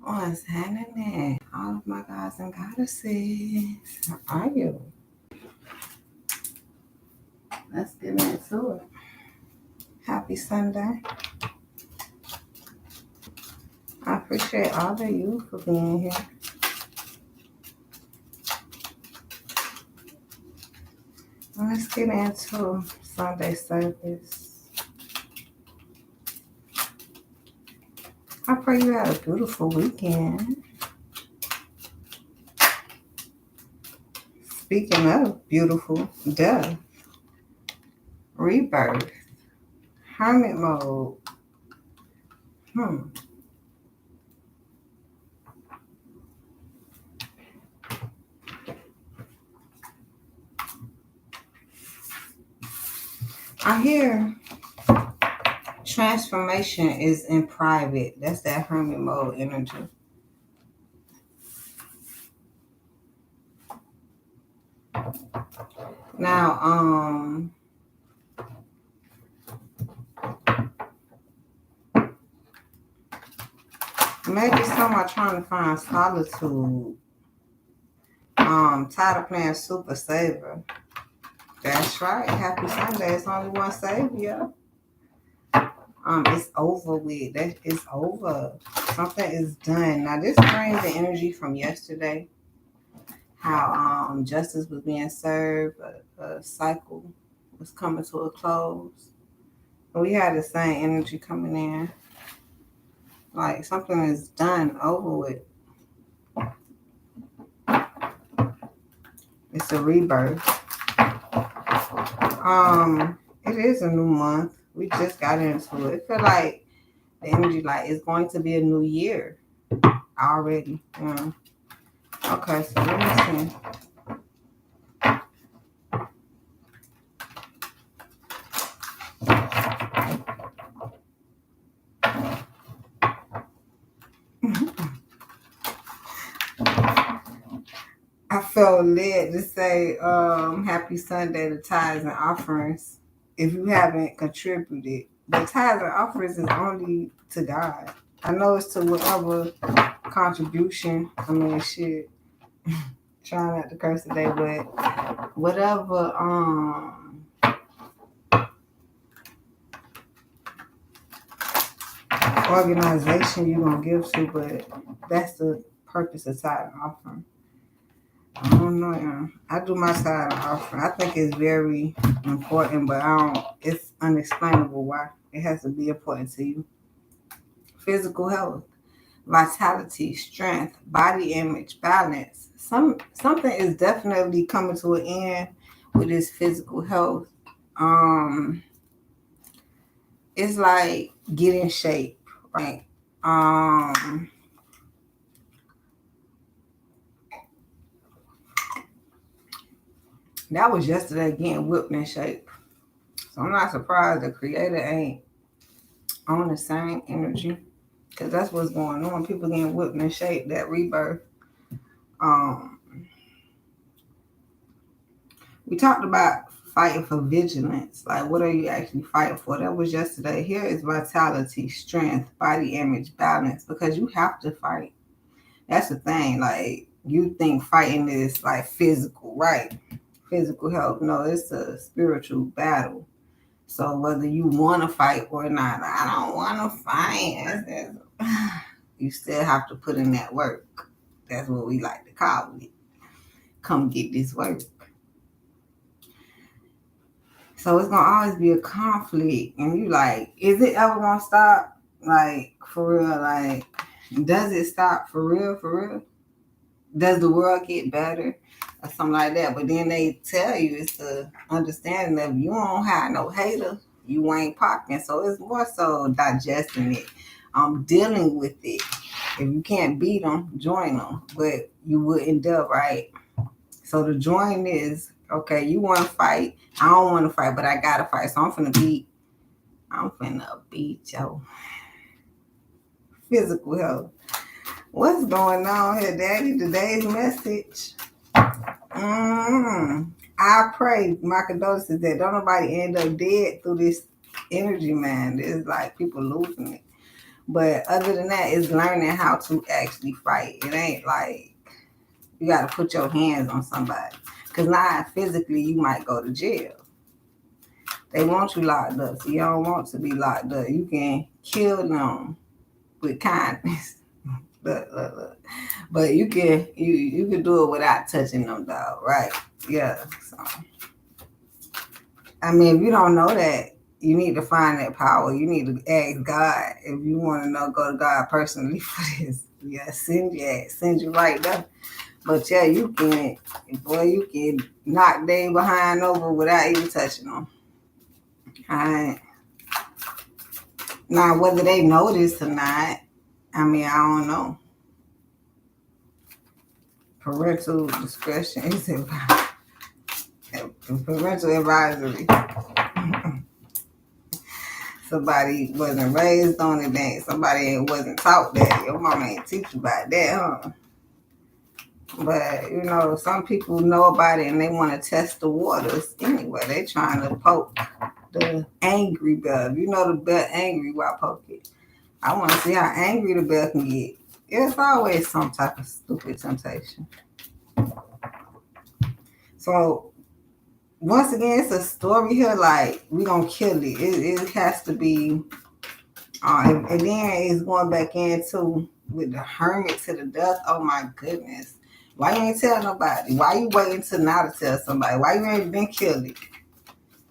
What's happening? All of my gods and goddesses. How are you? Let's get into it. Happy Sunday. I appreciate all of you for being here. Let's get into Sunday service. I pray you had a beautiful weekend. Speaking of beautiful, death, rebirth, hermit mode. I hear transformation is in private. That's that hermit mode energy. Now, maybe some are trying to find solitude. Tired of playing super saver. That's right. Happy Sunday. It's only one savior. It's over with. That is over. Something is done. Now this brings the energy from yesterday. How justice was being served, a cycle was coming to a close. We had the same energy coming in. Like something is done, over with. It's a rebirth. It is a new month. We just got into it. I feel like the energy like it's going to be a new year already. Yeah. Okay, so let me see. I felt led to say happy Sunday to tithes and offerings if you haven't contributed. But tithes and offerings is only to God. I know it's to whatever contribution. I mean, shit. Trying not to curse today, but whatever organization you're gonna give to, but that's the purpose of tithe and offering. I don't know, yeah. I do my tithe and offering. I think it's very important, but it's unexplainable why it has to be important to you. Physical health, vitality, strength, body image, balance. Something is definitely coming to an end with this physical health. Um, it's like get in shape, right? That was yesterday getting whipped in shape. So I'm not surprised the creator ain't on the same energy. Because that's what's going on. People getting whipped in shape, that rebirth. Um, we talked about fighting for vigilance. Like, what are you actually fighting for? That was yesterday. Here is vitality, strength, body image, balance. Because you have to fight. That's the thing. Like, you think fighting is like physical, right? Physical health. No, it's a spiritual battle. So whether you want to fight or not, I don't want to fight. You still have to put in that work. That's what we like to call it. Come get this work. So it's gonna always be a conflict, and you like, is it ever gonna stop? Like for real? Like, does it stop for real? For real? Does the world get better or something like that? But then they tell you it's the understanding of you don't have no hater, you ain't popping. So it's more so digesting it, dealing with it. If you can't beat them, join them. But you wouldn't dare, right? So the join is, okay, you want to fight. I don't want to fight, but I got to fight. So I'm finna beat your physical health. What's going on here, Daddy? Today's message. I pray, my condolences, that don't nobody end up dead through this energy, man. It's like people losing it. But other than that, it's learning how to actually fight. It ain't like you got to put your hands on somebody. Because now physically you might go to jail. They want you locked up. So you don't want to be locked up. You can kill them with kindness. Look. But you can do it without touching them, dog, right? Yeah. So I mean, if you don't know that, you need to find that power. You need to ask God if you want to know. Go to God personally for this. Yeah, send you right there. But yeah, you can knock they behind over without even touching them. All right. Now, whether they know this or not, I mean, I don't know. Parental discretion is advised. Parental advisory. Somebody wasn't raised on it, then somebody wasn't taught that. Your mama ain't teach you about that, huh? But you know, some people know about it and they want to test the waters anyway. They trying to poke the angry bear. You know the bear angry while poke it. I want to see how angry the bear can get. It's always some type of stupid temptation. So once again, it's a story here. Like we gonna kill it. It has to be. And then it's going back into with the hermit to the death. Oh my goodness. Why you ain't tell nobody? Why you waiting till now to tell somebody? Why you ain't been killed it?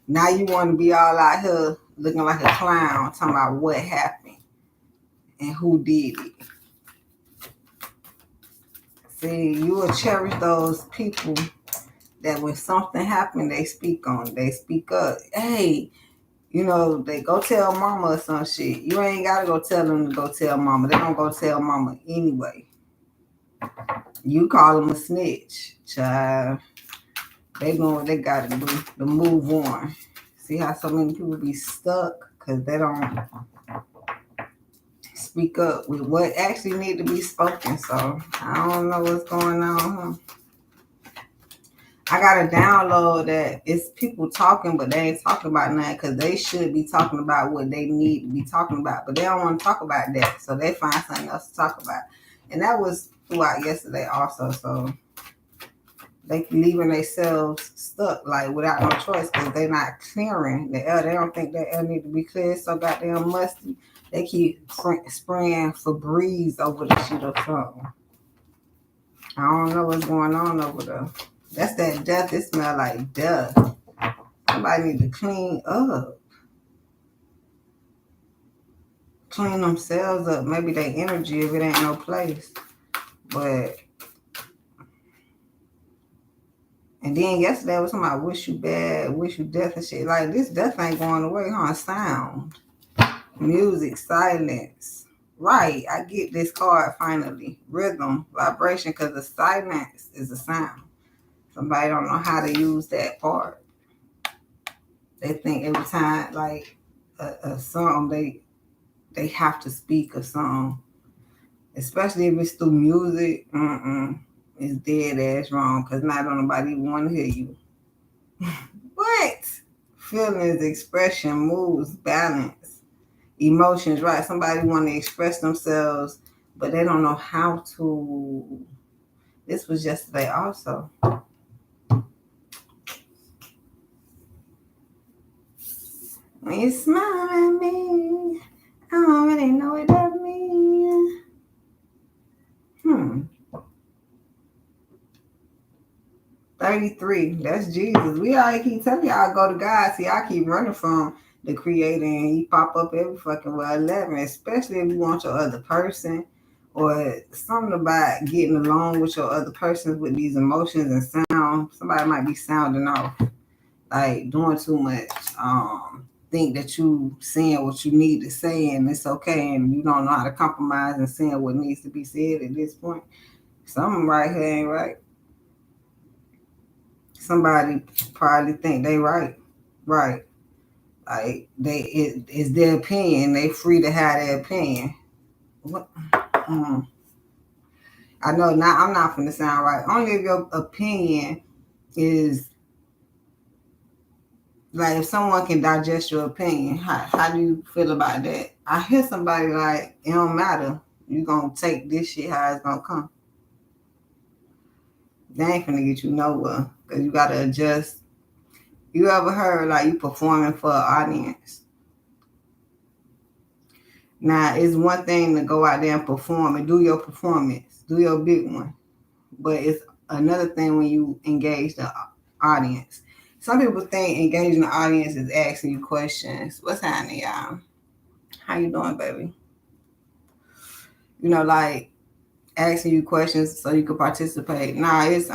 Now you want to be all out here looking like a clown talking about what happened and who did it. See, you will cherish those people that when something happened, they speak on it. They speak up. Hey, you know, they go tell mama or some shit. You ain't got to go tell them to go tell mama. They don't go tell mama anyway. You call them a snitch, child. They doing what they got to do to move on. See how so many people be stuck because they don't speak up with what actually need to be spoken. So I don't know what's going on. I got to download that it's people talking, but they ain't talking about nothing because they should be talking about what they need to be talking about, but they don't want to talk about that. So they find something else to talk about. And that was throughout yesterday also. So they leaving themselves stuck, like without no choice, because they're not clearing the air. They don't think that air need to be cleared, so goddamn musty. They keep spraying Febreze over the shit or something. I don't know what's going on over there. That's that death. It smell like death. Somebody need to clean up. Clean themselves up. Maybe their energy if it ain't no place. But and then yesterday was somebody wish you bad, wish you death and shit. Like this death ain't going away, huh? Sound, music, silence. Right, I get this card finally. Rhythm, vibration, because the silence is a sound. Somebody don't know how to use that part. They think every time like a song they have to speak a song. Especially if it's through music. It's dead ass wrong because not nobody want to hear you. What? Feelings, expression, moods, balance, emotions, right? Somebody want to express themselves, but they don't know how to. This was yesterday also. When you smile at me, I don't really know what that means. 33. That's Jesus. We already keep telling y'all go to God. See, I keep running from the creator and he pop up every fucking 11, especially if you want your other person or something about getting along with your other person with these emotions and sound. Somebody might be sounding off, like doing too much. Think that you saying what you need to say and it's okay and you don't know how to compromise and saying what needs to be said at this point. Something right here ain't right. Somebody probably think they right. Like it's their opinion. They free to have their opinion. What? I know not. I'm not finna sound right. Only if your opinion is like if someone can digest your opinion, how do you feel about that? I hear somebody like, it don't matter. You gonna take this shit how it's gonna come. They ain't gonna get you nowhere because you gotta adjust. You ever heard like you performing for an audience? Now it's one thing to go out there and perform and do your performance, do your big one, but it's another thing when you engage the audience. Some people think engaging the audience is asking you questions. What's happening, y'all? How you doing, baby? You know, like asking you questions so you can participate. Nah, it's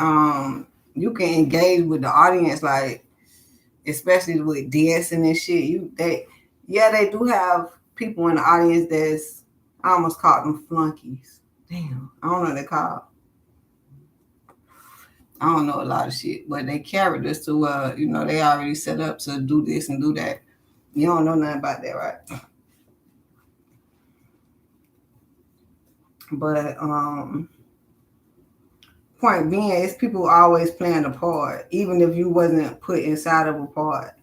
you can engage with the audience, like especially with dancing and shit. They do have people in the audience that's, I almost called them flunkies. Damn, I don't know what they called. I don't know a lot of shit, but they characters to they already set up to do this and do that. You don't know nothing about that, right? But point being is people always playing a part, even if you wasn't put inside of a part.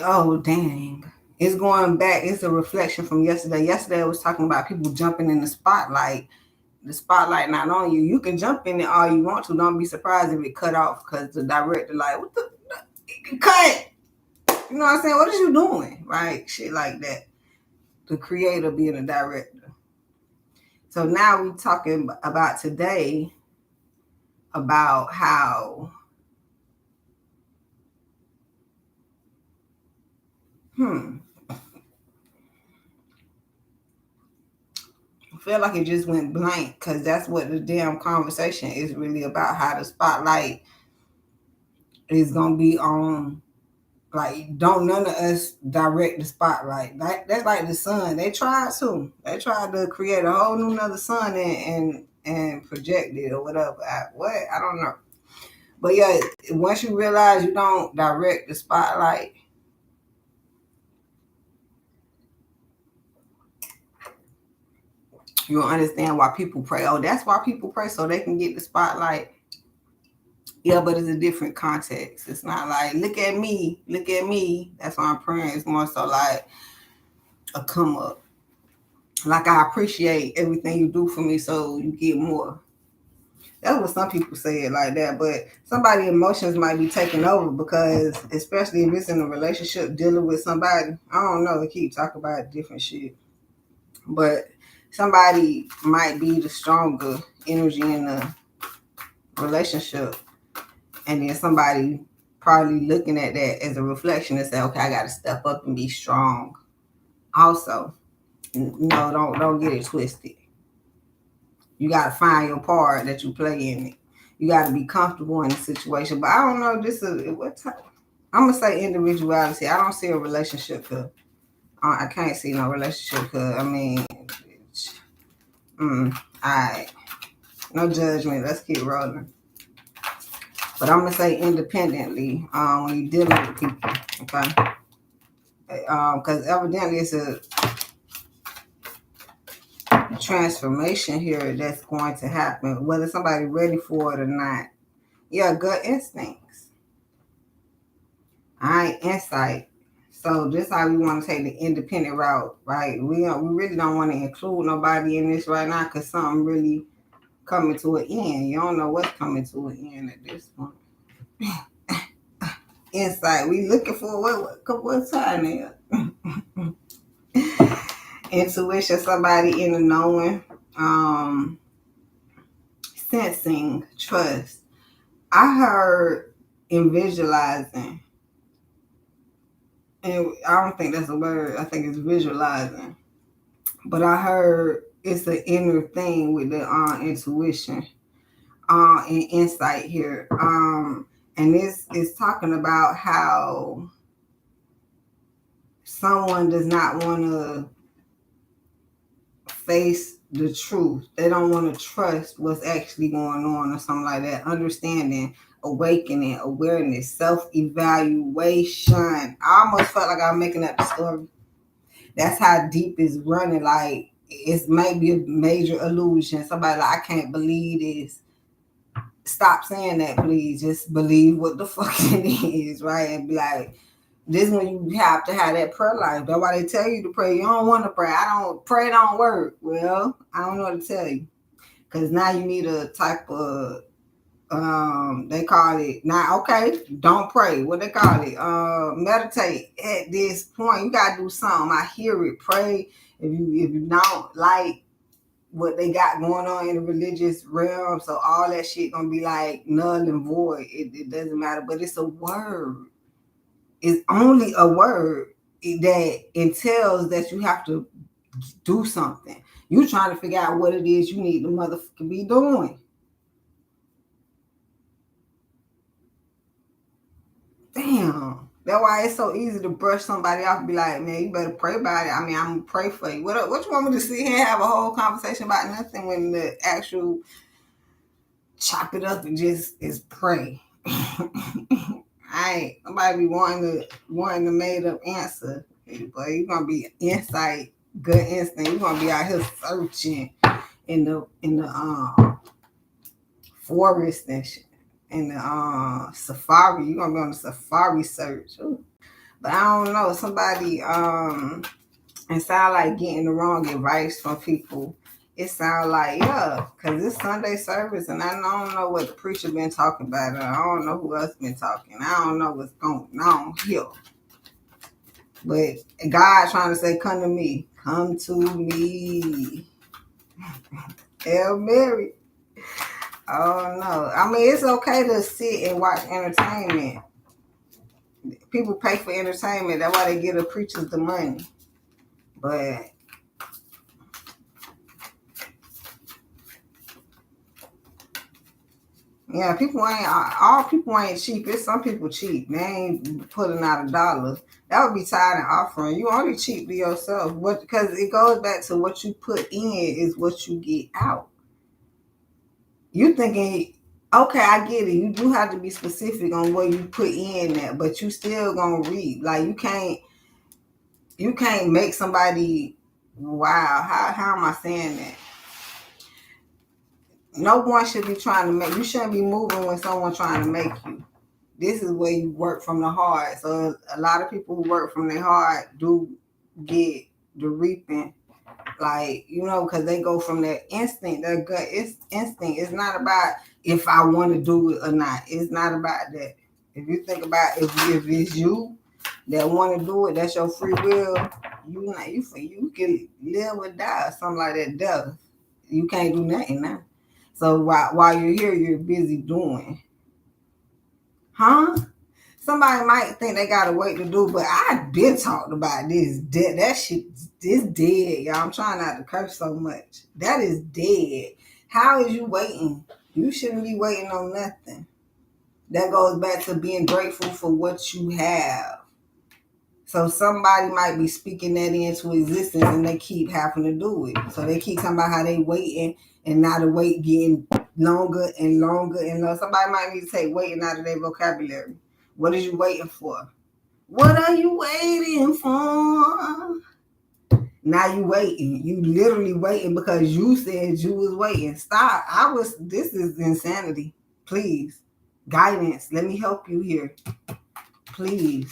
Oh dang. It's going back. It's a reflection from yesterday. Yesterday I was talking about people jumping in the spotlight. The spotlight not on you. You can jump in it all you want to. Don't be surprised if it cut off because the director like, what the cut? You know what I'm saying? What is you doing? Right? Shit like that. The creator being a director. So now we talking about today about how I feel like it just went blank because that's what the damn conversation is really about, how the spotlight is gonna be on. Like, don't none of us direct the spotlight. That's like the sun. They tried to. They tried to create a whole new another sun and project it or whatever. I don't know. But yeah, once you realize you don't direct the spotlight, you'll understand why people pray. Oh, that's why people pray, so they can get the spotlight. Yeah, but it's a different context. It's not like, look at me, look at me. That's why I'm praying. It's more so like a come up. Like, I appreciate everything you do for me, so you get more. That's what some people say it like that, but somebody's emotions might be taking over because, especially if it's in a relationship dealing with somebody, I don't know, they keep talking about different shit, but somebody might be the stronger energy in the relationship, and then somebody probably looking at that as a reflection and say, okay, I got to step up and be strong. Also, no, don't get it twisted. You got to find your part that you play in it. You got to be comfortable in the situation. But I don't know. I'm gonna say individuality. I don't see a relationship here. I can't see no relationship here. I mean, all right. No judgment. Let's keep rolling. But I'm gonna say independently when you're dealing with people, okay? Because evidently it's a transformation here that's going to happen, whether somebody's ready for it or not. Yeah, gut instincts. All right, insight. So this is how we want to take the independent route, right? We really don't want to include nobody in this right now because something really coming to an end. You don't know what's coming to an end at this point. Insight. We looking for what's time intuition, somebody in the knowing, sensing, trust. I heard in visualizing, and I don't think that's a word. I think it's visualizing. But I heard it's an inner thing with the intuition and insight here. And this is talking about how someone does not want to face the truth. They don't want to trust what's actually going on or something like that. Understanding, awakening, awareness, self-evaluation. I almost felt like I'm making up the story. That's how deep it's running. Like, it might be a major illusion. Somebody like, I can't believe this. stop saying that, please. Just believe what the fuck it is, right? And be like, this is when you have to have that prayer life. That's why they tell you to pray. You don't want to pray. I don't pray, don't work. Well, I don't know what to tell you. Because now you need a type of they call it now, okay, don't pray. What they call it? Meditate at this point. You gotta do something. I hear it. Pray. If you don't like what they got going on in the religious realm, so all that shit gonna be like null and void. It doesn't matter. But it's a word. It's only a word that entails that you have to do something. You trying to figure out what it is you need the motherfucker be doing. Damn. That's why it's so easy to brush somebody off and be like, man, you better pray about it. I mean, I'm going to pray for you. What you want me to sit here and have a whole conversation about nothing when the actual chop it up and just is pray? I ain't nobody be wanting the made up answer. But you're going to be insight, good instinct. You're going to be out here searching in the forest and shit. In the safari. You're gonna be on the safari search. Ooh. But I don't know. Somebody it sound like getting the wrong advice from people. It sound like, yeah, because it's Sunday service and I don't know what the preacher been talking about. I don't know who else been talking. I don't know what's going on here. But God trying to say, come to me. Come to me. Hail Mary. Oh no. I mean, it's okay to sit and watch entertainment. People pay for entertainment. That's why they give the preachers the money. But yeah, all people ain't cheap. It's some people cheap. They ain't putting out $1. That would be tithe and offering. You only cheap to yourself. Because it goes back to what you put in is what you get out. You thinking, okay, I get it. You do have to be specific on what you put in there, but you still gonna reap. Like you can't make somebody. Wow, how am I saying that? No one should be trying to make you. Shouldn't be moving when someone's trying to make you. This is where you work from the heart. So a lot of people who work from their heart do get the reaping. Like, because they go from their instinct, their gut instinct. It's not about if I want to do it or not. It's not about that. If you think about if it's you that want to do it, that's your free will. You can live or die, something like that. Death. You can't do nothing now. So while you're here, you're busy doing. Huh? Somebody might think they got a way to do, but I've been talking about this. That shit is dead, y'all. I'm trying not to curse so much. That is dead. How is you waiting? You shouldn't be waiting on nothing. That goes back to being grateful for what you have. So somebody might be speaking that into existence and they keep having to do it. So they keep talking about how they waiting and now the wait getting longer and longer and longer. Somebody might need to take waiting out of their vocabulary. What are you waiting for? What are you waiting for? Now you waiting. You literally waiting because you said you was waiting. Stop. This is insanity. Please. Guidance. Let me help you here. Please.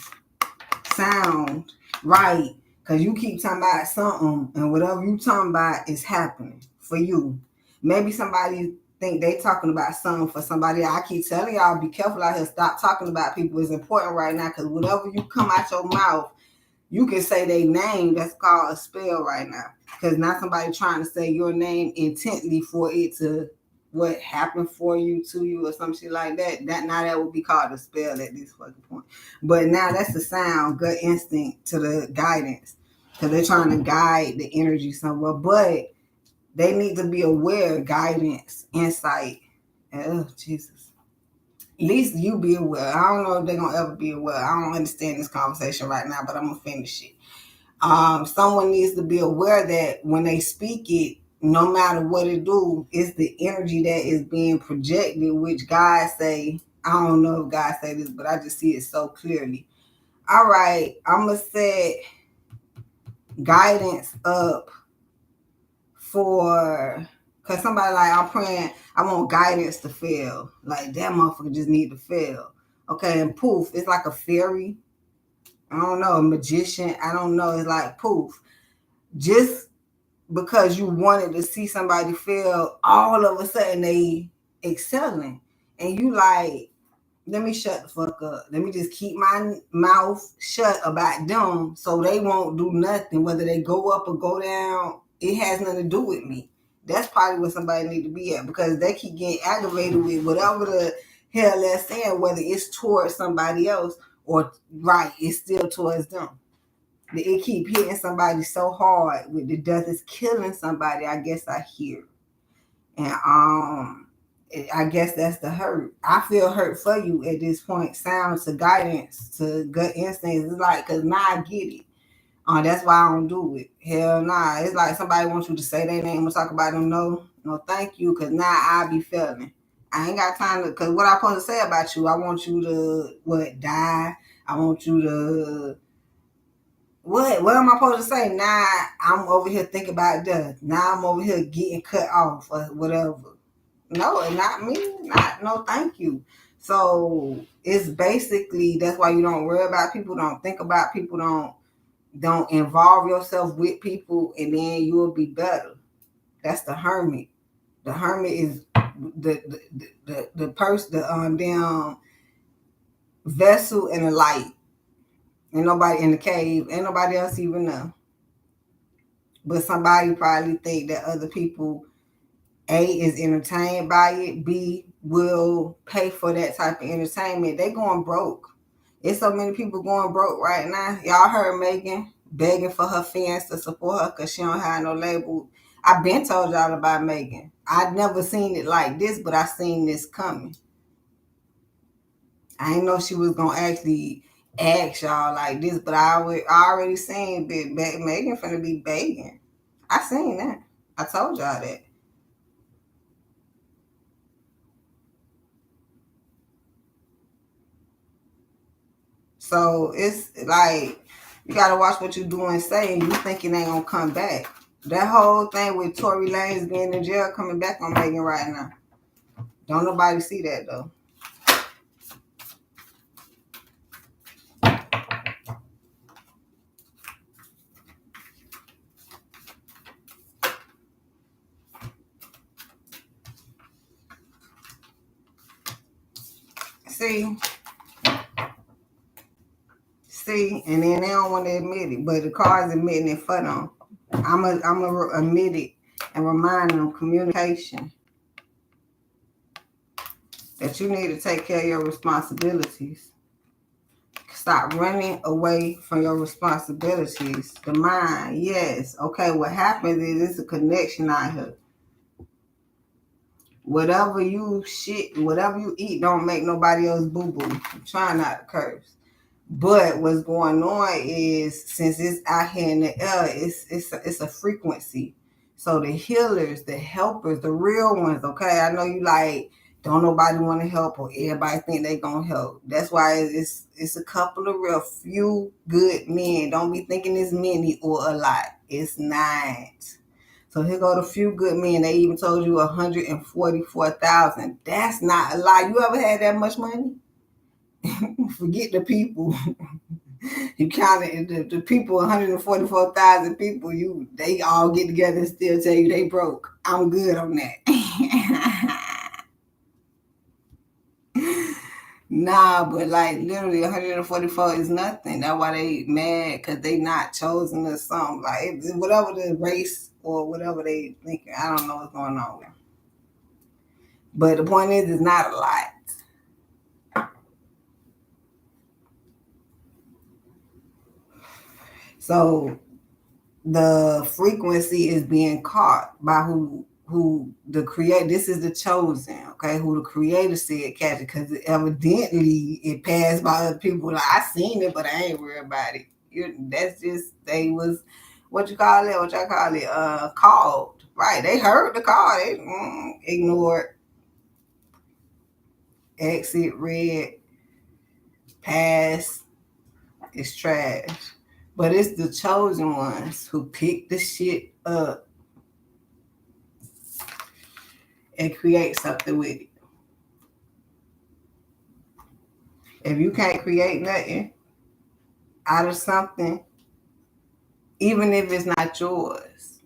Sound right. Because you keep talking about something and whatever you talking about is happening for you. Maybe somebody think they talking about something for somebody. I keep telling y'all, be careful out here. Stop talking about people. It's important right now because whatever you come out your mouth, you can say their name. That's called a spell right now. Because not somebody trying to say your name intently for it to what happened for you to you or some shit like that. That would be called a spell at this fucking point. But now that's the sound, gut instinct to the guidance. Because they're trying to guide the energy somewhere. But they need to be aware, guidance, insight. Oh, Jesus. At least you be aware. I don't know if they're going to ever be aware. I don't understand this conversation right now, but I'm going to finish it. Someone needs to be aware that when they speak it, no matter what it do, it's the energy that is being projected, which God say, I don't know if God say this, but I just see it so clearly. All right, I'm going to set guidance up for Cause somebody like, I'm praying, I want guidance to fail. Like that motherfucker just need to fail. Okay, and poof, it's like a fairy. I don't know, a magician. I don't know. It's like poof. Just because you wanted to see somebody fail, all of a sudden they excelling. And you like, let me shut the fuck up. Let me just keep my mouth shut about them so they won't do nothing. Whether they go up or go down, it has nothing to do with me. That's probably where somebody need to be at, because they keep getting aggravated with whatever the hell they're saying, whether it's towards somebody else or right, it's still towards them. It keep hitting somebody so hard with the death is killing somebody. I guess I hear. And I guess that's the hurt. I feel hurt for you at this point. Sounds to guidance, to gut instincts. It's like, cause now I get it. That's why I don't do it. Hell nah. It's like somebody wants you to say their name and talk about them. No, no, thank you. Cause now I be feeling. I ain't got time to. Cause what I supposed to say about you? I want you to die. I want you to. What am I supposed to say? Now I'm over here thinking about death. Now I'm over here getting cut off or whatever. No, not me. Not no, thank you. So it's basically, that's why you don't worry about people, don't think about people, don't involve yourself with people, and then you'll be better. That's the hermit. The hermit is the person, the damn vessel in the light. Ain't nobody in the cave. Ain't nobody else even know. But somebody probably think that other people, A, is entertained by it, B, will pay for that type of entertainment. They going broke. There's so many people going broke right now. Y'all heard Megan begging for her fans to support her because she don't have no label. I've been told y'all about Megan. I'd never seen it like this, but I seen this coming. I didn't know she was going to actually ask y'all like this, but I already seen Megan finna be begging. I seen that. I told y'all that. So it's like, you gotta watch what you do and say, and you think it ain't gonna come back. That whole thing with Tory Lanez being in jail coming back on Megan right now. Don't nobody see that though. See, and then they don't want to admit it, but the car's admitting it for them. I'm a admit it and remind them communication, that you need to take care of your responsibilities. Stop running away from your responsibilities. The mind, yes. Okay, what happens is it's a connection out here. Whatever you eat, don't make nobody else boo-boo. I'm trying not to curse. But what's going on is, since it's out here in the air, it's a frequency. So the healers, the helpers, the real ones, okay? I know you like, don't nobody want to help, or everybody think they gonna help. That's why it's a couple of real few good men. Don't be thinking it's many or a lot. It's not. So here go the few good men. They even told you 144,000. That's not a lot. You ever had that much money? Forget the people. You counted the people, 144,000 people. They all get together and still tell you they broke. I'm good on that. Nah, but like literally 144 is nothing. That's why they mad, because they not chosen or something. Like whatever the race or whatever they think. I don't know what's going on with them. But the point is, it's not a lot. So the frequency is being caught by who the creator. This is the chosen, okay? Who the creator said catch it, because evidently it passed by other people. Like, I seen it, but I ain't worried about it. That's just, they was, what you call it? What y'all call it? Called, right? They heard the call. They ignored. Exit, red, pass. It's trash. But it's the chosen ones who pick the shit up. and create something with it. If you can't create nothing out of something, even if it's not yours,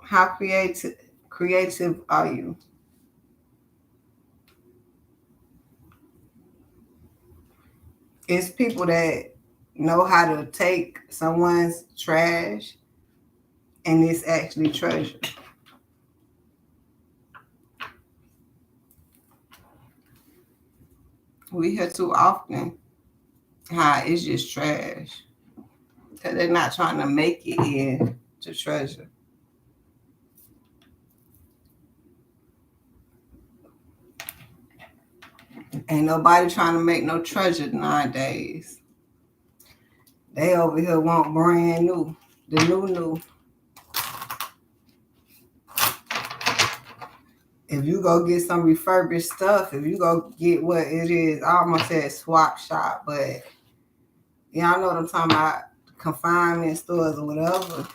how creative are you? It's people that know how to take someone's trash and it's actually treasure. We hear too often how it's just trash because they're not trying to make it into treasure. Ain't nobody trying to make no treasure nowadays. They over here want brand new, the new. If you go get some refurbished stuff, if you go get what it is, I almost said swap shop, but y'all know what I'm talking about, consignment stores or whatever.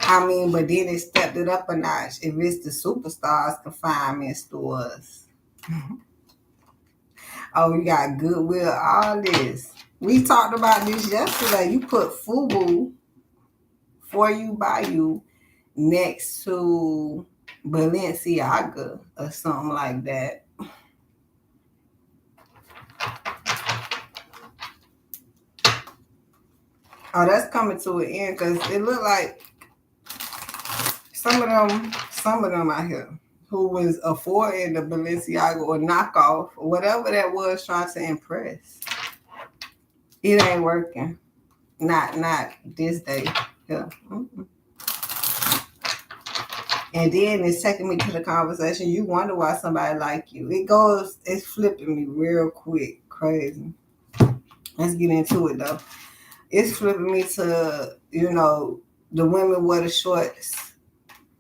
I mean, but then they stepped it up a notch. If it's the superstars consignment stores. Oh, you got Goodwill, all this. We talked about this yesterday. You put FUBU, For You, By You, next to Balenciaga or something like that. Oh, that's coming to an end because it looked like some of them out here who was affording the Balenciaga or knockoff or whatever that was trying to impress. It ain't working. Not this day. Yeah. Mm-mm. And then it's taking me to the conversation. You wonder why somebody like you. It's flipping me real quick. Crazy. Let's get into it though. It's flipping me to, the women wear the shorts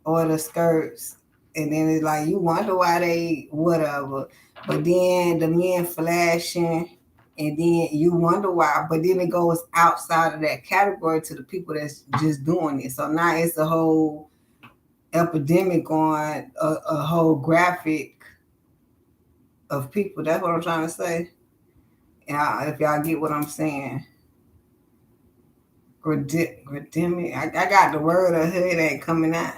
or the skirts. And then it's like, you wonder why they whatever. But then the men flashing. And then you wonder why. But then it goes outside of that category to the people that's just doing it. So now it's a whole epidemic on a whole graphic of people. That's what I'm trying to say. If y'all get what I'm saying. Grademic. I got the word of hood ain't coming out.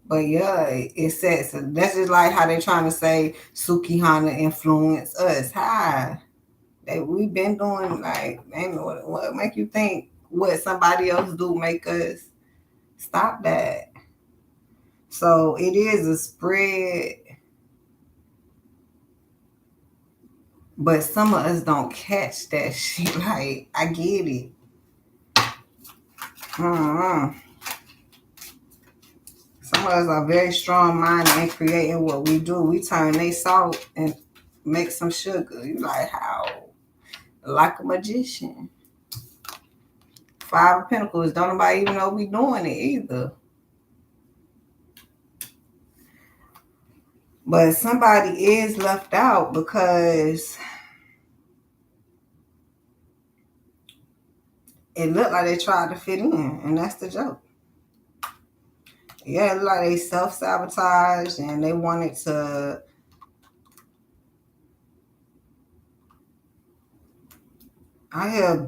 But yeah, it says that's just like how they trying to say Sukihana influenced us. Hi. We've been doing like, what make you think what somebody else do make us stop that? So it is a spread, but some of us don't catch that shit. Like, I get it. Some of us are very strong-minded in creating what we do. We turn they salt and make some sugar. You like, how? Like a magician. Five of Pentacles. Don't nobody even know we doing it either. But somebody is left out because it looked like they tried to fit in, and that's the joke. Yeah, it looked like they self-sabotaged and they wanted to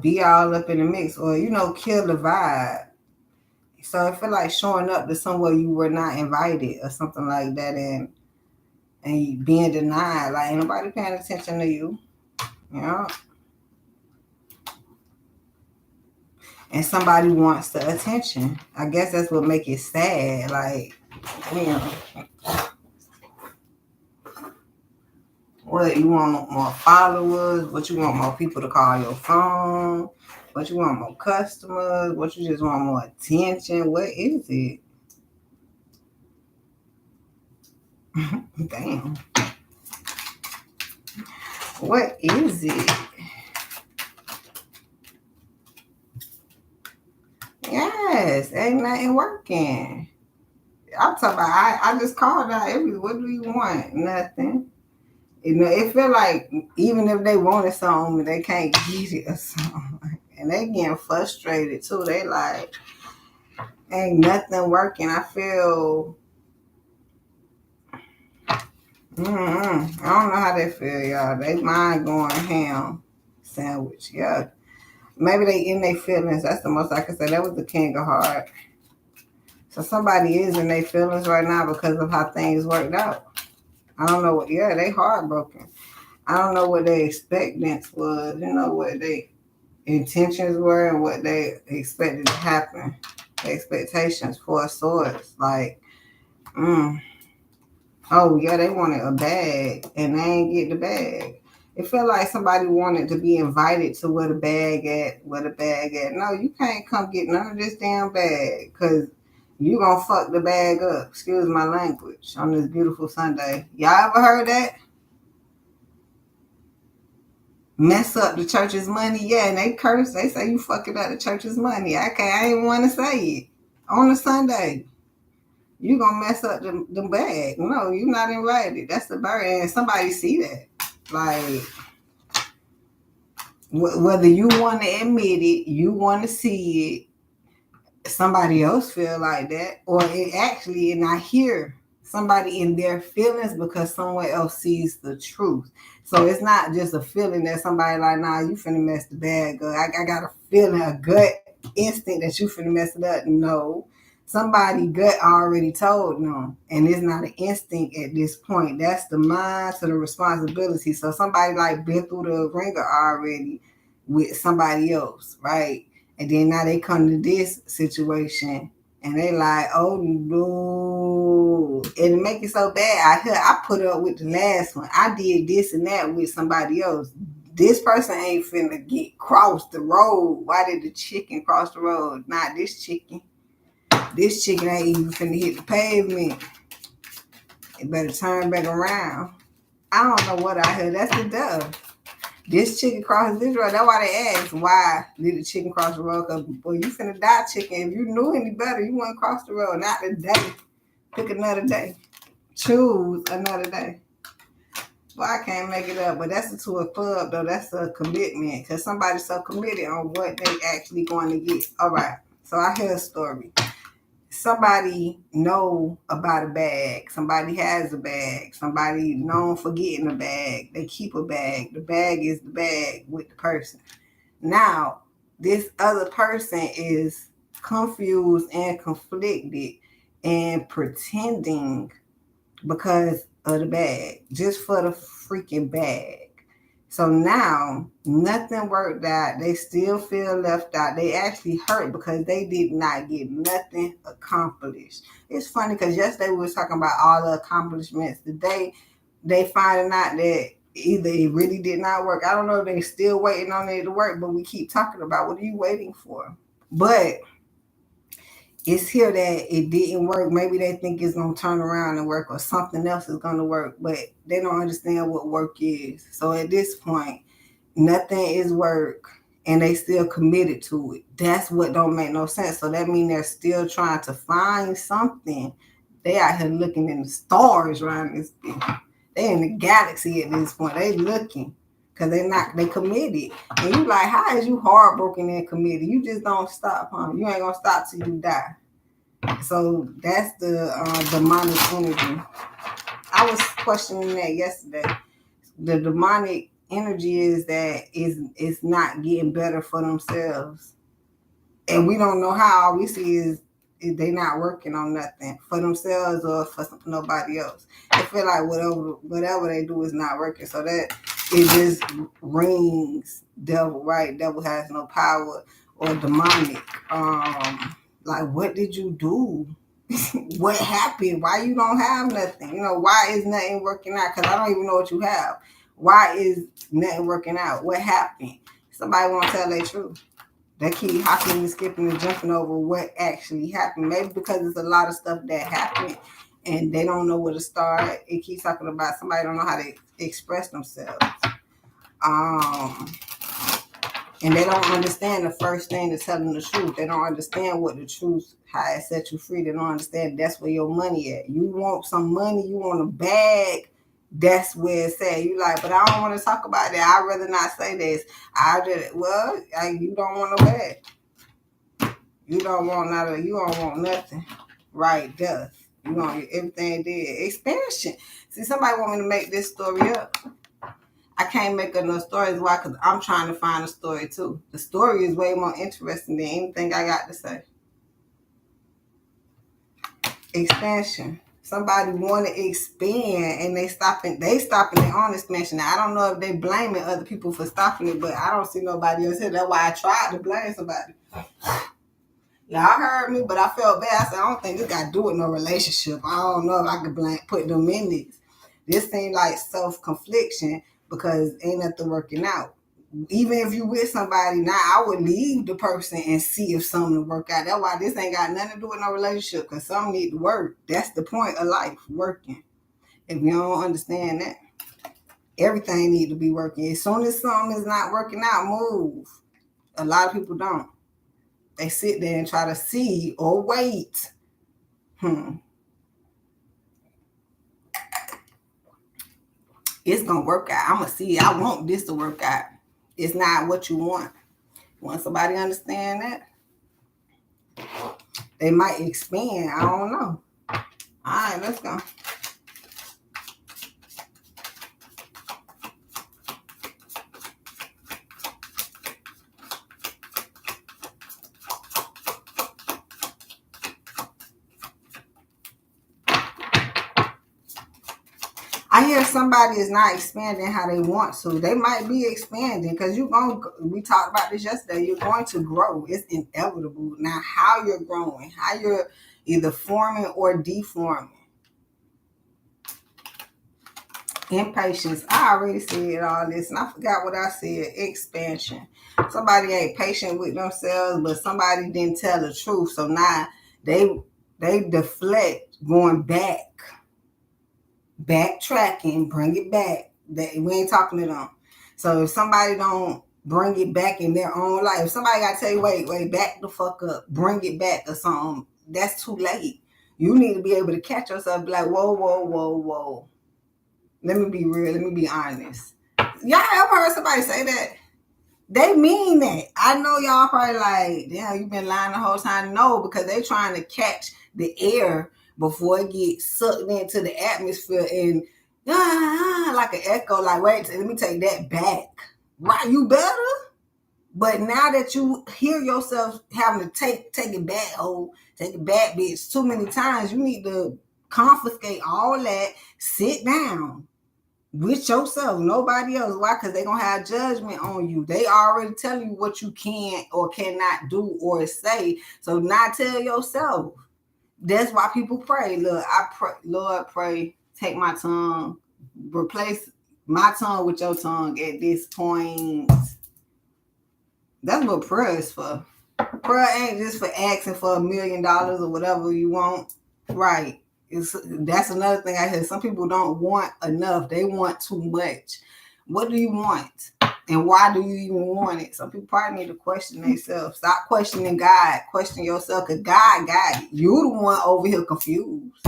be all up in the mix or, kill the vibe. So it feel like showing up to somewhere you were not invited or something like that and being denied. Like, ain't nobody paying attention to you. And somebody wants the attention. I guess that's what make it sad. Like, what, you want more followers? What, you want more people to call your phone? What, you want more customers? What, you just want more attention? What is it? Damn. What is it? Yes, ain't nothing working. I'm talking about, I just called out what do you want? Nothing. It feel like even if they wanted something, they can't get it or something. And they getting frustrated too. They like, Ain't nothing working. I feel. I don't know how they feel, y'all. They mind going ham sandwich. Yeah. Maybe they in their feelings. That's the most I can say. That was the king of heart. So somebody is in their feelings right now because of how things worked out. I don't know what. Yeah, they heartbroken. I don't know what their expectance was. You know what their intentions were and what they expected to happen. The expectations for a source. Like, oh yeah, they wanted a bag and they ain't get the bag. It felt like somebody wanted to be invited to where the bag at, where the bag at. No, you can't come get none of this damn bag because you gonna fuck the bag up. Excuse my language on this beautiful Sunday. Y'all ever heard that? Mess up the church's money? Yeah, and they curse. They say you fucking up the church's money. I ain't want to say it on a Sunday. You gonna mess up the bag. No, you not invited. That's the bird. And somebody see that. Like, whether you want to admit it, you want to see it, somebody else feel like that, or it actually, and I hear somebody in their feelings because someone else sees the truth. So it's not just a feeling that somebody like, nah, you finna mess the bag up. I got a feeling, a gut instinct that you finna mess it up. No. Somebody gut already told them, and it's not an instinct at this point. That's the mind to the responsibility. So somebody like been through the ringer already with somebody else, right? And then now they come to this situation and they like, oh no. And it make it so bad. I put up with the last one. I did this and that with somebody else. This person ain't finna get cross the road. Why did the chicken cross the road? Not this chicken. This chicken ain't even finna hit the pavement. It better turn back around. I don't know what I heard. That's the dove. This chicken crossed this road. That's why they asked, why did the chicken cross the road? Because, boy, you finna die, chicken. If you knew any better, you wouldn't cross the road. Not today. Pick another day. Choose another day. Well, I can't make it up, but that's to a club, though. That's a commitment because somebody's so committed on what they actually going to get. All right. So I hear a story. Somebody know about a bag. Somebody has a bag. Somebody known for getting a bag. They keep a bag. The bag is the bag with the person. Now, this other person is confused and conflicted and pretending because of the bag, just for the freaking bag. So now nothing worked out. They still feel left out. They actually hurt because they did not get nothing accomplished. It's funny because yesterday we were talking about all the accomplishments. Today they finding out that either it really did not work. I don't know if they're still waiting on it to work, but we keep talking about what are you waiting for? But it's here that it didn't work. Maybe they think it's going to turn around and work or something else is going to work, but they don't understand what work is. So at this point, nothing is work and they still committed to it. That's what don't make no sense. So that means they're still trying to find something. They out here looking in the stars around this thing. They in the galaxy at this point. They looking because they committed. And you like, how is you heartbroken and committed? You just don't stop, huh? You ain't gonna stop till you die. So that's the demonic energy. I was questioning that yesterday. The demonic energy is that it's not getting better for themselves, and we don't know how. All we see is they not working on nothing for themselves or for nobody else. They feel like whatever they do is not working, so that it just rings devil, right? Devil has no power, or demonic. Like, what did you do? What happened? Why you don't have nothing? You know, why is nothing working out? Because I don't even know what you have. Why is nothing working out? What happened? Somebody want to tell their truth. They keep hopping and skipping and jumping over what actually happened. Maybe because there's a lot of stuff that happened and they don't know where to start. It keeps talking about somebody don't know how to express themselves. And they don't understand the first thing is telling the truth. They don't understand what the truth, how it set you free. They don't understand that's where your money at. You want some money, you want a bag, that's where it's at. You like, but I don't want to talk about that. I'd rather not say this. You don't want a bag. You don't want nothing. Right, death. You want everything dead. Expansion. See, somebody want me to make this story up. I can't make enough stories. Why? Because I'm trying to find a story too. The story is way more interesting than anything I got to say. Expansion. Somebody want to expand and they stopping their own expansion. Now, I don't know if they blaming other people for stopping it, but I don't see nobody else here. That's why I tried to blame somebody. Y'all heard me, but I felt bad. I said, I don't think this got to do with no relationship. I don't know if I could put them in this. This seemed like self-confliction because ain't nothing working out. Even if you with somebody now, I would leave the person and see if something will work out. That's why this ain't got nothing to do with no relationship, because some need to work. That's the point of life, working. If you don't understand that, everything need to be working. As soon as something is not working out, move. A lot of people don't. They sit there and try to see or wait. It's gonna work out. I'm gonna see. I want this to work out. It's not what you want. Once somebody understand that, they might expand. I don't know. All right, let's go. I hear somebody is not expanding how they want to. They might be expanding because we talked about this yesterday. You're going to grow. It's inevitable. Now, how you're growing, how you're either forming or deforming. Impatience. I already said all this and I forgot what I said. Expansion. Somebody ain't patient with themselves, but somebody didn't tell the truth. So now they deflect going backtracking, bring it back. We ain't talking to them. So if somebody don't bring it back in their own life, if somebody got to tell you, wait, back the fuck up, bring it back or something, that's too late. You need to be able to catch yourself, be like, whoa. Let me be real. Let me be honest. Y'all ever heard somebody say that? They mean that. I know y'all probably like, damn, you been lying the whole time. No, because they trying to catch the air before it gets sucked into the atmosphere and like an echo, like, wait, let me take that back. Right, you better. But now that you hear yourself having to take it back, take it back, bitch, too many times, you need to confiscate all that, sit down with yourself, nobody else. Why? Because they're going to have judgment on you. They already tell you what you can or cannot do or say. So now tell yourself. That's why people pray. Look, I pray, Lord, pray, take my tongue, replace my tongue with your tongue at this point. That's what prayer is for. Prayer ain't just for asking for $1 million or whatever you want. Right. That's another thing I hear. Some people don't want enough. They want too much. What do you want? And why do you even want it? Some people probably need to question themselves. Stop questioning God. Question yourself, because God got it. You the one over here confused.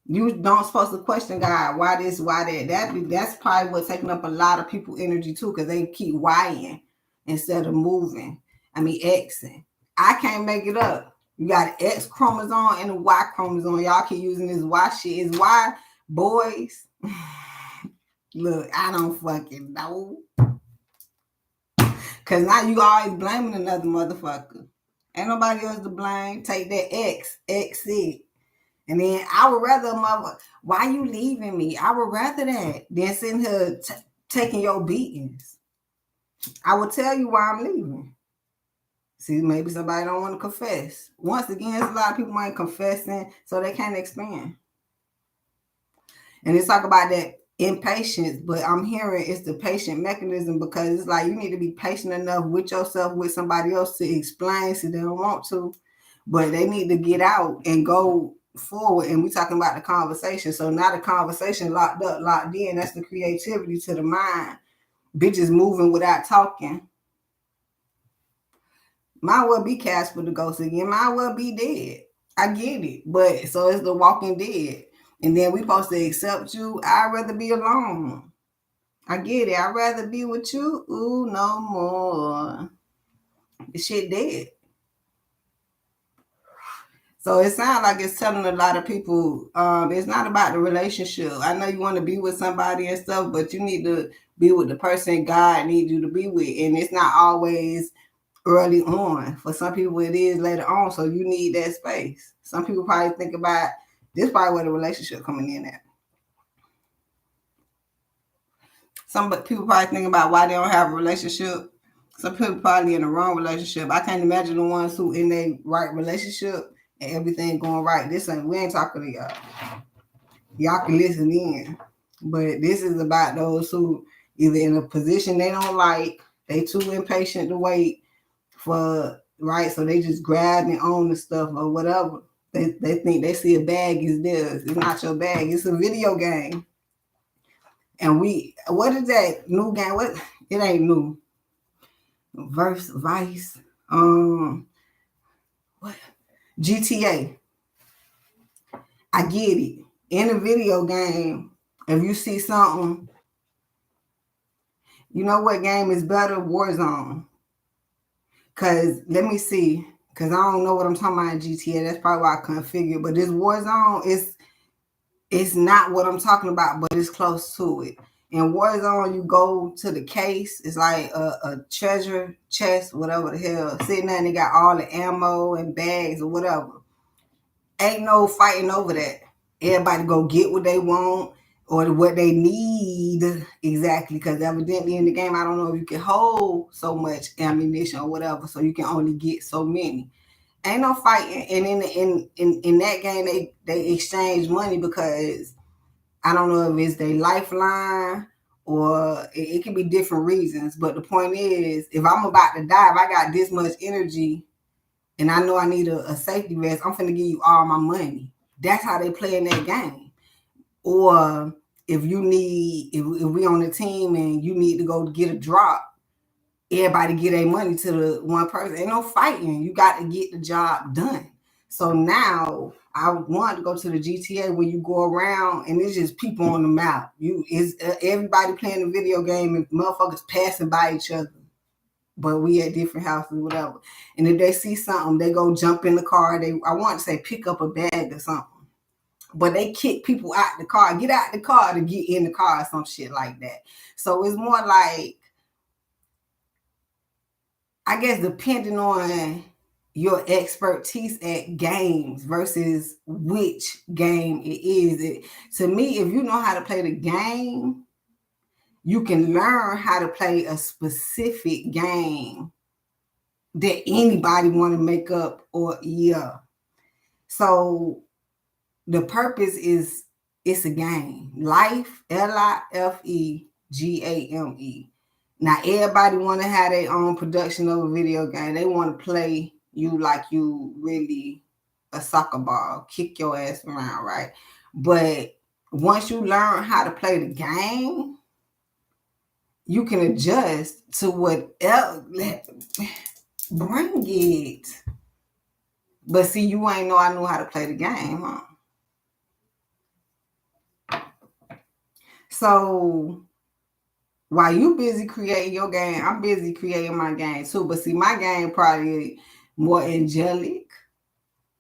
You don't supposed to question God. Why this, why that? That's probably what's taking up a lot of people's energy too, because they keep whying instead of moving. Xing. I can't make it up. You got an X chromosome and a Y chromosome. Y'all keep using this Y shit. Is Y boys? Look, I don't fucking know. Because now you always blaming another motherfucker. Ain't nobody else to blame. Take that X it. And then I would rather, why you leaving me? I would rather that than sitting here taking your beatings. I would tell you why I'm leaving. See, maybe somebody don't want to confess. Once again, a lot of people ain't confessing, so they can't expand. And it's talk about that impatience, but I'm hearing it's the patient mechanism, because it's like you need to be patient enough with yourself, with somebody else to explain, so they don't want to, but they need to get out and go forward. And we're talking about the conversation. So now the conversation locked up, locked in. That's the creativity to the mind. Bitches moving without talking. Might well be Casper the ghost again. Might well be dead. I get it. But so it's the walking dead. And then we supposed to accept you. I'd rather be alone. I get it. I'd rather be with you. Ooh, no more. This shit dead. So it sounds like it's telling a lot of people, it's not about the relationship. I know you want to be with somebody and stuff, but you need to be with the person God needs you to be with. And it's not always early on. For some people, it is later on. So you need that space. Some people probably think about this probably where the relationship coming in at. Some people probably think about why they don't have a relationship. Some people probably in the wrong relationship. I can't imagine the ones who in their right relationship and everything going right. We ain't talking to y'all. Y'all can listen in. But this is about those who either in a position they don't like, they too impatient to wait for right, so they just grab and own the stuff or whatever. They think they see a bag is theirs. It's not your bag. It's a video game. And what is that new game? What it ain't new. Vice. What? GTA. I get it. In a video game, if you see something, you know what game is better? Warzone. Cause let me see. Cause I don't know what I'm talking about in GTA. That's probably why I couldn't figure. But this Warzone it's not what I'm talking about, but it's close to it. In Warzone, you go to the case. It's like a treasure chest, whatever the hell. Sitting there and they got all the ammo and bags or whatever. Ain't no fighting over that. Everybody go get what they want or what they need exactly. Because evidently in the game, I don't know if you can hold so much ammunition or whatever, so you can only get so many. Ain't no fighting. And in that game, they exchange money because I don't know if it's their lifeline or it can be different reasons. But the point is, if I'm about to die, if I got this much energy and I know I need a safety vest, I'm finna give you all my money. That's how they play in that game. Or if you need, if we on a team and you need to go get a drop, everybody get their money to the one person. Ain't no fighting. You got to get the job done. So now I wanted to go to the GTA where you go around and it's just people on the map. It's everybody playing a video game and motherfuckers passing by each other. But we at different houses, whatever. And if they see something, they go jump in the car. I want to say pick up a bag or something. But they kick people out the car, get out the car to get in the car or some shit like that. So it's more like, I guess, depending on your expertise at games versus which game it is. To me, if you know how to play the game, you can learn how to play a specific game that anybody want to make up or yeah. So the purpose is it's a game. Life, LIFEGAME. Now everybody want to have their own production of a video game. They want to play you like you really a soccer ball, kick your ass around, right? But once you learn how to play the game, you can adjust to whatever. Bring it. But see, you ain't know I knew how to play the game, huh? So while you busy creating your game, I'm busy creating my game too. But see, my game probably more angelic.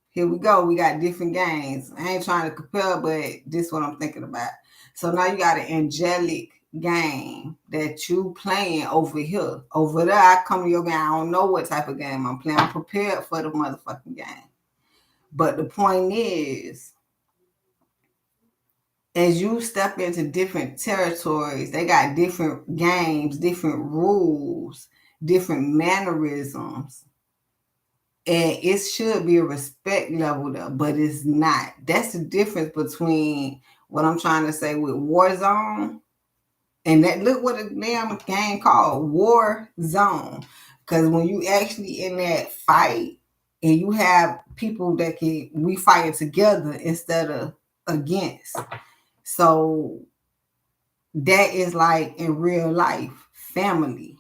Here we go. We got different games. I ain't trying to compare, but this is what I'm thinking about. So now you got an angelic game that you playing over here. Over there, I come to your game. I don't know what type of game I'm playing. I'm prepared for the motherfucking game. But the point is, as you step into different territories, they got different games, different rules, different mannerisms. And it should be a respect level there, but it's not. That's the difference between what I'm trying to say with Warzone and that. Look what a damn game called Warzone. Because when you actually in that fight and you have people that we fight together instead of against. So that is like in real life, family.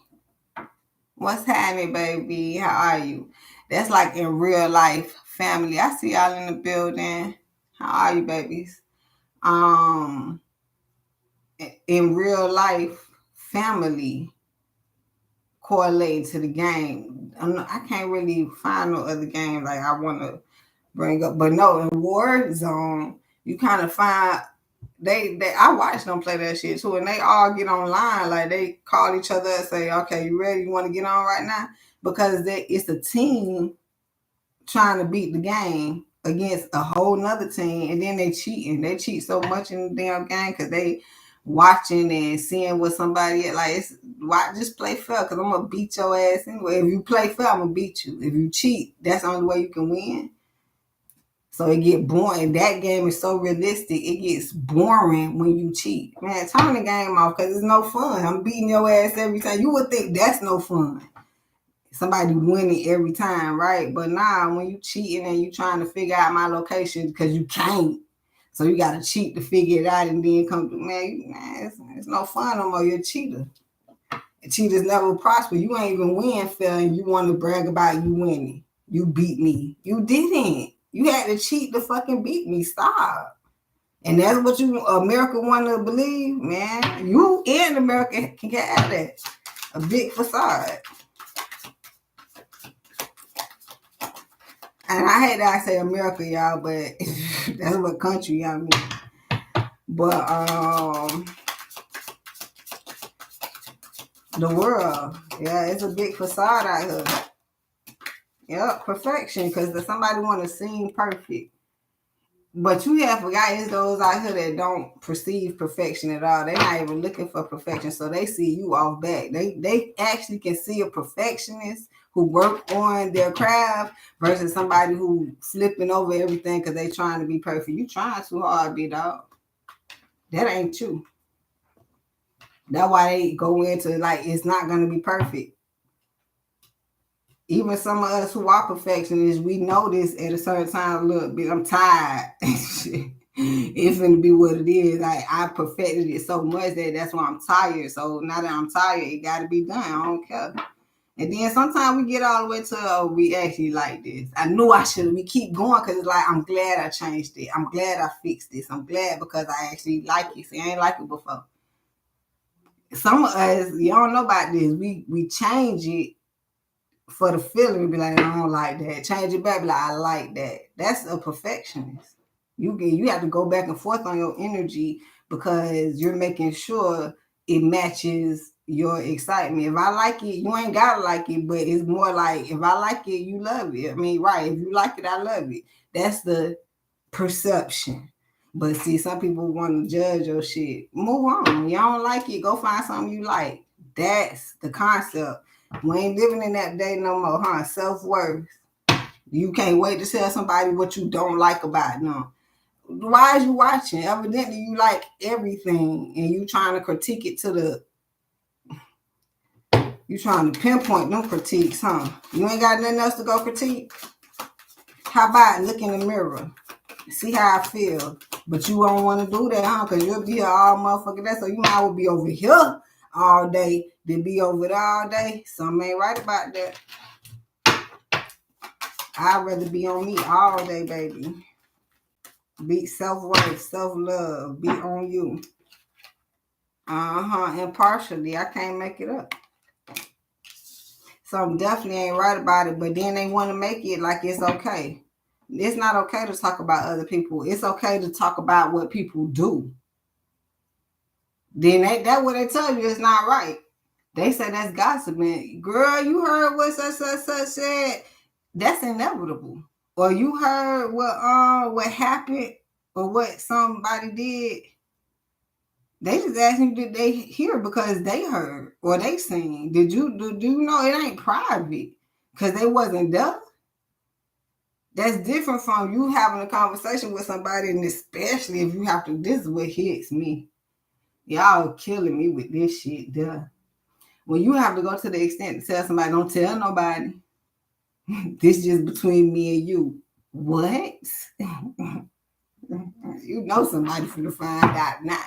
What's happening, baby? How are you? That's like in real life, family. I see y'all in the building. How are you, babies? In real life, family, correlating to the game. I can't really find no other game like I want to bring up. But no, in Warzone, you kind of find they I watch them play that shit too, and they all get online. Like they call each other and say, "Okay, you ready? You want to get on right now?" Because it's a team trying to beat the game against a whole nother team, and then they cheating. They cheat so much in the damn game because they watching and seeing what somebody like. It's why just play fair because I'm gonna beat your ass anyway. If you play fair, I'm gonna beat you. If you cheat, that's the only way you can win. So it get boring. That game is so realistic. It gets boring when you cheat. Man, turn the game off because it's no fun. I'm beating your ass every time. You would think that's no fun. Somebody winning every time, right? But nah, when you cheating and you trying to figure out my location because you can't. So you got to cheat to figure it out and then come to, man, it's no fun no more. You're a cheater. And cheaters never prosper. You ain't even win fair and you want to brag about you winning. You beat me. You didn't. You had to cheat to fucking beat me. Stop. And that's what America want to believe, man. You and America can have that. A big facade. And I hate that I say America, y'all, but that's what country y'all mean. But the world, yeah, it's a big facade out here. Yep, perfection, because somebody want to seem perfect. But you have forgot it's those out here that don't perceive perfection at all. They're not even looking for perfection, so they see you off back. They actually can see a perfectionist who work on their craft versus somebody who flipping over everything because they trying to be perfect. You trying too hard, big dog. That ain't you. That's why they go into like it's not gonna be perfect. Even some of us who are perfectionists, we know this at a certain time. Look, bitch, I'm tired. It's gonna be what it is. I perfected it so much that's why I'm tired. So now that I'm tired, it gotta be done. I don't care. And then sometimes we get all the way to, oh, we actually like this. I knew I should. We keep going because it's like, I'm glad I changed it. I'm glad I fixed this. I'm glad because I actually like it. See, I ain't like it before. Some of us, you don't know about this. We change it for the feeling, be like, I don't like that. Change it back, be like, I like that. That's a perfectionist. You have to go back and forth on your energy because you're making sure it matches your excitement. If I like it, you ain't gotta like it, but it's more like if I like it, you love it. I mean, right? If you like it, I love it. That's the perception. But see, some people want to judge your shit. Move on. You don't like it, go find something you like. That's the concept. We ain't living in that day no more, huh? Self-worth. You can't wait to tell somebody what you don't like about them. Why is you watching? Evidently, you like everything, and you trying to critique it you trying to pinpoint them critiques, huh? You ain't got nothing else to go critique? How about look in the mirror? See how I feel. But you don't want to do that, huh? Because you'll be here all motherfucking day, so you might well be over here all day than be over there all day. Something ain't right about that. I'd rather be on me all day, baby. Be self-worth, self-love. Be on you. Impartially. I can't make it up. Something definitely ain't right about it, but then they want to make it like it's okay. It's not okay to talk about other people. It's okay to talk about what people do. Then that's what they tell you. It's not right. They say that's gossiping. Girl, you heard what such said. That's inevitable. Or you heard what happened or what somebody did. They just asking did they hear because they heard or they seen. Do you know it ain't private because they wasn't there? That's different from you having a conversation with somebody, and especially if you have to. This is what hits me. Y'all killing me with this shit, duh. When you have to go to the extent to tell somebody, don't tell nobody. This just between me and you. What? You know somebody finna find out now.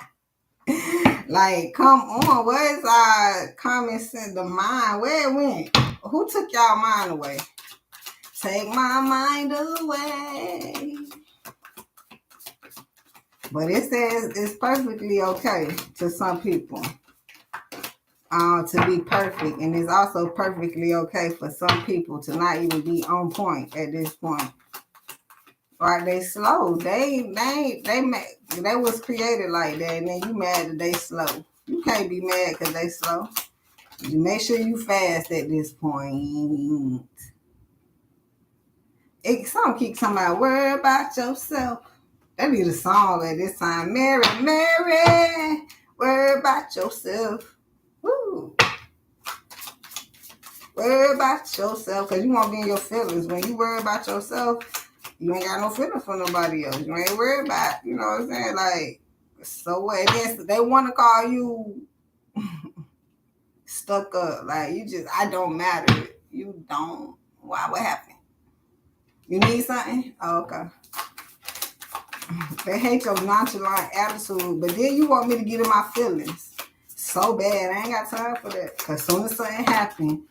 Like, come on, where's our common sense, the mind? Where it went? Who took y'all mind away? Take my mind away. But it says it's perfectly okay to some people. to be perfect. And it's also perfectly okay for some people to not even be on point at this point. Right? They slow. They was created like that, and then you mad that they slow. You can't be mad because they slow. You make sure you fast at this point. Some keep talking about worry about yourself. That be the song at this time. Mary, Mary, worry about yourself. Woo. Worry about yourself, because you won't be in your feelings. When you worry about yourself, you ain't got no feelings for nobody else. You ain't worried about, you know what I'm saying? Like, so what? They want to call you stuck up. Like, you just, I don't matter. You don't. Why? What happened? You need something? Oh, okay. They hate your nonchalant attitude, but then you want me to get in my feelings so bad. I ain't got time for that. Because soon as something happens,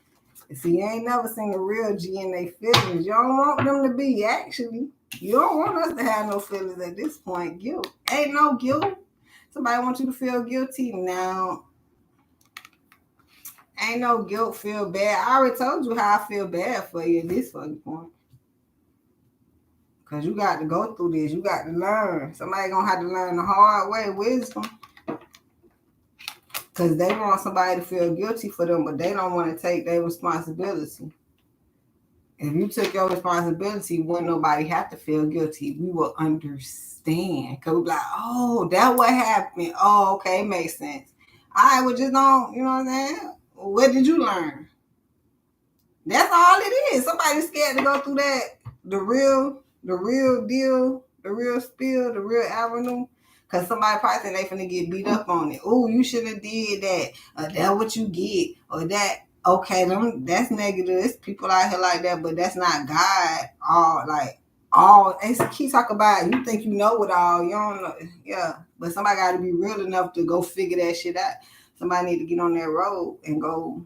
see, you ain't never seen a real G in their feelings. You don't want them to be, actually. You don't want us to have no feelings at this point. Guilt. Ain't no guilt. Somebody wants you to feel guilty now. Ain't no guilt, feel bad. I already told you how I feel bad for you at this fucking point. Because you got to go through this. You got to learn. Somebody going to have to learn the hard way, wisdom. Because they want somebody to feel guilty for them, but they don't want to take their responsibility. If you took your responsibility, wouldn't nobody have to feel guilty. We will understand. Because we're like, oh, that what happened. Oh, okay, it makes sense. I would just don't, you know what I'm saying? What did you learn? That's all it is. Somebody's scared to go through that. The real deal, the real spill, the real avenue. Because somebody probably think they finna get beat up on it. Oh, you should have did that. Or that what you get. Or that. Okay, that's negative. It's people out here like that, but that's not God. They keep talking about you think you know it all. You don't know. Yeah. But somebody got to be real enough to go figure that shit out. Somebody need to get on that road and go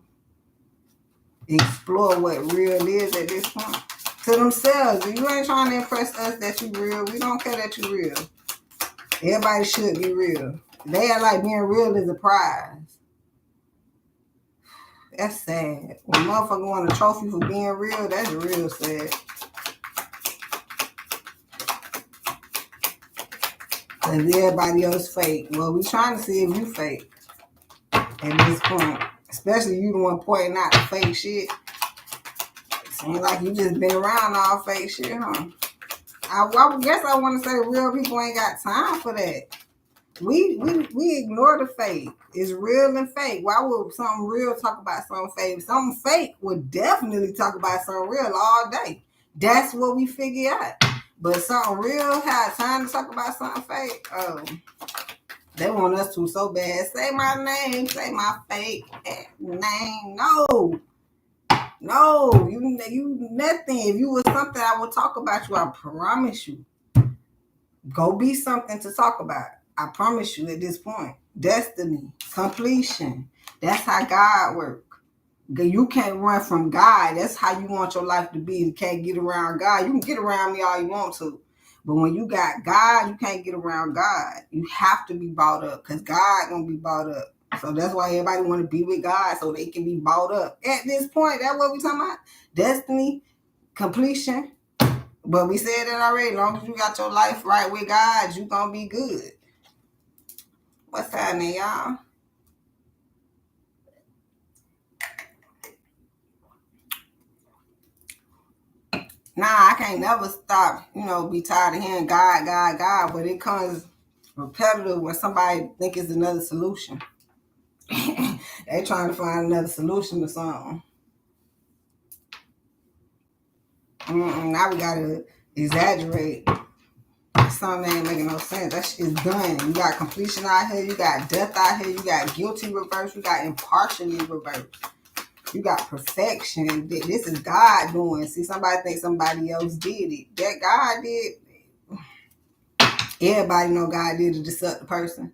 explore what real is at this point. To themselves. You ain't trying to impress us that you real. We don't care that you real. Everybody should be real. They are like being real is a prize. That's sad. When a motherfucker want a trophy for being real, that's real sad. Because everybody else fake. Well, we trying to see if you fake at this point. Especially you the one pointing out the fake shit. Seems like you just been around all fake shit, huh? I guess I want to say real people ain't got time for that. We ignore the fake. It's real and fake. Why would something real talk about something fake? Something fake would definitely talk about something real all day. That's what we figure out. But something real have time to talk about something fake. They want us to so bad. Say my name. Say my fake name. No, you nothing. If you was something, I would talk about you. I promise you. Go be something to talk about. I promise you at this point. Destiny, completion. That's how God works. You can't run from God. That's how you want your life to be. You can't get around God. You can get around me all you want to. But when you got God, you can't get around God. You have to be bought up because God going to be bought up. So that's why everybody want to be with God so they can be bought up. At this point, that's what we talking about. Destiny, completion. But we said that already. As long as you got your life right with God, you going to be good. What's happening, y'all? Nah, I can't never stop, be tired of hearing God, God, God. But it comes repetitive when somebody think it's another solution. They trying to find another solution to something. Now we got to exaggerate. Something ain't making no sense. That shit is done. You got completion out here. You got death out here. You got guilty reverse. You got impartially reverse. You got perfection. This is God doing. See, somebody think somebody else did it. That God did. Everybody know God did it to suck the person.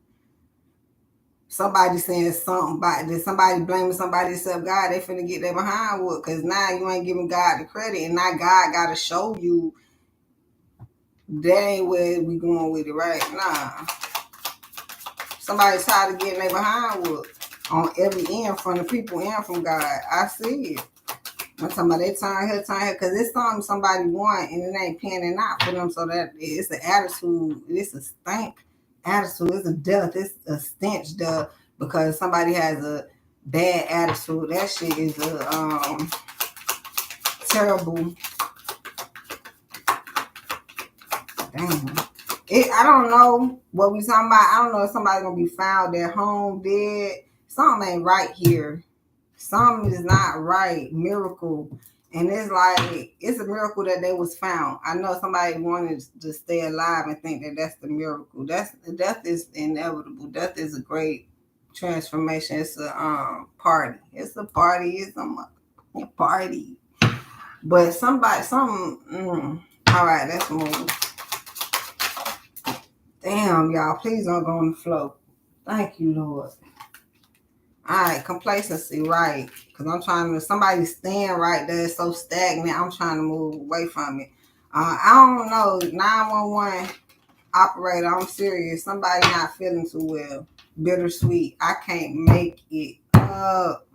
Somebody saying something about this. Somebody blaming somebody except God. They finna get their behind wood. Because now you ain't giving God the credit. And now God got to show you that ain't where we going with it, right? Nah. Somebody's tired of getting their behind wood. on every end, from the people and from God. I see it. I'm talking about they time here, because it's something somebody want and it ain't panning out for them. So that it's an attitude, it's a stink attitude, it's a death, it's a stench death because somebody has a bad attitude. That shit is a terrible. Damn. I don't know what we talking about. I don't know if somebody's gonna be found at home dead. Something ain't right here. Something is not right. Miracle. And it's like, it's a miracle that they was found. I know somebody wanted to stay alive and think that that's the miracle. Death is inevitable. Death is a great transformation. It's a party. It's a party. It's a party. But all right, let's move. Damn, y'all, please don't go on the floor. Thank you, Lord. All right, complacency, right? Because I'm trying to, somebody stand right there, it's so stagnant, I'm trying to move away from it. I don't know, 911 operator, I'm serious. Somebody not feeling too well. Bittersweet. I can't make it up.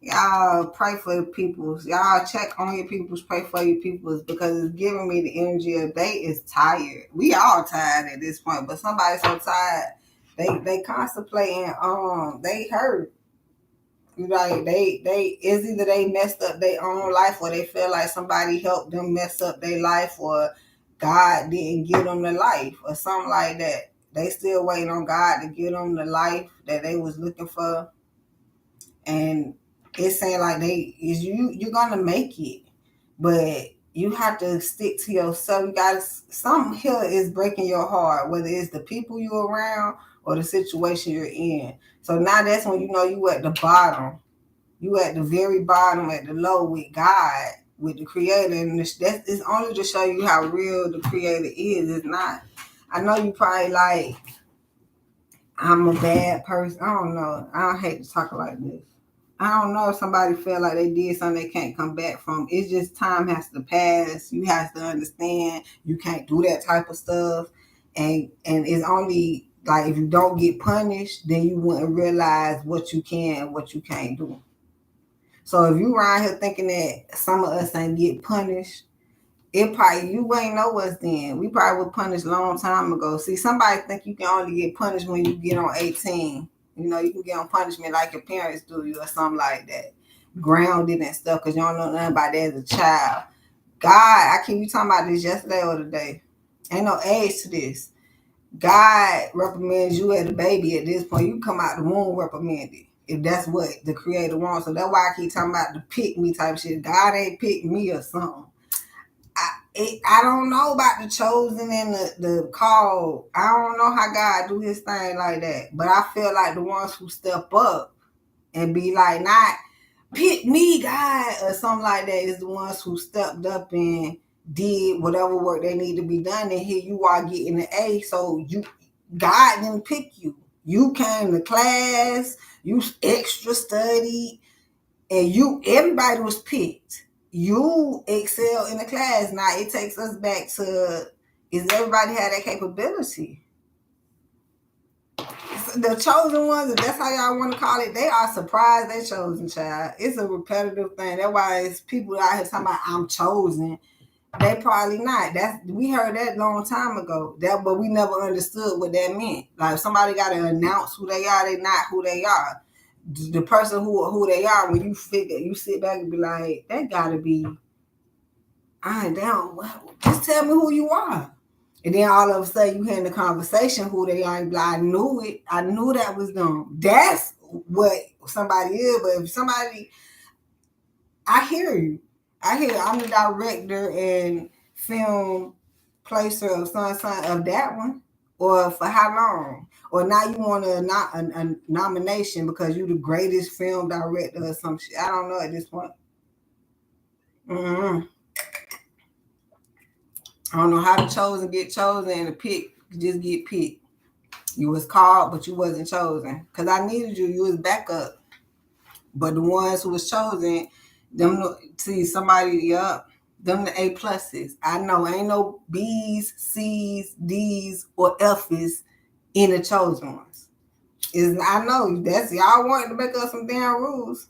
Y'all pray for the peoples. Y'all check on your peoples, pray for your peoples, because it's giving me the energy of they is tired. We all tired at this point, but somebody's so tired. They contemplating, they hurt. Like they it's either they messed up their own life or they feel like somebody helped them mess up their life or God didn't give them the life or something like that. They still waiting on God to give them the life that they was looking for. And it's saying like you're gonna make it, but you have to stick to yourself. You got something here is breaking your heart, whether it's the people you're around or the situation you're in. So now that's when you know you at the bottom. You at the very bottom, at the low with God, with the Creator, and it's only to show you how real the Creator is. It's not. I know you probably like, I'm a bad person. I don't know. I don't hate to talk like this. I don't know if somebody feel like they did something they can't come back from. It's just time has to pass. You have to understand you can't do that type of stuff. And it's only like if you don't get punished, then you wouldn't realize what you can and what you can't do. So if you around here thinking that some of us ain't get punished, it probably you ain't know us then. We probably were punished a long time ago. See, somebody think you can only get punished when you get on 18. You know, you can get on punishment like your parents do you or something like that. Grounded and stuff because you don't know nothing about that as a child. God, I keep you talking about this yesterday or today. Ain't no age to this. God recommends you as a baby at this point. You come out the womb reprimanded. If that's what the Creator wants. So that's why I keep talking about the pick me type shit. God ain't pick me or something. I don't know about the chosen and the called. I don't know how God do his thing like that. But I feel like the ones who step up and be like, not pick me, God, or something like that, is the ones who stepped up and did whatever work they need to be done. And here you are getting an A. So God didn't pick you. You came to class, you extra studied, and everybody was picked. You excel in the class. Now it takes us back to, is everybody had that capability? The chosen ones, if that's how y'all want to call it, they are surprised they chosen, child. It's a repetitive thing. That's why it's people out here talking about I'm chosen. They probably not. We heard that a long time ago. But we never understood what that meant. Like if somebody got to announce who they are, they not who they are. The person who they are, when you sit back and be like, that gotta be, just tell me who you are. And then all of a sudden you hear in the conversation who they are, and be like, I knew it. I knew that was them. That's what somebody is. But if somebody, I hear you. I'm the director and film placer of son of that one. Or for how long? Or now you want a nomination because you're the greatest film director or some shit. I don't know at this point. Mm-hmm. I don't know how to get chosen and to pick, just get picked. You was called, but you wasn't chosen. Because I needed you. You was backup. But the ones who was chosen, see somebody up, them the A pluses. I know ain't no B's, C's, D's, or F's in the chosen ones. I know that's y'all wanting to make up some damn rules.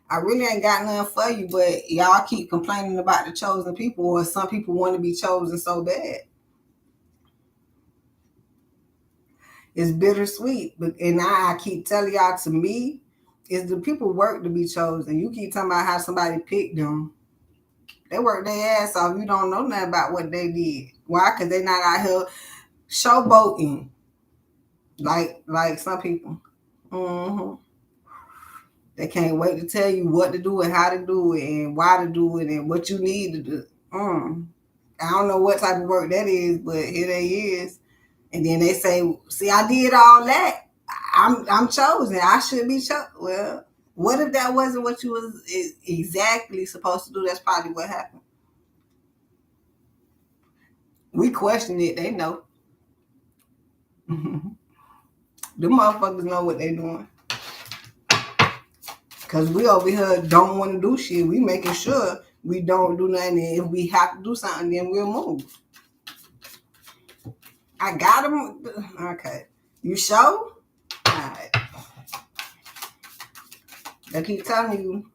I really ain't got nothing for you, but y'all keep complaining about the chosen people, or some people want to be chosen so bad. It's bittersweet, and I keep telling y'all, to me, is the people work to be chosen. You keep talking about how somebody picked them. They work their ass off. You don't know nothing about what they did. Why? Because they not out here showboating like some people. Mm-hmm. They can't wait to tell you what to do and how to do it and why to do it and what you need to do. I don't know what type of work that is, but here they is. And then they say, "See, I did all that. I'm chosen. I should be chosen." Well, what if that wasn't what you was exactly supposed to do? That's probably what happened. We question it. They know. The motherfuckers know what they doing. Cause we over here don't want to do shit. We making sure we don't do nothing. And if we have to do something, then we'll move. I got them. Okay. You sure? All right. They keep telling you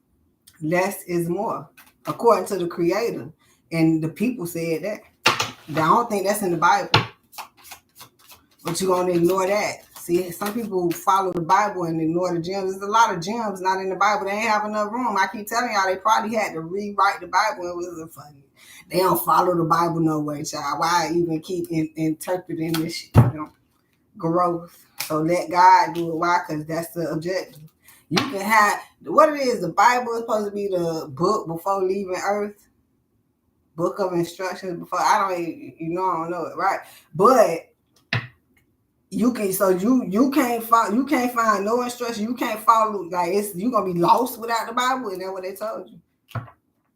less is more, according to the creator. And the people said that. I don't think that's in the Bible. But you're going to ignore that. See, some people follow the Bible and ignore the gems. There's a lot of gems not in the Bible. They ain't have enough room. I keep telling y'all, they probably had to rewrite the Bible. It wasn't funny. They don't follow the Bible no way, child. Why even keep interpreting this shit? Growth. So let God do it. Why? Because that's the objective. You can have what it is. The Bible is supposed to be the book before leaving Earth. Book of instructions before. I don't know it, right? But you can, so you can't find no instruction. You can't follow, like, it's, you gonna be lost without the Bible. Is that what they told you?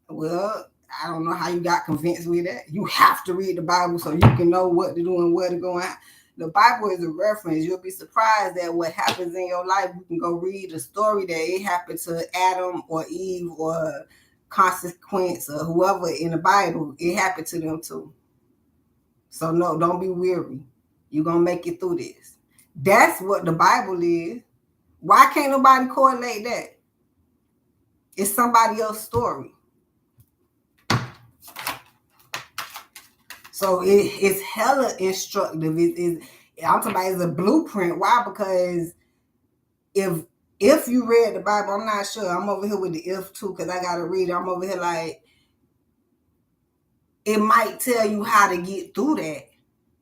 Well, I don't know how you got convinced with that. You have to read the Bible so you can know what to do and where to go. The Bible is a reference. You'll be surprised at what happens in your life. You can go read a story that it happened to Adam or Eve or Consequence or whoever in the Bible. It happened to them too. So no, don't be weary. You're going to make it through this. That's what the Bible is. Why can't nobody correlate that? It's somebody else's story. So it's hella instructive. I'm talking about it's a blueprint. Why? Because if you read the Bible, I'm not sure. I'm over here with the if too, because I got to read it. I'm over here like, it might tell you how to get through that.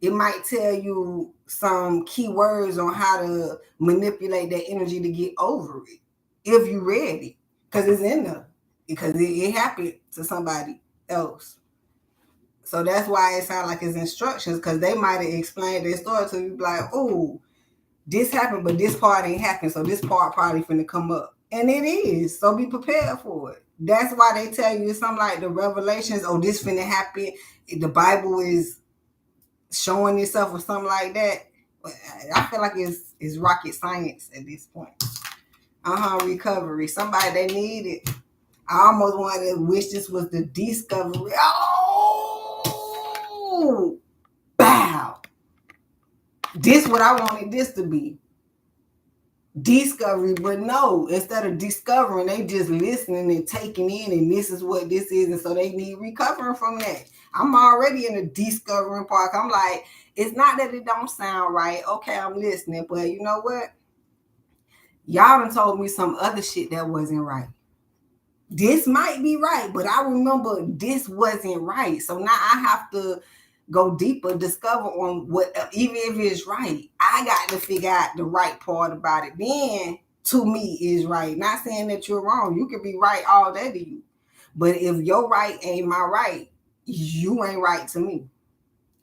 It might tell you some key words on how to manipulate that energy to get over it. If you read it, because it's in there, because it happened to somebody else. So that's why it sounds like it's instructions, because they might have explained their story to you, like, oh, this happened, but this part ain't happened, so this part probably finna come up. And it is, so be prepared for it. That's why they tell you it's something like the revelations, oh, this finna happen. The Bible is showing itself or something like that. I feel like it's rocket science at this point. Recovery. Somebody, they need it. I almost wanted to wish this was the discovery. Oh, bow. This what I wanted this to be. Discovery, but no, instead of discovering, they just listening and taking in, and this is what this is, and so they need recovering from that. I'm already in the discovering part. I'm like, it's not that it don't sound right. Okay, I'm listening, but you know what? Y'all done told me some other shit that wasn't right. This might be right, but I remember this wasn't right. So now I have to go deeper, discover on what, even if it's right, I got to figure out the right part about it. Then to me is right. Not saying that you're wrong. You can be right all day to you. But if your right ain't my right, you ain't right to me.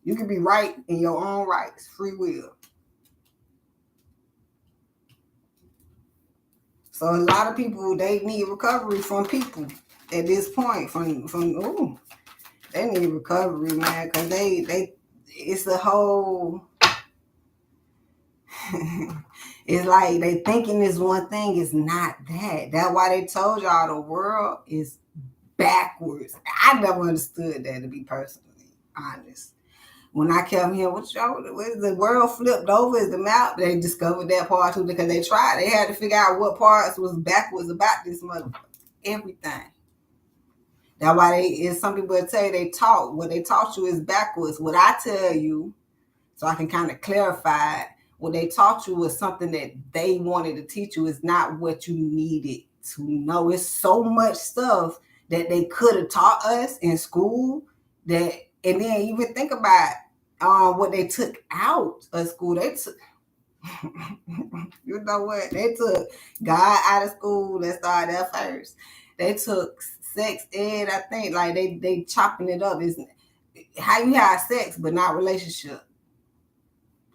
You can be right in your own rights, free will. So a lot of people, they need recovery from people at this point. They need recovery, man, because they it's a whole it's like they thinking this one thing is not that. That's why they told y'all the world is backwards. I never understood that, to be personally honest. When I kept hearing, what is the world flipped over? Is the map? They discovered that part too because they tried. They had to figure out what parts was backwards about this motherfucker. Everything. That's why some people would tell you they taught. What they taught you is backwards. What I tell you, so I can kind of clarify it, what they taught you was something that they wanted to teach you is not what you needed to know. It's so much stuff that they could have taught us in school that, and then even think about what they took out of school. They took, you know what? They took God out of school. Let's start there first. They took sex ed, I think, like they chopping it up. Is how you have sex, but not relationship.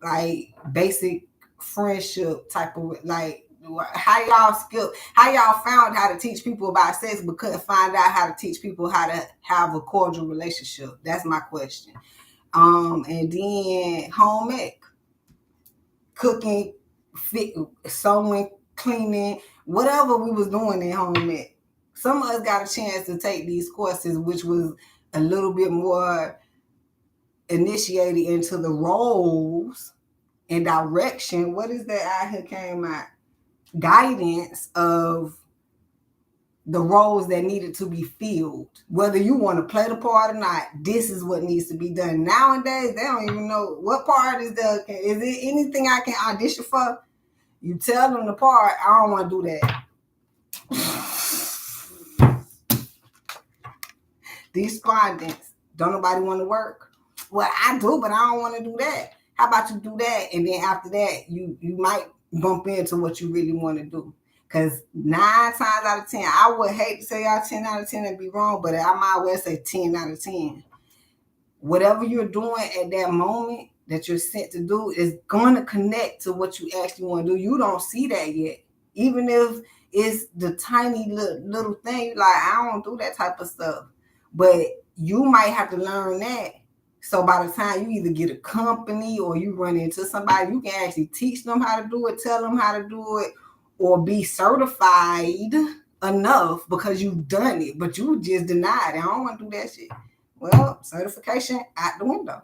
Like basic friendship type of like how y'all found how to teach people about sex but couldn't find out how to teach people how to have a cordial relationship. That's my question. And then home ec, cooking, sewing, cleaning, whatever we was doing in home ec. Some of us got a chance to take these courses, which was a little bit more initiated into the roles and direction. What is that out here came out? Guidance of the roles that needed to be filled. Whether you want to play the part or not, this is what needs to be done. Nowadays, they don't even know what part is there. Is it anything I can audition for? You tell them the part, I don't want to do that. These respondents, don't nobody want to work? Well, I do, but I don't want to do that. How about you do that? And then after that, you might bump into what you really want to do. Because 9 times out of 10, I would hate to say y'all 10 out of 10 and be wrong, but I might well say 10 out of 10. Whatever you're doing at that moment that you're sent to do is going to connect to what you actually want to do. You don't see that yet. Even if it's the tiny little thing, like, I don't do that type of stuff. But you might have to learn that. So by the time you either get a company or you run into somebody, you can actually teach them how to do it, tell them how to do it, or be certified enough because you've done it, but you just denied it. I don't want to do that shit. Well, certification out the window.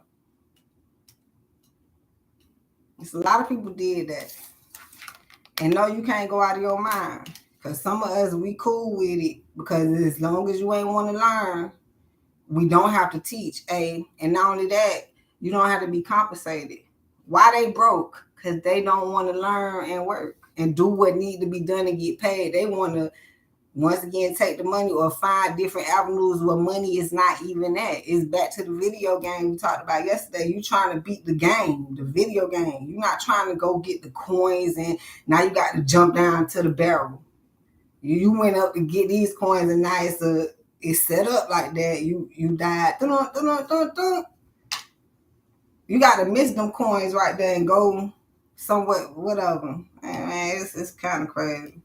It's a lot of people did that. And no, you can't go out of your mind. Because some of us, we cool with it. Because as long as you ain't want to learn, we don't have to teach. And not only that, you don't have to be compensated. Why they broke? Because they don't want to learn and work and do what need to be done and get paid. They want to, once again, take the money or find different avenues where money is not even at. It's back to the video game we talked about yesterday. You trying to beat the game, the video game. You're not trying to go get the coins and now you got to jump down to the barrel. You went up to get these coins and now it's set up like that. You died. You got to miss them coins right there and go somewhere, whatever. Man, it's kind of crazy.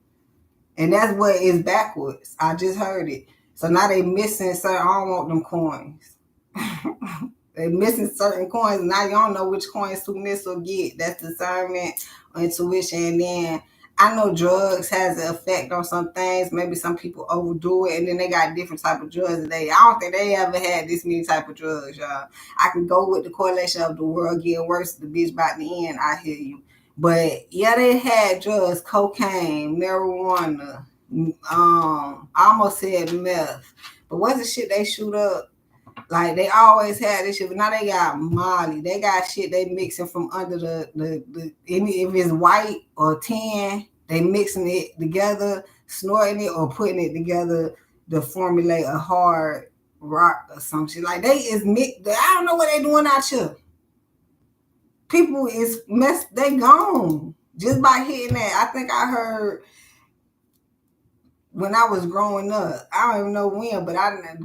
And that's what is backwards. I just heard it. So now they missing certain, I don't want them coins. They missing certain coins. Now you don't know which coins to miss or get. That's discernment or intuition. And then I know drugs has an effect on some things. Maybe some people overdo it. And then they got different type of drugs. I don't think they ever had this many type of drugs, y'all. I can go with the correlation of the world getting worse. The bitch by the end. I hear you. But yeah, they had drugs, cocaine, marijuana. I almost said meth. But what's the shit they shoot up? Like they always had this shit, but now they got Molly. They got shit they mixing from under the if it's white or tan, they mixing it together, snorting it or putting it together to formulate a hard rock or some shit. Like they is mixed. I don't know what they doing out here. People is messed, they gone just by hitting that. I think I heard when I was growing up, I don't even know when, but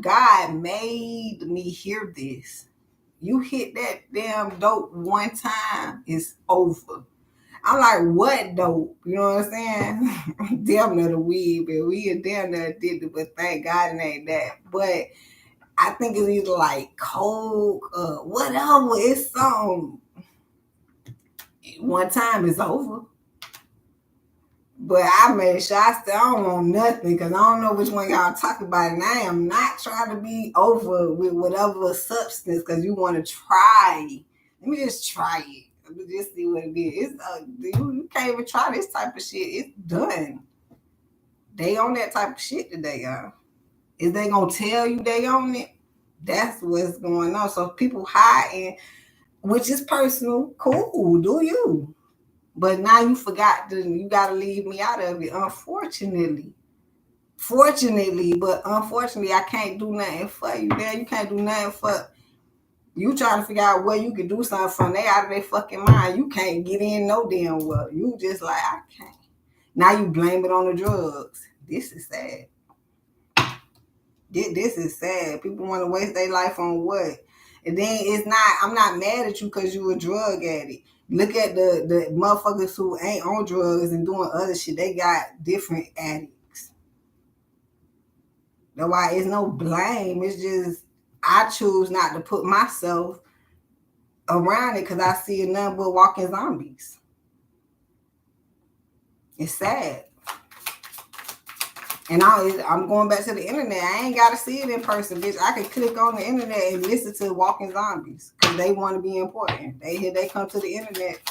God made me hear this. You hit that damn dope one time, it's over. I'm like, what dope? You know what I'm saying? Damn near the weed, but we are damn near addicted, but thank God it ain't that. But I think it's either like coke or whatever. It's something. One time it's over. But I made sure I said I don't want nothing because I don't know which one y'all talking about. And I am not trying to be over with whatever substance because you want to try. Let me just try it. Let me just see what it is. You can't even try this type of shit. It's done. They on that type of shit today, y'all. Is they gonna tell you they own it? That's what's going on. So people hiding, which is personal. Cool, do you? But now you forgot you gotta leave me out of it, unfortunately. Fortunately, but unfortunately, I can't do nothing for you. There, you can't do nothing for you trying to figure out where you can do something from. They out of their fucking mind. You can't get in no damn well. You just like, I can't. Now you blame it on the drugs. This is sad. This is sad. People want to waste their life on what? And then it's not, I'm not mad at you because you a drug addict. Look at the motherfuckers who ain't on drugs and doing other shit. They got different addicts. That's why it's no blame. It's just I choose not to put myself around it because I see nothing but walking zombies. It's sad. And I'm going back to the internet. I ain't got to see it in person, bitch. I can click on the internet and listen to walking zombies because they want to be important. They come to the internet.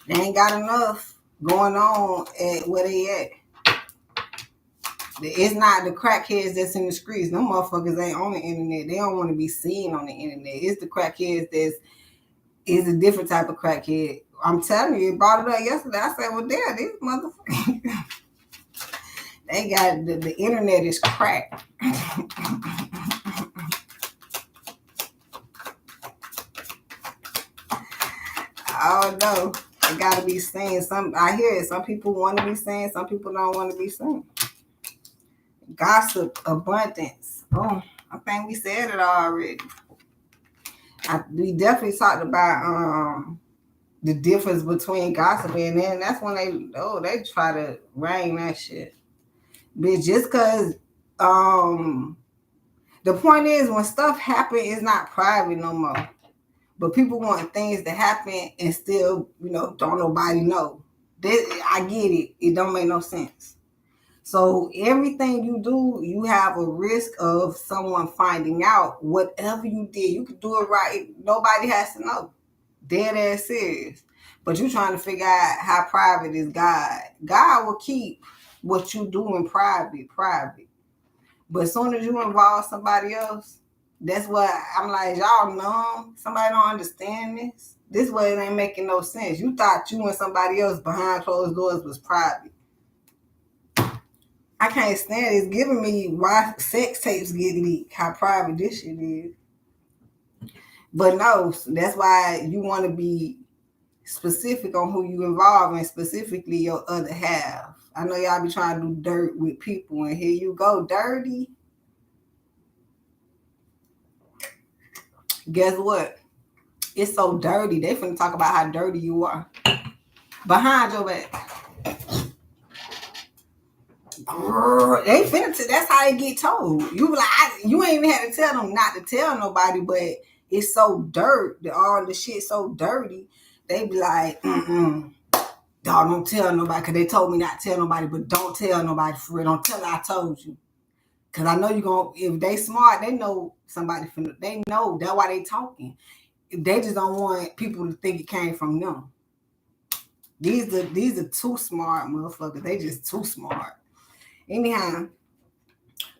They ain't got enough going on at where they at. It's not the crackheads that's in the streets. Them motherfuckers ain't on the internet. They don't want to be seen on the internet. It's the crackheads is a different type of crackhead. I'm telling you, it brought it up yesterday. I said, well, damn, these motherfuckers. They got the internet is cracked. I don't know. It got to be seen. I hear it. Some people want to be seen. Some people don't want to be seen. Gossip, abundance. Oh, I think we said it already. We definitely talked about the difference between gossip and then that's when they try to ring that shit. Bitch, just because the point is when stuff happen, it's not private no more. But people want things to happen and still, don't nobody know. I get it. It don't make no sense. So everything you do, you have a risk of someone finding out. Whatever you did, you could do it right. Nobody has to know. Dead ass serious. But you trying to figure out how private is God. God will keep what you do in private. But as soon as you involve somebody else, that's what I'm like, y'all know. Somebody don't understand this. This way it ain't making no sense. You thought you and somebody else behind closed doors was private. I can't stand it. It's giving me why sex tapes get leaked, how private this shit is. But no, that's why you want to be specific on who you involve and specifically your other half. I know y'all be trying to do dirt with people and here you go, dirty. Guess what? It's so dirty. They finna talk about how dirty you are. Behind your back. They finna that's how they get told. You like you ain't even had to tell them not to tell nobody, but it's so dirt. All the shit so dirty. They be like, y'all don't tell nobody because they told me not to tell nobody, but don't tell nobody for real. Don't tell I told you. Cause I know you gonna if they smart, they know somebody finna they know that's why they talking. They just don't want people to think it came from them. These are too smart motherfuckers. They just too smart. Anyhow,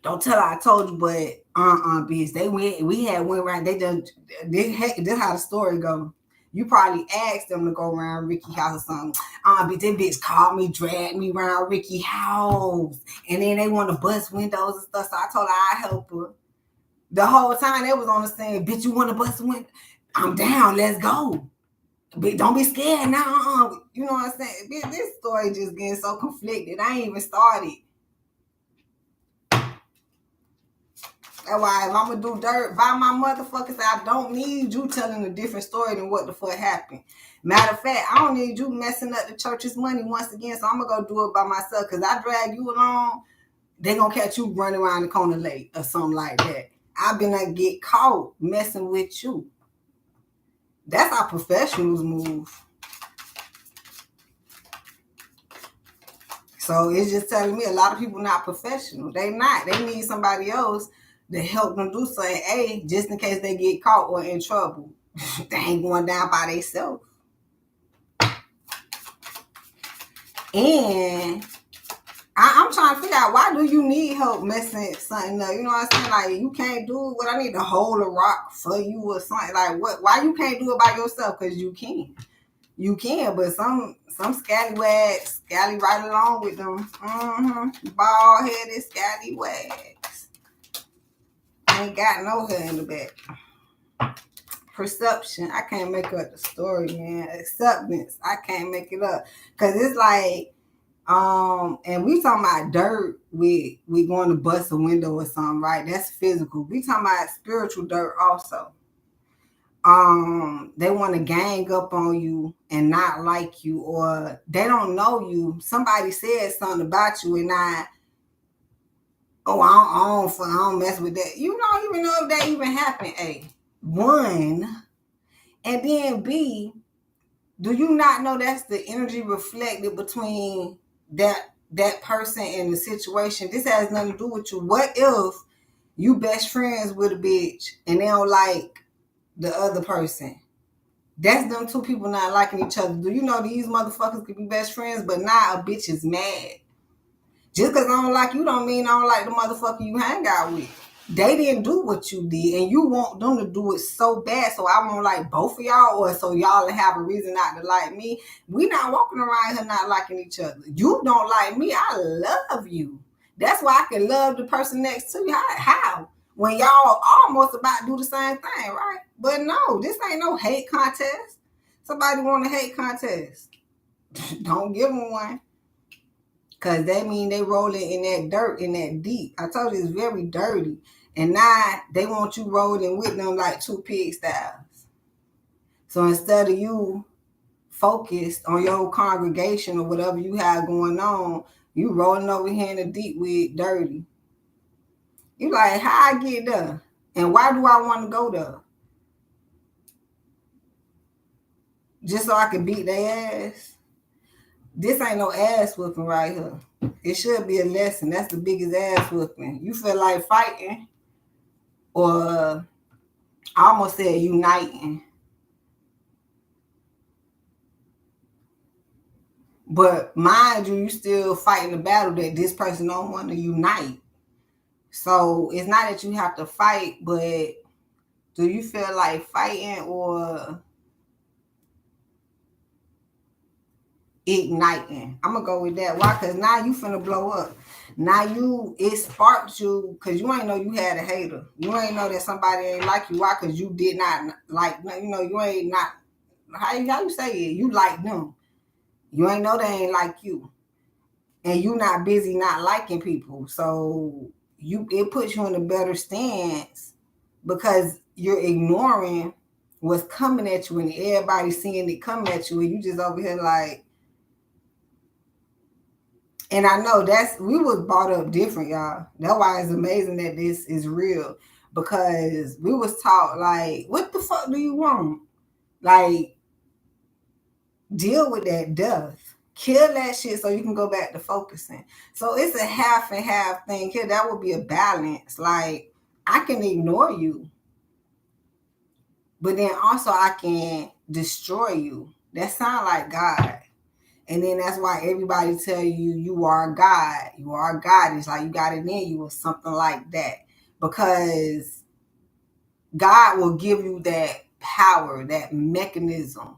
don't tell her I told you, but bitch, we had went around. This how the story go. You probably asked them to go around Ricky's house or something. Bitch, that bitch called me, dragged me around Ricky's house, and then they want to bust windows and stuff. So I told her I'd help her. The whole time they was on the scene, bitch, you want to bust a window? I'm down. Let's go. But don't be scared now. You know what I'm saying? Bitch, this story just getting so conflicted. I ain't even started. That's why if I'm gonna do dirt by my motherfuckers, I don't need you telling a different story than what the fuck happened. Matter of fact, I don't need you messing up the church's money once again, so I'm gonna go do it by myself. Cause I drag you along, they gonna catch you running around the corner late or something like that. I've been to get caught messing with you. That's how professionals move. So it's just telling me a lot of people not professional. They not. They need somebody else to help them do something. A, just in case they get caught or in trouble. They ain't going down by themselves. And I'm trying to figure out, why do you need help messing something up? You know what I'm saying? Like, you can't do what I need to hold a rock for you or something. Like, what? Why you can't do it by yourself? Because you can. You can, but some scallywags scally right along with them. Bald-headed scallywags. Ain't got no hair in the back. Perception. I can't make up the story, man. Acceptance. I can't make it up. Because it's like, and we talking about dirt, we going to bust a window or something, right? That's physical. We talking about spiritual dirt also. They want to gang up on you and not like you, or they don't know you. Somebody said something about you and I don't mess with that. You don't even know if that even happened, A. One. And then B, do you not know that's the energy reflected between that person and the situation? This has nothing to do with you. What if you best friends with a bitch and they don't like the other person? That's them two people not liking each other. Do you know these motherfuckers could be best friends, but now a bitch is mad? Just because I don't like you don't mean I don't like the motherfucker you hang out with. They didn't do what you did, and you want them to do it so bad, so I won't like both of y'all, or so y'all have a reason not to like me. We not walking around here not liking each other. You don't like me. I love you. That's why I can love the person next to you. How? When y'all almost about to do the same thing, right? But no, this ain't no hate contest. Somebody want a hate contest. Don't give them one. Because that mean they rolling in that dirt, in that deep. I told you it's very dirty. And now they want you rolling with them like two pigsties. So instead of you focused on your congregation or whatever you have going on, you rolling over here in the deep with dirty. You like, how I get there? And why do I want to go there? Just so I can beat their ass? This ain't no ass whooping right here. It should be a lesson. That's the biggest ass whooping. You feel like fighting, or I almost said uniting. But mind you, you still fighting the battle that this person don't want to unite. So it's not that you have to fight, but do you feel like fighting or igniting? I'm gonna go with that. Why? Because now you finna blow up. Now it sparked you, because you ain't know you had a hater. You ain't know that somebody ain't like you. Why? Because you did not like, you ain't not, how you say it? You like them. You ain't know they ain't like you. And you not busy not liking people. So it puts you in a better stance because you're ignoring what's coming at you and everybody's seeing it come at you, and you just over here like. And I know we was brought up different, y'all. That's why it's amazing that this is real, because we was taught like, what the fuck do you want? Like, deal with that death. Kill that shit so you can go back to focusing. So it's a half and half thing here. That would be a balance. Like, I can ignore you, but then also I can destroy you. That sound like God. And then that's why everybody tell you are God. You are God. It's like you got it in you or something like that. Because God will give you that power, that mechanism.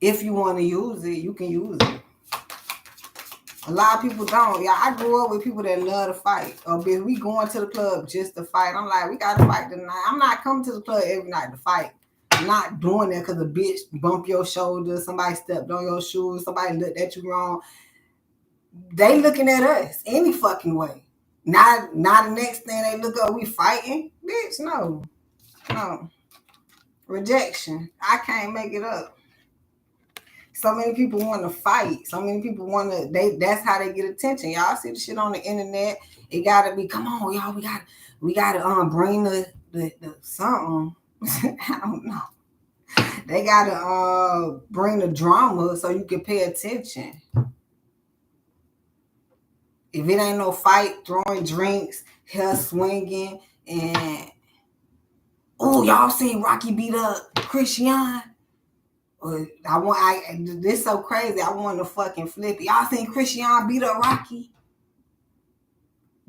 If you want to use it, you can use it. A lot of people don't. Yeah, I grew up with people that love to fight. Or we going to the club just to fight. I'm like, we got to fight tonight. I'm not coming to the club every night to fight. Not doing that because a bitch bumped your shoulder, somebody stepped on your shoes, somebody looked at you wrong. They looking at us any fucking way. Not the next thing they look up, we fighting. Bitch, no. Rejection. I can't make it up. So many people want to fight. So many people want to, that's how they get attention. Y'all see the shit on the internet. It gotta be, come on, y'all, we gotta bring the something. I don't know. They gotta bring the drama so you can pay attention. If it ain't no fight, throwing drinks, hair swinging, and oh, y'all seen Rocky beat up Christian? This so crazy. I want to fucking flip it. Y'all seen Christian beat up Rocky?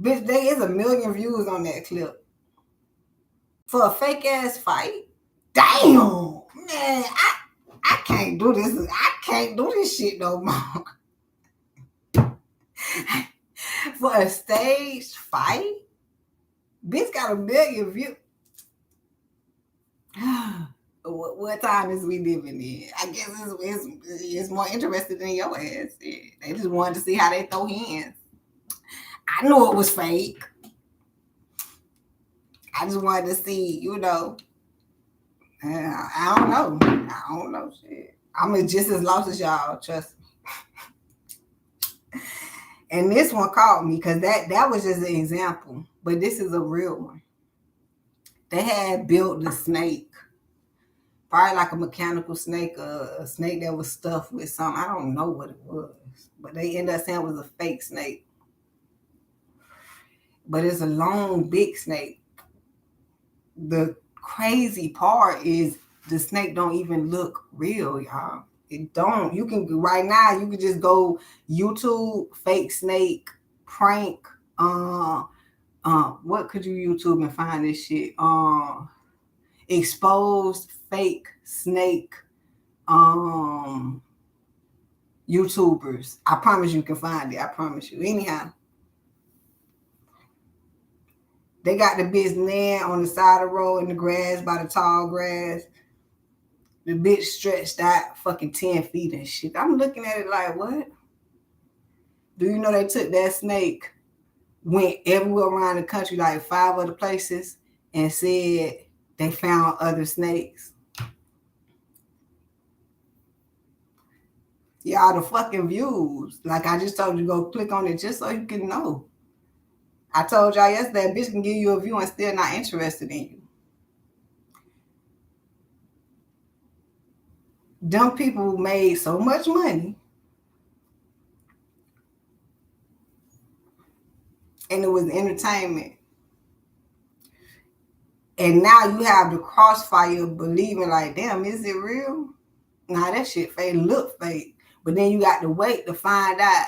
Bitch, there is 1 million views on that clip for a fake ass fight. Damn, man, I can't do this. I can't do this shit no more. For a staged fight, bitch got 1 million views. What time is we living in? I guess it's more interested in your ass. They just wanted to see how they throw hands. I knew it was fake. I just wanted to see, I don't know. I don't know shit. I'm just as lost as y'all, trust me. And this one caught me because that was just an example. But this is a real one. They had built the snake. Probably like a mechanical snake, a snake that was stuffed with something. I don't know what it was. But they ended up saying it was a fake snake. But it's a long, big snake. The crazy part is the snake don't even look real, y'all. It don't. You can right now. You can just go YouTube fake snake prank. What could you YouTube and find this shit? Exposed fake snake. YouTubers. I promise you can find it. I promise you. Anyhow, they got the bitch laying on the side of the road in the grass by the tall grass. The bitch stretched out fucking 10 feet and shit. I'm looking at it like, what? Do you know they took that snake, went everywhere around the country, like 5 other places, and said they found other snakes? Y'all, the fucking views. Like I just told you, go click on it just so you can know. I told y'all yesterday, a bitch can give you a view and still not interested in you. Them people made so much money. And it was entertainment. And now you have the crossfire believing like, damn, is it real? Nah, that shit fake, look fake. But then you got to wait to find out,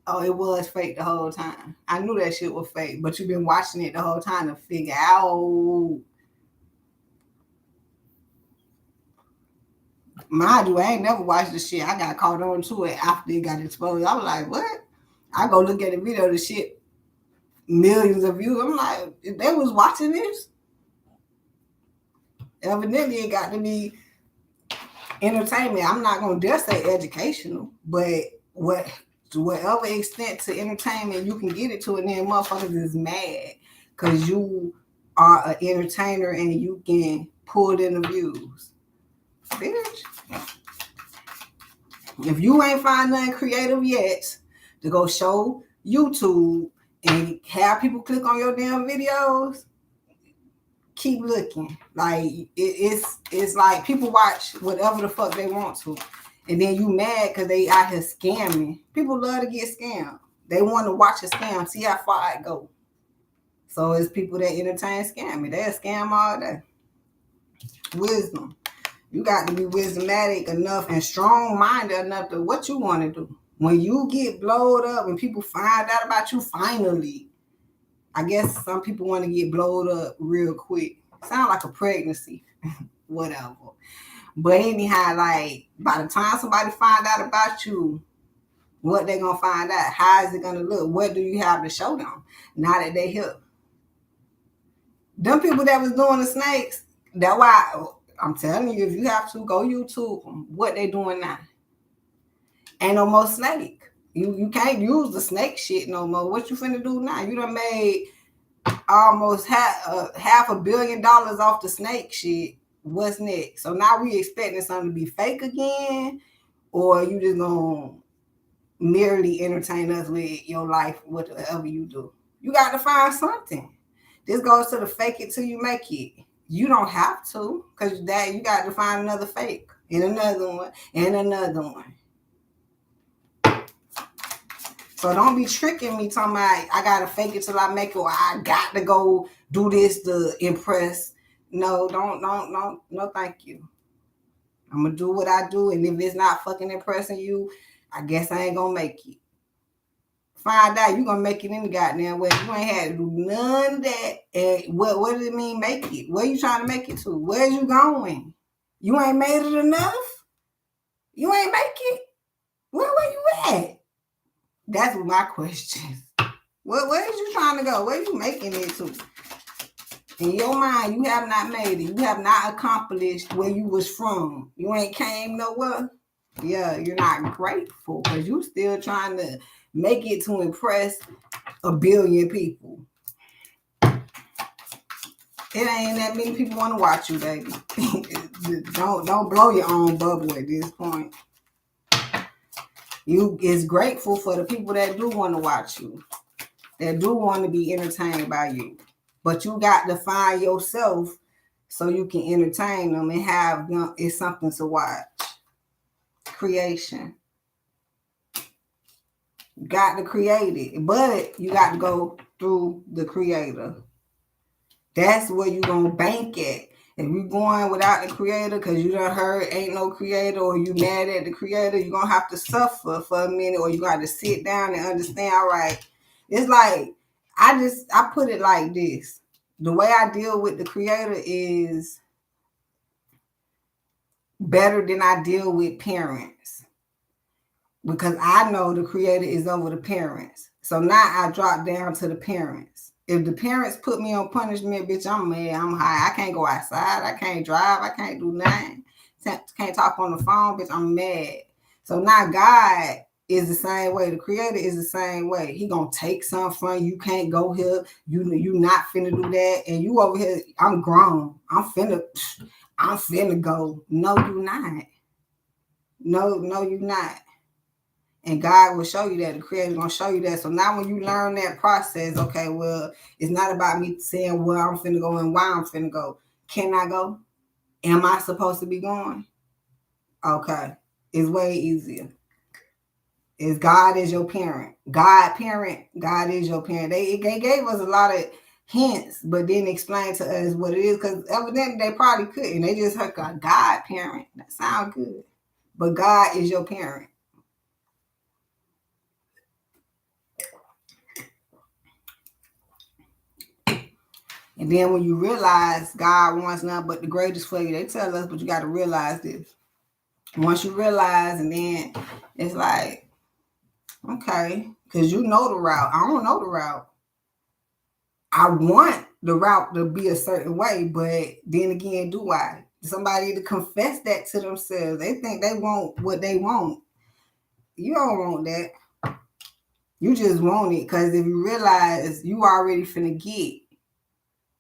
oh, it was fake the whole time. I knew that shit was fake, but you've been watching it the whole time to figure out. Mind you, I ain't never watched the shit. I got caught on to it after it got exposed. I was like, what? I go look at the video, the shit, millions of views. I'm like, if they was watching this, evidently it got to be entertainment. I'm not going to dare say educational, but to whatever extent to entertainment you can get it to, and then motherfuckers is mad because you are an entertainer and you can pull in the views. Bitch. If you ain't find nothing creative yet to go show YouTube and have people click on your damn videos, keep looking. Like it's like people watch whatever the fuck they want to, and then you mad because they out here scamming. People love to get scammed. They want to watch a scam, see how far it go. So it's people that entertain scamming. They'll scam all day. Wisdom. You got to be wisdomatic enough and strong-minded enough to what you want to do. When you get blowed up and people find out about you finally, I guess some people want to get blowed up real quick. Sound like a pregnancy. Whatever. But anyhow, like, by the time somebody find out about you, what they going to find out? How is it going to look? What do you have to show them now that they here? Them people that was doing the snakes, that's why I'm telling you, if you have to, go YouTube them. What they doing now? Ain't no more snake. You can't use the snake shit no more. What you finna do now? You done made almost $500 million off the snake shit. What's next? So now we expecting something to be fake again, or you just gonna merely entertain us with your life, whatever you do? You got to find something. This goes to the fake it till you make it. You don't have to, because that you got to find another fake and another one and another one. So don't be tricking me talking about I gotta fake it till I make it, or I got to go do this to impress. No, no, thank you. I'm gonna do what I do, and if it's not fucking impressing you, I guess I ain't gonna make it. Find out you gonna make it in the goddamn way. You ain't had to do none of that. And what does it mean make it? Where you trying to make it to? Where's you going? You ain't made it enough? You ain't make it? Where you at? That's my question. Where is you trying to go? Where you making it to? In your mind, you have not made it. You have not accomplished where you was from. You ain't came nowhere. Yeah, you're not grateful because you still trying to make it to impress a billion people. It ain't that many people want to watch you, baby. Don't blow your own bubble at this point. You is grateful for the people that do want to watch you, that do want to be entertained by you. But you got to find yourself so you can entertain them and have them. It's something to watch. Creation. You got to create it, but you got to go through the creator. That's where you gonna bank at. If you going without the creator because you done heard ain't no creator, or you mad at the creator, you're gonna have to suffer for a minute, or you got to sit down and understand, all right, it's like I put it like this. The way I deal with the creator is better than I deal with parents, because I know the creator is over the parents. So now I drop down to the parents. If the parents put me on punishment, bitch, I'm mad, I'm high. I can't go outside. I can't drive. I can't do nothing. Can't talk on the phone, bitch, I'm mad. So now God is the same way. The creator is the same way. He gonna take something from you. You can't go here. You not finna do that. And you over here, I'm grown. I'm finna go. No, you not. No, you not. And God will show you that. The creator is going to show you that. So now when you learn that process, okay, well, it's not about me saying where I'm finna go and why I'm finna go. Can I go? Am I supposed to be going? Okay. It's way easier. Is God is your parent. God is your parent. They gave us a lot of hints, but didn't explain to us what it is, because evidently they probably couldn't. They just heard God parent. That sounds good. But God is your parent. And then when you realize God wants nothing but the greatest for you, they tell us, but you got to realize this. Once you realize, and then it's like, okay, because you know the route. I don't know the route. I want the route to be a certain way, but then again, do I? Somebody to confess that to themselves. They think they want what they want. You don't want that. You just want it, because if you realize you already finna get,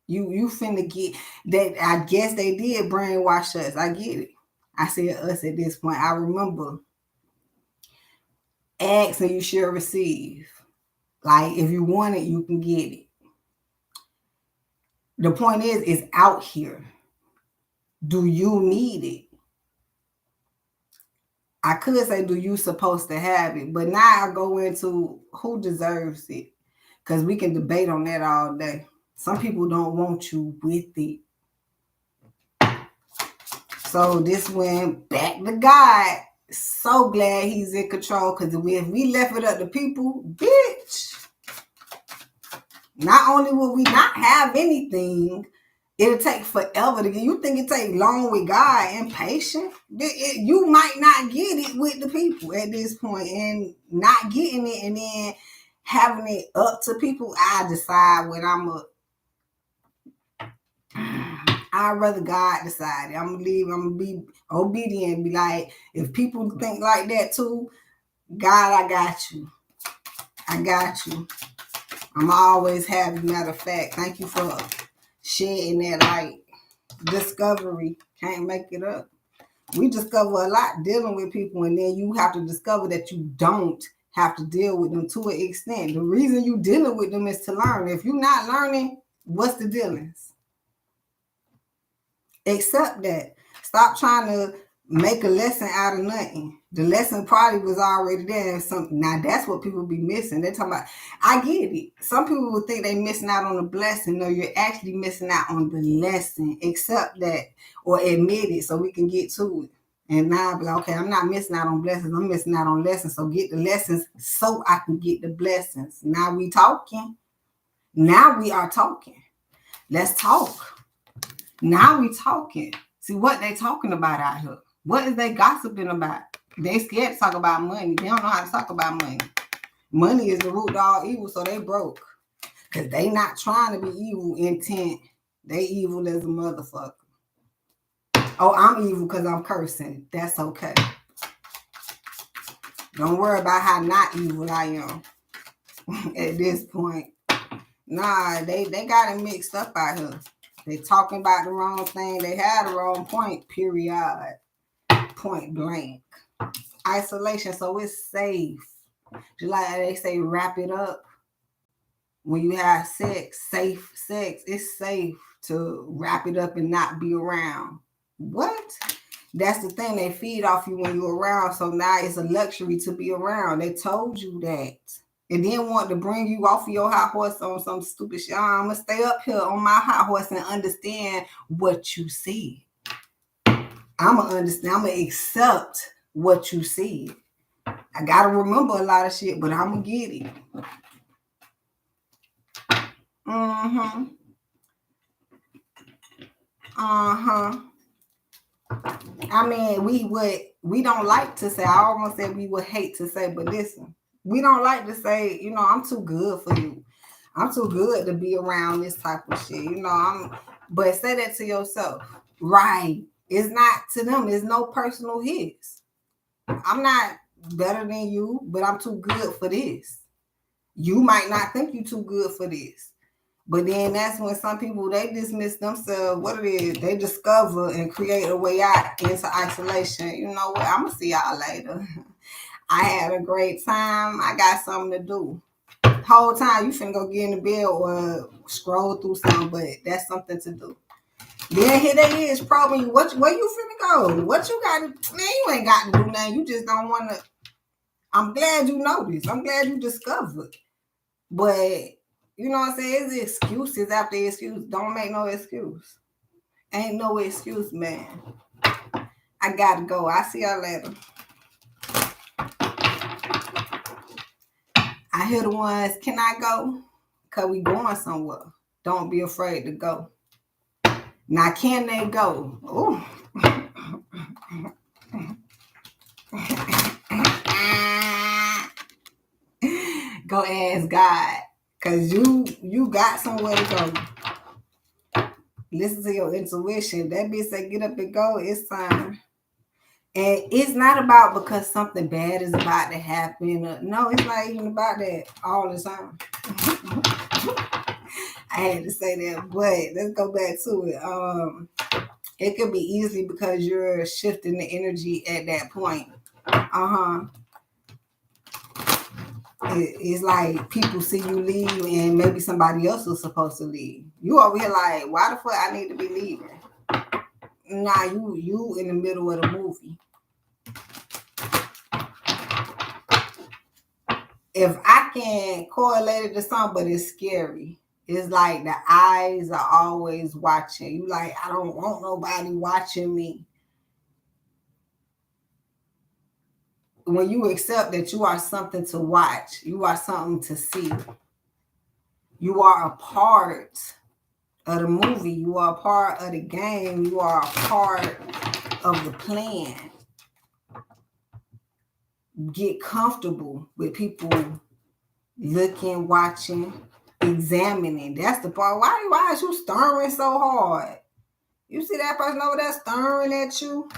you finna get that. I guess they did brainwash us. I get it. I said us at this point. I remember ask and you shall receive. Like if you want it, you can get it. The point is, it's out here. Do you need it? I could say, do you supposed to have it? But now I go into who deserves it, because we can debate on that all day. Some people don't want you with it. So this went back to God. So glad he's in control, because if we left it up to people, bitch, not only will we not have anything, it'll take forever to get. You think it take long with God and patient? You might not get it with the people at this point, and not getting it and then having it up to people. I decide when I'd rather God decide it. I'm gonna leave. I'm gonna be obedient and be like, if people think like that too, God, I got you. I got you. I'm always happy. Matter of fact, thank you for shedding that light. Discovery. Can't make it up. We discover a lot dealing with people, and then you have to discover that you don't have to deal with them to an extent. The reason you dealing with them is to learn. If you're not learning, what's the dealings? Accept that. Stop trying to make a lesson out of nothing. The lesson probably was already there. Now that's what people be missing. They're talking about, I get it. Some people would think they're missing out on the blessing. No, you're actually missing out on the lesson. Accept that or admit it so we can get to it. And now I'll be like, okay, I'm not missing out on blessings. I'm missing out on lessons. So get the lessons so I can get the blessings. Now we talking. Now we are talking. Let's talk. Now we talking. See what they talking about out here. What is they gossiping about? They scared to talk about money. They don't know how to talk about money. Money is the root of all evil, so they broke. Because they not trying to be evil intent. They evil as a motherfucker. Oh, I'm evil because I'm cursing. That's okay. Don't worry about how not evil I am at this point. Nah, they got it mixed up out here. They talking about the wrong thing. They had the wrong point, period. Point blank. Isolation, so it's safe. Just like they say, wrap it up. When you have sex, safe sex, it's safe to wrap it up and not be around. What? That's the thing. They feed off you when you're around. So now it's a luxury to be around. They told you that. And then want to bring you off of your high horse on some stupid shit. I'm going to stay up here on my high horse and understand what you see. I'm going to understand. I'm going to accept what you see. I got to remember a lot of shit, but I'm going to get it. Uh-huh. I mean, we don't like to say, I almost said we would hate to say, but listen, we don't like to say, I'm too good for you. I'm too good to be around this type of shit. But say that to yourself. Right. It's not to them. It's no personal hits. I'm not better than you, but I'm too good for this. You might not think you too good for this. But then that's when some people, they dismiss themselves, what it is, they discover and create a way out into isolation. You know what? I'm going to see y'all later. I had a great time. I got something to do. Whole time you finna go get in the bed or scroll through something, but that's something to do. Then here they is probing you. Where you finna go? What you got to, man, you ain't got to do nothing. You just don't want to. I'm glad you know this. I'm glad you discovered. But you know what I'm saying? It's excuses after excuse. Don't make no excuse. Ain't no excuse, man. I gotta go. I'll see y'all later. I hear the ones, can I go? Because we going somewhere. Don't be afraid to go. Now, can they go? Oh. Go ask God. Because you got somewhere to go. Listen to your intuition. That bitch say get up and go. It's time. And it's not about because something bad is about to happen. No, it's not even about that all the time. I had to say that, but let's go back to it. It could be easy because you're shifting the energy at that point. It's like people see you leave and maybe somebody else was supposed to leave. You over here like, why the fuck I need to be leaving? Nah, you in the middle of the movie. If I can correlate it to something, but it's scary. It's like the eyes are always watching. You like, I don't want nobody watching me. When you accept that you are something to watch, you are something to see. You are a part of the movie. You are a part of the game. You are a part of the plan. Get comfortable with people looking, watching, examining. That's the part. Why is you stirring so hard? You see that person over there stirring at you?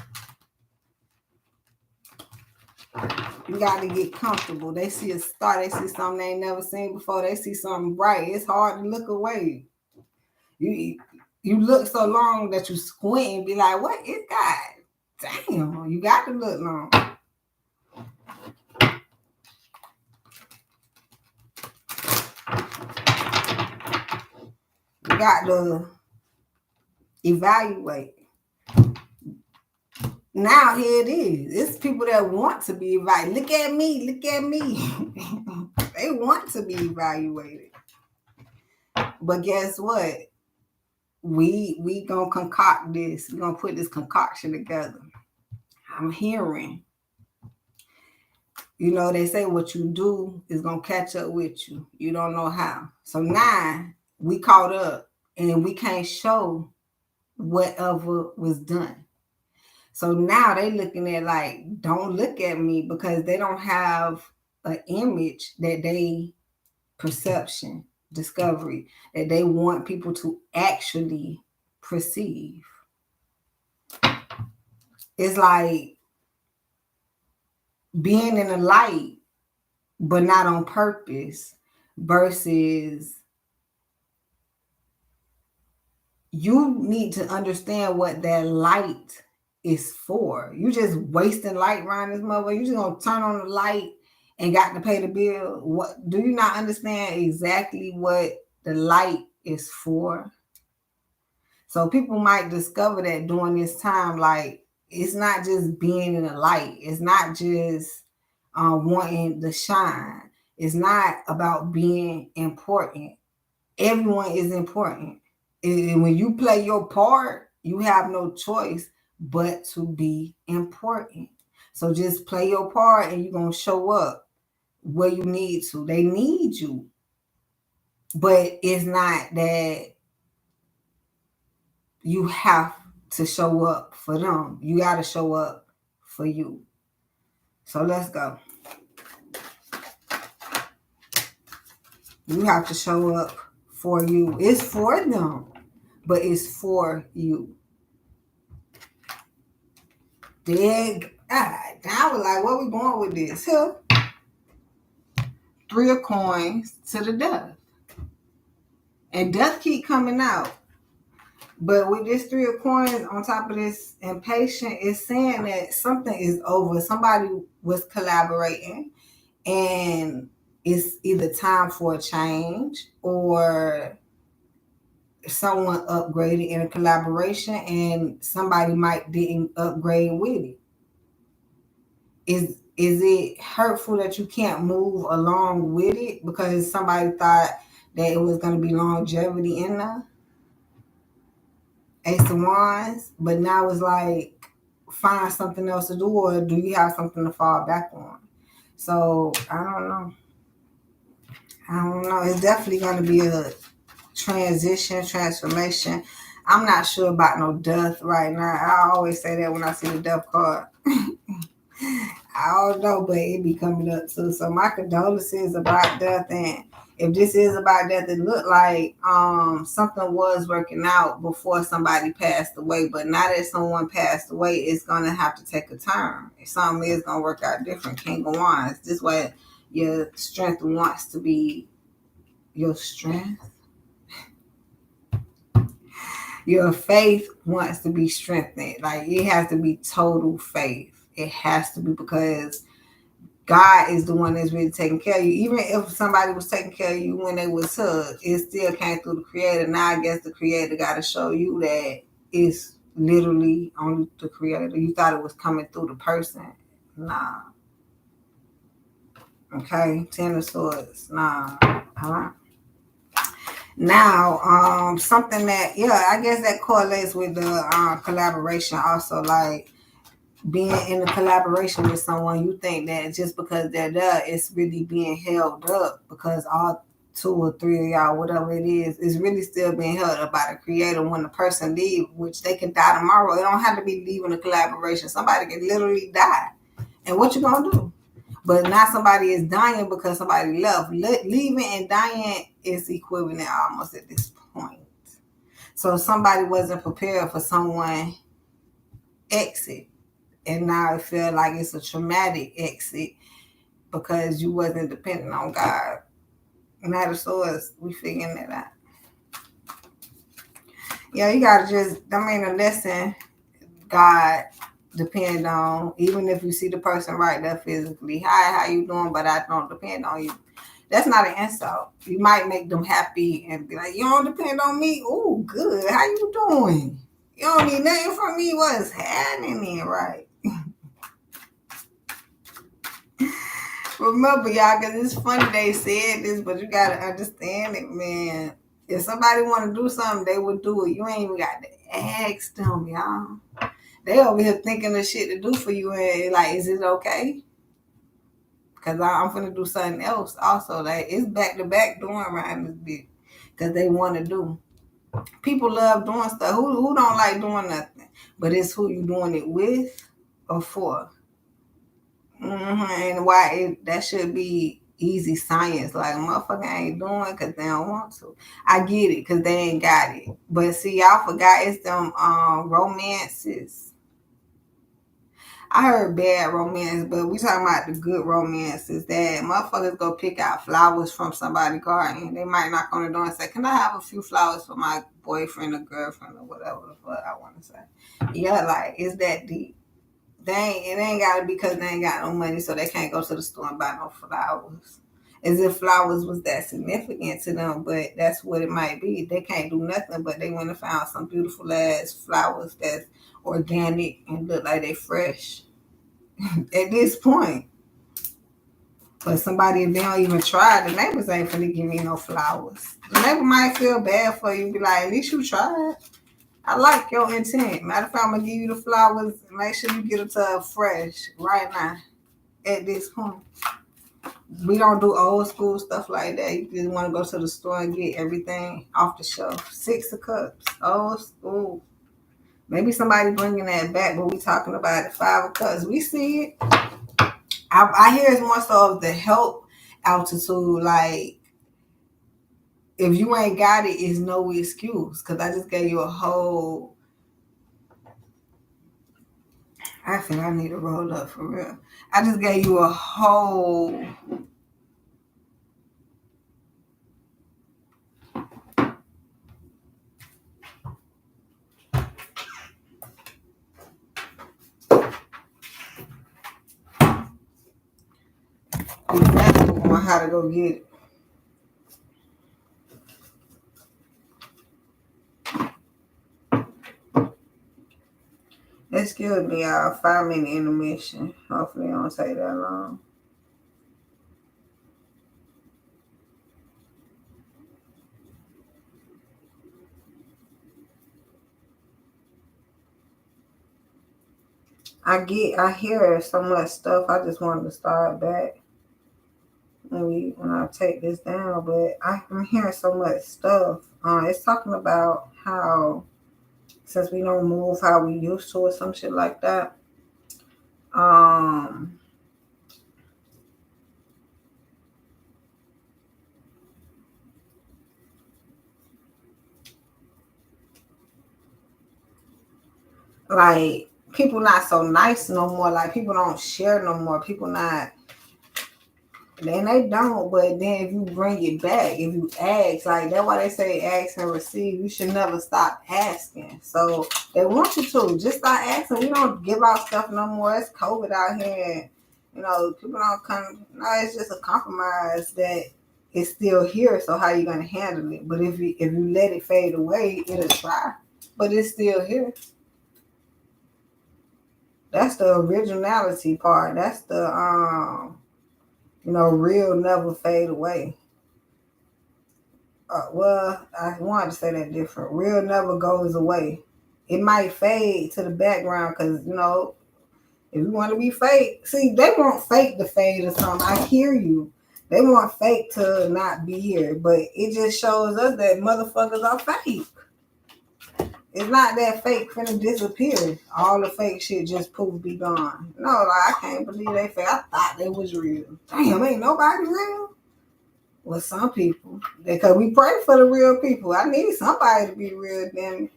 You got to get comfortable. They see a star. They see something they ain't never seen before. They see something bright. It's hard to look away. You look so long that you squint and be like, what is that? Damn, you got to look long. You got to evaluate. Now here it is. It's people that want to be evaluated. Look at me. Look at me. They want to be evaluated. But guess what? We gonna concoct this. We're gonna put this concoction together. I'm hearing, they say what you do is gonna catch up with you. You don't know how. So now we caught up and we can't show whatever was done. So now they looking at like, don't look at me, because they don't have an image that they perception, discovery, that they want people to actually perceive. It's like being in the light, but not on purpose, versus you need to understand what that light is for. You just wasting light around this mother. You just gonna turn on the light and got to pay the bill. What do you not understand exactly what the light is for? So people might discover that during this time, like, it's not just being in the light. It's not just wanting the shine. It's not about being important. Everyone is important. And when you play your part, you have no choice but to be important. So just play your part and you're going to show up where you need to. They need you. But it's not that you have to show up for them. You got to show up for you. So let's go. You have to show up for you. It's for them, but it's for you. Dig. I was like, where we going with this? Here. 3 of coins to the death. And death keep coming out. But with this 3 of coins on top of this impatient, it's saying that something is over. Somebody was collaborating and it's either time for a change or someone upgraded in a collaboration and somebody might didn't upgrade with it. Is it hurtful that you can't move along with it because somebody thought that it was going to be longevity in there? Ace of Wands, but now it's like, find something else to do, or do you have something to fall back on? So I don't know. It's definitely going to be a transformation. I'm not sure about no death right now. I always say that when I see the death card. I don't know, but it be coming up too. So my condolences about death, and if this is about death, it looked like something was working out before somebody passed away. But now that someone passed away, it's gonna have to take a turn. Something is gonna work out different. King of Wands. This way, your strength wants to be your strength. Your faith wants to be strengthened. Like, it has to be total faith. It has to be, because God is the one that's really taking care of you. Even if somebody was taking care of you when they was hood, it still came through the Creator. Now I guess the Creator got to show you that it's literally only the Creator. You thought it was coming through the person. Nah. Okay? 10 of Swords. Nah. All right. Now, something that, I guess that correlates with the collaboration also, like being in a collaboration with someone, you think that just because they're there, it's really being held up because all 2 or 3 of y'all, whatever it is really still being held up by the Creator. When the person leaves, which they can die tomorrow, it don't have to be leaving a collaboration. Somebody can literally die. And what you gonna do? But now somebody is dying because somebody left. Leaving and dying is equivalent almost at this point. So somebody wasn't prepared for someone exit. And now it feels like it's a traumatic exit because you wasn't dependent on God. Knight of Swords, we figuring that out. You gotta just, a lesson God depend on, even if you see the person right there physically. Hi, how you doing? But I don't depend on you. That's not an insult. You might make them happy and be like, you don't depend on me? Oh, good. How you doing? You don't need nothing from me. What's happening then, right? Remember, y'all, because it's funny they said this, but you got to understand it, man. If somebody want to do something, they would do it. You ain't even got to ask them, y'all. They over here thinking of shit to do for you, and like, is it okay? Because I'm finna do something else also. Like, it's back to back doing around this bitch. Because they want to do. People love doing stuff. Who don't like doing nothing? But it's who you doing it with or for. And why that should be easy science. Like, motherfucker ain't doing because they don't want to. I get it because they ain't got it. But see, y'all forgot it's them romances. I heard bad romance, but we talking about the good romances that motherfuckers go pick out flowers from somebody's garden. They might knock on the door and say, "Can I have a few flowers for my boyfriend or girlfriend or whatever the fuck I want to say?" Yeah, like it's that deep. It ain't gotta be because they ain't got no money, so they can't go to the store and buy no flowers. As if flowers was that significant to them, but that's what it might be. They can't do nothing, but they went and found some beautiful ass flowers that's organic and look like they fresh at this point. But somebody, if they don't even try, the neighbors ain't finna give you no flowers. The neighbor might feel bad for you, be like, at least you tried. I like your intent. Matter of fact, I'm gonna give you the flowers. Make sure you get them to her fresh right now. At this point, we don't do old school stuff like that. You just want to go to the store and get everything off the shelf. 6 of cups, old school. Maybe somebody bringing that back, but we talking about it. 5 of cups. We see it. I hear it's more so of the help altitude. Like, if you ain't got it, it's no excuse. Because I just gave you a whole. I think I need to roll up for real. I just gave you a whole. Example on how to go get it. Excuse me, y'all. 5-minute intermission. Hopefully, it don't take that long. I hear so much stuff. I just wanted to start back when I take this down, but I'm hearing so much stuff. It's talking about how since we don't move how we used to or some shit like that. Um, like people not so nice no more. Like people don't share no more. People not. Then they don't, but then if you bring it back, if you ask, like that's why they say ask and receive. You should never stop asking. So they want you to just start asking. We don't give out stuff no more. It's COVID out here, and people don't come. No, it's just a compromise that it's still here. So how you gonna handle it? But if you let it fade away, it'll try. But it's still here. That's the originality part. That's the real never fade away. Well, I wanted to say that different. Real never goes away. It might fade to the background because, if you want to be fake, see, they want fake to fade or something. I hear you. They want fake to not be here, but it just shows us that motherfuckers are fake. It's not that fake finna disappear. All the fake shit just poof be gone. No, like, I can't believe they fake. I thought they was real. Damn, ain't nobody real. Well, some people, because we pray for the real people. I need somebody to be real. Then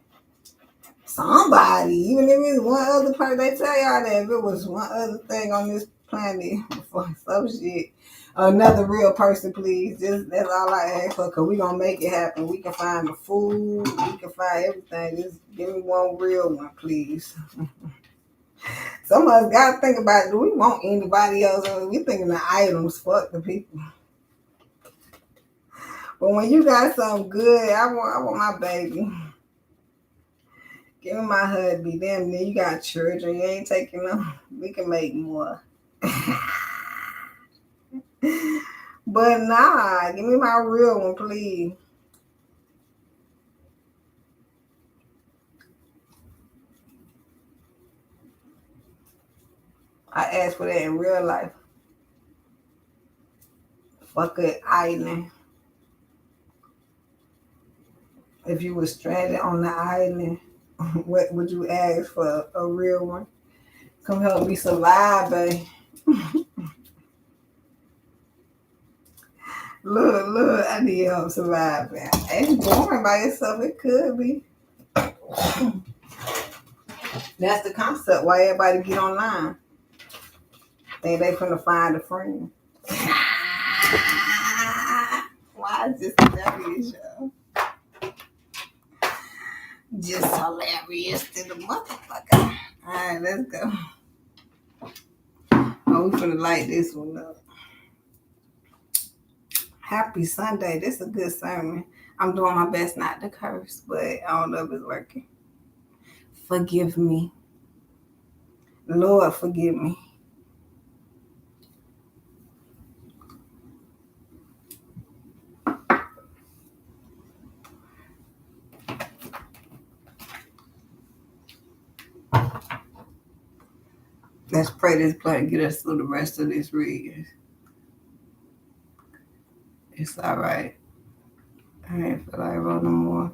somebody, even if it's one other person, they tell y'all that if it was one other thing on this planet for some shit, another real person, please. Just that's all I ask for. Cause we gonna make it happen. We can find the food. We can find everything. Just give me one real one, please. Some of us gotta think about, do we want anybody else? We thinking the items. Fuck the people. But when you got something good, I want my baby. Give me my husband. Damn, then you got children. You ain't taking them. We can make more. But nah, give me my real one, please. I asked for that in real life. Fuck an island. If you were stranded on the island, what would you ask for? A real one? Come help me survive, babe. Look, I need help survive, man. It's boring by itself. It could be. That's the concept. Why everybody get online? Think they finna find a friend. Why is this hilarious, y'all? Just hilarious to the motherfucker. Alright, let's go. Oh, we finna light this one up. Happy Sunday. This is a good sermon. I'm doing my best not to curse, but I don't know if it's working. Forgive me. Lord, forgive me. Let's pray this prayer and get us through the rest of this reading. It's all right. I ain't feel like roll no more.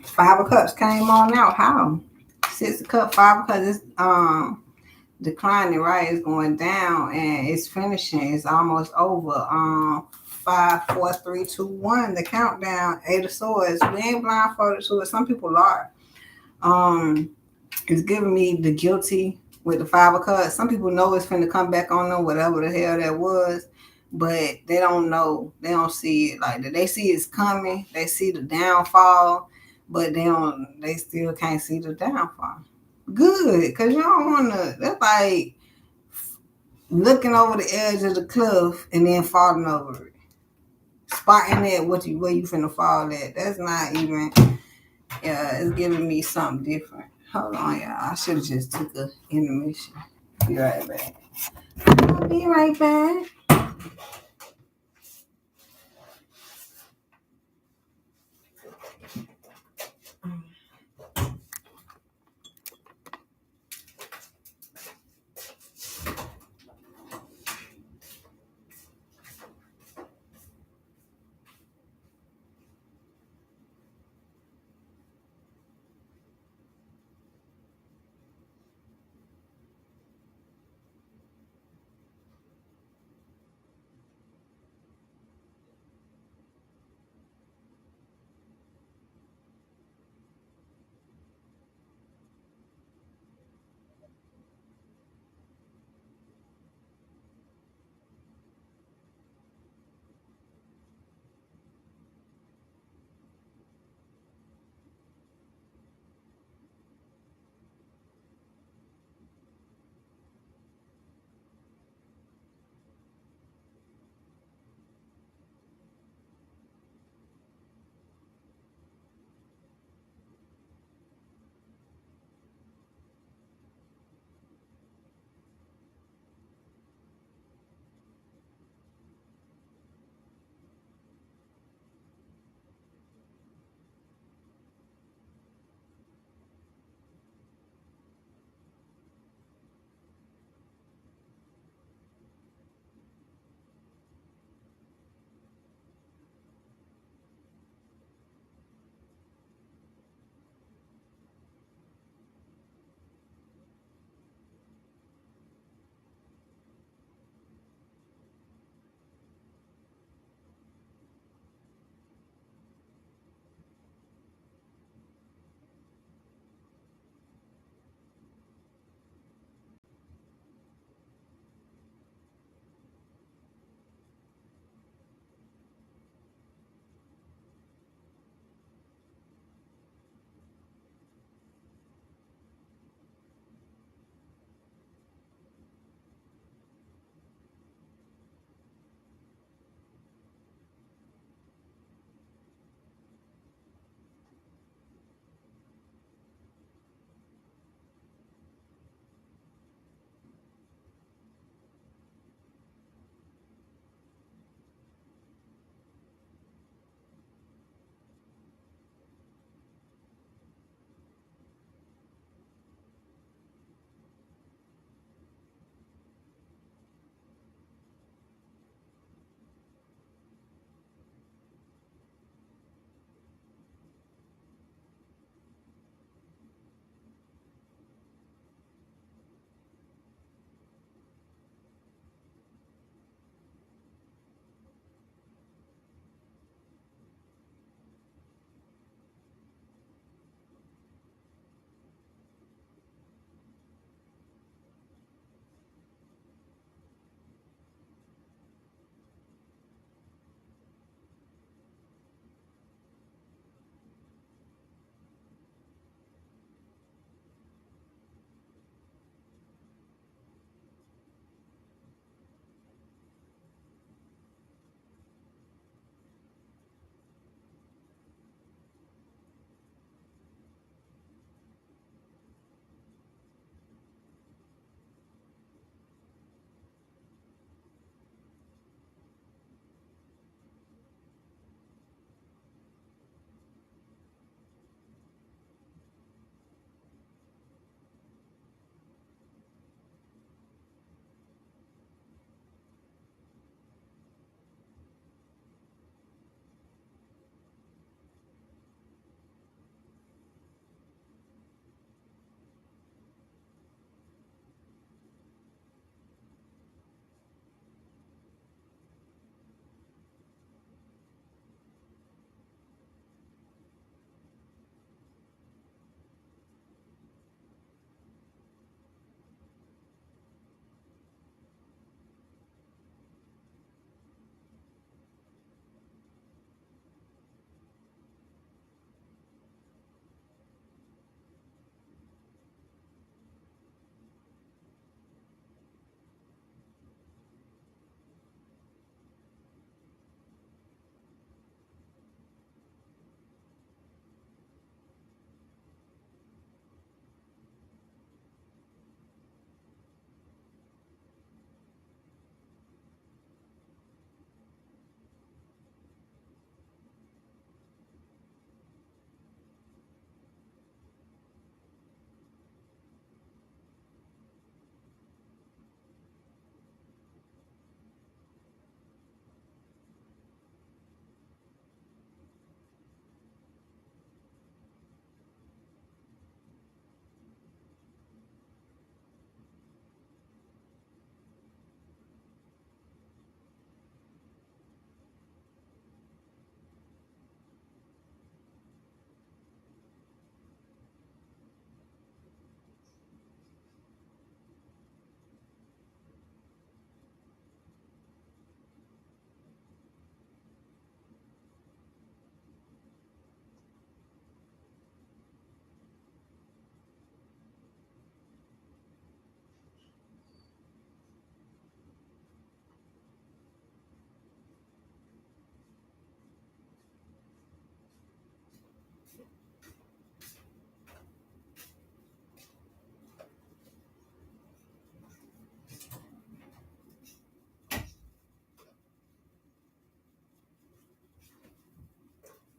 Five of Cups came on out. How? Six of Cups, Five of Cups. It's declining, right? It's going down and it's finishing. It's almost over. 5, 4, 3, 2, 1. The countdown. Eight of Swords. We ain't blindfolded to it. Some people are. It's giving me the guilty with the Five of Cups. Some people know it's finna come back on them, whatever the hell that was, but they don't know. They don't see it like that. They see it's coming. They see the downfall, but they still can't see the downfall. Good, because you don't want to. That's like looking over the edge of the cliff and then falling over it. Spotting at where you finna fall at. That's not even. Yeah, it's giving me something different. Hold on, y'all. I should have just took a intermission. Be right back. I'll be right back.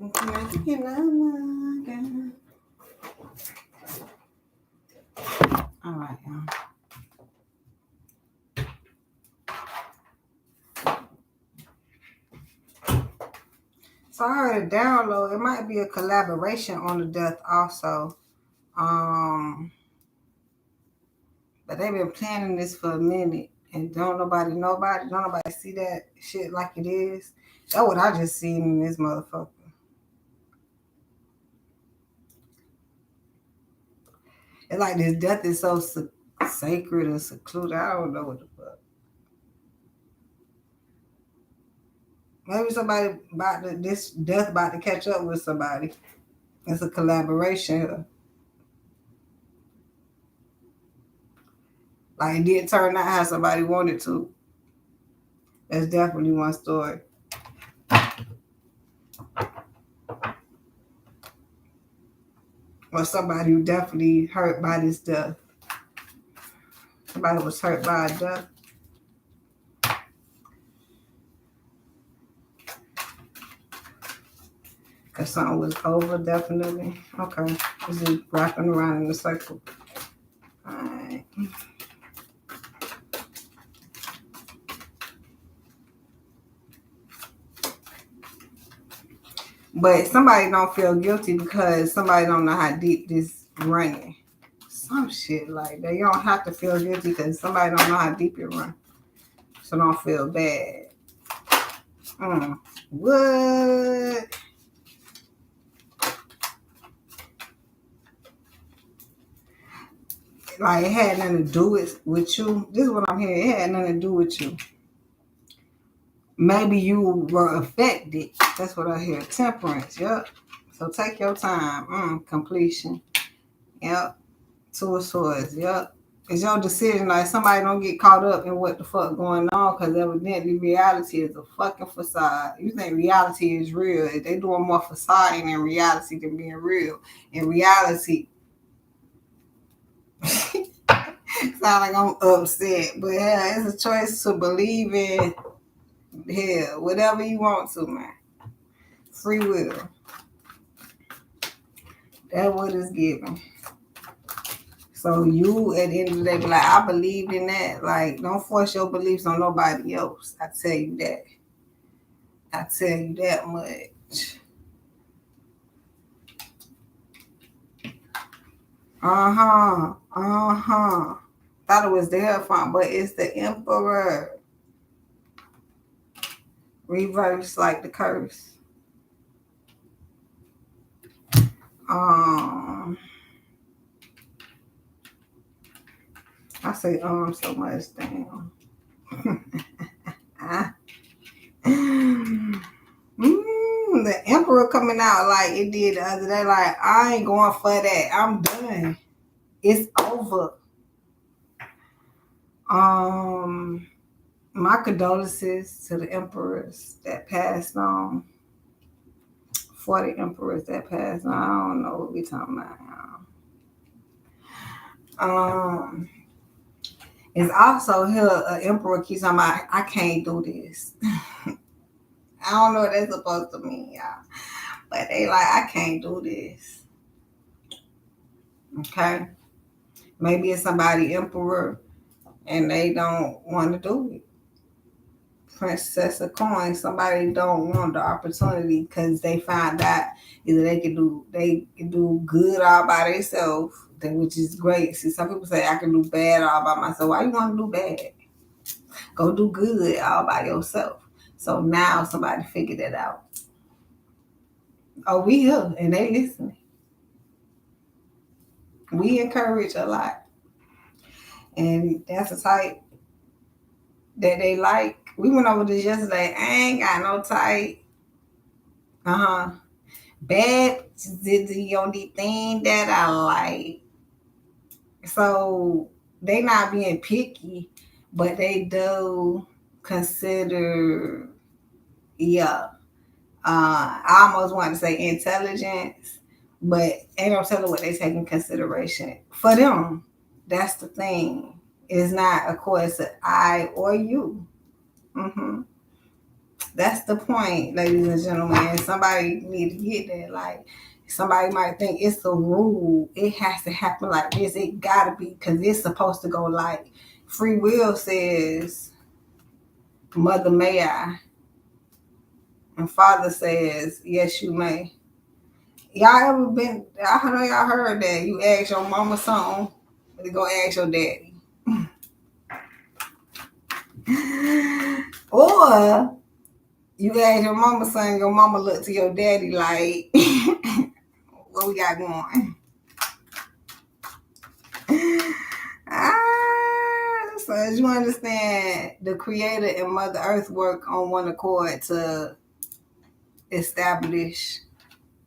All right, y'all. So I heard a download. It might be a collaboration on the death also. But they've been planning this for a minute, and don't nobody see that shit like it is. That's what I just seen in this motherfucker. It's like this death is so sacred and secluded. I don't know what the fuck. Maybe somebody this death about to catch up with somebody. It's a collaboration. Like it did turn out how somebody wanted to. That's definitely one story. Or somebody who definitely hurt by this death. Somebody was hurt by a death. Because something was over, definitely. Okay. This is wrapping around in a circle. Alright. But somebody don't feel guilty because somebody don't know how deep this running. Some shit like that. You don't have to feel guilty because somebody don't know how deep it run. So don't feel bad. What? Like it had nothing to do with you. This is what I'm hearing. It had nothing to do with you. Maybe you were affected. That's what I hear. Temperance. Yep. So take your time. Completion. Yep. Two of Swords. Yep. It's your decision. Like somebody don't get caught up in what the fuck going on because evidently reality is a fucking facade. You think reality is real. They doing more facade in reality than being real. In reality, sound like I'm upset. But yeah, it's a choice to believe in whatever you want to, man. Free will. That's what it's given. So you, at the end of the day, be like, I believed in that. Like, don't force your beliefs on nobody else. I tell you that. I tell you that much. Thought it was the Hierophant, but it's the Emperor. Reverse like the curse. I say so much, damn. The Emperor coming out like it did the other day. Like, I ain't going for that. I'm done. It's over. My condolences to the emperors that passed on. For the emperors that passed on. I don't know what we talking about. It's also here an emperor keeps talking about, I can't do this. I don't know what that's supposed to mean, y'all. But they like, I can't do this. Okay? Maybe it's somebody emperor and they don't want to do it. Princess of Coins, somebody don't want the opportunity because they find out either they can do good all by themselves, which is great. See, some people say I can do bad all by myself. Why you want to do bad? Go do good all by yourself. So now somebody figured it out. Oh, we here and they listening. We encourage a lot. And that's the type that they like. We went over this yesterday. I ain't got no type. Bad is the only thing that I like. So they not being picky, but they do consider, I almost want to say intelligence, but ain't no telling what they take in consideration. For them, that's the thing. It's not, of course, I or you. That's the point, ladies and gentlemen. And somebody need to get that. Like, somebody might think it's a rule. It has to happen like this. It gotta be because it's supposed to go like free will says, Mother may I, and Father says, yes you may. Y'all ever been? I know y'all heard that. You ask your mama something, but you go ask your daddy. Or you ask your mama something, your mama look to your daddy like, what we got going? So as you understand, the Creator and Mother Earth work on one accord to establish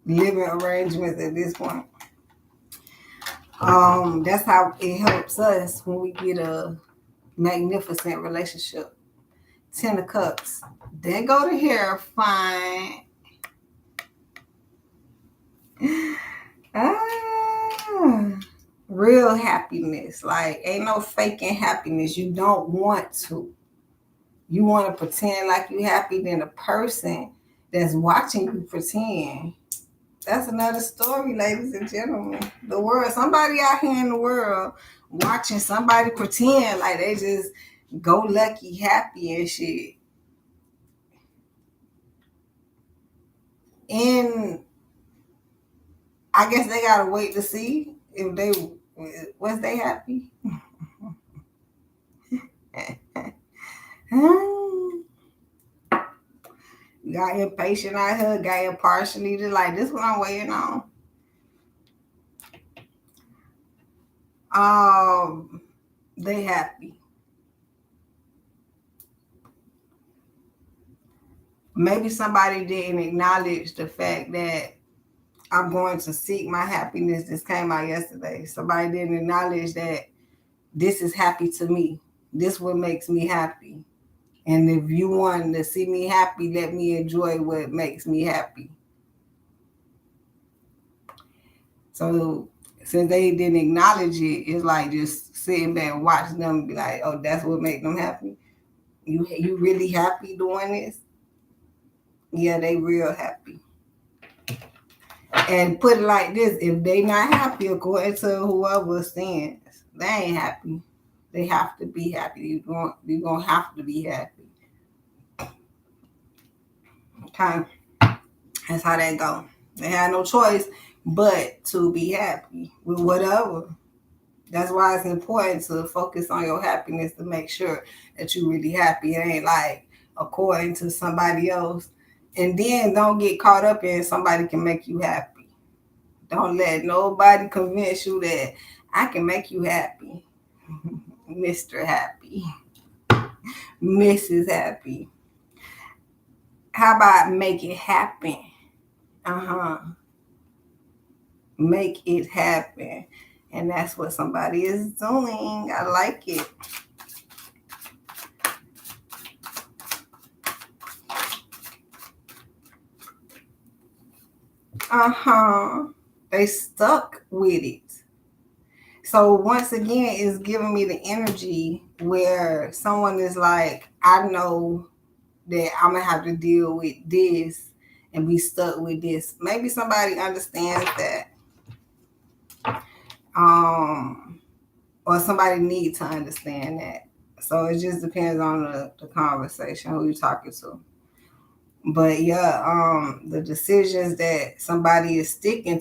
living arrangements at this point. That's how it helps us when we get a magnificent relationship. 10 of Cups. Then go to here, fine. Real happiness. Like, ain't no faking happiness. You don't want to. You want to pretend like you happy, then the person that's watching you pretend. That's another story, ladies and gentlemen. The world, somebody out here in the world watching somebody pretend like they just go lucky, happy and shit. And I guess they gotta wait to see if they was they happy. Got impatient out here, got impartially to like this what I'm waiting on. They happy. Maybe somebody didn't acknowledge the fact that I'm going to seek my happiness. This came out yesterday. Somebody didn't acknowledge that this is happy to me. This what makes me happy. And if you want to see me happy, let me enjoy what makes me happy. So since they didn't acknowledge it, it's like just sitting back and watching them and be like, oh, that's what makes them happy. You really happy doing this? Yeah, they real happy. And put it like this, if they not happy according to whoever stands, they ain't happy. They have to be happy. You're gonna have to be happy. Okay. That's how that go. They have no choice but to be happy with whatever. That's why it's important to focus on your happiness to make sure that you're really happy. It ain't like according to somebody else. And then don't get caught up in somebody can make you happy. Don't let nobody convince you that I can make you happy. Mr. Happy. Mrs. Happy. How about make it happen? Make it happen. And that's what somebody is doing. I like it. They stuck with it. So once again, it's giving me the energy where someone is like, I know that I'm gonna have to deal with this and be stuck with this. Maybe somebody understands that. Or somebody needs to understand that. So it just depends on the conversation, who you're talking to. But yeah, the decisions that somebody is sticking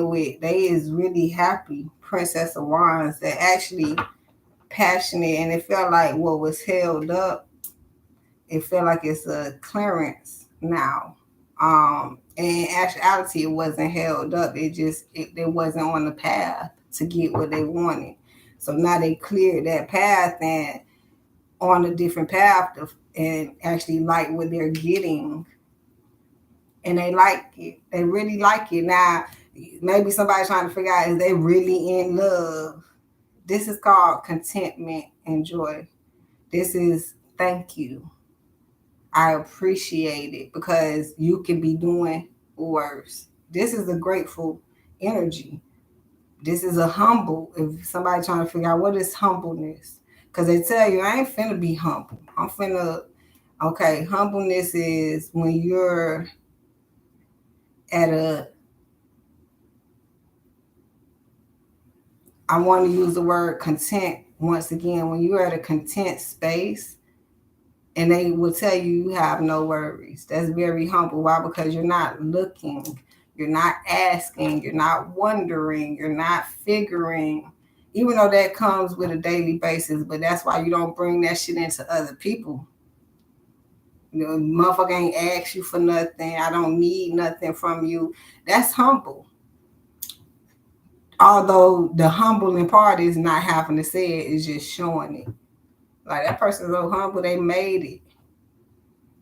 with, they is really happy. Princess of Wands, they're actually passionate, and it felt like what was held up, it felt like it's a clearance now. In actuality, it wasn't held up. It wasn't on the path to get what they wanted. So now they cleared that path and on a different path and actually like what they're getting. And they like it. They really like it. Now, maybe somebody's trying to figure out, is they really in love? This is called contentment and joy. This is thank you. I appreciate it because you can be doing worse. This is a grateful energy. This is a humble. If somebody trying to figure out what is humbleness, because they tell you I ain't finna be humble. I'm finna Okay, humbleness is when you're at I want to use the word content once again, when you're at a content space and they will tell you have no worries. That's very humble. Why? Because you're not looking, you're not asking, you're not wondering, you're not figuring, even though that comes with a daily basis, but that's why you don't bring that shit into other people. You know, motherfucker ain't ask you for nothing. I don't need nothing from you. That's humble. Although the humbling part is not having to say it, is just showing it. Like that person's so humble, they made it.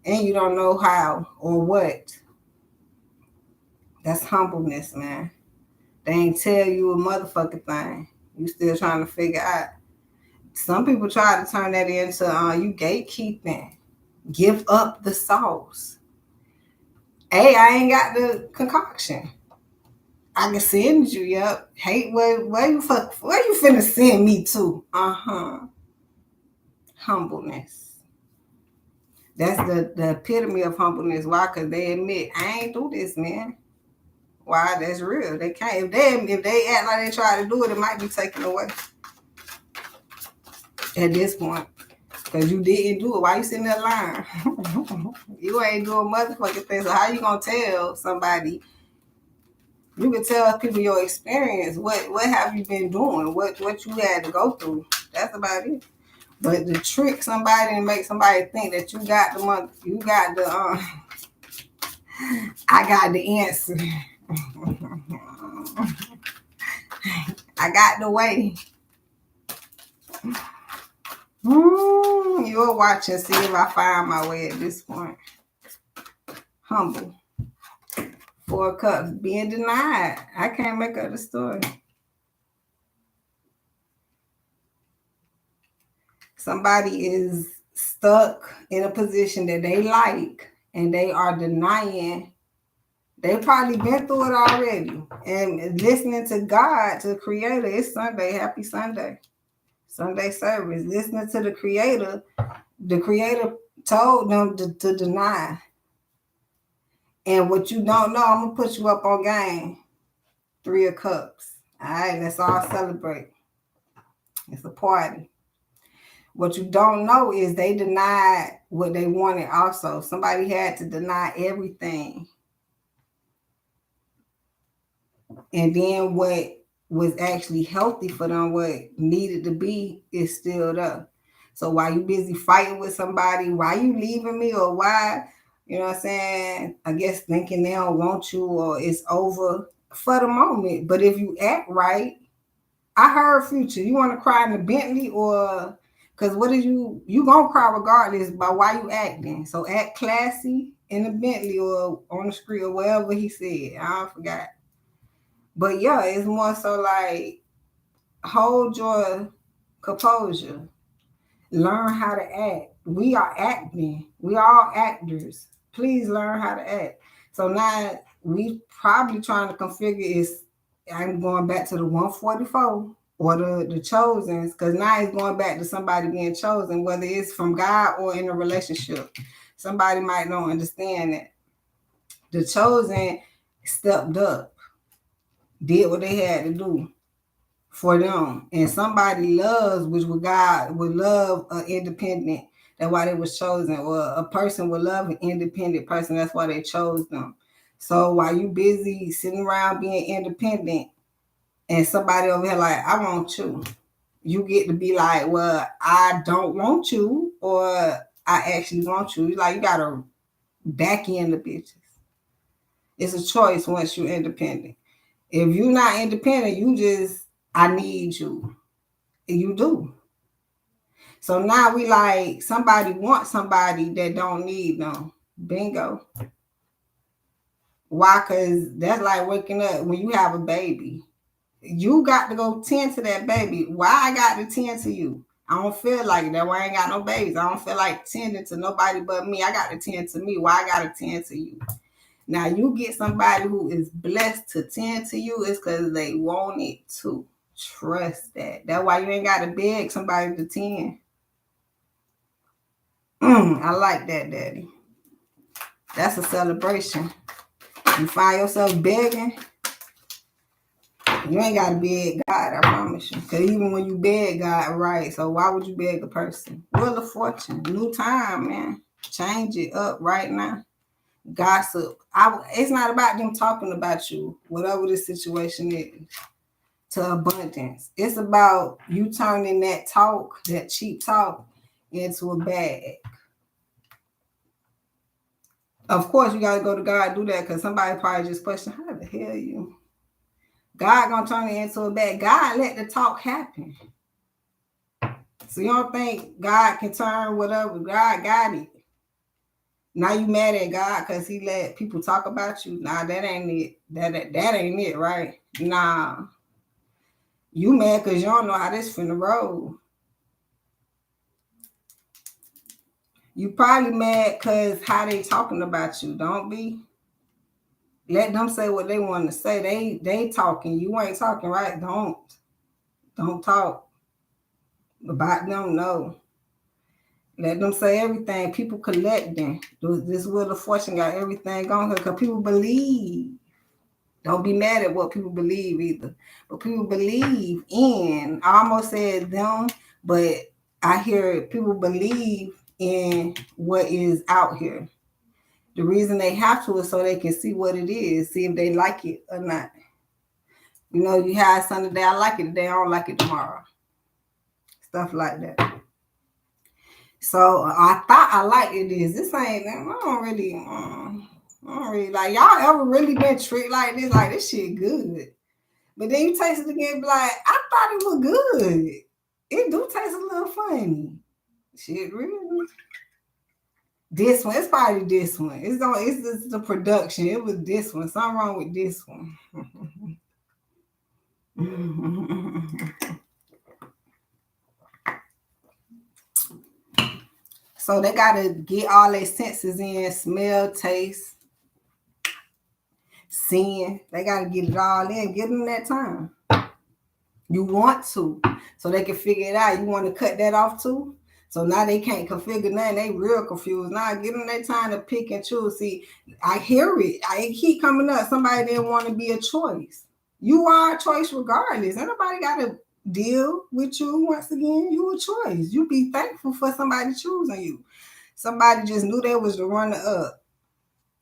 And you don't know how or what. That's humbleness, man. They ain't tell you a motherfucking thing. You still trying to figure out. Some people try to turn that into you gatekeeping. Give up the sauce. Hey, I ain't got the concoction. I can send you, yep. Hey, where you finna send me to? Humbleness. That's the epitome of humbleness. Why? Because they admit, I ain't do this, man. Why? That's real. They can't. If they act like they try to do it, it might be taken away at this point. Because you didn't do it. Why you sitting there lying? You ain't doing motherfucking things. So how you gonna tell somebody? You can tell people your experience. What have you been doing? What you had to go through? That's about it. But to trick somebody and make somebody think that you got the money, you got the I got the answer. I got the way. You'll watch and see if I find my way at this point. Humble. 4 cups being denied. I can't make up the story. Somebody is stuck in a position that they like and they are denying. They probably been through it already. And listening to God, to the Creator, it's Sunday. Happy Sunday. Sunday service. Listening to the Creator told them to deny. And what you don't know, I'm going to put you up on game. 3 of Cups. All right, let's all celebrate. It's a party. What you don't know is they denied what they wanted also. Somebody had to deny everything. And then what was actually healthy for them, what needed to be, is still there. So while you busy fighting with somebody, why you leaving me, or why, you know what I'm saying, I guess thinking they don't want you or it's over for the moment. But if you act right, I heard Future, you want to cry in the Bentley, or because what is you gonna cry regardless by why you acting. So act classy in the Bentley or on the street or wherever he said. I forgot. But yeah, it's more so like hold your composure. Learn how to act. We are acting. We are actors. Please learn how to act. So now we probably trying to configure is I'm going back to the 144 or the chosens, because now it's going back to somebody being chosen, whether it's from God or in a relationship. Somebody might not understand that. The chosen stepped up, did what they had to do for them. And somebody loves, which would God would love an independent. That's why they was chosen. Or a person would love an independent person. That's why they chose them. So while you busy sitting around being independent and somebody over here like, I want you, you get to be like, well, I don't want you, or I actually want you. Like, you gotta back in the bitches. It's a choice once you're independent. If you're not independent, you just, I need you. You do. So now we like, somebody wants somebody that don't need them. Bingo. Why? Because that's like waking up when you have a baby. You got to go tend to that baby. Why I got to tend to you? I don't feel like it. That why I ain't got no babies. I don't feel like tending to nobody but me. I got to tend to me. Why I got to tend to you? Now you get somebody who is blessed to tend to you is because they want it to. Trust that. That's why you ain't got to beg somebody to tend. I like that, Daddy. That's a celebration. You find yourself begging, you ain't got to beg God, I promise you. Because even when you beg God, right, so why would you beg a person? Wheel of Fortune, new time, man. Change it up right now. Gossip. It's not about them talking about you, whatever the situation is, to abundance. It's about you turning that talk, that cheap talk, into a bag. Of course, you got to go to God do that because somebody probably just question, how the hell you? God gonna turn it into a bag. God let the talk happen. So you don't think God can turn whatever? God got it. Now you mad at God because he let people talk about you? Nah, that ain't it. That ain't it, right? Nah. You mad because you don't know how this finna roll. You probably mad because how they talking about you. Don't be. Let them say what they want to say. They talking. You ain't talking, right? Don't talk about them. No. Let them say everything. People collecting. This Wheel of Fortune got everything going here because people believe. Don't be mad at what people believe either. But people believe in, I almost said them, but I hear people believe in what is out here. The reason they have to is so they can see what it is, see if they like it or not. You know, you have something today, I like it today, I don't like it tomorrow. Stuff like that. So I thought I liked it. This ain't, I don't really like, y'all ever really been tricked like this? Like, this shit good. But then you taste it again, be like, I thought it was good. It do taste a little funny. Shit, really? This one, it's probably this one. It's just the production. It was this one. Something wrong with this one. So they gotta get all their senses in: smell, taste, seeing. They gotta get it all in. Give them that time. You want to, so they can figure it out. You want to cut that off too? So now they can't configure nothing. They real confused. Now give them that time to pick and choose. See, I hear it. I keep coming up. Somebody didn't want to be a choice. You are a choice regardless. Nobody got to deal with you. Once again, you a choice. You be thankful for somebody choosing you. Somebody just knew they was the runner up.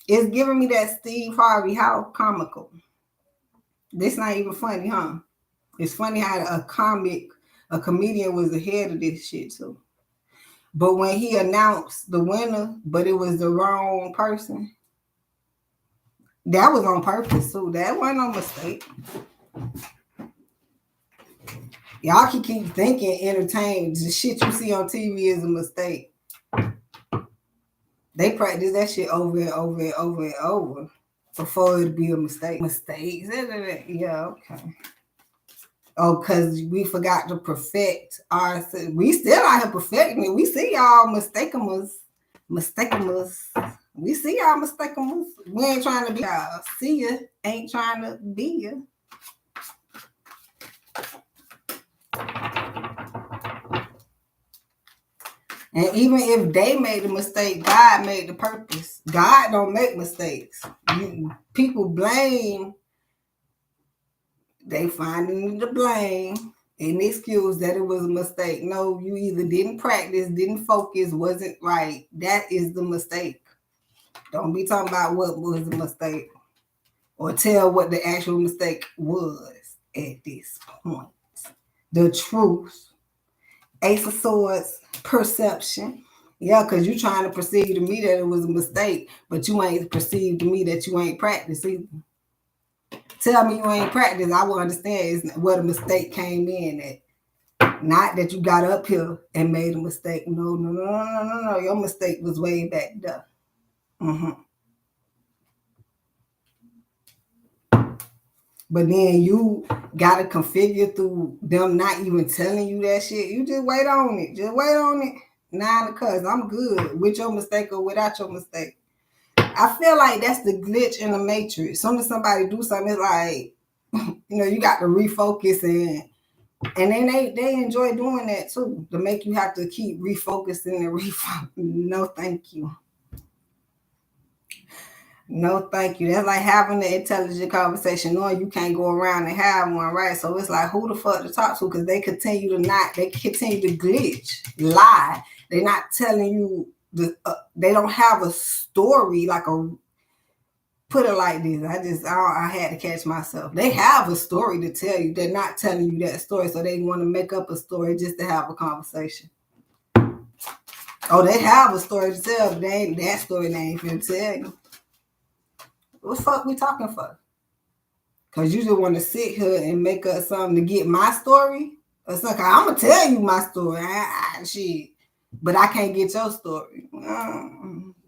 It's giving me that Steve Harvey, how comical. This not even funny, huh? It's funny how a comedian was ahead of this shit too. But when he announced the winner, but it was the wrong person, that was on purpose too. That wasn't no mistake. Y'all can keep thinking entertained. The shit you see on TV is a mistake. They practice that shit over and over and over and over before it be a mistake. Mistakes. Yeah, okay. Oh, because we forgot to perfect our. We still out here perfecting it. We see y'all mistakeners. We see y'all mistakeners. We ain't trying to be y'all. See ya. Ain't trying to be ya. And even if they made a mistake, God made the purpose. God don't make mistakes. People blame. They finding the blame and excuse that it was a mistake. No, you either didn't practice, didn't focus, wasn't right. That is the mistake. Don't be talking about what was the mistake or tell what the actual mistake was at this point. The truth. Ace of Swords, perception. Yeah, because you're trying to perceive to me that it was a mistake, but you ain't perceived to me that you ain't practiced either. Tell me you ain't practiced, I will understand is where the mistake came in at. Not that you got up here and made a mistake. No. Your mistake was way back there. But then you got to configure through them not even telling you that shit. You just wait on it. Just wait on it. Nah, because I'm good with your mistake or without your mistake. I feel like that's the glitch in the matrix. Soon as somebody do something, it's like, you got to refocus and And then they enjoy doing that too, to make you have to keep refocusing and refocusing. No, thank you. No, thank you. That's like having an intelligent conversation, knowing you can't go around and have one, right? So it's like, who the fuck to talk to? Because they continue to glitch, lie. They're not telling you they don't have a story like a. Put it like this. I had to catch myself. They have a story to tell you. They're not telling you that story, so they want to make up a story just to have a conversation. Oh, they have a story to tell, but that story they ain't finna tell you. What the fuck we talking for? Because you just want to sit here and make up something to get my story? Or something. I'm going to tell you my story. Shit. But I can't get your story.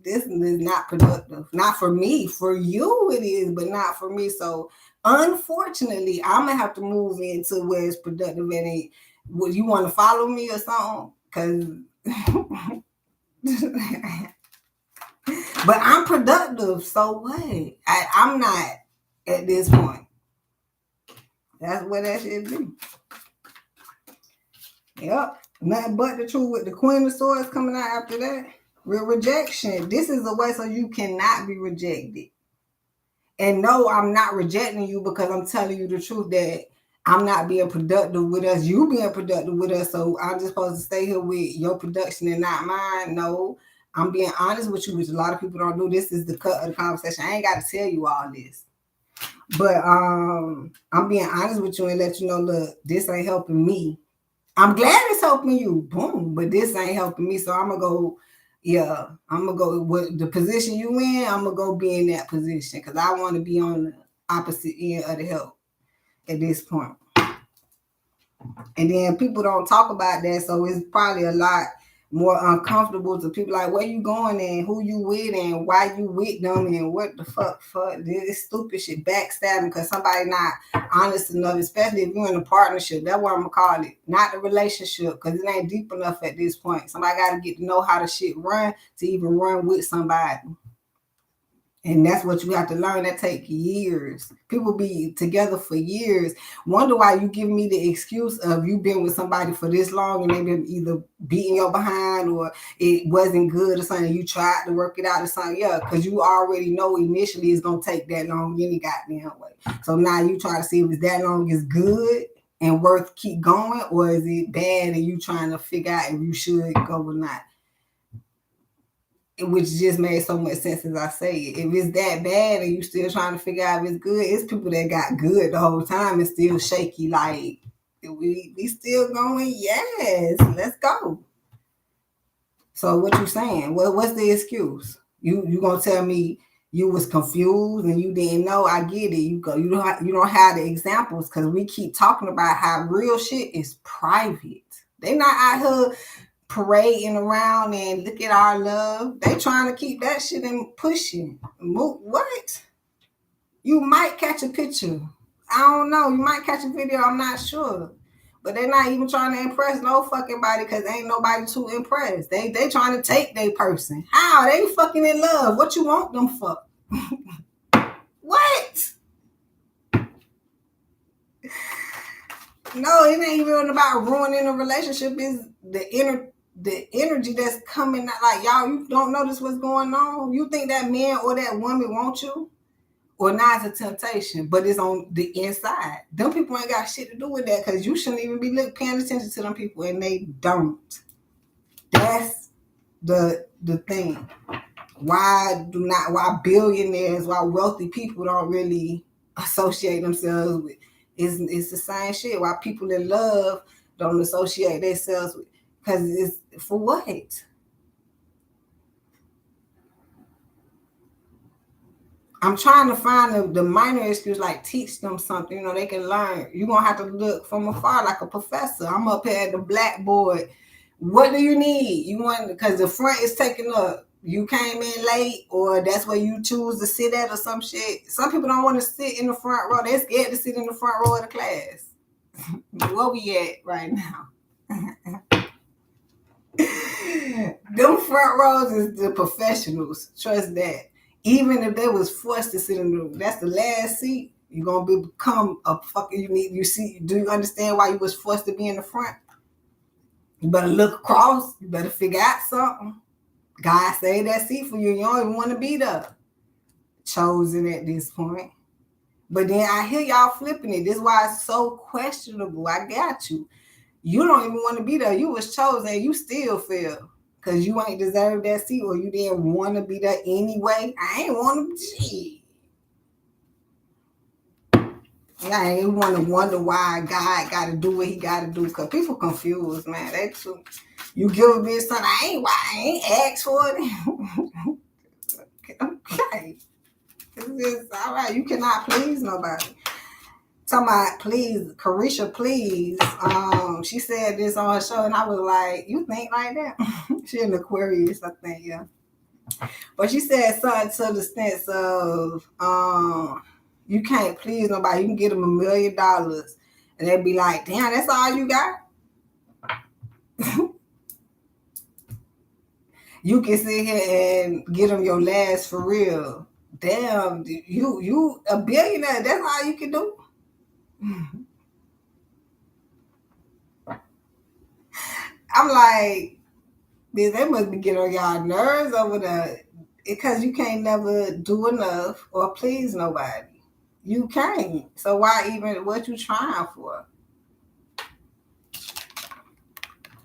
This is not productive. Not for me. For you it is, but not for me. So, unfortunately, I'm going to have to move into where it's productive. And would you want to follow me or something? Because... But I'm productive, so what? I'm not at this point. That's where that shit be. Yep. Nothing but the truth with the Queen of Swords coming out after that. Rejection. This is a way so you cannot be rejected. And no, I'm not rejecting you because I'm telling you the truth that I'm not being productive with us. You being productive with us. So I'm just supposed to stay here with your production and not mine. No, I'm being honest with you, which a lot of people don't do. This is the cut of the conversation. I ain't got to tell you all this. But I'm being honest with you and let you know, look, this ain't helping me. I'm glad it's helping you. Boom. But this ain't helping me. So I'm going to go, I'm going to go with the position you in. I'm going to go be in that position because I want to be on the opposite end of the help at this point. And then people don't talk about that. So it's probably a lot more uncomfortable to people like, where you going and who you with and why you with them and what the fuck this stupid shit, backstabbing because somebody not honest enough, especially if you're in a partnership. That's what I'm gonna call it, not the relationship, because it ain't deep enough at this point. Somebody got to get to know how the shit run to even run with somebody. And that's what you have to learn. That take years. People be together for years. Wonder why you give me the excuse of you been with somebody for this long and they been either beating your behind or it wasn't good or something. You tried to work it out or something. Yeah, because you already know initially it's going to take that long any goddamn way. So now you try to see if it's that long is good and worth keep going, or is it bad and you trying to figure out if you should go or not. Which just made so much sense as I say it. If it's that bad and you still trying to figure out if it's good, it's people that got good the whole time and still shaky. Like we still going. Yes, let's go. So what you saying? What's the excuse? You gonna tell me you was confused and you didn't know? I get it. You don't have the examples because we keep talking about how real shit is private. They not out here parading around and look at our love. They trying to keep that shit and pushing. What? You might catch a picture. I don't know. You might catch a video. I'm not sure. But they're not even trying to impress no fucking body because ain't nobody to impress. They trying to take their person. How? They fucking in love. What you want them for? What? No, it ain't even about ruining a relationship. It's the energy that's coming out. Like, y'all, you don't notice what's going on. You think that man or that woman wants you, or not it's a temptation, but it's on the inside. Them people ain't got shit to do with that because you shouldn't even be paying attention to them people, and they don't. That's the thing. Why billionaires, why wealthy people don't really associate themselves with? It's the same shit. Why people in love don't associate themselves with? Because it's for what? I'm trying to find the minor excuse, like teach them something, they can learn. You're going to have to look from afar like a professor. I'm up here at the blackboard. What do you need? You want, because the front is taken up. You came in late, or that's where you choose to sit at or some shit. Some people don't want to sit in the front row. They're scared to sit in the front row of the class. Where we at right now? Them front rows is the professionals. Trust that. Even if they was forced to sit in the room, that's the last seat. You're gonna become a fucking. Do you understand why you was forced to be in the front? You better look across. You better figure out something. God saved that seat for you. You don't even want to be there. Chosen at this point. But then I hear y'all flipping it. This is why it's so questionable. I got you. You don't even want to be there. You was chosen. You still fail. Because you ain't deserved that seat or you didn't want to be there anyway. I ain't want to. Shit. I ain't want to wonder why God got to do what he got to do. Because people confused, man. They too. You give a bitch something. I ain't asked for it. Okay. It's just, all right. You cannot please nobody. Talking about please, Carisha, please. She said this on her show, and I was like, "You think like that?" She an Aquarius, I think, yeah. But she said something to the sense of, "You can't please nobody. You can get them $1 million, and they'd be like, damn, that's all you got." You can sit here and get them your last for real. Damn, you a billionaire. That's all you can do. I'm like, they must be getting on y'all nerves over there because you can't never do enough or please nobody. You can't. So why even what you trying for?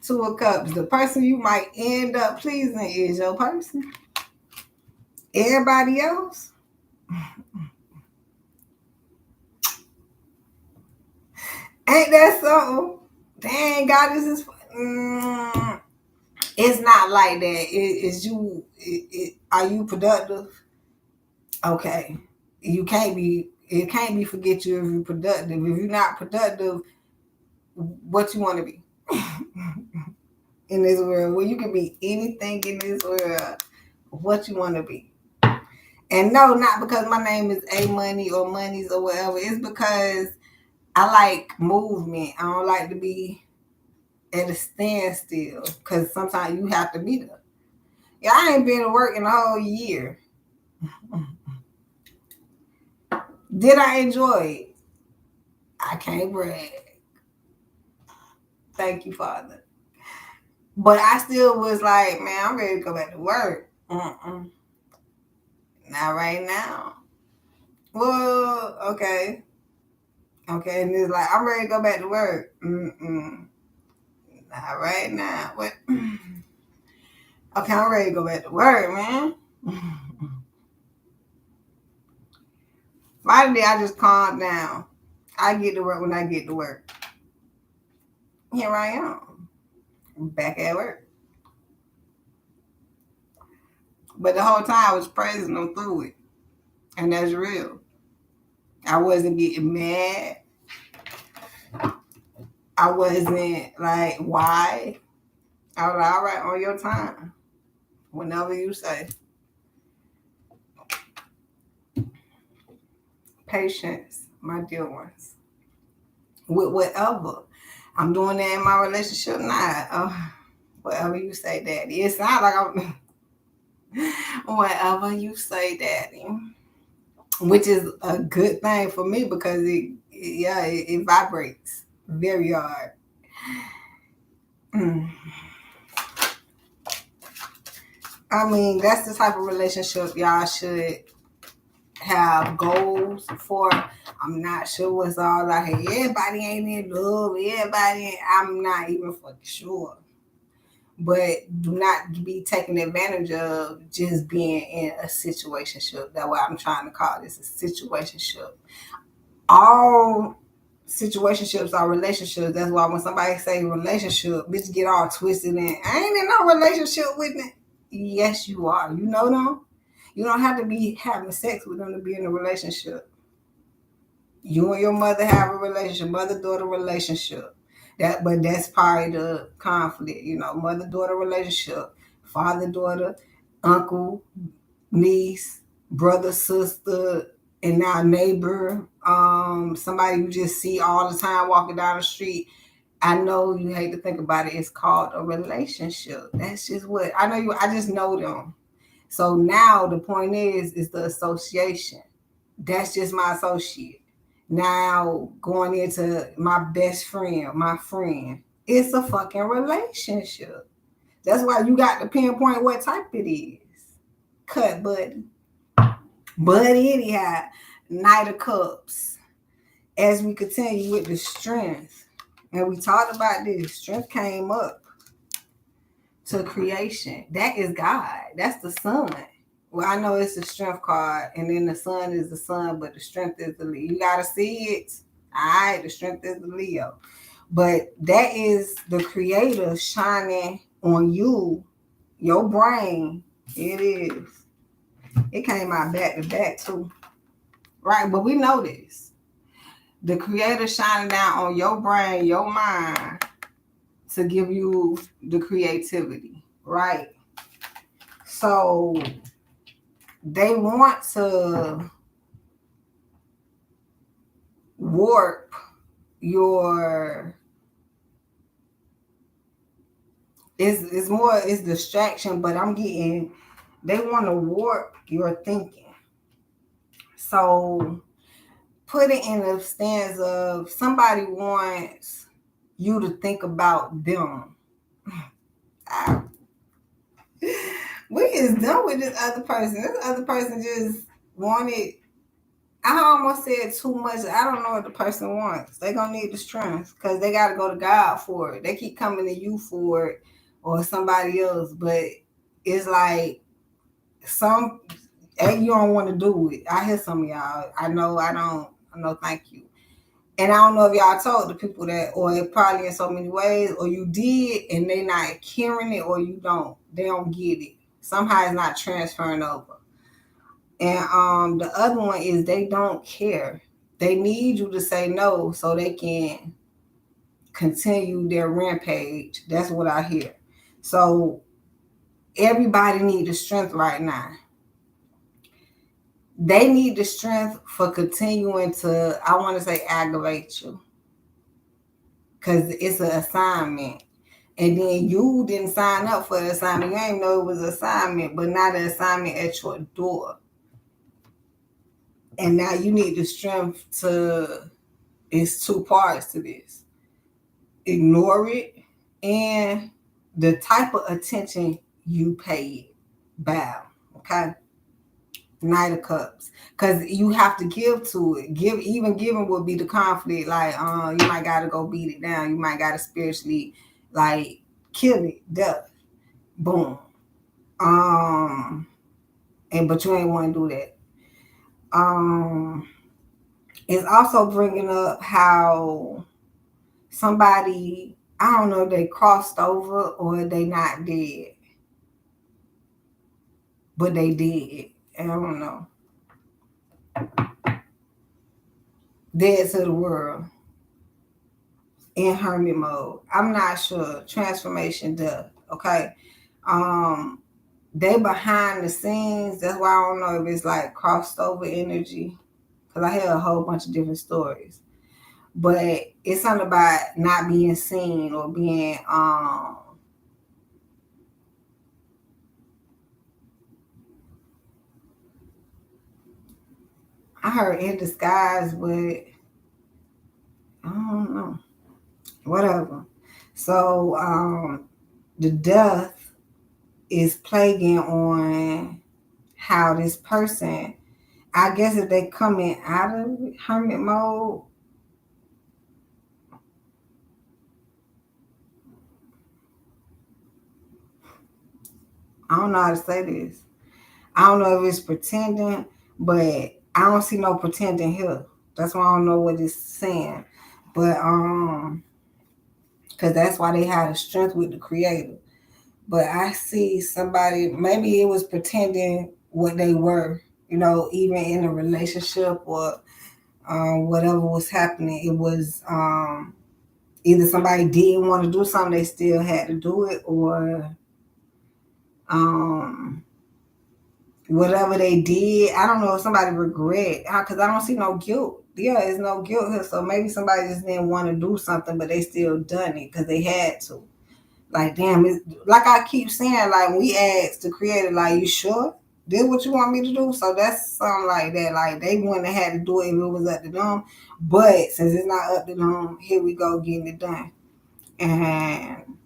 Two of Cups. The person you might end up pleasing is your person. Everybody else. Ain't that something? Dang, God, this is. It's not like that. Is you? Are you productive? Okay, you can't be. It can't be forget you if you're productive. If you're not productive, what you want to be in this world? Well, you can be anything in this world. What you want to be? And no, not because my name is A Money or Monies or whatever. It's because I like movement. I don't like to be at a standstill because sometimes you have to be there. Yeah, I ain't been to work in a whole year. Did I enjoy it? I can't brag. Thank you, Father. But I still was like, man, I'm ready to go back to work. Not right now. Well, okay. Okay, and it's like, I'm ready to go back to work. Not right now. What? Okay, I'm ready to go back to work, man. Finally, I just calmed down. I get to work when I get to work. Here I am, back at work. But the whole time I was praising them through it. And that's real. I wasn't getting mad. I wasn't like, why? I was like, all right, on your time. Whenever you say. Patience, my dear ones. With whatever. I'm doing that in my relationship now. Whatever you say, Daddy. It sounds like I'm whatever you say, Daddy. Which is a good thing for me because it vibrates very hard. I mean, that's the type of relationship y'all should have goals for. I'm not sure what's all out here. Everybody ain't in love. I'm not even for sure. But do not be taken advantage of just being in a situationship. That's what I'm trying to call this, a situationship. All situationships are relationships. That's why when somebody say relationship, bitch get all twisted and I ain't in no relationship with me. Yes, you are. You know them. You don't have to be having sex with them to be in a relationship. You and your mother have a relationship, mother-daughter relationship. But that's part of the conflict, mother-daughter relationship, father-daughter, uncle, niece, brother, sister, and now neighbor, somebody you just see all the time walking down the street. I know you hate to think about it. It's called a relationship. That's just what I know. I just know them. So now the point is the association. That's just my associate. Now going into my best friend, my friend. It's a fucking relationship. That's why you got to pinpoint what type it is. Cut, buddy. But anyhow, Knight of Cups. As we continue with the strength, and we talked about this, strength came up to creation. That is God. That's the sun. Well, I know it's the strength card, and then the sun is the sun, but the strength is the Leo. You gotta see it. All right, the strength is the Leo. But that is the creator shining on you, your brain. It is. It came out back to back too. Right, but we know this. The creator shining down on your brain, your mind, to give you the creativity, right? So they want to warp your it's distraction, but I'm getting they want to warp your thinking. So put it in the stance of somebody wants you to think about them. We is done with this other person. This other person just wanted. I almost said too much. I don't know what the person wants. They're going to need the strength because they got to go to God for it. They keep coming to you for it or somebody else. But it's like you don't want to do it. I hear some of y'all. I know I don't. I know, thank you. And I don't know if y'all told the people that, or it probably in so many ways, or you did and they not hearing it, or you don't. They don't get it. Somehow it's not transferring over. And the other one is they don't care. They need you to say no so they can continue their rampage. That's what I hear. So everybody needs the strength right now. They need the strength for continuing to, I want to say, aggravate you. Because it's an assignment. And then you didn't sign up for the assignment. You ain't know it was an assignment, but not an assignment at your door. And now you need the strength to, it's two parts to this. Ignore it and the type of attention you pay it. Bow. Okay? Knight of Cups. Because you have to give to it. Even giving would be the conflict. Like, you might got to go beat it down. You might got to spiritually, like, kill it. Death. Boom. But you ain't want to do that. It's also bringing up how somebody, I don't know if they crossed over or they not dead. But they did. I don't know. Dead to the world. In hermit mode. I'm not sure. Transformation death. Okay. They behind the scenes. That's why I don't know if it's like crossed over energy. Because I hear a whole bunch of different stories. But it's something about not being seen or being I heard in disguise, but I don't know. Whatever. So the death is plaguing on how this person, I guess if they coming out of hermit mode, I don't know how to say this. I don't know if it's pretending, but I don't see no pretending here. That's why I don't know what it's saying. But because that's why they had a strength with the creator. But I see somebody, maybe it was pretending what they were, even in a relationship or whatever was happening. It was either somebody didn't want to do something, they still had to do it, or whatever they did. I don't know if somebody regret, because I don't see no guilt. Yeah, there's no guilt here. So maybe somebody just didn't want to do something, but they still done it because they had to. Like, damn, it's, like I keep saying, like, we ask the creator, like, you sure? Did what you want me to do? So that's something like that. Like they wouldn't have had to do it if it was up to them. But since it's not up to them, here we go getting it done. And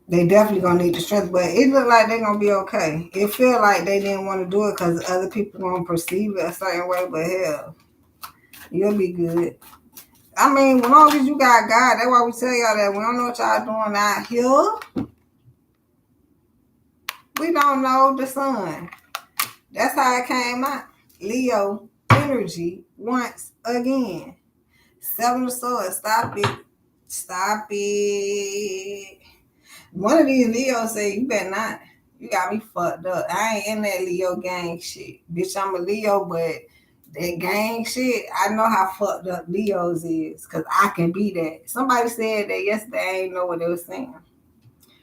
they definitely gonna need the strength, but it look like they're gonna be okay. It feel like they didn't want to do it because other people gonna perceive it a certain way, but hell, you'll be good. I mean, as long as you got God, that's why we tell y'all that we don't know what y'all doing out here. We don't know the sun. That's how it came out. Leo energy once again. Seven of Swords. Stop it. Stop it. One of these Leos say, you better not. You got me fucked up. I ain't in that Leo gang shit. Bitch, I'm a Leo, but that gang shit, I know how fucked up Leos is. Because I can be that. Somebody said that yesterday. I ain't know what they were saying.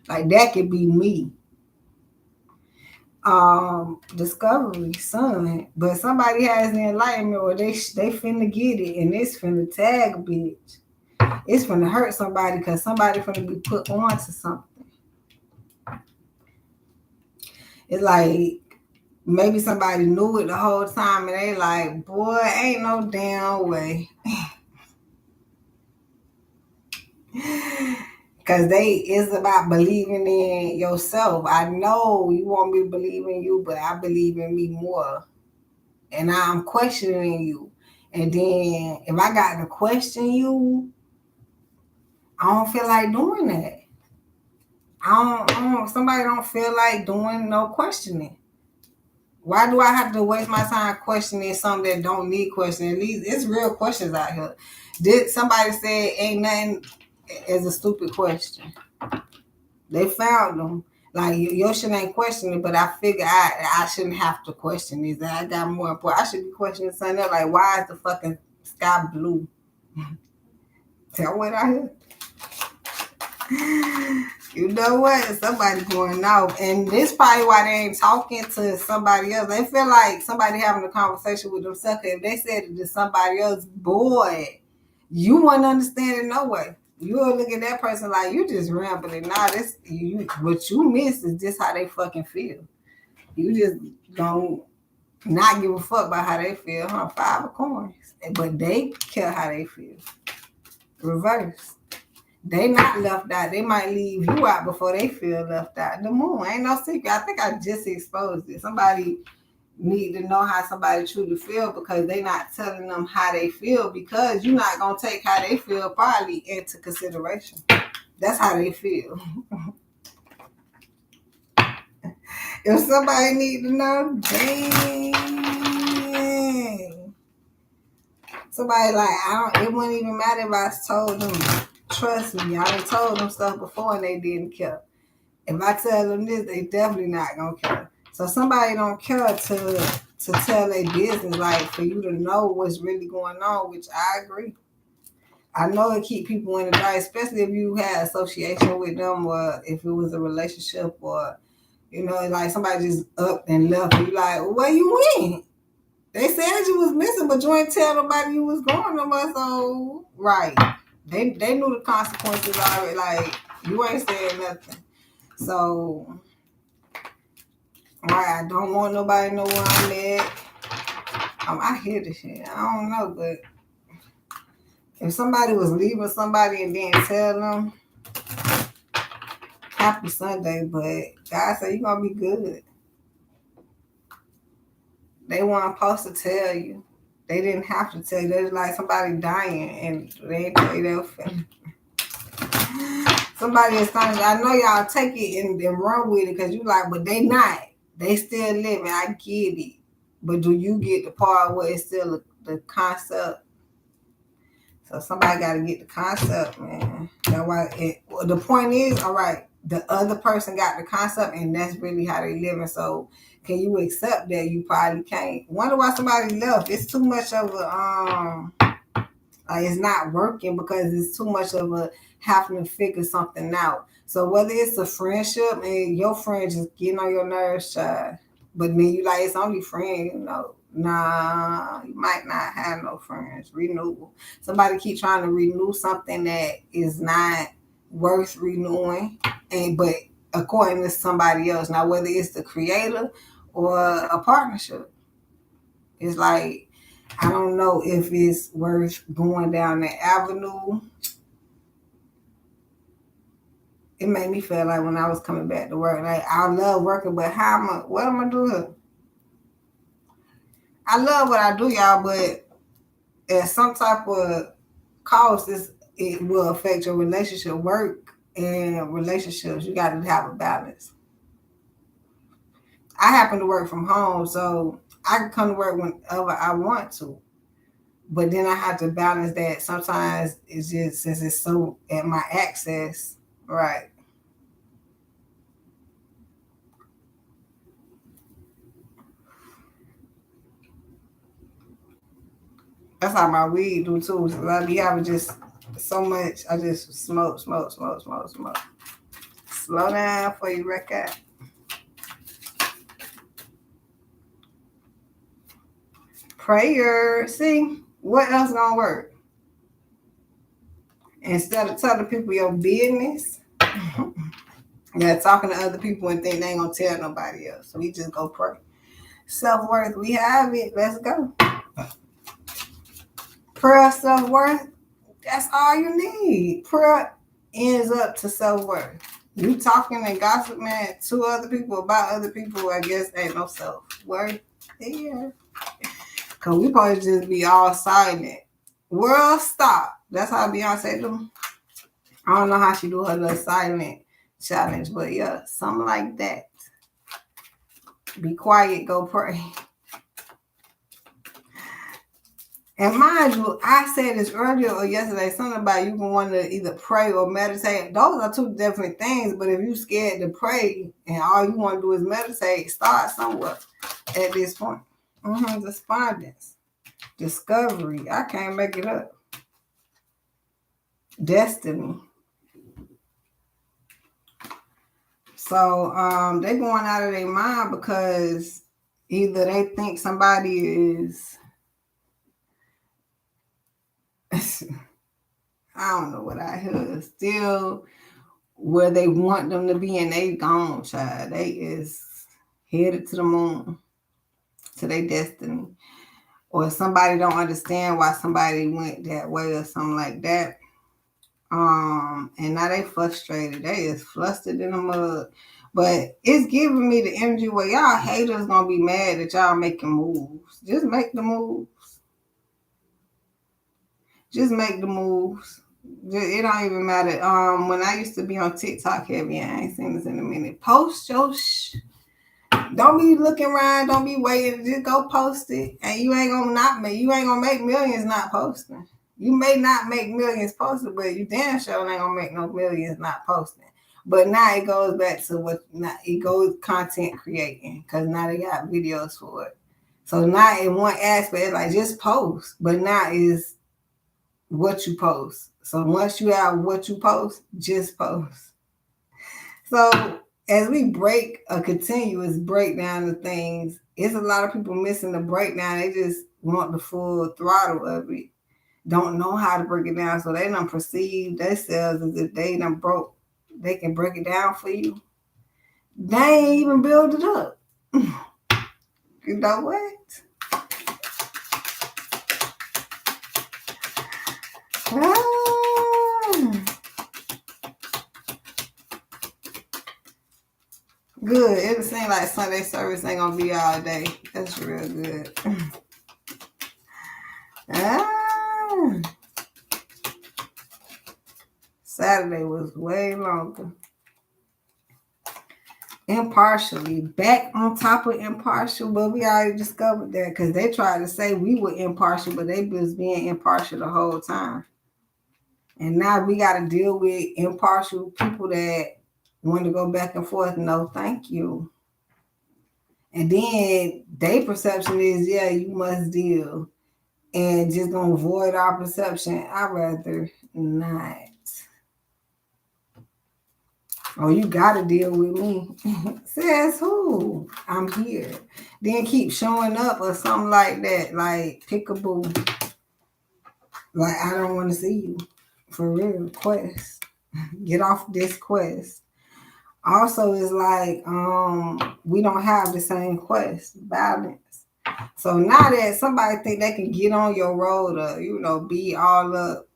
Like, that could be me. Discovery, son. But somebody has the enlightenment or they finna get it. And it's finna tag a bitch. It's finna hurt somebody because somebody finna be put on to something. It's like maybe somebody knew it the whole time and they like, boy, ain't no damn way. Because it's about believing in yourself. I know you want me to believe in you, but I believe in me more. And I'm questioning you. And then if I got to question you, I don't feel like doing that. Somebody don't feel like doing no questioning. Why do I have to waste my time questioning something that don't need questioning? At least it's real questions out here. Did somebody say ain't nothing as a stupid question? They found them. Like your shit ain't questioning, but I figure I shouldn't have to question this. I got more important. I should be questioning something else. Like why is the fucking sky blue? Tell what I hear. You know what? Somebody going out. And this probably why they ain't talking to somebody else. They feel like somebody having a conversation with themselves. If they said it to somebody else, boy, you wouldn't understand it no way. You will look at that person like you just rambling. Nah, this you what you miss is just how they fucking feel. You just don't not give a fuck about how they feel, huh? 5 of coins. But they care how they feel. Reverse. They not left out. They might leave you out before they feel left out. The moon ain't no secret. I think I just exposed it. Somebody need to know how somebody truly feel because they not telling them how they feel because you're not going to take how they feel probably into consideration. That's how they feel. If somebody need to know, dang. Somebody like, it wouldn't even matter if I told them. Trust me, I done told them stuff before and they didn't care. If I tell them this, they definitely not gonna care. So somebody don't care to tell their business, like for you to know what's really going on, which I agree. I know it keep people in the dark, especially if you had association with them or if it was a relationship or, like somebody just up and left and you like, well, where you went? They said you was missing, but you ain't tell nobody you was going nowhere. So, right. They knew the consequences already. Like, you ain't saying nothing. So, right, I don't want nobody to know where I'm at. I hear this shit. I don't know, but if somebody was leaving somebody and didn't tell them, happy Sunday, but God said you're going to be good. They weren't supposed to tell you. They didn't have to tell you. There's like somebody dying and they ain't tell you their family. Somebody is saying, I know y'all take it and run with it because you like, but they not. They still living. I get it. But do you get the part where it's still the concept? So somebody got to get the concept, man. That's why the point is, all right, the other person got the concept and that's really how they living. So can you accept that? You probably can't. Wonder why somebody left. It's too much of a, it's not working because it's too much of a having to figure something out. So whether it's a friendship and your friend just getting on your nerves, child, but then you like, it's only friend, nah, you might not have no friends. Renewal. Somebody keep trying to renew something that is not worth renewing, but according to somebody else. Now, whether it's the creator or a partnership, it's like, I don't know if it's worth going down that avenue. It made me feel like when I was coming back to work, like I love working, but what am I doing? I love what I do, y'all, but at some type of cost, it will affect your relationship, work and relationships. You got to have a balance. I happen to work from home, so I can come to work whenever I want to. But then I have to balance that. Sometimes it's just, since it's so at my access, right? That's how my weed do too. So I be having just so much. I just smoke. Slow down before you wreck out. Prayer. See, what else gonna work? Instead of telling people your business, yeah, talking to other people and think they ain't gonna tell nobody else. So we just go pray. Self-worth, we have it. Let's go. Prayer, self-worth, that's all you need. Prayer ends up to self-worth. You talking and gossiping to other people about other people, I guess ain't no self-worth there. Cause we probably just be all silent. World stop. That's how Beyonce do. I don't know how she do her little silent challenge, but yeah, something like that. Be quiet, go pray. And mind you, I said this earlier or yesterday, something about you can want to either pray or meditate. Those are two different things, but if you're scared to pray and all you want to do is meditate, start somewhere at this point. Despondence, discovery, I can't make it up. Destiny. So they going out of their mind because either they think somebody is I don't know what I heard. Still where they want them to be, and they gone, child. They is headed to the moon, to their destiny. Or somebody don't understand why somebody went that way or something like that. And now they frustrated. They is flustered in the mud. But it's giving me the energy where y'all haters gonna be mad that y'all making moves. Just make the moves. Just make the moves. It don't even matter. When I used to be on TikTok heavy, I ain't seen this in a minute. Post your don't be looking around. Don't be waiting. Just go post it, and you ain't gonna make millions not posting. You may not make millions posted, but you damn sure ain't gonna make no millions not posting. But now it goes back to it goes content creating, because now they got videos for it. So now in one aspect, like just post, but now is what you post. So once you have what you post, just post. So as we break a continuous breakdown of things, it's a lot of people missing the breakdown. They just want the full throttle of it. Don't know how to break it down. So they don't perceive themselves as if they done broke. They can break it down for you. They ain't even build it up. You know what? Good. It seems like Sunday service ain't gonna be all day. That's real good. Saturday was way longer. Impartially, back on top of impartial, but we already discovered that because they tried to say we were impartial, but they was being impartial the whole time. And now we got to deal with impartial people that want to go back and forth. No, thank you. And then their perception is, yeah, you must deal. And just gonna avoid our perception. I'd rather not. Oh, you gotta deal with me. Says who? I'm here. Then keep showing up or something like that. Like pickaboo. Like I don't want to see you. For real. Quest. Get off this quest. Also, it's like we don't have the same quest balance. So now that somebody think they can get on your road or be all up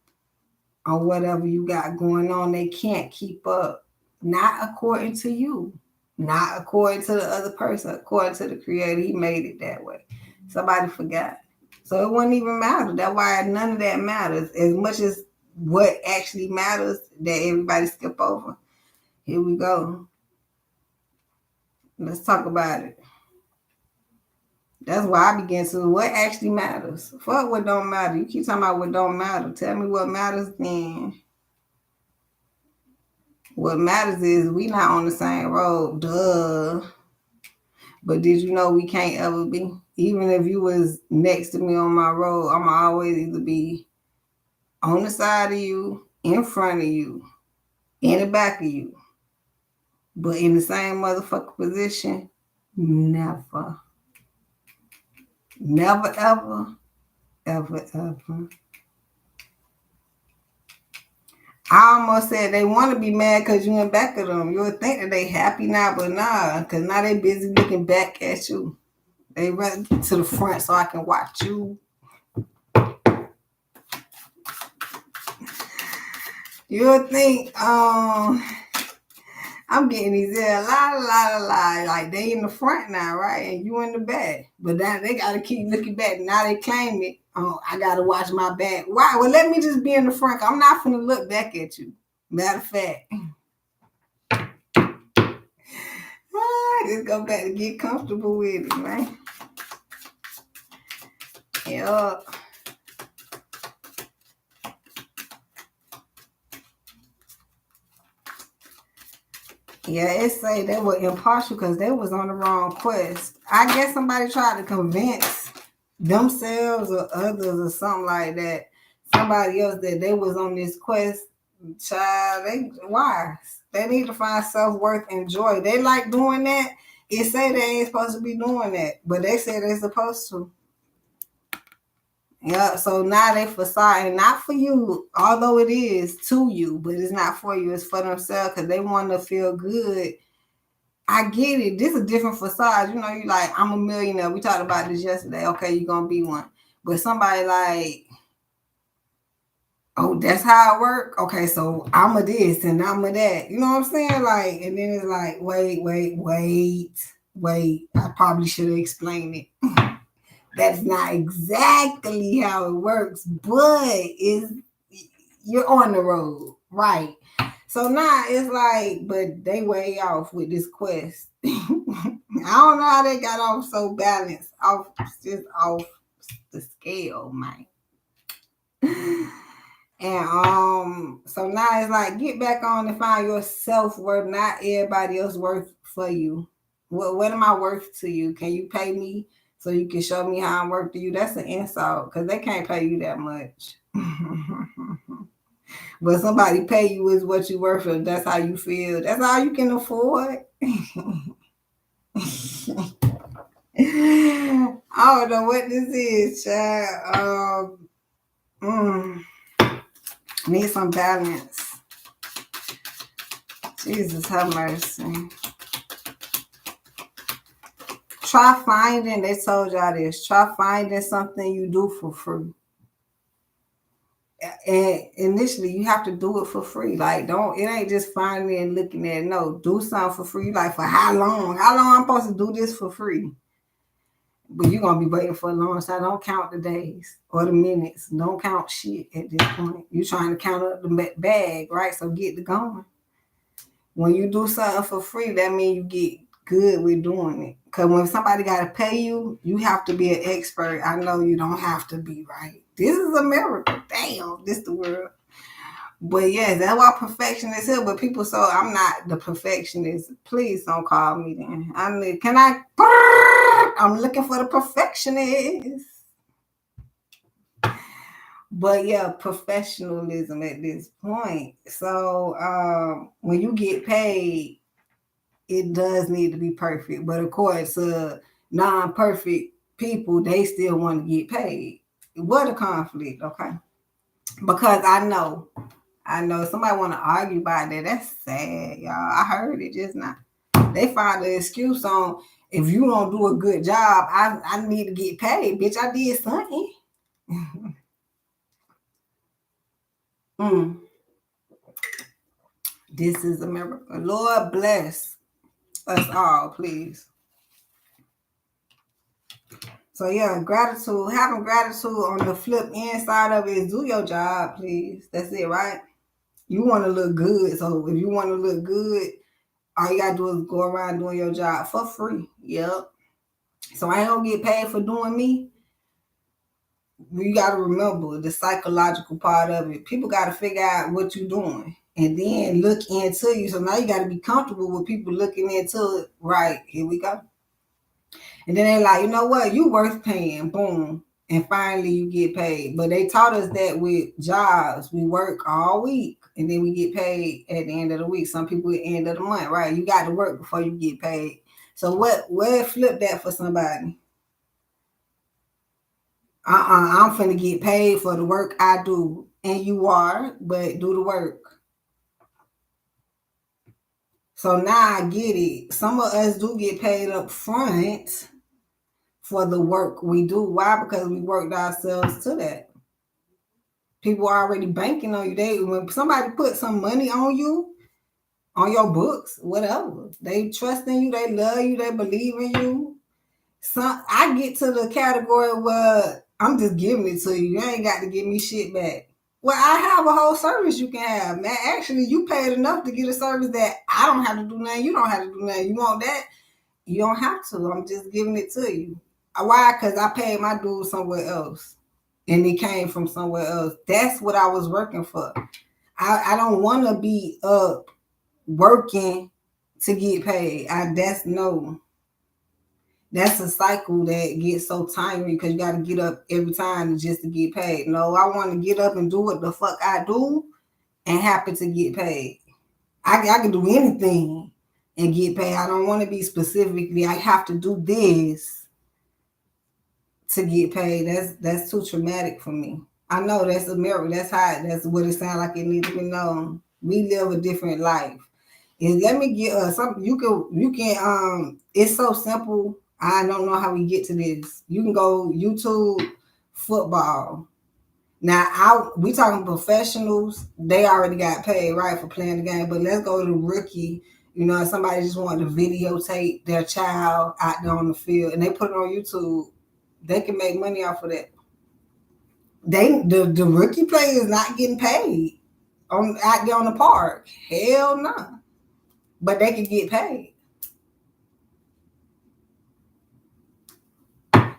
on whatever you got going on, they can't keep up. Not according to you, not according to the other person, according to the creator. He made it that way. Somebody forgot. So it wouldn't even matter. That's why none of that matters. As much as what actually matters that everybody skip over. Here we go. Let's talk about it. That's why I began to what actually matters. Fuck what don't matter. You keep talking about what don't matter. Tell me what matters then. What matters is we not on the same road. Duh. But did you know we can't ever be? Even if you was next to me on my road, I'ma always either be on the side of you, in front of you, in the back of you. But in the same motherfucking position, never. Never, ever, ever, ever. I almost said they want to be mad because you in back of them. You would think that they happy now, but nah, because now they busy looking back at you. They run to the front so I can watch you. You would think I'm getting these a lot. Like they in the front now, right? And you in the back. But now they gotta keep looking back. Now they claim it. Oh, I gotta watch my back. Why? Well, let me just be in the front. I'm not finna look back at you. Matter of fact. Just go back to get comfortable with it, man. Yeah. Yeah, it say they were impartial because they was on the wrong quest. I guess somebody tried to convince themselves or others or something like that. Somebody else that they was on this quest. Child, why? They need to find self-worth and joy. They like doing that. It say they ain't supposed to be doing that, but they say they're supposed to. Yeah, so now they facade, and not for you, although it is to you, but it's not for you. It's for themselves because they want to feel good. I get it. This is a different facade. You like, I'm a millionaire. We talked about this yesterday. Okay, you're going to be one. But somebody like, oh, that's how it work? Okay, so I'm a this and I'm a that. You know what I'm saying? Like, and then it's like, wait. I probably should have explained it. That's not exactly how it works, but you're on the road, right? So now it's like, but they way off with this quest. I don't know how they got off so balanced, just off the scale, man. And so now it's like get back on and find your self-worth, not everybody else worth for you. What am I worth to you? Can you pay me so you can show me how I'm worth to you? That's an insult because they can't pay you that much. But somebody pay you is what you worth for. That's how you feel. That's all you can afford. I don't know what this is, child. Need some balance. Jesus have mercy. Try finding, they told y'all this, try finding something you do for free. And initially you have to do it for free. Like, it ain't just finding and looking at it. No, do something for free. Like, for how long? How long I'm supposed to do this for free? But you're going to be waiting for a long time. Don't count the days or the minutes. Don't count shit at this point. You're trying to count up the bag, right? So get the going. When you do something for free, that means you get good with doing it. Because when somebody got to pay you, you have to be an expert. I know you don't have to be, right? This is America. Damn, this the world. But yes, that's why perfectionists here. But people, so I'm not the perfectionist. Please don't call me then. I'm looking for the perfectionist. But yeah, professionalism at this point. So when you get paid, it does need to be perfect. But of course, non-perfect people, they still want to get paid. What a conflict, okay? Because I know I know somebody want to argue about that. That's sad, y'all. I heard it just now. They find an excuse on if you don't do a good job, I need to get paid. Bitch, I did something. This is America. Lord bless us all, please. So yeah, gratitude. Having gratitude on the flip inside of it is do your job, please. That's it, right? You want to look good. So if you want to look good, all you gotta do is go around doing your job for free. Yep. So I ain't gonna get paid for doing me. You gotta remember the psychological part of it. People gotta figure out what you're doing and then look into you. So now you gotta be comfortable with people looking into it. Right, here we go. And then they like, you know what? You worth paying. Boom. And finally you get paid. But they taught us that with jobs, we work all week and then we get paid at the end of the week. Some people at the end of the month, right? You got to work before you get paid. So where flip that for somebody? I'm finna get paid for the work I do. And you are, but do the work. So now I get it. Some of us do get paid up front for the work we do. Why? Because we worked ourselves to that. People are already banking on you. When somebody put some money on you, on your books, whatever, they trust in you, they love you, they believe in you. I get to the category where I'm just giving it to you. You ain't got to give me shit back. Well, I have a whole service you can have, man. Actually, you paid enough to get a service that I don't have to do nothing. You don't have to do nothing. You want that? You don't have to. I'm just giving it to you. Why? Because I paid my dues somewhere else. And it came from somewhere else. That's what I was working for. I don't want to be up working to get paid. That's a cycle that gets so tiring because you got to get up every time just to get paid. No, I want to get up and do what the fuck I do and happen to get paid. I can do anything and get paid. I don't want to be specifically, I have to do this to get paid. That's too traumatic for me. I know that's America. That's what it sounds like it needs to be known. We live a different life. And let me get something you can it's so simple. I don't know how we get to this. You can go YouTube football. Now we talking professionals, they already got paid, right, for playing the game. But let's go to the rookie. You know, somebody just wanted to videotape their child out there on the field and they put it on YouTube. They can make money off of that. The rookie player is not getting paid out there on the park. Hell no. But they can get paid.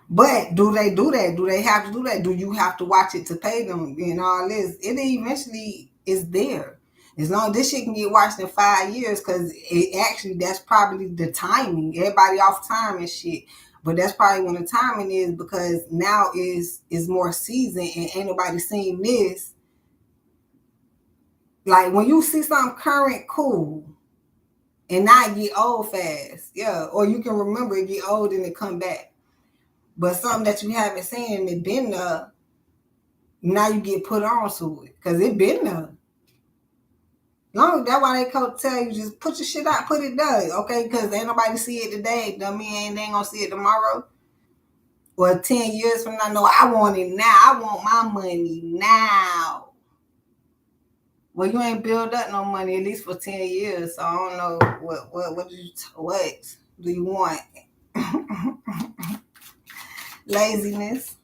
But do they do that? Do they have to do that? Do you have to watch it to pay them and all this? It eventually is there. As long as this shit can get watched in 5 years, because that's probably the timing. Everybody off time and shit. But that's probably when the timing is because now is more season and ain't nobody seen this. Like when you see something current, cool. And not get old fast. Yeah. Or you can remember it, get old and it come back. But something that you haven't seen and it been there, now you get put on to it. Because it been there. That's why they tell you just put your shit out, put it there. Okay, because ain't nobody see it today. Don't mean they ain't gonna see it tomorrow. Or 10 years from now. No, I want it now. I want my money now. Well, you ain't build up no money at least for 10 years. So I don't know what do you want? Laziness.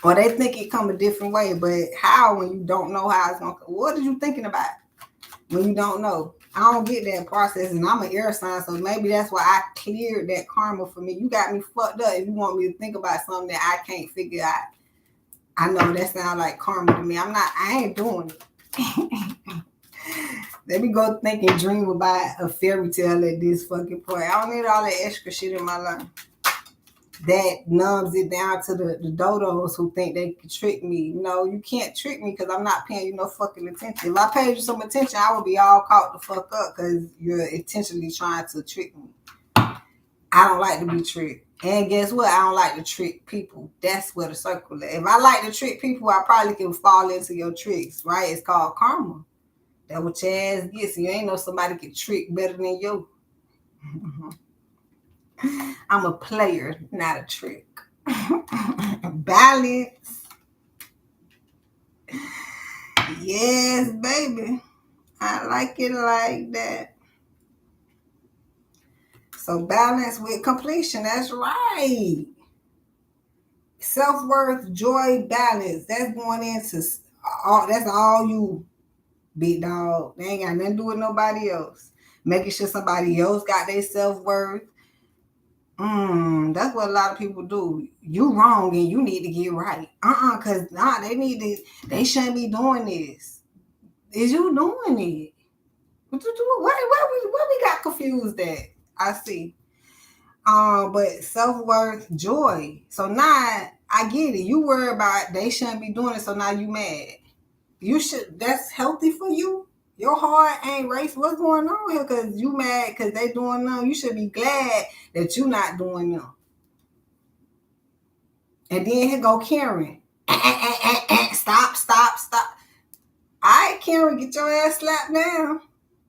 Or they think it come a different way, but how when you don't know how it's gonna come? What are you thinking about when you don't know? I don't get that process, and I'm an air sign, so maybe that's why I cleared that karma for me. You got me fucked up if you want me to think about something that I can't figure out. I know that sounds like karma to me. I ain't doing it. Let me go think and dream about a fairy tale at this fucking point. I don't need all that extra shit in my life. That numbs it down to the dodos who think they can trick me. No, you can't trick me because I'm not paying you no fucking attention. If I paid you some attention, I would be all caught the fuck up because you're intentionally trying to trick me. I don't like to be tricked. And guess what? I don't like to trick people. That's where the circle is. If I like to trick people, I probably can fall into your tricks, right? It's called karma. That what your ass gets. You ain't know somebody can trick better than you. I'm a player, not a trick. Balance. Yes, baby. I like it like that. So balance with completion. That's right. Self-worth, joy, balance. That's going into all. That's all you, big dog. They ain't got nothing to do with nobody else. Making sure somebody else got their self-worth. That's what a lot of people do. You wrong and you need to get right. Cause they shouldn't be doing this. Is you doing it? What we got confused at? I see. But self-worth, joy. So now I get it. You worry about they shouldn't be doing it, so now you mad. You should that's healthy for you. Your heart ain't racing. What's going on here? Cause you mad because they doing them. You should be glad that you not doing them. And then here go Karen. Stop. All right, Karen, get your ass slapped down.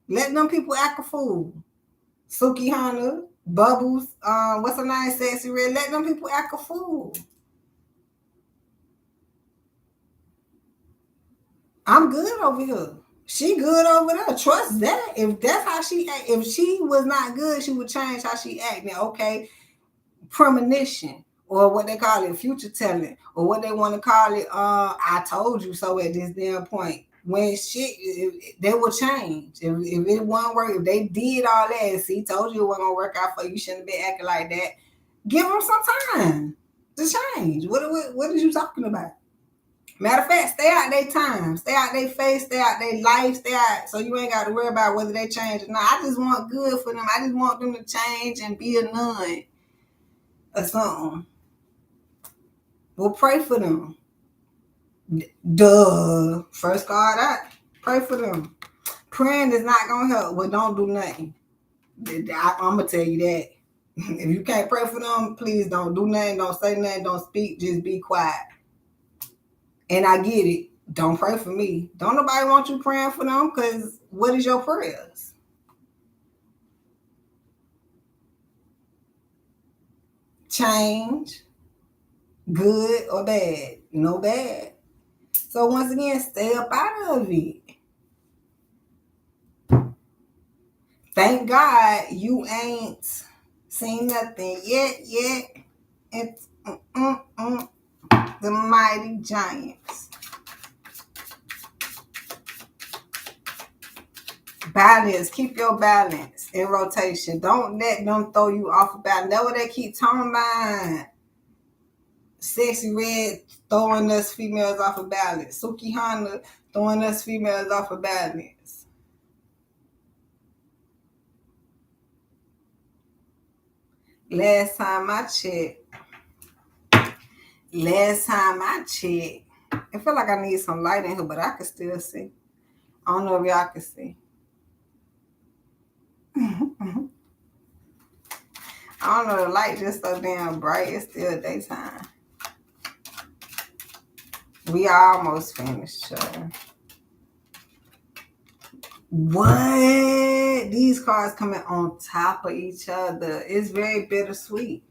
Let them people act a fool. Suki Hana, Bubbles, what's her name? Sexy Red. Let them people act a fool. I'm good over here. She good over there. Trust that. If that's how she act, if she was not good, she would change how she act. Now, okay, premonition or what they call it, future telling, or what they want to call it. I told you so at this damn point. When shit, they will change. If it won't work, if they did all that, see, told you it wasn't gonna work out for you, you shouldn't have been acting like that. Give them some time to change. What are you talking about? Matter of fact, stay out their time, stay out their face, stay out their life, stay out, so you ain't got to worry about whether they change or not. I just want good for them. I just want them to change and be a nun or something. We'll pray for them. Duh. First God out. Pray for them. Praying is not gonna help. Well, don't do nothing. I'm gonna tell you that. If you can't pray for them, please don't do nothing. Don't say nothing. Don't speak. Just be quiet. And I get it. Don't pray for me. Don't nobody want you praying for them because what is your prayers? Change. Good or bad? No bad. So once again, stay up out of it. Thank God you ain't seen nothing yet. It's the mighty giants. Balance. Keep your balance in rotation. Don't let them throw you off of balance. That's what they keep talking about. Sexy Red throwing us females off of balance. Suki Hana throwing us females off of balance. Last time I checked, I feel like I need some light in here, but I can still see. I don't know if y'all can see. I don't know, the light just so damn bright. It's still daytime. We almost finished, sure. What? These cards coming on top of each other. It's very bittersweet.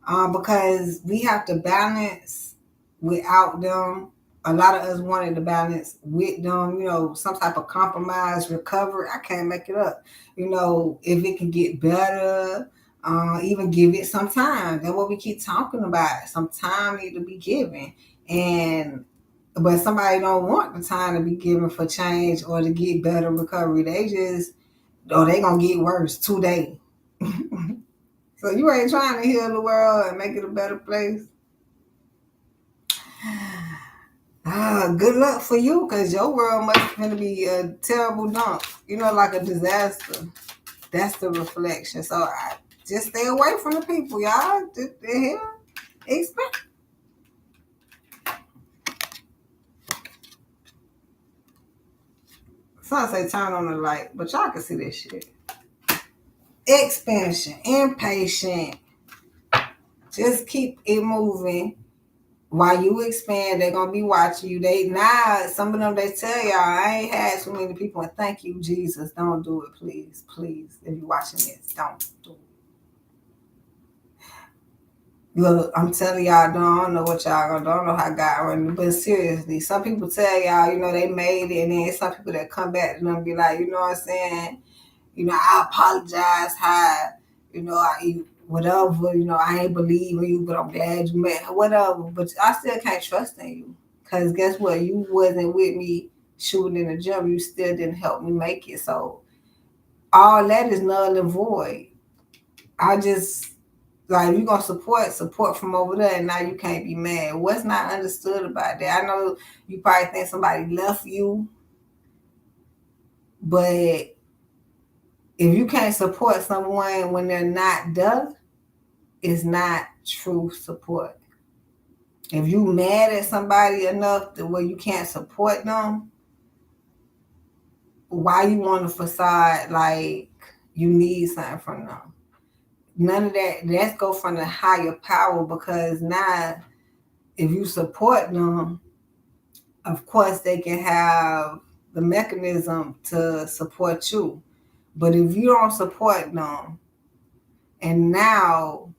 Because we have to balance without them. A lot of us wanted to balance with them, some type of compromise, recovery. I can't make it up. If it can get better, even give it some time. That's what we keep talking about. Some time need to be given. But somebody don't want the time to be given for change or to get better recovery. They gonna get worse today. So you ain't trying to heal the world and make it a better place. Good luck for you, because your world must be a terrible dump. Like a disaster. That's the reflection. So just stay away from the people, y'all. The hell? Expect. Some say turn on the light, but y'all can see this shit. Expansion, impatient. Just keep it moving While you expand, they're gonna be watching you. Some of them they tell y'all, I ain't had too many people, and thank you, Jesus. Don't do it, please. Please. If you're watching this, don't do it. Look, I'm telling y'all, don't know what y'all gonna do. I don't know how God run, but seriously, some people tell y'all, they made it, and then some people that come back and them be like, you know what I'm saying? I apologize how, whatever, I ain't believe in you, but I'm glad you met, whatever. But I still can't trust in you. Because guess what? You wasn't with me shooting in the gym. You still didn't help me make it. So all that is null and void. I just, like, you going to support from over there, and now you can't be mad. What's not understood about that? I know you probably think somebody left you, but if you can't support someone when they're not there, it's not true support. If you mad at somebody enough to where you can't support them, why you want a facade like you need something from them? None of that. Let's go from the higher power, because now if you support them, of course they can have the mechanism to support you. But if you don't support them, and now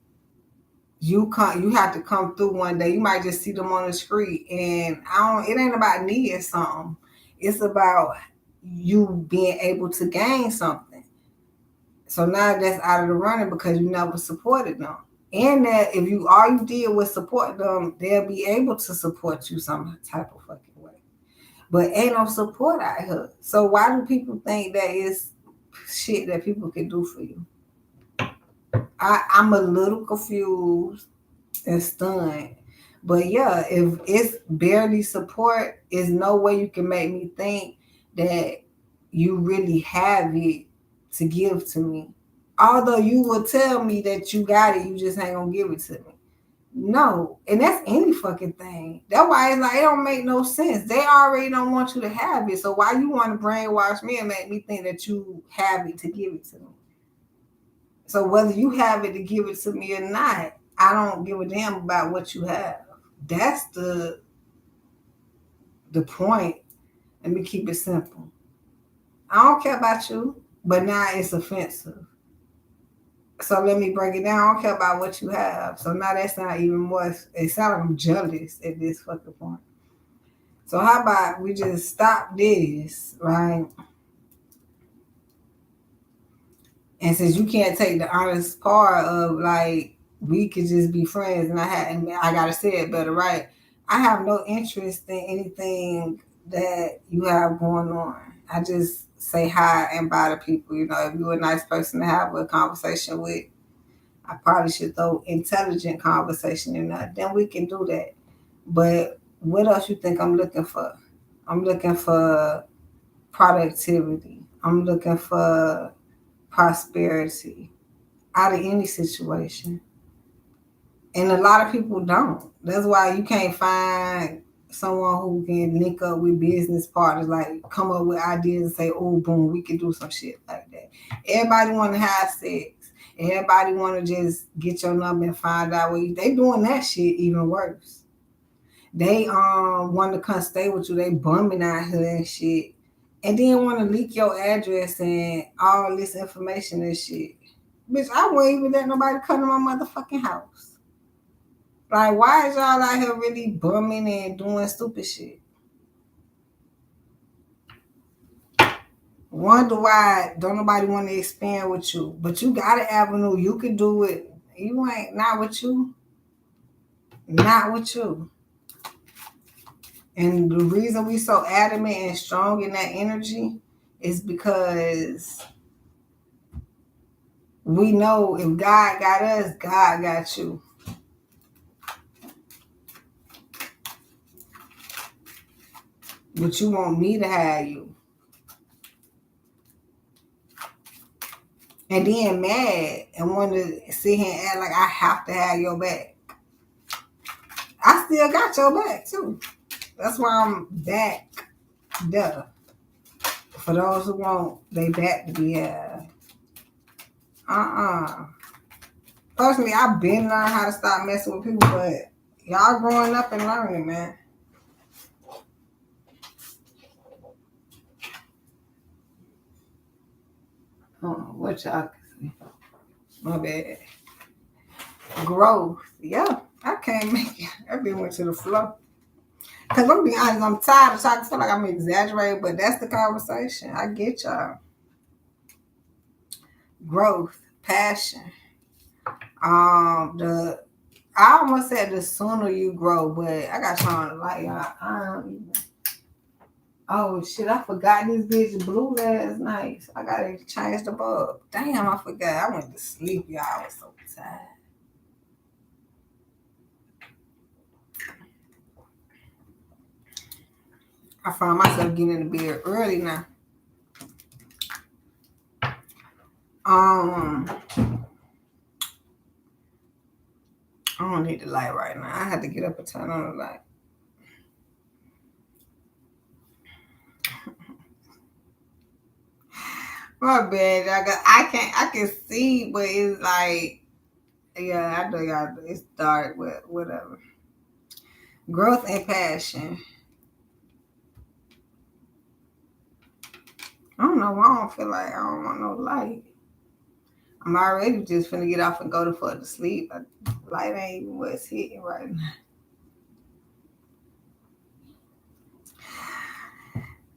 you have to come through one day, you might just see them on the street, and it ain't about needing something. It's about you being able to gain something. So now that's out of the running because you never supported them. And that if all you did was support them, they'll be able to support you some type of fucking way. But ain't no support out here. So why do people think that is shit that people can do for you? I'm a little confused and stunned. But yeah, if it's barely support, there's no way you can make me think that you really have it to give to me. Although you will tell me that you got it, you just ain't gonna give it to me. No, and that's any fucking thing. That's why it's like, it don't make no sense. They already don't want you to have it. So why you want to brainwash me and make me think that you have it to give it to me? So whether you have it to give it to me or not, I don't give a damn about what you have. That's the point. Let me keep it simple. I don't care about you, but now it's offensive. So let me break it down. I don't care about what you have. So now that's not even more. It sounds like I'm jealous at this fucking point. So how about we just stop this, right? And since you can't take the honest part of, like, we could just be friends, and I gotta say it better, right? I have no interest in anything that you have going on. I just say hi and bye to people. If you're a nice person to have a conversation with, I probably should throw intelligent conversation in there. Then we can do that. But what else you think I'm looking for? I'm looking for productivity. I'm looking for prosperity out of any situation. And a lot of people don't. That's why you can't find someone who can link up with business partners, like come up with ideas and say, oh, boom, we can do some shit like that. Everybody want to have sex. Everybody want to just get your number and find out what they doing that shit even worse. They want to come stay with you. They bumming out here and shit. And then want to leak your address and all this information and shit. Bitch, I wouldn't even let nobody come to my motherfucking house. Like, why is y'all out here really bumming and doing stupid shit? Wonder why don't nobody want to expand with you. But you got an avenue. You can do it. You ain't, not with you. Not with you. And the reason we so adamant and strong in that energy is because we know if God got us, God got you. But you want me to have you. And then mad and want to sit here and act like I have to have your back. I still got your back too. That's why I'm back there. For those who want they back to be had. Personally, I've been learning how to stop messing with people, but Y'all growing up and learning, man. What y'all can see? My bad. Growth. Yeah, I can't make it. I been went to the floor. Cause I'm being honest, I'm tired of talking. I feel like I'm exaggerating, but that's the conversation. I get y'all. Growth, passion. The I almost said the sooner you grow, but I got y'all like y'all. I don't even. Oh shit! I forgot this bitch blue last night. So I gotta change the bulb. Damn, I forgot. I went to sleep, y'all. I was so tired. I found myself getting in the bed early now. I don't need the light right now. I had to get up and turn on the light. My bad. I can see, but it's like, yeah, I know y'all. It's dark, but whatever. Growth and passion. I don't know why I don't feel like I don't want no light. I'm already just finna get off and go to fuck to sleep. Light ain't even what's hitting right now.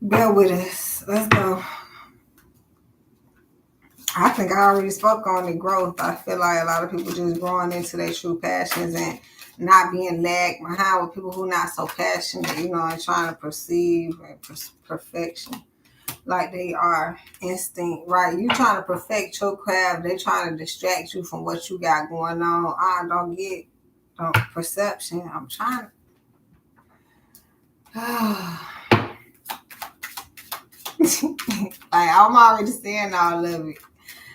Bear with us. Let's go. I think I already spoke on the growth. I feel like a lot of people just growing into their true passions and not being lagged behind with people who not so passionate, and trying to perceive perfection like they are instinct, right? You trying to perfect your craft, they trying to distract you from what you got going on. I don't get perception. I'm trying like I'm already saying all of it.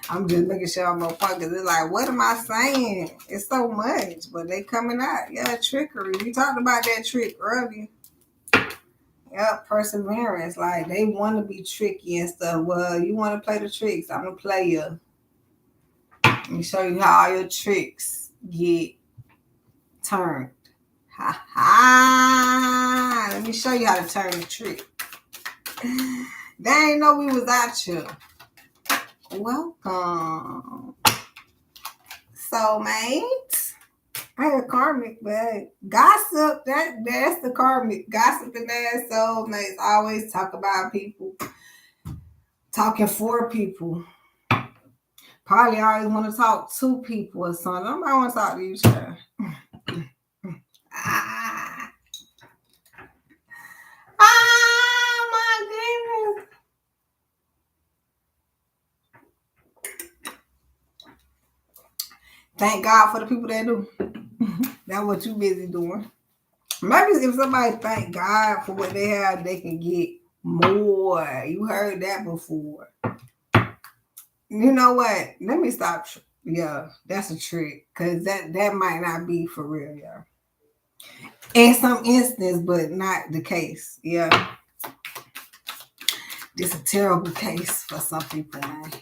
I'm just making sure I'm on point because it's like, what am I saying? It's so much, but they coming out. Yeah, trickery. We talked about that trick earlier. Yeah, perseverance. Like they want to be tricky and stuff. Well, you want to play the tricks. I'm a player. Let me show you how all your tricks get turned. Ha ha! Let me show you how to turn the trick. They ain't know we was out here. Welcome, soulmate. I had karmic, but gossip. That's the karmic. Gossiping ass soulmates always talk about people, talking for people. Probably always want to talk to people or something. Nobody want to talk to you, child. My goodness. Thank God for the people that do. That's what you busy doing. Maybe if somebody thank God for what they have, they can get more. You heard that before. You know what? Let me stop. Yeah, that's a trick. Cause that might not be for real, yeah. In some instance, but not the case. Yeah. It's a terrible case for some people, man.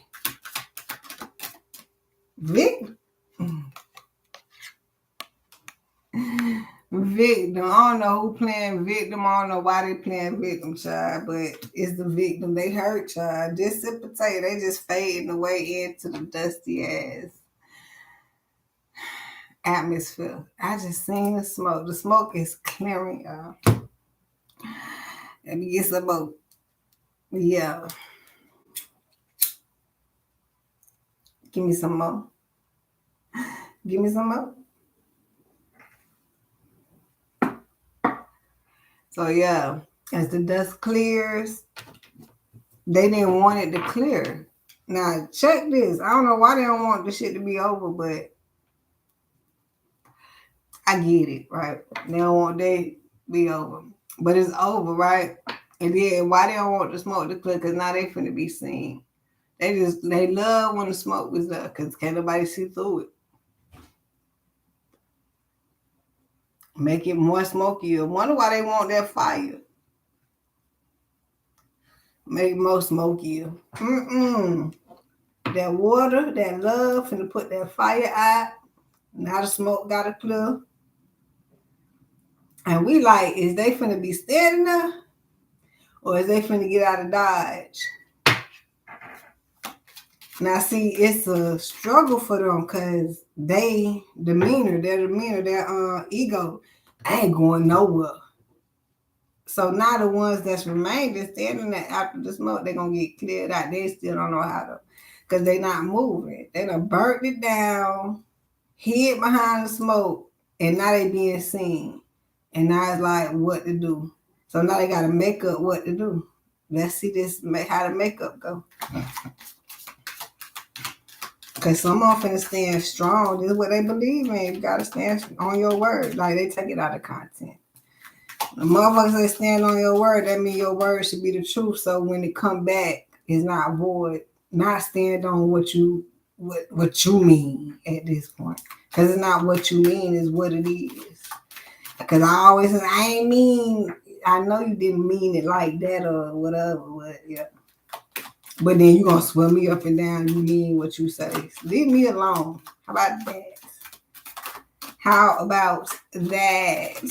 Victim. Victim. I don't know who playing victim. I don't know why they playing victim, child, but it's the victim. They hurt, child. Dissipate. They just fading away into the dusty ass atmosphere. I just seen the smoke. The smoke is clearing, y'all. Let me get some more. Yeah. Give me some more. Give me some more. So yeah, as the dust clears, they didn't want it to clear. Now check this. I don't know why they don't want the shit to be over, but I get it, right? They don't want they be over. But it's over, right? And then why they don't want the smoke to clear? Because now they finna be seen. They love when the smoke was there because can't nobody see through it. Make it more smokier. Wonder why they want that fire. Make it more smokier. That water, that love, finna put that fire out. Now the smoke got to clear. And we like, is they finna be standing there? Or is they finna get out of Dodge? Now, see, it's a struggle for them because their demeanor, their ego ain't going nowhere. So now the ones that's remaining standing there after the smoke, they're going to get cleared out. They still don't know how to, because they not moving. They done burnt it down, hid behind the smoke, and now they being seen. And now it's like, what to do? So now they got to make up what to do. Let's see how the makeup go. Because some of them finna stand strong. This is what they believe in. You got to stand on your word. Like, they take it out of content. The motherfuckers that stand on your word, that means your word should be the truth. So when it come back, it's not void. Not stand on what you mean at this point. Because it's not what you mean, it's what it is. Because I know you didn't mean it like that or whatever. But yeah. But then you gonna swell me up and down. You mean what you say. Leave me alone. How about that? How about that?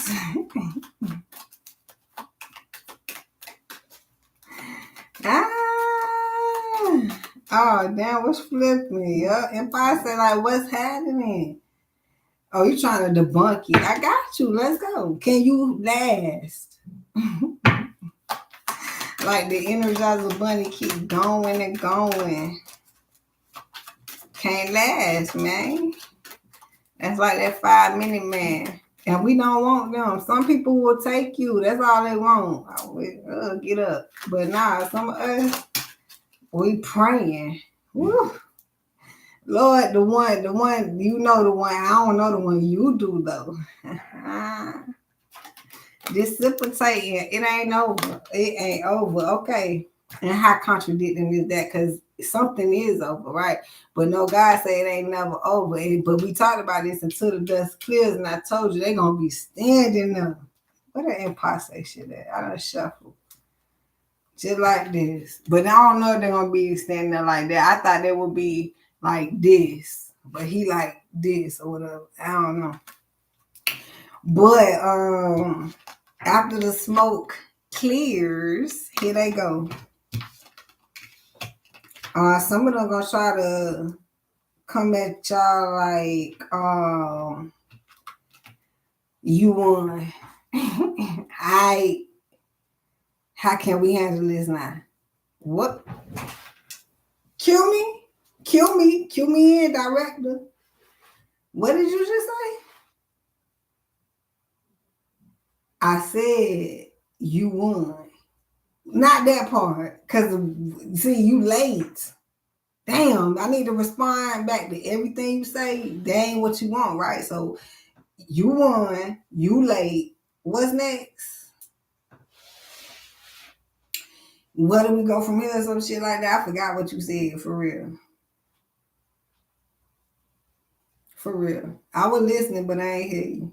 Oh, damn, what's flipped me? If I say, like, what's happening? Oh, you trying to debunk it. I got you. Let's go. Can you last? Like the Energizer Bunny keep going and going. Can't last, man. That's like that 5-minute man. And we don't want them. Some people will take you. That's all they want. Get up. But nah, some of us, we praying. Woo. Lord, the one, you know the one. I don't know the one you do, though. Dissipating. It ain't over. It ain't over. Okay. And how contradicting is that? Because something is over, right? But no, God said it ain't never over. But we talked about this until the dust clears, and I told you they're going to be standing up. What an imposter shit at? I done shuffle. Just like this. But I don't know if they're going to be standing there like that. I thought they would be like this. But he like this or whatever. I don't know. But after the smoke clears, here they go. Some of them gonna try to come at y'all like, you won. How can we handle this now? What? Kill me in, director. What did you just say? I said you won. Not that part, because see, you late. Damn, I need to respond back to everything you say. That ain't what you want, right? So you won, you late. What's next? Where do we go from here? Some shit like that. I forgot what you said, for real. For real. I was listening, but I ain't hear you.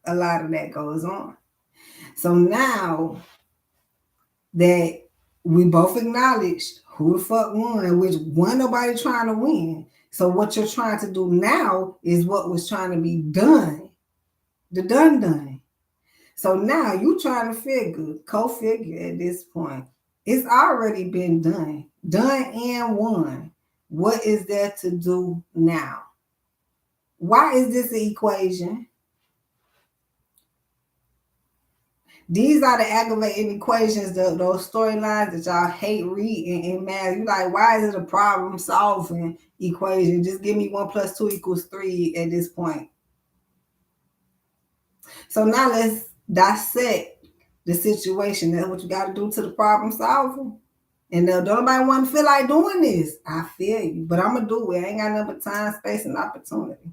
A lot of that goes on. So now that we both acknowledged who the fuck won, which wasn't nobody trying to win. So what you're trying to do now is what was trying to be done. The done. So now you trying to co-figure at this point. It's already been done. Done and won. What is there to do now? Why is this an equation? These are the aggravating equations, those storylines that y'all hate reading in math. You're like, why is it a problem solving equation? Just give me 1 + 2 = 3 at this point. So now let's dissect the situation. That's what you got to do to the problem solving. And don't nobody want to feel like doing this. I feel you, but I'm going to do it. I ain't got nothing but time, space, and opportunity.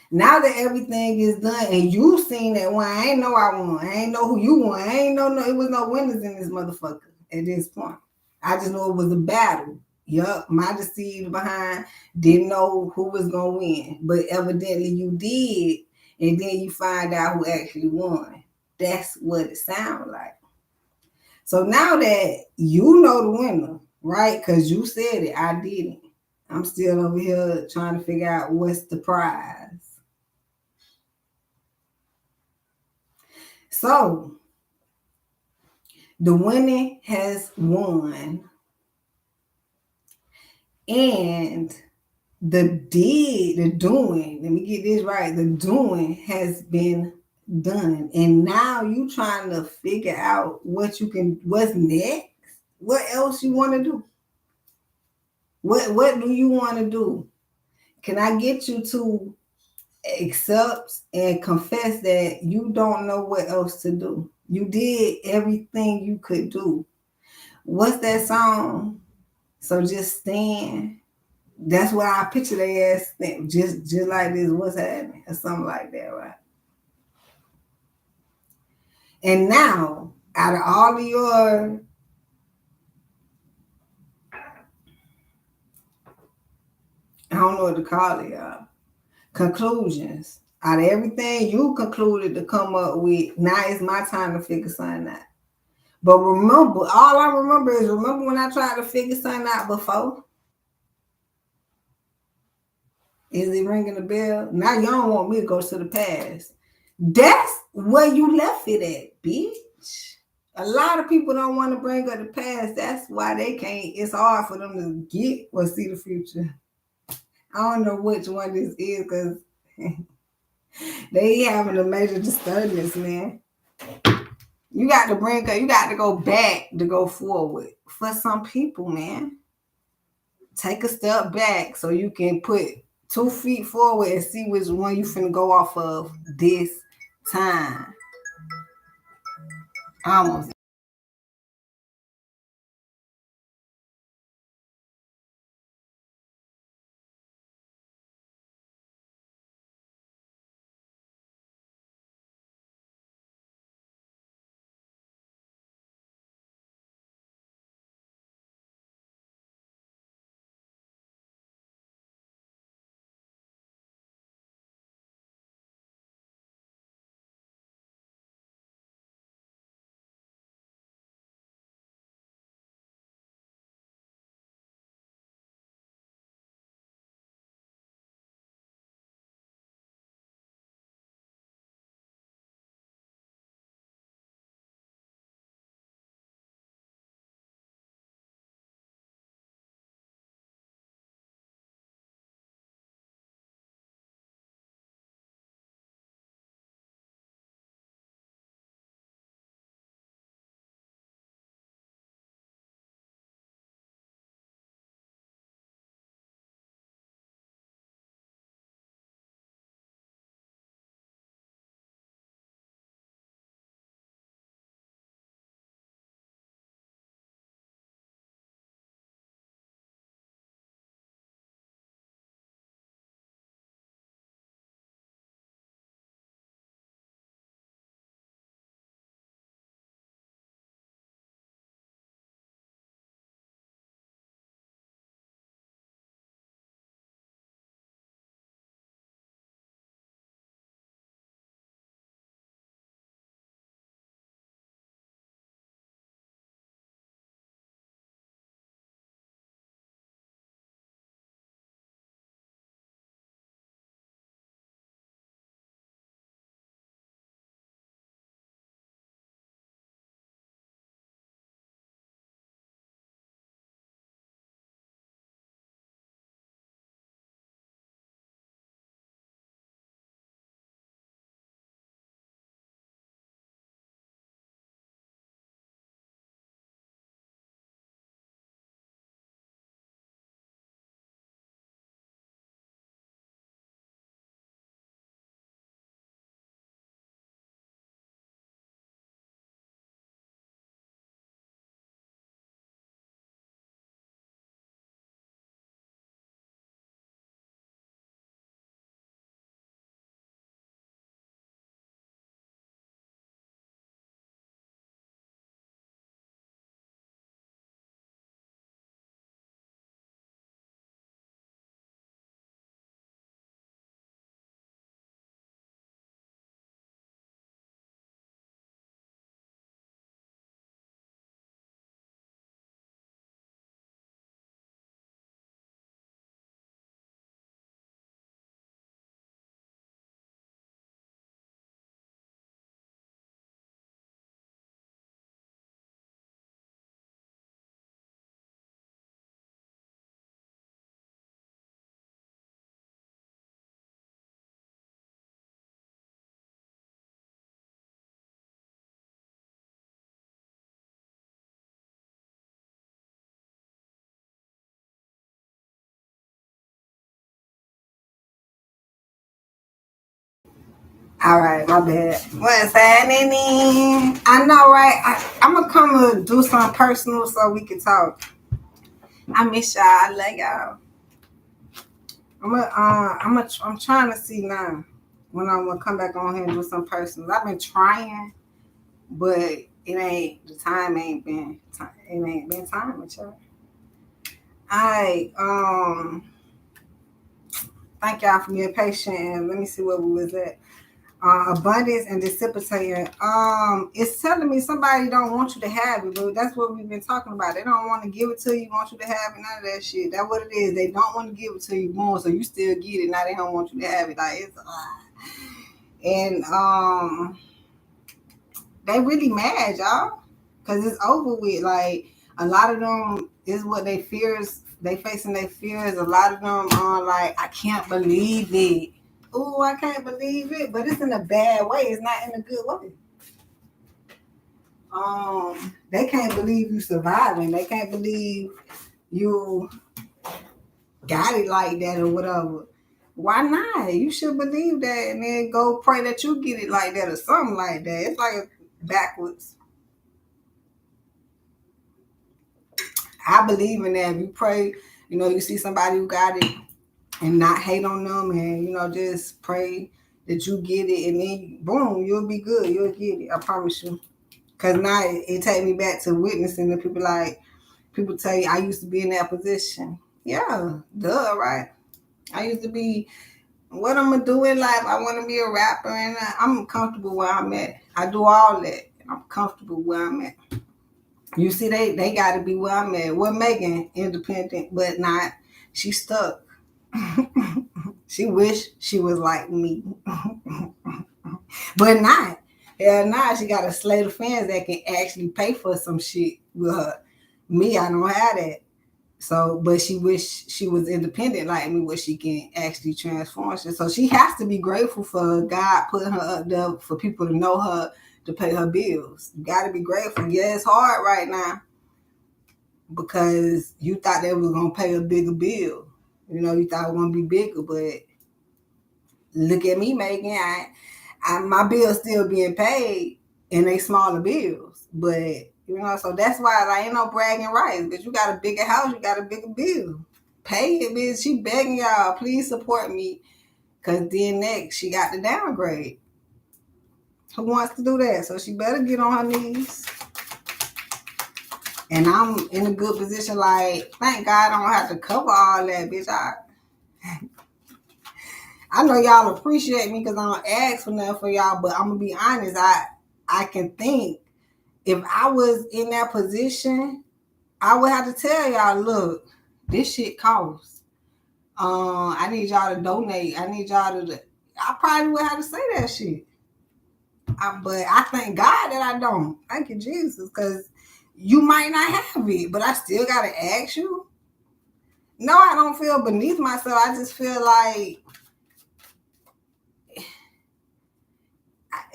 Now that everything is done and you seen that one, I ain't know I won. I ain't know who you won. I ain't know it was no winners in this motherfucker at this point. I just know it was a battle. Yup, my deceived behind didn't know who was going to win. But evidently you did. And then you find out who actually won. That's what it sounds like. So now that you know the winner, right? Because you said it, I didn't. I'm still over here trying to figure out what's the prize. So the winning has won, and the doing, let me get this right, the doing has been done. And now you trying to figure out what's next, what else you want to do. What do you want to do? Can I get you to accept and confess that you don't know what else to do? You did everything you could do. What's that song? So just stand. That's what I picture they ass think, just like this, what's happening, or something like that, right? And now, out of all of your I don't know what to call it, conclusions, out of everything you concluded to come up with, now it's my time to figure something out. But remember, all I remember is when I tried to figure something out before? Is it ringing a bell? Now you don't want me to go to the past. That's where you left it at, bitch. A lot of people don't want to bring up the past. That's why they can't. It's hard for them to get or see the future. I don't know which one this is because they having a major disturbance, man. You got to go back to go forward. For some people, man, take a step back so you can put 2 feet forward and see which one you finna go off of this time. I almost All right, my bad. What's happening? I know, right? I'm gonna come and do something personal so we can talk. I miss y'all. I love y'all. I'm trying to see now when I'm gonna come back on here and do some personal. I've been trying, but it ain't the time. Ain't been time. It ain't been time with y'all. I thank y'all for being patient. And let me see where we was at. Abundance and dissipating. It's telling me somebody don't want you to have it, but that's what we've been talking about. They don't want to give it to you, want you to have it, none of that shit. That's what it is. They don't want to give it to you more, so you still get it. Now they don't want you to have it. Like it's and they really mad, y'all, because it's over with. Like a lot of them is what they fears. They facing their fears. A lot of them are like, I can't believe it. Oh, I can't believe it, but it's in a bad way. It's not in a good way. They can't believe you surviving. They can't believe you got it like that or whatever. Why not? You should believe that and then go pray that you get it like that or something like that. It's like backwards. I believe in that. If you pray, you see somebody who got it and not hate on them and, just pray that you get it and then boom, you'll be good. You'll get it. I promise you. Because now it take me back to witnessing the people tell you I used to be in that position. Yeah, duh, right? I used to be, what I'm going to do in life, I want to be a rapper and I'm comfortable where I'm at. I do all that. I'm comfortable where I'm at. You see, they got to be where I'm at. Well, Megan, independent, but not, she stuck. She wish she was like me. But not. Hell nah, she got a slate of fans that can actually pay for some shit with her. Me, I don't have that. So, but she wish she was independent like me, where she can actually transform shit. So she has to be grateful for God putting her up there for people to know her, to pay her bills. You got to be grateful. Yeah, it's hard right now because you thought they was going to pay a bigger bill. You thought it was going to be bigger, but look at me, Megan. My bills still being paid and they smaller bills. But, so that's why I ain't no bragging rights. But you got a bigger house, you got a bigger bill. Pay it, bitch. She begging y'all, please support me. Because then next, she got the downgrade. Who wants to do that? So she better get on her knees. And I'm in a good position, like, thank God I don't have to cover all that, bitch. I know y'all appreciate me because I don't ask for nothing for y'all, but I'm going to be honest. I can think if I was in that position, I would have to tell y'all, look, this shit costs. I need y'all to donate. I need y'all to, I probably would have to say that shit. But I thank God that I don't. Thank you, Jesus, because you might not have it, but I still got to ask you. No, I don't feel beneath myself. I just feel like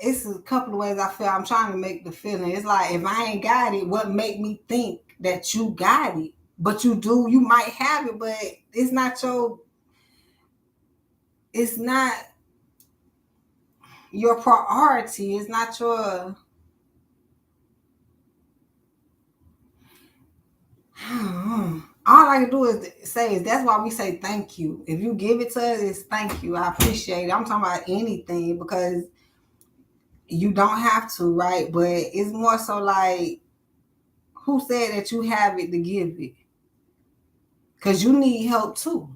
it's a couple of ways I feel. I'm trying to make the feeling. It's like, if I ain't got it, what make me think that you got it? But you do. You might have it, but it's not your priority. It's not your... All I can do is say is that's why we say thank you. If you give it to us, it's thank you. I appreciate it. I'm talking about anything because you don't have to, right? But it's more so like, who said that you have it to give it? Because you need help too.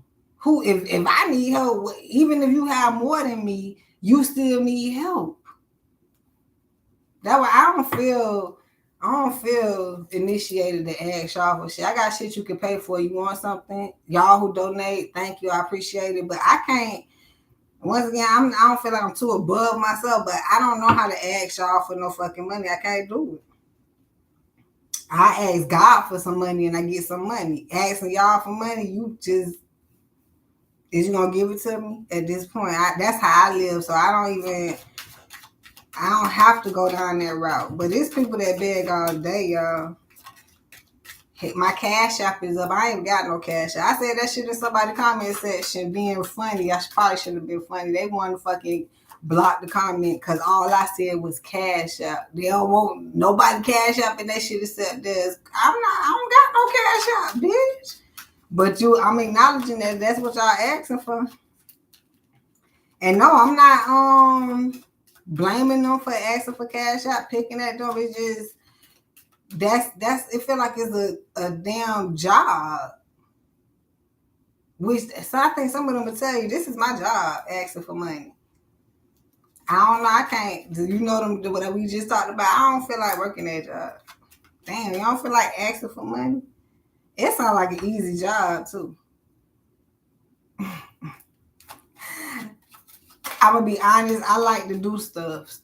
If I need help, even if you have more than me, you still need help. That's why I don't feel initiated to ask y'all for shit. I got shit you can pay for. You want something? Y'all who donate, thank you. I appreciate it. But I can't. Once again, I don't feel like I'm too above myself, but I don't know how to ask y'all for no fucking money. I can't do it. I ask God for some money and I get some money. Asking y'all for money, is you gonna give it to me at this point? That's how I live, so I don't have to go down that route. But there's people that beg all day, y'all. My cash app is up. I ain't got no cash app. I said that shit in somebody's comment section being funny. Probably should have been funny. They want to fucking block the comment because all I said was cash out. They don't want nobody cash out and that shit except this. I don't got no cash out, bitch. But I'm acknowledging that that's what y'all asking for. And no, I'm not blaming them for asking for cash out, picking that door. It's just that's it feel like it's a damn job. So I think some of them will tell you this is my job, asking for money. I don't know, I can't. Do you know them what we just talked about? I don't feel like working that job. Damn, you don't feel like asking for money? It sounds like an easy job too. I'm gonna be honest, I like to do stuff.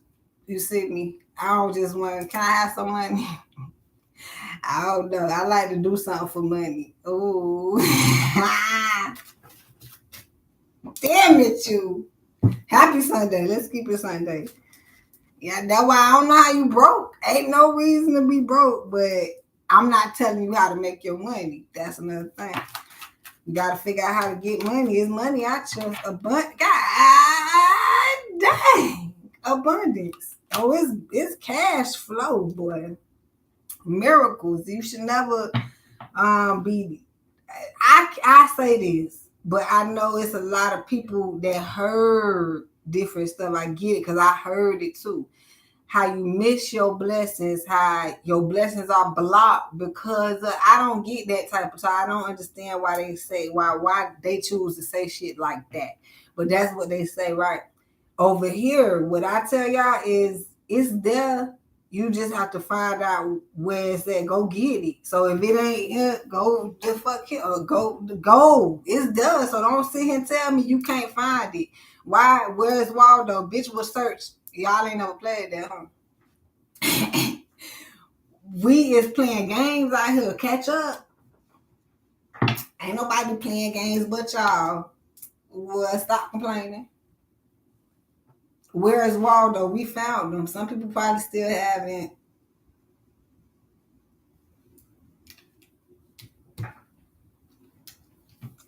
You see me? I don't just want, can I have some money? I don't know. I like to do something for money. Ooh. Damn it, you. Happy Sunday. Let's keep it Sunday. Yeah, that's why I don't know how you broke. Ain't no reason to be broke, but I'm not telling you how to make your money. That's another thing. You got to figure out how to get money. It's money out your abundance. God dang. Abundance. Oh, it's cash flow, boy. Miracles. You should never be. I say this, but I know it's a lot of people that heard different stuff. I get it because I heard it too. How you miss your blessings, how your blessings are blocked because I don't get that type of time. I don't understand why they say why they choose to say shit like that. But that's what they say, right? Over here, what I tell y'all is it's there. You just have to find out where it's at. Go get it. So if it ain't here, go the fuck here or go. It's done. So don't sit here and tell me you can't find it. Why? Where's Waldo? Bitch will search. Y'all ain't never played that, huh? We is playing games out here. Catch up. Ain't nobody playing games but y'all. Well, stop complaining. Where is Waldo? We found them. Some people probably still haven't.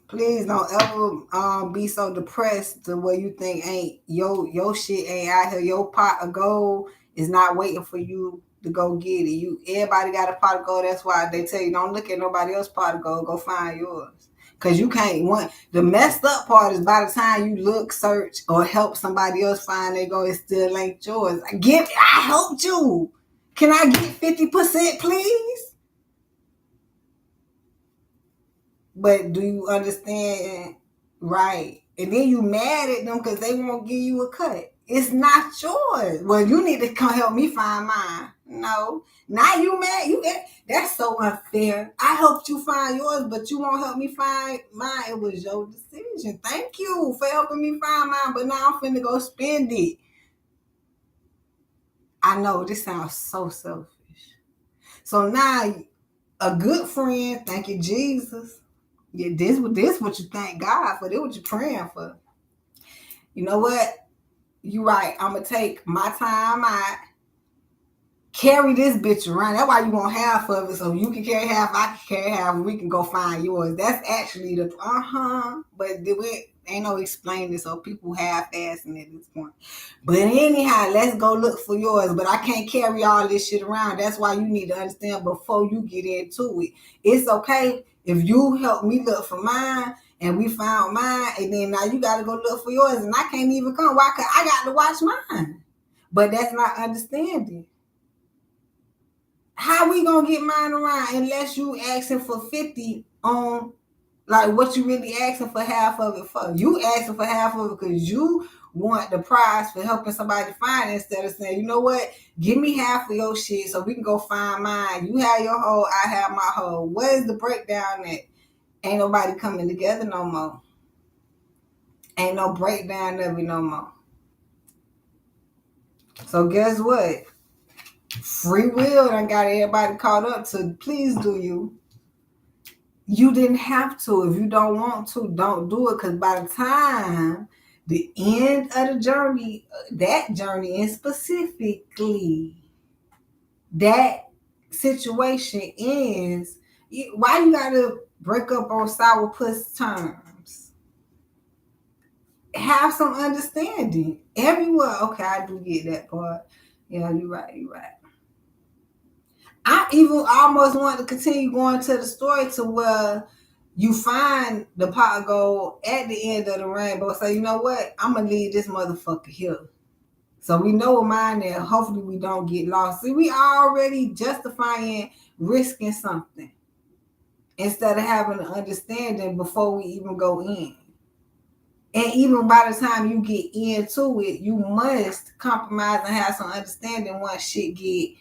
Please don't ever be so depressed to where you think ain't your shit ain't out here. Your pot of gold is not waiting for you to go get it. Everybody got a pot of gold. That's why they tell you don't look at nobody else's pot of gold. Go find yours. Cause you can't want the messed up part is by the time you look, search, or help somebody else find their gold, it still ain't yours. I helped you. Can I get 50%, please? But do you understand? Right. And then you mad at them because they won't give you a cut. It's not yours. Well, you need to come help me find mine. No. Now you mad. That's so unfair. I helped you find yours, but you won't help me find mine. It was your decision. Thank you for helping me find mine, but now I'm finna go spend it. I know this sounds so selfish. So now a good friend, thank you, Jesus. Yeah, this what you thank God for. This what you praying for. You know what? You right. I'm gonna take my time out. Carry this bitch around. That's why you want half of it, so you can carry half, I can carry half, and we can go find yours. That's actually the But ain't no explaining, so people half-assing at this point. But anyhow, let's go look for yours. But I can't carry all this shit around. That's why you need to understand before you get into it. It's okay if you help me look for mine and we found mine, and then now you got to go look for yours, and I can't even come. Why? Cause I got to watch mine. But that's not understanding. How we gonna get mine around unless you asking for 50 on like what you really asking for half of it for? You asking for half of it because you want the prize for helping somebody find it instead of saying, you know what, give me half of your shit so we can go find mine. You have your hoe, I have my hoe. What is the breakdown that ain't nobody coming together no more? Ain't no breakdown of it no more. So guess what? Free will done got everybody caught up to please do you. You didn't have to. If you don't want to, don't do it. Because by the time the end of the journey, that journey is specifically that situation ends, why you got to break up on sourpuss terms? have some understanding everywhere. Okay, I do get that part. Yeah, you're right. You're right. I even almost want to continue going to the story to where you find the pot of gold at the end of the rainbow. So you know what? I'm gonna leave this motherfucker here. So we know a mind that hopefully we don't get lost. See, we already justifying risking something instead of having an understanding before we even go in. And even by the time you get into it, you must compromise and have some understanding once shit get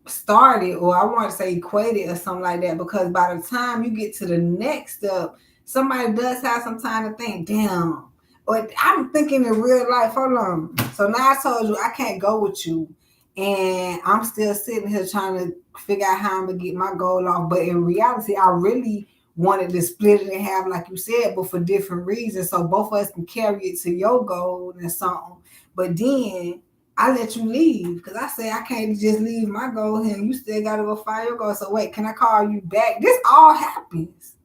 started, or I want to say equated or something like that, because by the time you get to the next step, somebody does have some time to think, damn. Or I'm thinking in real life, hold on. So now I told you I can't go with you, and I'm still sitting here trying to figure out how I'm gonna get my goal off. But in reality, I really wanted to split it in half, like you said, but for different reasons. So both of us can carry it to your goal and something. But then I let you leave because I say I can't just leave my goal here. You still gotta go find your goal. So wait, can I call you back? This all happens.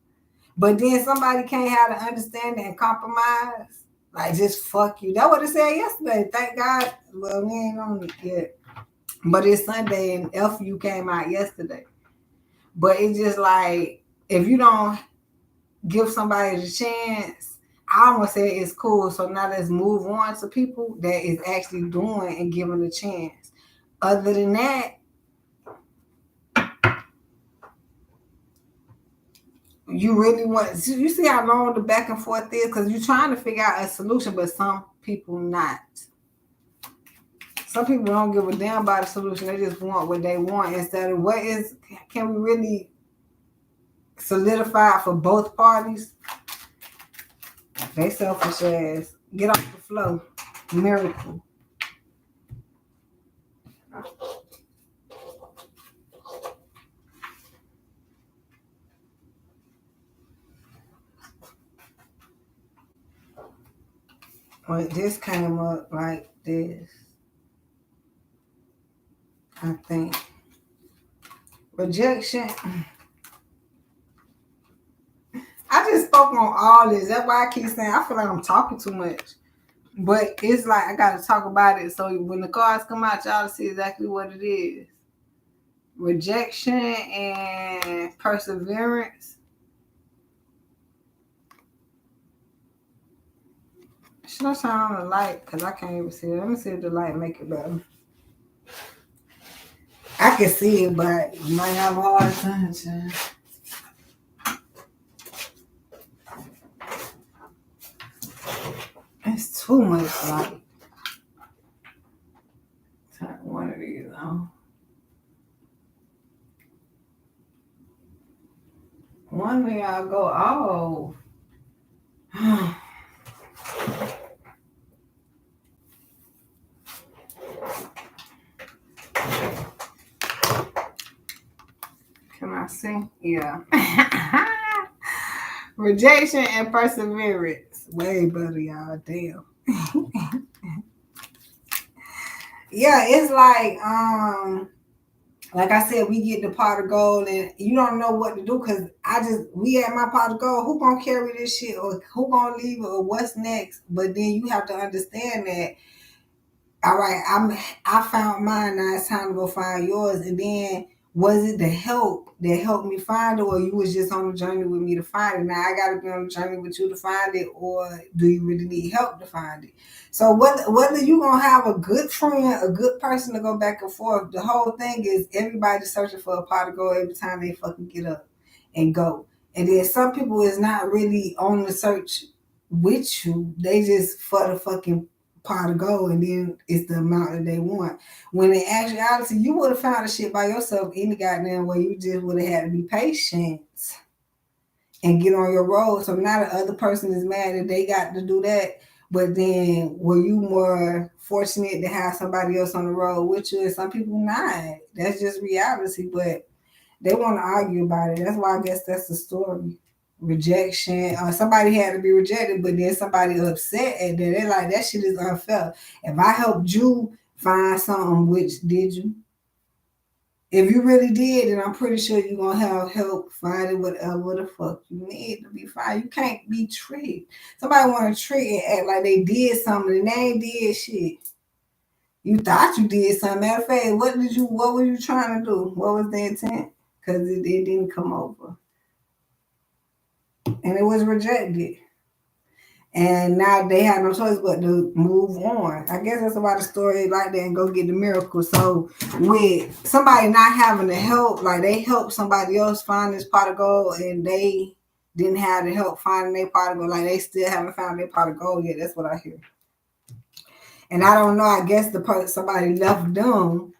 But then somebody can't have the understanding and compromise. Like just fuck you. That's what it said yesterday. Thank God. Well, we ain't on it yet. But it's Sunday and FU came out yesterday. But it's just like if you don't give somebody the chance, I almost say it's cool. So now let's move on to people that is actually doing and giving a chance. Other than that, you really want, you see how long the back and forth is? Because you're trying to figure out a solution, but some people not. Some people don't give a damn about a solution. They just want what they want instead of what is, can we really solidify for both parties? They selfish ass. Get off the flow. Miracle. Well, this came up like this, I think. Rejection. I just spoke on all this. That's why I keep saying I feel like I'm talking too much. But it's like I gotta talk about it so when the cards come out, y'all see exactly what it is. Rejection and perseverance. Should I turn on the light? Because I can't even see it. Let me see if the light make it better. I can see it, but you might have a hard time. It's too much light. Turn one of these on. One of y'all go, oh. Can I see? Yeah. Rejection and perseverance. Way better, y'all. Damn. Yeah, it's like I said, we get the pot of gold and you don't know what to do because we at my pot of gold, who gonna carry this shit or who gonna leave it or what's next? But then you have to understand that, all right, I found mine, now it's time to go find yours. And then was it the help that helped me find it, or you was just on the journey with me to find it? Now I gotta be on the journey with you to find it, or do you really need help to find it? So whether you gonna have a good friend, a good person to go back and forth, the whole thing is everybody searching for a pot of gold every time they fucking get up and go. And then some people is not really on the search with you. They just for the fucking pot of gold, and then it's the amount that they want. When in actuality, you would have found the shit by yourself any goddamn way. You just would have had to be patient and get on your road. So now the other person is mad that they got to do that. But then were you more fortunate to have somebody else on the road with you? And some people not. That's just reality. But they want to argue about it. That's why I guess that's the story. Rejection. Somebody had to be rejected, but then somebody upset at that. They're like, that shit is unfair. If I helped you find something, which did you? If you really did, then I'm pretty sure you're gonna have help finding whatever the fuck you need to be fine. You can't be tricked. Somebody wanna trick and act like they did something and they ain't did shit. You thought you did something. Matter of fact, what were you trying to do? What was the intent? Because it didn't come over. And it was rejected. And now they have no choice but to move on. I guess that's about a story like that and go get the miracle. So with somebody not having the help, like they helped somebody else find this pot of gold and they didn't have the help finding their pot of gold, like they still haven't found their pot of gold yet. That's what I hear. And I don't know, I guess somebody left them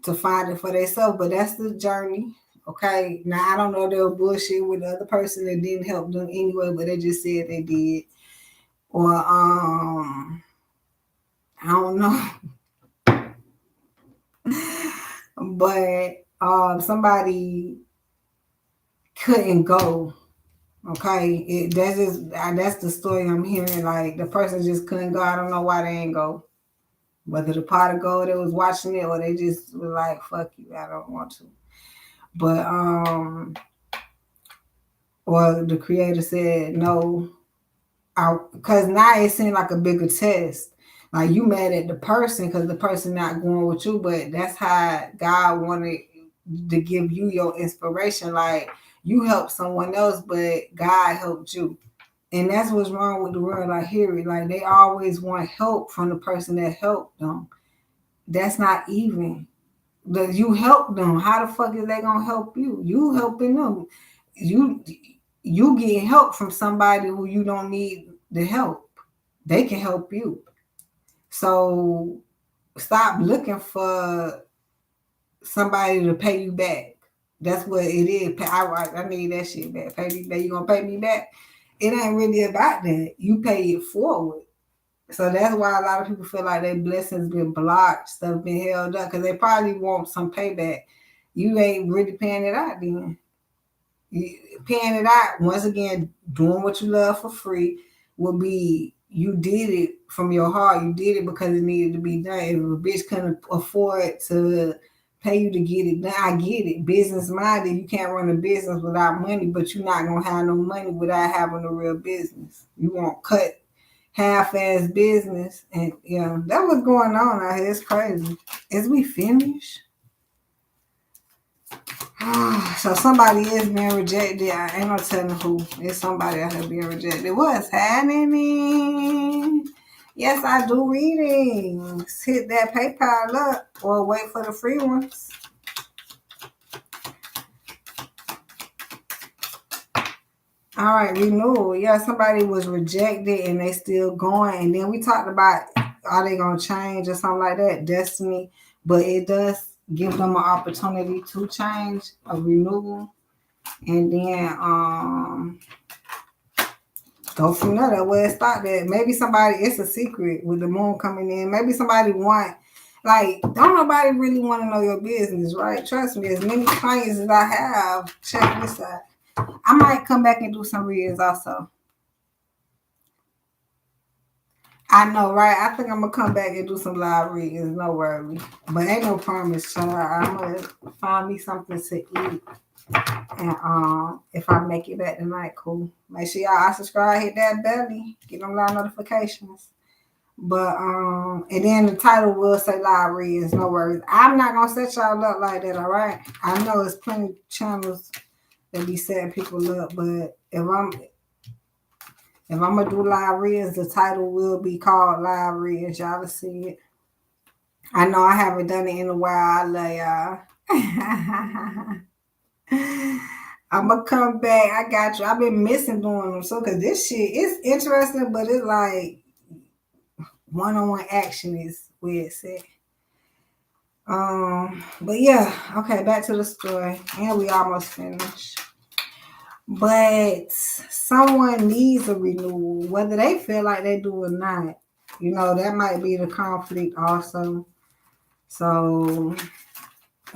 to find it for themselves, but that's the journey. Okay. Now I don't know if they were bullshit with the other person that didn't help them anyway, but they just said they did. Or I don't know. But somebody couldn't go. Okay. That's the story I'm hearing. Like the person just couldn't go. I don't know why they ain't go. Whether the pot of gold that was watching it or they just were like, fuck you, I don't want to. But or the creator said no, because now it seemed like a bigger test. Like you mad at the person because the person not going with you, but that's how God wanted to give you your inspiration. Like you helped someone else, but God helped you. And that's what's wrong with the world. I hear it. Like they always want help from the person that helped them. That's not even. You help them. How the fuck is they gonna help you? You helping them. You you get help from somebody who you don't need the help. They can help you. So stop looking for somebody to pay you back. That's what it is. I need that shit back. Pay me back. You gonna pay me back? It ain't really about that. You pay it forward. So that's why a lot of people feel like their blessings been blocked, stuff been held up, because they probably want some payback. You ain't really paying it out then. Paying it out, once again, doing what you love for free will be you did it from your heart. You did it because it needed to be done. If a bitch couldn't afford to pay you to get it done, I get it. Business minded, you can't run a business without money, but you're not gonna have no money without having a real business. You won't cut half-ass business. And yeah, that was going on out here. It's crazy. Is we finished? So somebody is being rejected. I ain't no telling who. It's somebody out here being rejected. What's happening? Yes, I do readings. Hit that PayPal up or wait for the free ones. All right, renewal. Yeah, somebody was rejected and they still going. And then we talked about are they gonna change or something like that? Destiny, but it does give them an opportunity to change, a renewal, and then go from there. That's where it started. Maybe somebody, it's a secret with the moon coming in. Maybe somebody don't nobody really want to know your business, right? Trust me, as many clients as I have, check this out. I might come back and do some reads also. I know, right? I think I'm gonna come back and do some live readings, no worry. But ain't no promise, child. I'm gonna find me something to eat. And if I make it back tonight, cool. Make sure y'all subscribe, hit that belly, get them live notifications. But and then the title will say live readings, no worries. I'm not gonna set y'all up like that, all right? I know there's plenty of channels that be setting people up, but if I'm gonna do live readings, the title will be called live readings. Y'all will see it. I know I haven't done it in a while. I love y'all. I'm gonna come back. I got you. I've been missing doing them so because this shit is interesting, but it's like one-on-one action is where it's at. But yeah, okay, back to the story. And we almost finished. But someone needs a renewal, whether they feel like they do or not. You know, that might be the conflict also. So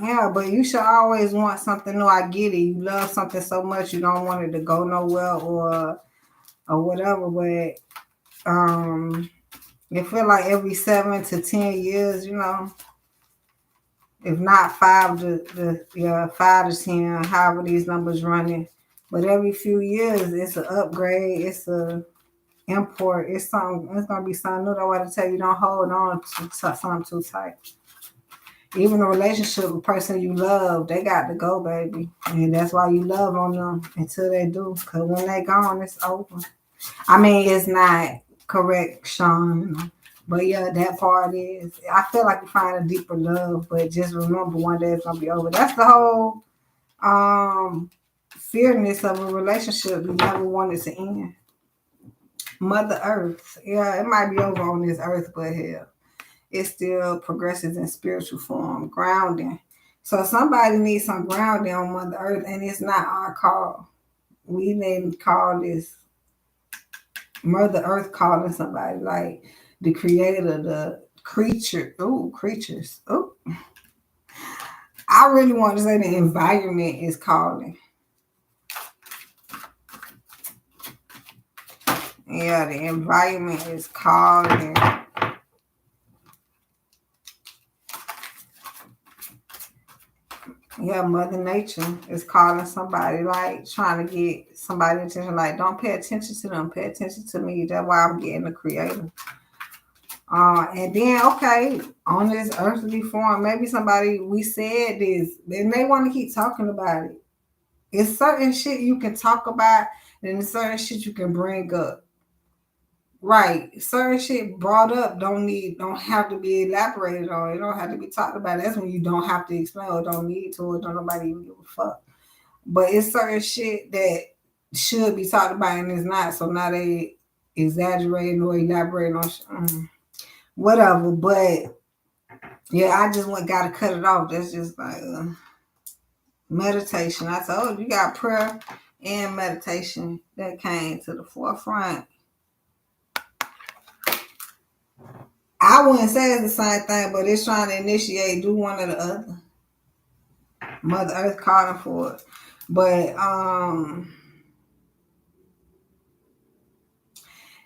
yeah, but you should always want something new. I get it. You love something so much you don't want it to go nowhere or whatever. But it feel like every 7 to 10 years, you know, If not five to yeah, 5 to 10, however these numbers running. But every few years it's an upgrade, it's a import, it's something, it's gonna be something new. That's why to tell you don't hold on to something too tight. Even a relationship with a person you love, they got to go, baby. And that's why you love on them until they do. Cause when they gone, it's over. I mean, it's not correct, Sean. But yeah, that part is. I feel like you find a deeper love, but just remember one day it's gonna be over. That's the whole fearness of a relationship. You never want it to end. Mother Earth. Yeah, it might be over on this earth, but hell, it still progresses in spiritual form, grounding. So somebody needs some grounding on Mother Earth, and it's not our call. We didn't call this Mother Earth calling somebody like the creator, the creature. Ooh, creatures. Ooh. I really want to say the environment is calling. Yeah, the environment is calling. Yeah, Mother Nature is calling somebody, like trying to get somebody attention. Like, don't pay attention to them, pay attention to me. That's why I'm getting the creator. And then okay, on this earthly form, maybe somebody we said this, and they want to keep talking about it. It's certain shit you can talk about, and it's certain shit you can bring up. Right. Certain shit brought up don't have to be elaborated on. It don't have to be talked about. That's when you don't have to explain or don't need to or don't nobody even give a fuck. But it's certain shit that should be talked about and it's not. So now they exaggerating or elaborating on whatever. But yeah, I just gotta cut it off. That's just like meditation. I told you got prayer and meditation that came to the forefront. I wouldn't say it's the same thing, but it's trying to initiate, do one or the other. Mother Earth calling for it. But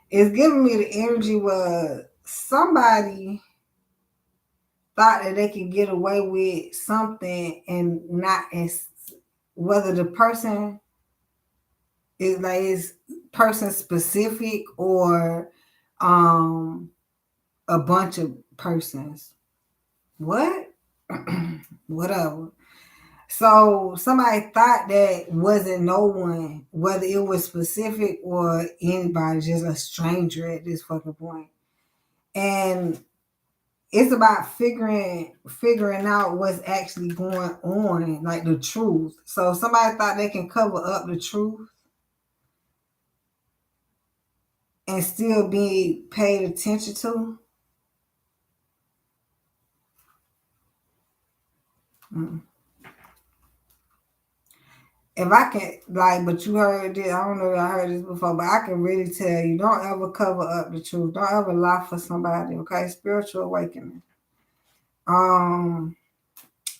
it's giving me the energy where somebody thought that they could get away with something and not as whether the person is person specific or a bunch of persons. What? Whatever. So somebody thought that wasn't no one, whether it was specific or anybody, just a stranger at this fucking point. And it's about figuring out what's actually going on, like the truth. So somebody thought they can cover up the truth and still be paid attention to. Mm. If I can, like, but you heard this, I don't know if I heard this before, but I can really tell you, don't ever cover up the truth. Don't ever lie for somebody, okay? Spiritual awakening. Um,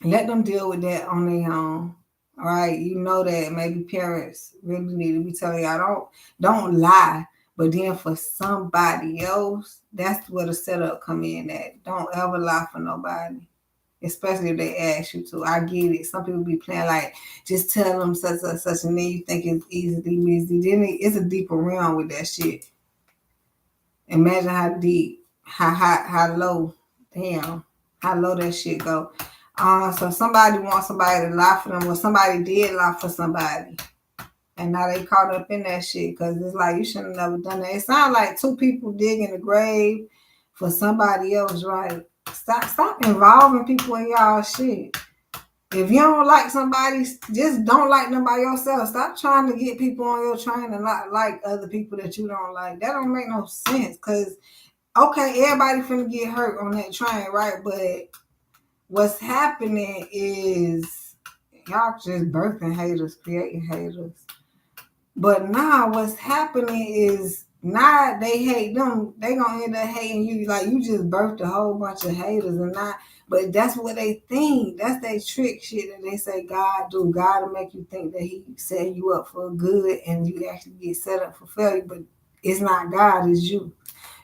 Let them deal with that on their own. All right. You know that maybe parents really need to be telling y'all don't lie. But then for somebody else, that's where the setup come in at. Don't ever lie for nobody. Especially if they ask you to. I get it. Some people be playing like just tell them such and such, and then you think it's easily easy. Then it's a deeper realm with that shit. Imagine how deep, how low, damn, how low that shit go. So somebody wants somebody to lie for them, or somebody did lie for somebody, and now they caught up in that shit because it's like you shouldn't have never done that. It sounds like two people digging a grave for somebody else, right? Stop involving people in y'all shit. If you don't like somebody, just don't like them by yourself. Stop trying to get people on your train and not like other people that you don't like. That don't make no sense. Cause okay, everybody finna get hurt on that train, right? But what's happening is y'all just birthing haters, creating haters. But now what's happening is now they hate them, they gonna end up hating you. Like you just birthed a whole bunch of haters and not, but that's what they think. That's they trick shit that they say God do. God will make you think that he set you up for good and you actually get set up for failure. But it's not God, it's you.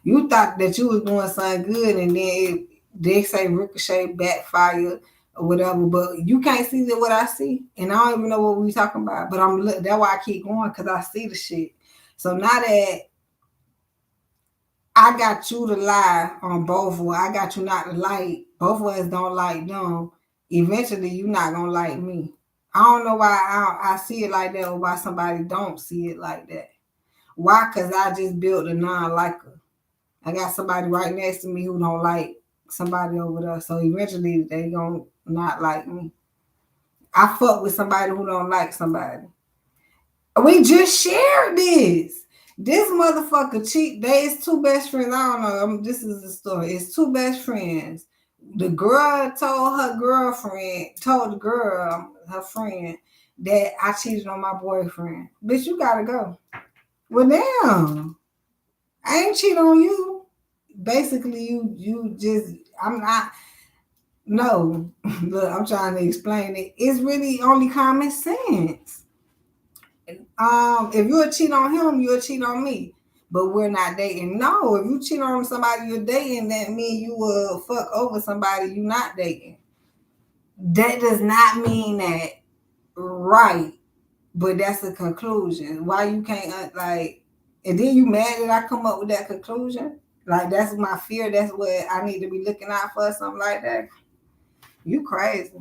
You thought that you was doing something good and then they say ricochet, backfire, or whatever. But you can't see what I see, and I don't even know what we talking about. But that's why I keep going, because I see the shit. So now that I got you to lie on both, or I got you not to like, both of us don't like them, eventually you not gonna like me. I don't know why I see it like that, or why somebody don't see it like that. Why? Because I just built a non-liker. I got somebody right next to me who don't like somebody over there. So eventually they gonna not like me. I fuck with somebody who don't like somebody. We just shared this. This motherfucker cheat. They is two best friends. I don't know. This is the story. It's two best friends. The girl told the girl, her friend, that I cheated on my boyfriend. Bitch, you gotta go. Well, damn. I ain't cheat on you. Basically, you just, I'm not, no. Look, I'm trying to explain it. It's really only common sense. If you'll cheat on him, you'll cheat on me. But we're not dating. No, if you cheat on somebody you're dating, that means you will fuck over somebody you're not dating. That does not mean that right, but that's a conclusion. Why you can't like, and then you mad that I come up with that conclusion? Like that's my fear. That's what I need to be looking out for, something like that. You crazy.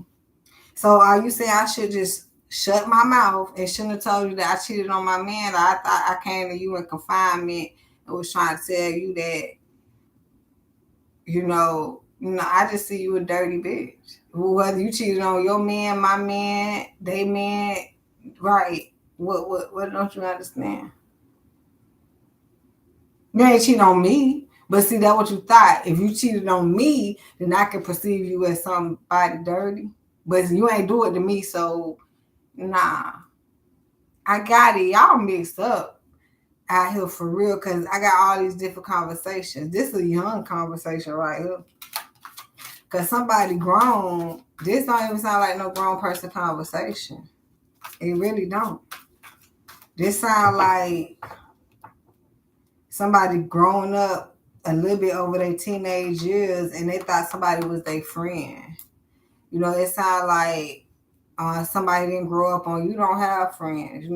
So are you saying I should just shut my mouth and shouldn't have told you that I cheated on my man? I thought I came to you in confinement and was trying to tell you that, I just see you a dirty bitch. Whether you cheated on your man, my man, they man, right? What don't you understand? You ain't cheating on me. But see, that's what you thought. If you cheated on me, then I can perceive you as somebody dirty. But you ain't do it to me, so nah. I got it. Y'all mixed up out here for real, because I got all these different conversations. This is a young conversation right here. Because somebody grown, this don't even sound like no grown person conversation. It really don't. This sound like somebody growing up a little bit over their teenage years and they thought somebody was their friend. It sound like somebody didn't grow up on, you don't have friends.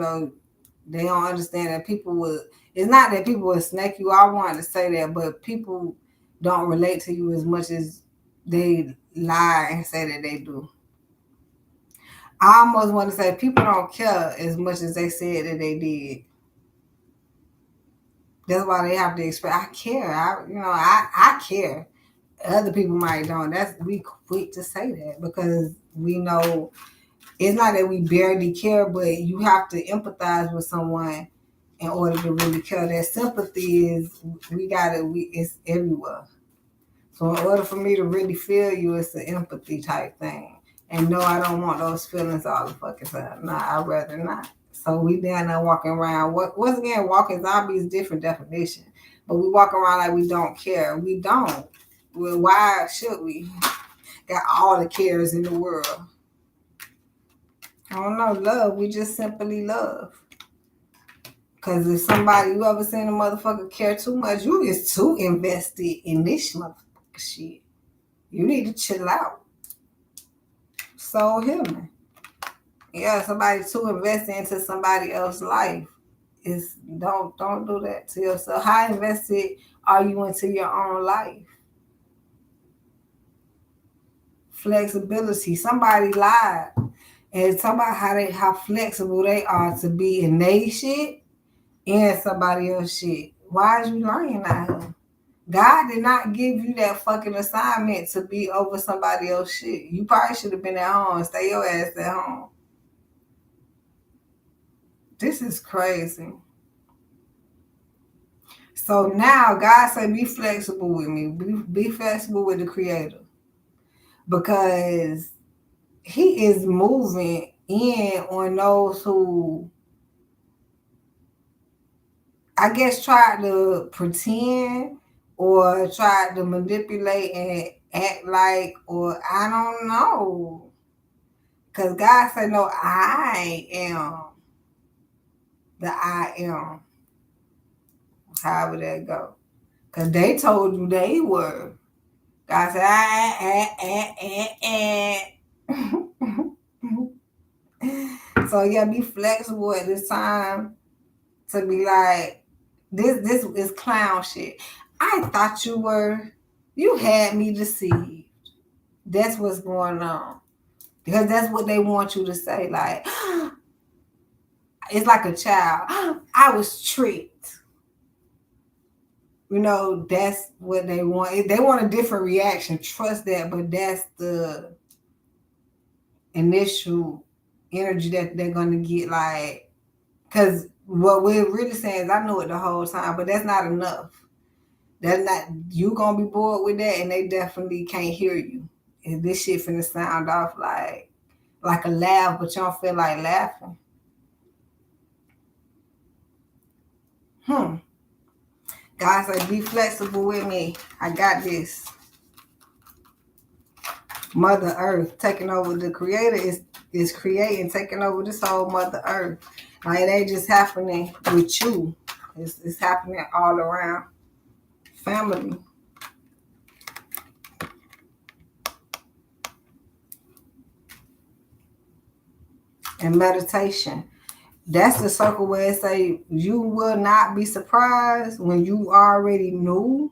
They don't understand that people would, it's not that people would snake you. I wanted to say that, but people don't relate to you as much as they lie and say that they do. I almost want to say people don't care as much as they said that they did. That's why they have to express, I care. I care. Other people might don't. We quick to say that because we know it's not that we barely care, but you have to empathize with someone in order to really care. That sympathy is, it's everywhere. So in order for me to really feel you, it's an empathy type thing. And no, I don't want those feelings all the fucking time. Nah, I'd rather not. So we down there walking around. Once again, walking zombies, different definition. But we walk around like we don't care. We don't. Well, why should we? Got all the cares in the world. I don't know, love. We just simply love. Because if you ever seen a motherfucker care too much, you is too invested in this motherfucker shit. You need to chill out. So human. Yeah, somebody too invested into somebody else's life. Don't do that to yourself. How invested are you into your own life? Flexibility. Somebody lied. And talk about how flexible they are to be in their shit and somebody else's shit. Why is you lying out here? God did not give you that fucking assignment to be over somebody else's shit. You probably should have been at home. Stay your ass at home. This is crazy. So now God said, be flexible with me. Be flexible with the Creator. Because He is moving in on those who, I guess, tried to pretend or tried to manipulate and act like, or I don't know. Because God said, no, I am the I am. However that go. Because they told you they were. God said, So yeah, be flexible at this time to be like, this is clown shit. I thought you had me deceived. That's what's going on. Because that's what they want you to say. Like, it's like a child. I was tricked. That's what they want. They want a different reaction. Trust that, but that's the initial energy that they're going to get. Like, because what we're really saying is, I knew it the whole time, but that's not enough. That's not, you going to be bored with that, and they definitely can't hear you. And this shit finna sound off like a laugh, but you don't feel like laughing. Guys, like, be flexible with me. I got this. Mother Earth taking over. The creator is creating, taking over this whole Mother Earth. Like, it ain't just happening with you. It's happening all around. Family. And meditation. That's the circle where it say you will not be surprised when you already knew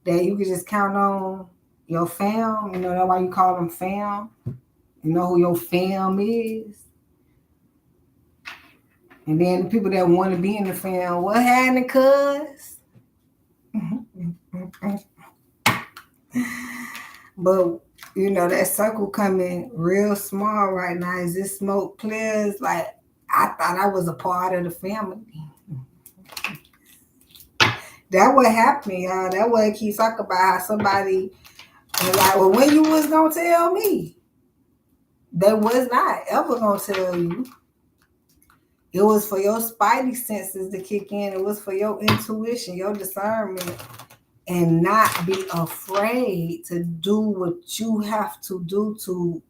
that you could just count on your fam. That's why you call them fam. You know who your fam is. And then the people that want to be in the fam, what happened, cuz? But that circle coming real small right now. Is this smoke clears? Like, I thought I was a part of the family. That what happened, y'all. That what it keeps talking about, how somebody was like, well, when you was gonna tell me? They was not ever gonna tell you. It was for your spidey senses to kick in. It was for your intuition, your discernment, and not be afraid to do what you have to do to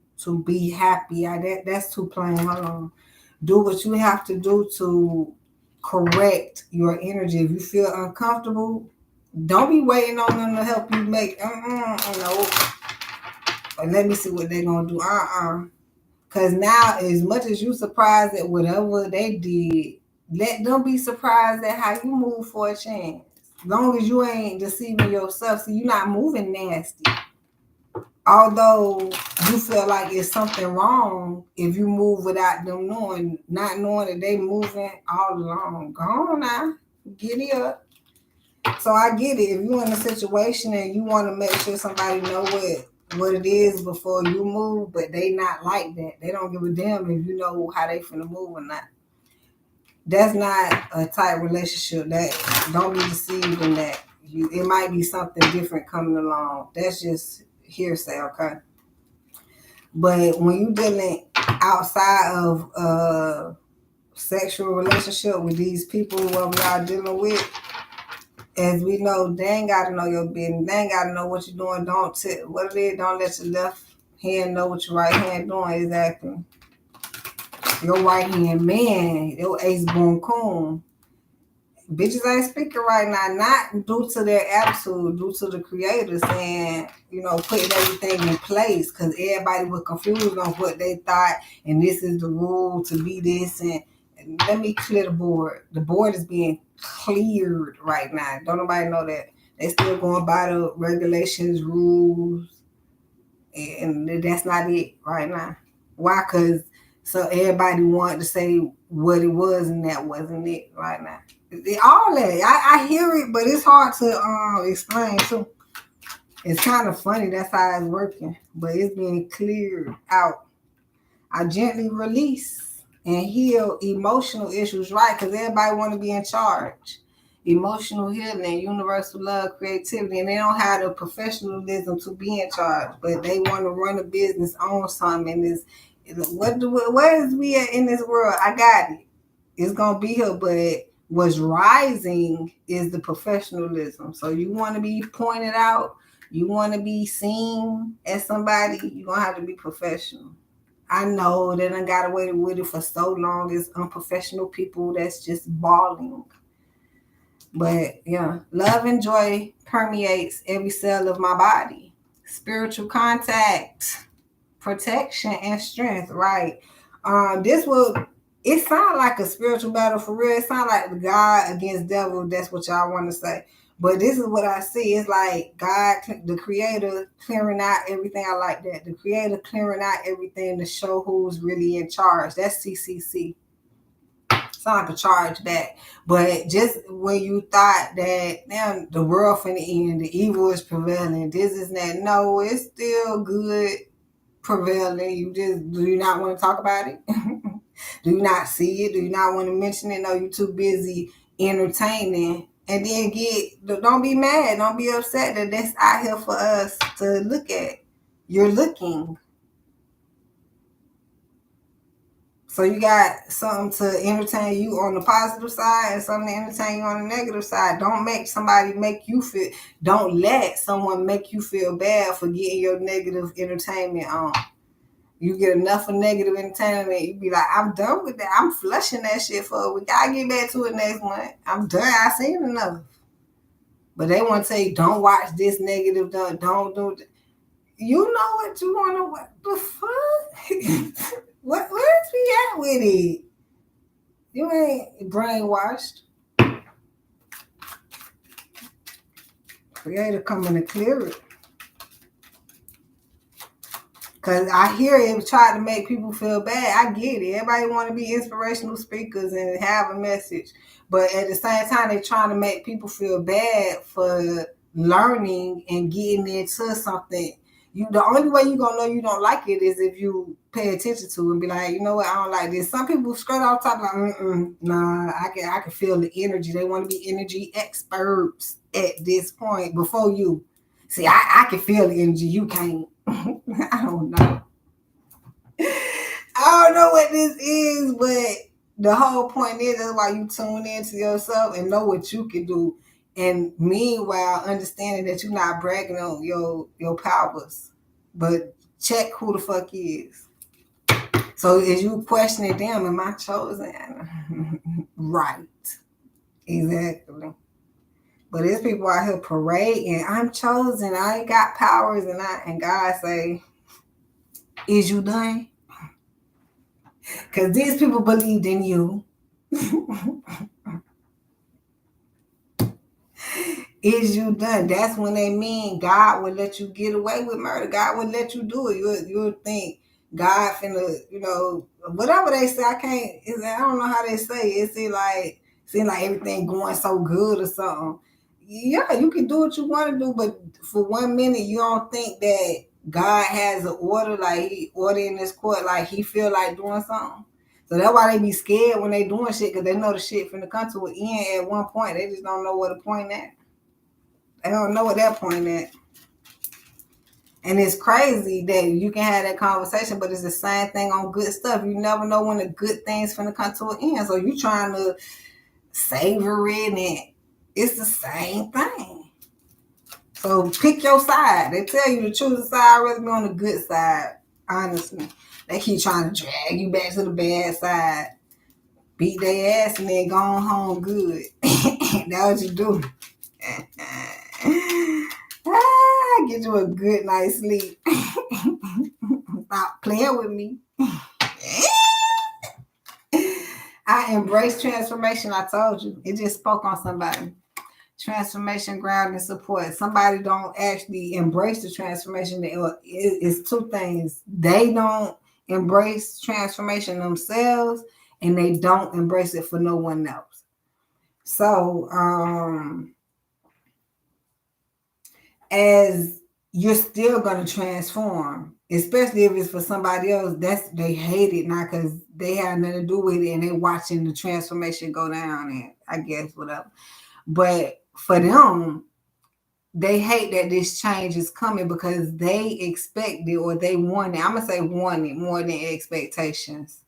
be happy. That's too plain. Hold on. Do what you have to do to correct your energy. If you feel uncomfortable, don't be waiting on them to help you make. But let me see what they're gonna do. Because now, as much as you surprised at whatever they did, let them be surprised at how you move for a chance. As long as you ain't deceiving yourself, so you're not moving nasty. Although you feel like it's something wrong if you move without them knowing, not knowing that they moving all along. Go on now, giddy up. So I get it. If you're in a situation and you want to make sure somebody know what it is before you move, but they not like that. They don't give a damn if you know how they finna move or not. That's not a tight relationship. That, don't be deceived in that. It might be something different coming along. That's just hearsay, okay? But when you dealing outside of sexual relationship with these people who we are dealing with, as we know, they ain't got to know your business. They ain't got to know what you're doing. What it is, don't let your left hand know what your right hand doing exactly. Your right hand man, your ace boon coon. Bitches ain't speaking right now, not due to their attitude, due to the creator saying, putting everything in place, because everybody was confused on what they thought, and this is the rule to be this. And let me clear the board. The board is being cleared right now. Don't nobody know that. They still going by the regulations, rules, and that's not it right now. Why? Because so everybody wanted to say what it was, and that wasn't it right now. All that I hear it, but it's hard to explain too. It's kind of funny. That's how it's working, but it's being cleared out. I gently release and heal emotional issues, right? Because everybody want to be in charge. Emotional healing, universal love, creativity, and they don't have the professionalism to be in charge, but they want to run a business, own something. And where is we at in this world? I got it. It's gonna be here, but what's rising is the professionalism. So you want to be pointed out, you want to be seen as somebody, you're gonna have to be professional. I know that I got away with it for so long. It's unprofessional people that's just bawling. But yeah, love and joy permeates every cell of my body. Spiritual contact. protection and strength, right? This will it sound like a spiritual battle for real. It sound like the God against devil. That's what y'all want to say. But this is what I see. It's like God, the creator, clearing out everything. I like that. The creator clearing out everything to show who's really in charge. That's CCC. It's not like a charge back. But just when you thought that now the world finna end, the evil is prevailing, this is that. No, it's still good prevailing. You just do you not want to talk about it? Do you not see it? Do you not want to mention it? No, you're too busy entertaining. And then don't be mad, don't be upset that that's out here for us to look at. You're looking. So you got something to entertain you on the positive side and something to entertain you on the negative side. Don't make somebody make you feel, don't let someone make you feel bad for getting your negative entertainment on. You get enough of negative entertainment, you be like, I'm done with that. I'm flushing that shit for a week. I'll get back to it next month. I'm done. I seen enough. But they want to tell you, don't watch this negative, don't do that. You know what you want to, what the fuck? Where's we at with it? You ain't brainwashed. Creator coming to clear it. Because I hear it try to make people feel bad. I get it. Everybody want to be inspirational speakers and have a message. But at the same time, they're trying to make people feel bad for learning and getting into something. The only way you're going to know you don't like it is if you pay attention to it and be like, you know what, I don't like this. Some people straight off top like, nah, I can feel the energy. They want to be energy experts at this point before you. See, I can feel the energy. You can't. I don't know. I don't know what this is, but the whole point is that's why you tune into yourself and know what you can do. And meanwhile, understanding that you're not bragging on your powers, but check who the fuck is. So as you questioning them, am I chosen? Right. Exactly. But there's people out here parading, I'm chosen, I ain't got powers, and God say, is you done? Because these people believed in you. Is you done? That's when they mean God will let you get away with murder. God will let you do it. You'll think God finna, whatever they say. I don't know how they say it. It seems like everything going so good or something. Yeah, you can do what you want to do, but for 1 minute you don't think that God has an order, like he order in this court, like he feel like doing something. So that's why they be scared when they doing shit, because they know the shit finna come to an end at one point. They just don't know where to point at. They don't know what that point at. And it's crazy that you can have that conversation, but it's the same thing on good stuff. You never know when the good thing's finna come to an end. So you trying to savor it, and it's the same thing. So pick your side. They tell you to choose a side. I'd rather be on the good side, honestly. They keep trying to drag you back to the bad side. Beat their ass and then go on home good. That's what you do. Get you a good night's sleep. Stop playing with me. I embrace transformation. I told you. It just spoke on somebody. Transformation, ground, and support. Somebody don't actually embrace the transformation. It's two things. They don't embrace transformation themselves, and they don't embrace it for no one else. So, as you're still going to transform, especially if it's for somebody else, they hate it now because they have nothing to do with it and they watching the transformation go down, and I guess whatever. But for them, they hate that this change is coming because they expect it, or they want it. I'm going to say want it more than expectations.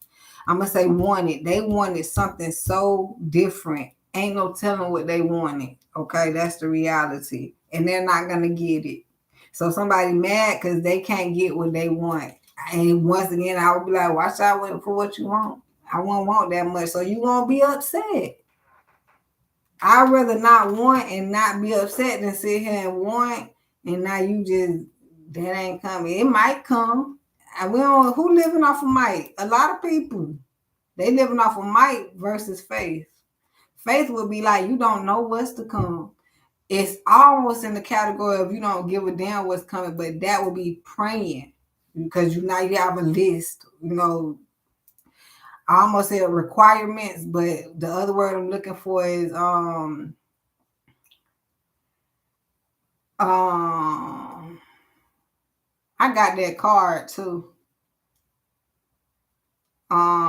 I'm going to say want it. They wanted something so different. Ain't no telling what they wanted. Okay, that's the reality. And they're not going to get it. So somebody mad because they can't get what they want. And once again, I would be like, watch out for what you want. I won't want that much. So you won't be upset. I'd rather not want and not be upset than sit here and want, and now you just, that ain't coming. It might come. we don't, who living off of might? A lot of people. They living off of might versus faith. Faith would be like, you don't know what's to come. It's almost in the category of you don't give a damn what's coming, but that would be praying because you have a list. I almost said requirements, but the other word I'm looking for is I got that card too.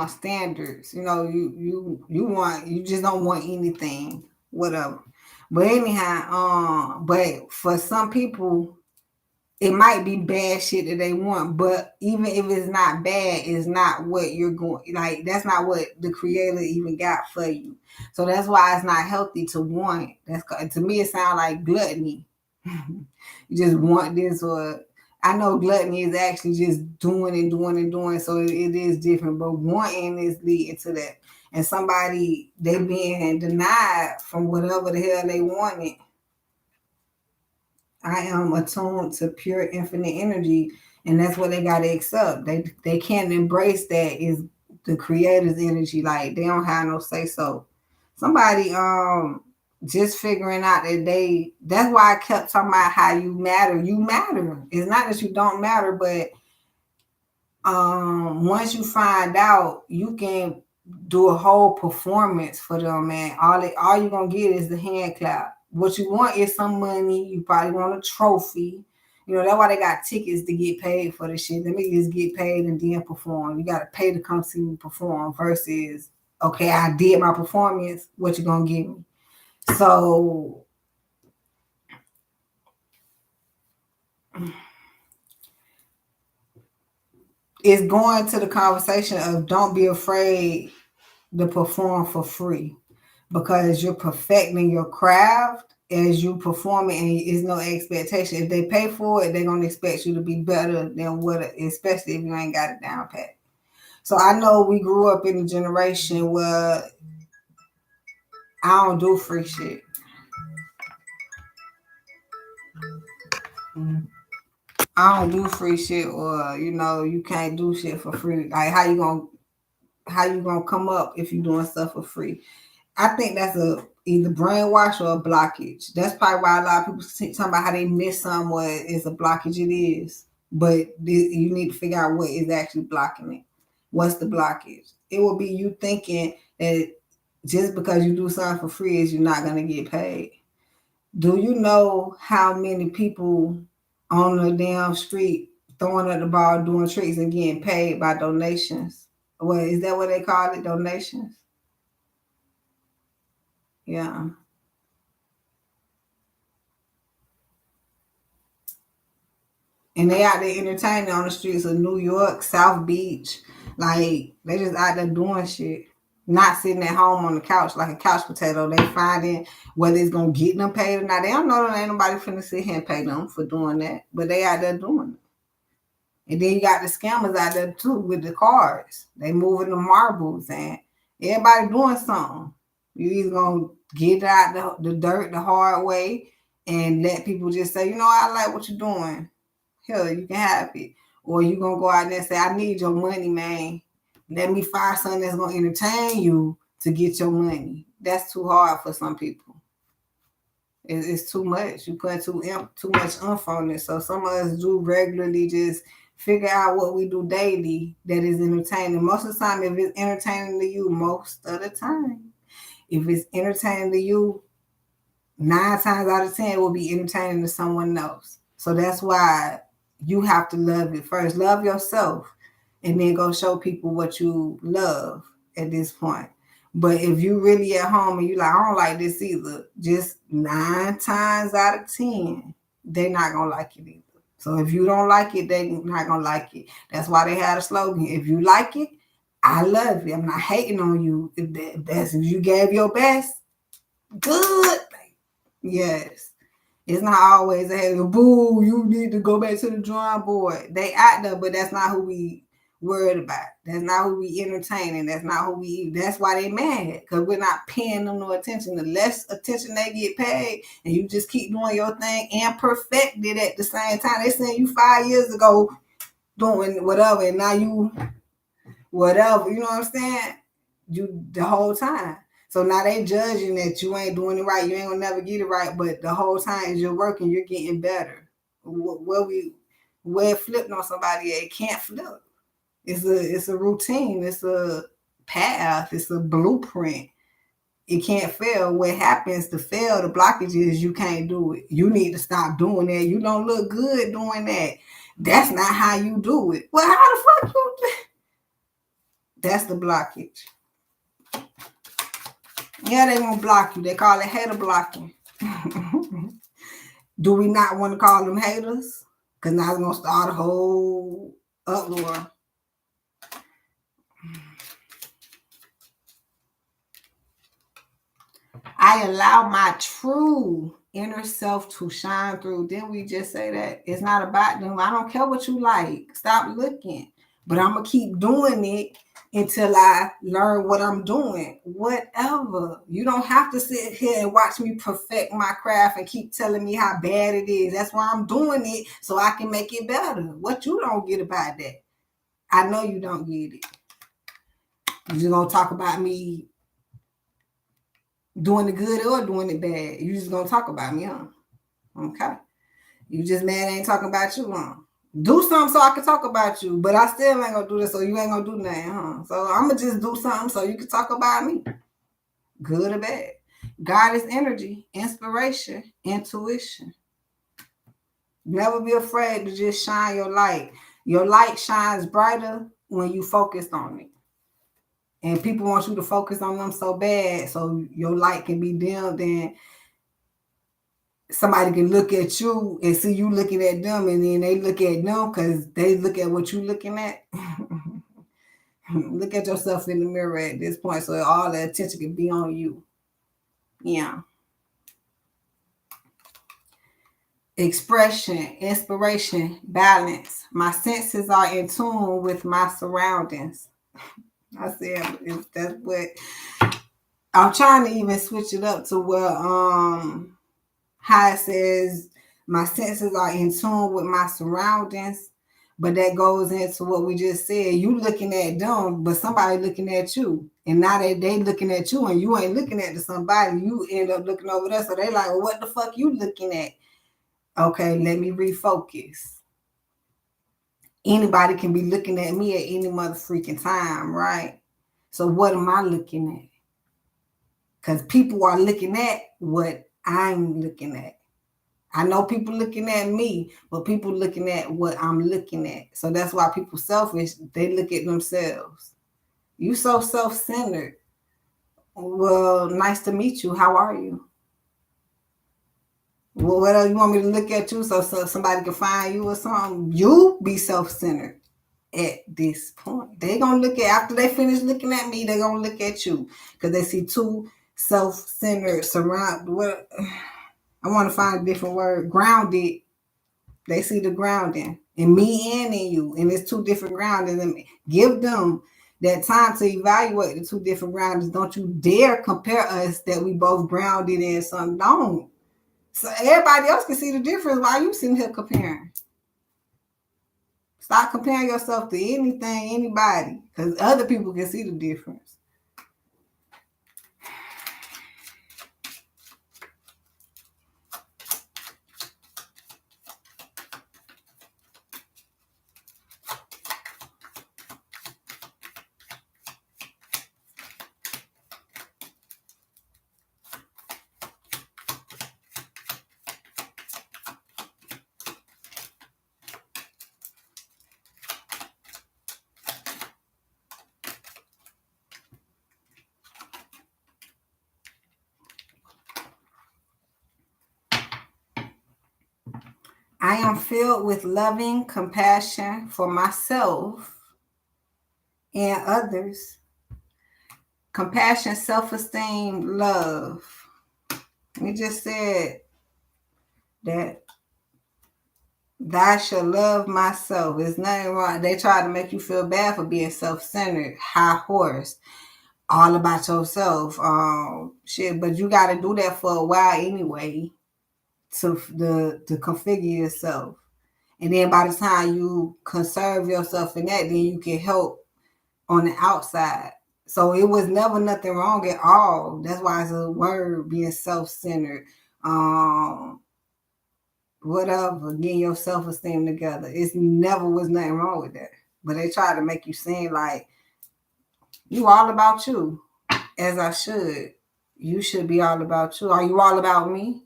Standards. You just don't want anything, whatever. But anyhow, but for some people, it might be bad shit that they want, but even if it's not bad, it's not what you're going like. That's not what the creator even got for you. So that's why it's not healthy to want. That's to me, it sounds like gluttony. You just want this, or I know gluttony is actually just doing and doing and doing. So it is different, but wanting is leading to that. And somebody they being denied from whatever the hell they wanted. I am attuned to pure infinite energy, and that's what they gotta accept. They can't embrace that is the creator's energy. Like they don't have no say so. Somebody just figuring out that that's why I kept talking about how you matter. You matter. It's not that you don't matter, but once you find out, you can do a whole performance for them, man. All you're gonna get is the hand clap. What you want is some money. You probably want a trophy. That's why they got tickets to get paid for the shit. Let me just get paid and then perform. You gotta pay to come see me perform versus, okay, I did my performance. What you gonna give me? So it's going to the conversation of don't be afraid to perform for free, because you're perfecting your craft as you perform it, and it's no expectation. If they pay for it, they're gonna expect you to be better than what, especially if you ain't got it down pat. So I know we grew up in a generation where I don't do free shit. I don't do free shit, or you can't do shit for free. Like how you gonna come up if you doing stuff for free? I think that's either brainwash or a blockage. That's probably why a lot of people talk about how they miss something, what is a blockage it is. But you need to figure out what is actually blocking it. What's the blockage? It will be you thinking that just because you do something for free is you're not going to get paid. Do you know how many people on the damn street throwing at the ball, doing tricks and getting paid by donations? Well, is that what they call it, donations? Yeah. And they out there entertaining on the streets of New York, South Beach. Like, they just out there doing shit. Not sitting at home on the couch like a couch potato. They finding whether it's going to get them paid or not. They don't know that ain't nobody finna sit here and pay them for doing that. But they out there doing it. And then you got the scammers out there too with the cards. They moving the marbles and everybody doing something. You either going to get out the dirt the hard way and let people just say, I like what you're doing. Hell, you can have it. Or you gonna go out there and say, I need your money, man. Let me find something that's gonna entertain you to get your money. That's too hard for some people. It's too much. You put too much oomph on it. So some of us do regularly just figure out what we do daily that is entertaining. Most of the time, if it's entertaining to you, if it's entertaining to you, 9 times out of 10 it will be entertaining to someone else. So that's why you have to love it first. Love yourself and then go show people what you love at this point. But if you really at home and you like, I don't like this either, just 9 times out of 10, they're not going to like it either. So if you don't like it, they're not going to like it. That's why they had a slogan. If you like it, I love it. I'm not hating on you. If you gave your best, good. Yes. It's not always a hey, boo, you need to go back to the drawing board. They out there, but that's not who we worried about. That's not who we entertaining. That's not who we. That's why they mad, because we're not paying them no attention. The less attention they get paid, and you just keep doing your thing and perfect it at the same time. They saying you 5 years ago, doing whatever, and now you whatever, you know what I'm saying? You the whole time. So now they judging that you ain't doing it right. You ain't gonna never get it right. But the whole time as you're working, you're getting better. Where it flipped on somebody, it can't flip. It's a routine. It's a path. It's a blueprint. It can't fail. What happens to fail, the blockage is you can't do it. You need to stop doing that. You don't look good doing that. That's not how you do it. Well, how the fuck you do? That's the blockage. Yeah, they gonna block you. They call it hater blocking. Do we not want to call them haters? Because now it's gonna start a whole uproar. I allow my true inner self to shine through. Didn't we just say that? It's not about them. I don't care what you like. Stop looking. But I'm gonna keep doing it until I learn what I'm doing. Whatever. You don't have to sit here and watch me perfect my craft and keep telling me how bad it is. That's why I'm doing it, so I can make it better. What you don't get about that? I know you don't get it. You're just gonna talk about me doing it good or doing it bad. You just gonna talk about me, huh? Okay. You just mad I ain't talking about you, huh? Do something so I can talk about you, but I still ain't gonna do this, so you ain't gonna do nothing, huh? So I'm gonna just do something so you can talk about me, good or bad. God is energy, inspiration, intuition. Never be afraid to just shine your light. Your light shines brighter when you focus on it. And people want you to focus on them so bad, so your light can be dimmed and somebody can look at you and see you looking at them, and then they look at them because they look at what you looking at. Look at yourself in the mirror at this point, so all the attention can be on you. Yeah. Expression, inspiration, balance. My senses are in tune with my surroundings. I said, if that's what I'm trying to even switch it up to where how it says my senses are in tune with my surroundings, but that goes into what we just said. You looking at them, but somebody looking at you, and now they looking at you, and you ain't looking at somebody. You end up looking over there, so they like, well, what the fuck you looking at? Okay, let me refocus. Anybody can be looking at me at any mother freaking time, right? So what am I looking at? Because people are looking at what I'm looking at. I know people looking at me, but people looking at what I'm looking at. So that's why people selfish. They look at themselves. You so self-centered. Well, nice to meet you. How are you? Well, what else you want me to look at you so somebody can find you or something? You be self-centered at this point. They gonna look at after they finish looking at me. They gonna look at you because they see two self-centered surround. What I want to find a different word. Grounded. They see the grounding in me and in you, and it's two different groundings. And give them that time to evaluate the two different groundings. Don't you dare compare us that we both grounded in something. Don't. So everybody else can see the difference. Why you sitting here comparing? Stop comparing yourself to anything, anybody, because other people can see the difference. I am filled with loving compassion for myself and others. Compassion, self-esteem, love. We just said that I shall love myself. There's nothing wrong. They try to make you feel bad for being self-centered, high horse, all about yourself. Shit, but you got to do that for a while anyway to configure yourself. And then by the time you conserve yourself in that, then you can help on the outside. So it was never nothing wrong at all. That's why it's a word, being self-centered. Whatever, getting your self-esteem together. It's never was nothing wrong with that. But they try to make you seem like you all about you, as I should. You should be all about you. Are you all about me?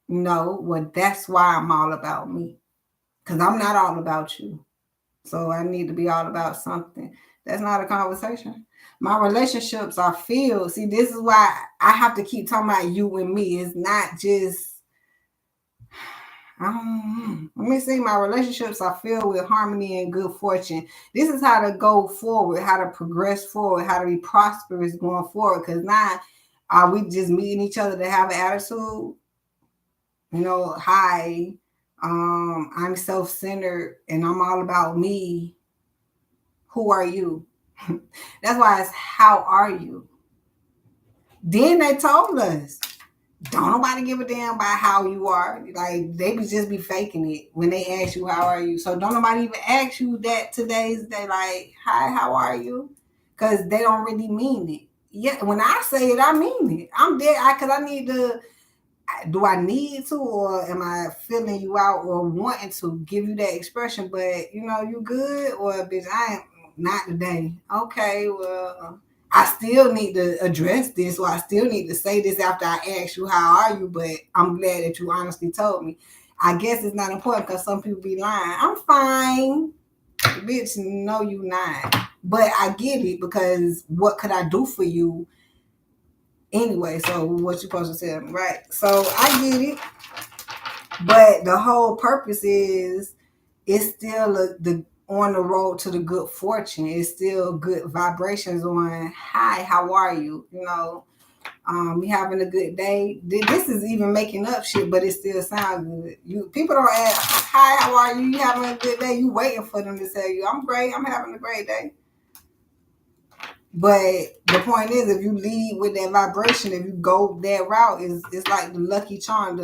No. Well, that's why I'm all about me. Because I'm not all about you. So I need to be all about something. That's not a conversation. My relationships are filled. See, this is why I have to keep talking about you and me. It's not just, let me see, my relationships are filled with harmony and good fortune. This is how to go forward, how to progress forward, how to be prosperous going forward. Because now, are we just meeting each other to have an attitude? Hi, I'm self-centered and I'm all about me. Who are you? That's why it's how are you? Then they told us, don't nobody give a damn about how you are. Like, they would just be faking it when they ask you, how are you? So don't nobody even ask you that today's day, like, hi, how are you? Because they don't really mean it. Yeah, when I say it, I mean it. I'm there because I need to. Do I need to, or am I filling you out or wanting to give you that expression? But you good, or bitch, I ain't not today. Okay, well, I still need to address this, or I still need to say this after I ask you how are you. But I'm glad that you honestly told me. I guess it's not important because some people be lying. I'm fine, bitch. No, you not. But I get it, because what could I do for you? Anyway, so what you supposed to tell me, right? So I get it, but the whole purpose is it's still the on the road to the good fortune. It's still good vibrations on hi, how are you? You having a good day. This is even making up shit, but it still sounds good. People don't ask hi, how are you? You having a good day? You waiting for them to tell you, I'm great, I'm having a great day. But the point is, if you lead with that vibration, if you go that route, it's like the lucky charm.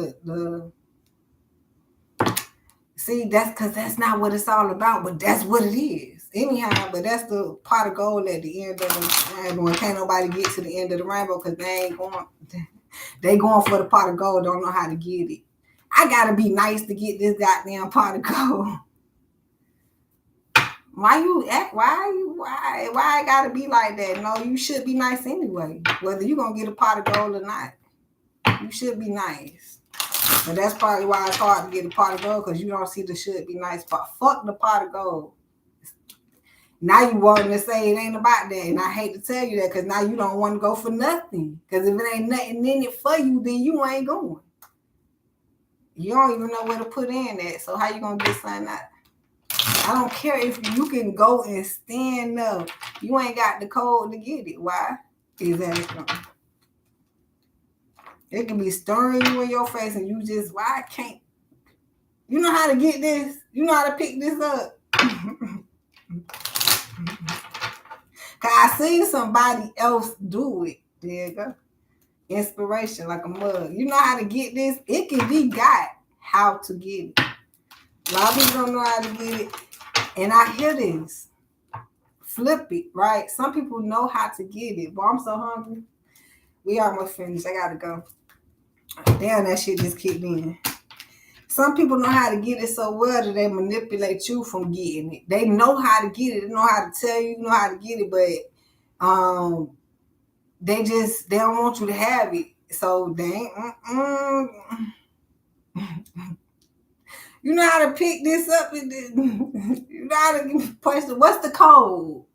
See, that's because that's not what it's all about, but that's what it is. Anyhow, but that's the pot of gold at the end of the rainbow. And can't nobody get to the end of the rainbow because they ain't going. They going for the pot of gold, don't know how to get it. I gotta be nice to get this goddamn pot of gold. Why you act? Why I gotta be like that? No, you should be nice anyway. Whether you gonna get a pot of gold or not, you should be nice. And that's probably why it's hard to get a pot of gold, because you don't see the should be nice part. Fuck the pot of gold. Now you want to say it ain't about that, and I hate to tell you that, because now you don't want to go for nothing. Because if it ain't nothing in it for you, then you ain't going. You don't even know where to put in that. So how you gonna get something out? I don't care if you can go and stand up. You ain't got the code to get it. Why? Exactly. It can be stirring you in your face and you just, why I can't? You know how to get this? You know how to pick this up? Cause I seen somebody else do it. There you go. Inspiration like a mug. You know how to get this? It can be got. How to get it. A lot of people don't know how to get it. And I hear this. Flip it, right? Some people know how to get it. But I'm so hungry. We almost finished. I gotta go. Damn, that shit just kicked in. Some people know how to get it so well that they manipulate you from getting it. They know how to get it. They know how to tell you, know how to get it, but they don't want you to have it. So they ain't. You know how to pick this up. You know how to push it. What's the code?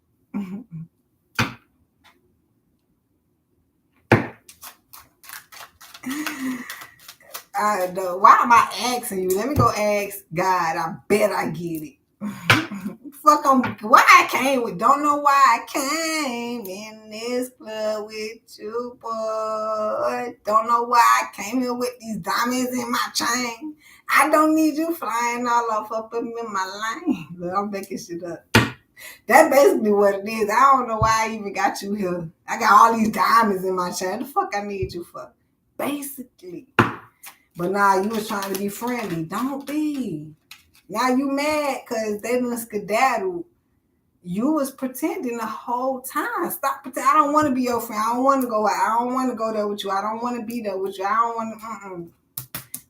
I know. Why am I asking you? Let me go ask God. I bet I get it. Fuck on why I came with. Don't know why I came in this club with you, boy. Don't know why I came here with these diamonds in my chain. I don't need you flying all off up in my lane. Look, I'm making shit up. That's basically what it is. I don't know why I even got you here. I got all these diamonds in my chain. What the fuck I need you for? Basically. But nah, you was trying to be friendly. Don't be. Now you mad because they done skedaddled. You was pretending the whole time. Stop pretending. I don't want to be your friend. I don't want to go out. I don't want to go there with you. I don't want to be there with you. I don't want to.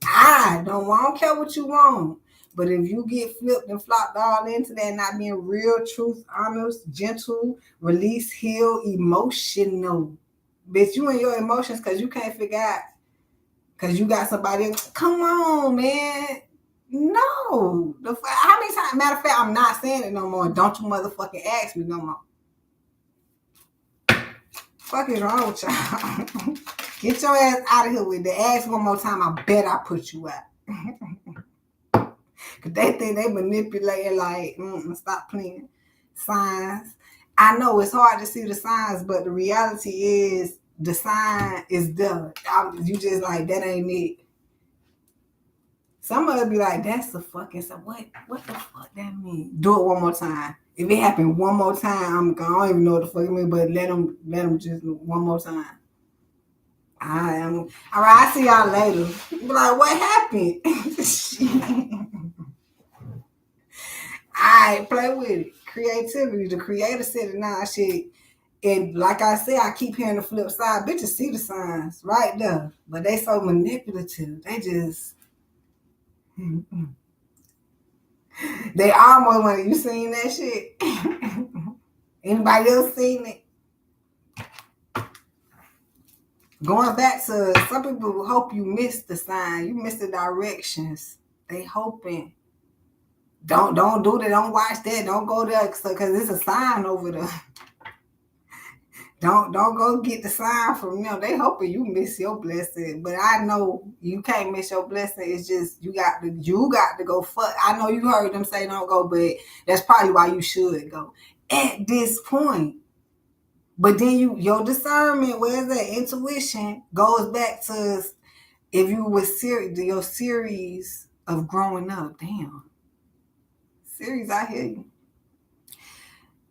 I don't care what you want. But if you get flipped and flopped all into that, not being real, truth, honest, gentle, release, heal, emotional. Bitch, you and your emotions because you can't figure out because you got somebody. Come on, man. No. How many times? Matter of fact, I'm not saying it no more. Don't you motherfucking ask me no more. Fuck is wrong with y'all? Get your ass out of here with the ask one more time. I bet I put you out. Cause they think they manipulating like, stop playing signs. I know it's hard to see the signs, but the reality is the sign is there. You just like, that ain't it. Some of us be like, that's the fucking stuff. What the fuck that mean? Do it one more time. If it happened one more time, I don't even know what the fuck it mean, but let them just one more time. I am all right. I see y'all later. Be like, what happened? I play with it. Creativity. The creator said it now. Shit. And like I said, I keep hearing the flip side. Bitches see the signs right there, but they so manipulative. They just. They almost want. You seen that shit? Anybody else seen it? Going back to some people hope you missed the sign. You missed the directions. They hoping. Don't do that. Don't watch that. Don't go there because it's a sign over there. Don't go get the sign from them. They hoping you miss your blessing. But I know you can't miss your blessing. It's just you got to go fuck. I know you heard them say don't go, but that's probably why you should go at this point. But then your discernment, where's that intuition, goes back to if you was your series of growing up. Damn. Series, I hear you.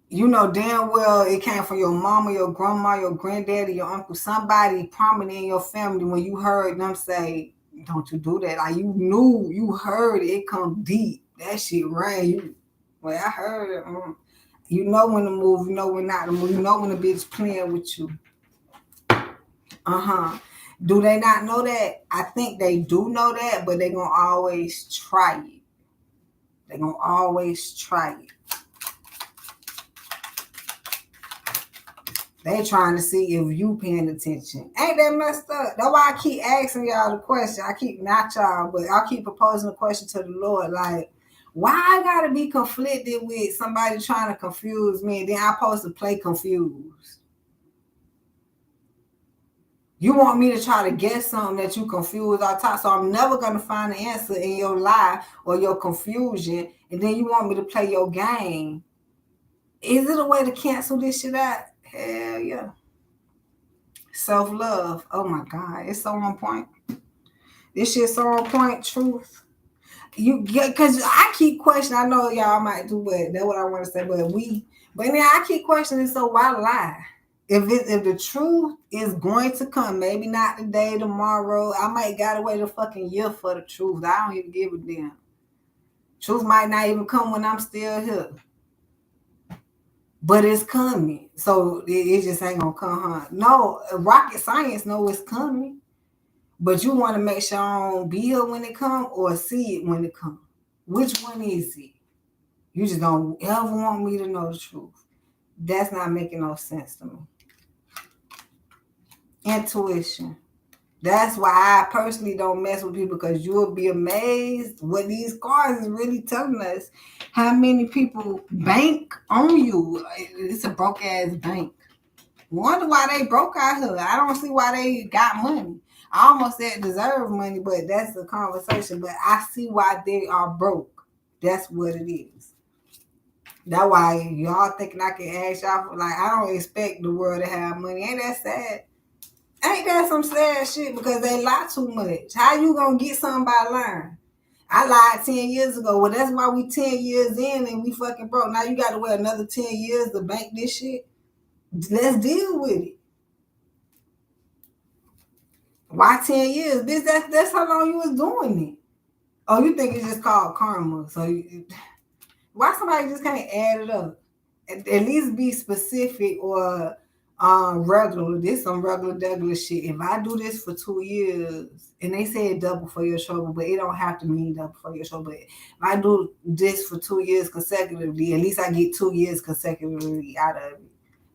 You know damn well it came from your mama, your grandma, your granddaddy, your uncle, somebody prominent in your family when you heard them say, don't you do that. Like you heard it come deep. That shit ran you. Well, I heard it. You know when to move, you know when not to move, you know when the bitch playing with you. Do they not know that? I think they do know that, but they're going to always try it. They're going to always try it. They trying to see if you paying attention. Ain't that messed up? That's why I keep asking y'all the question. I keep, not y'all, but I keep proposing the question to the Lord. Like, why I got to be conflicted with somebody trying to confuse me and then I'm supposed to play confused? You want me to try to guess something that you confused all time, so I'm never going to find the answer in your lie or your confusion, and then you want me to play your game. Is it a way to cancel this shit out? Hell yeah. Self-love. Oh my God. It's so on point. This shit's so on point. Truth. You get, because I keep questioning. I know y'all might do, but that's what I want to say. But then I keep questioning, so why lie? If the truth is going to come, maybe not today, tomorrow, I might gotta wait a fucking year for the truth. I don't even give a damn. Truth might not even come when I'm still here. But it's coming. So it just ain't gonna come, huh? No, rocket science know it's coming. But you want to make sure I don't be here when it comes or see it when it comes. Which one is it? You just don't ever want me to know the truth. That's not making no sense to me. Intuition. That's why I personally don't mess with people, because you'll be amazed what these cards is really telling us. How many people bank on you? It's a broke ass bank. Wonder why they broke out here. I don't see why they got money. I almost said deserve money, but that's a conversation. But I see why they are broke. That's what it is. That's why y'all thinking I can ask y'all for, like, I don't expect the world to have money. Ain't that sad? Ain't that some sad shit? Because they lie too much. How you gonna get something by lying? I lied 10 years ago. Well, that's why we 10 years in and we fucking broke. Now you got to wait another 10 years to bank this shit. Let's deal with it. Why 10 years? Bitch, that's how long you was doing it. Oh, you think it's just called karma? So why somebody just can't add it up? At least be specific or regular. This some regular shit. If I do this for 2 years, and they say double for your trouble, but it don't have to mean double for your trouble. But if I do this for 2 years consecutively, at least I get 2 years consecutively out of it.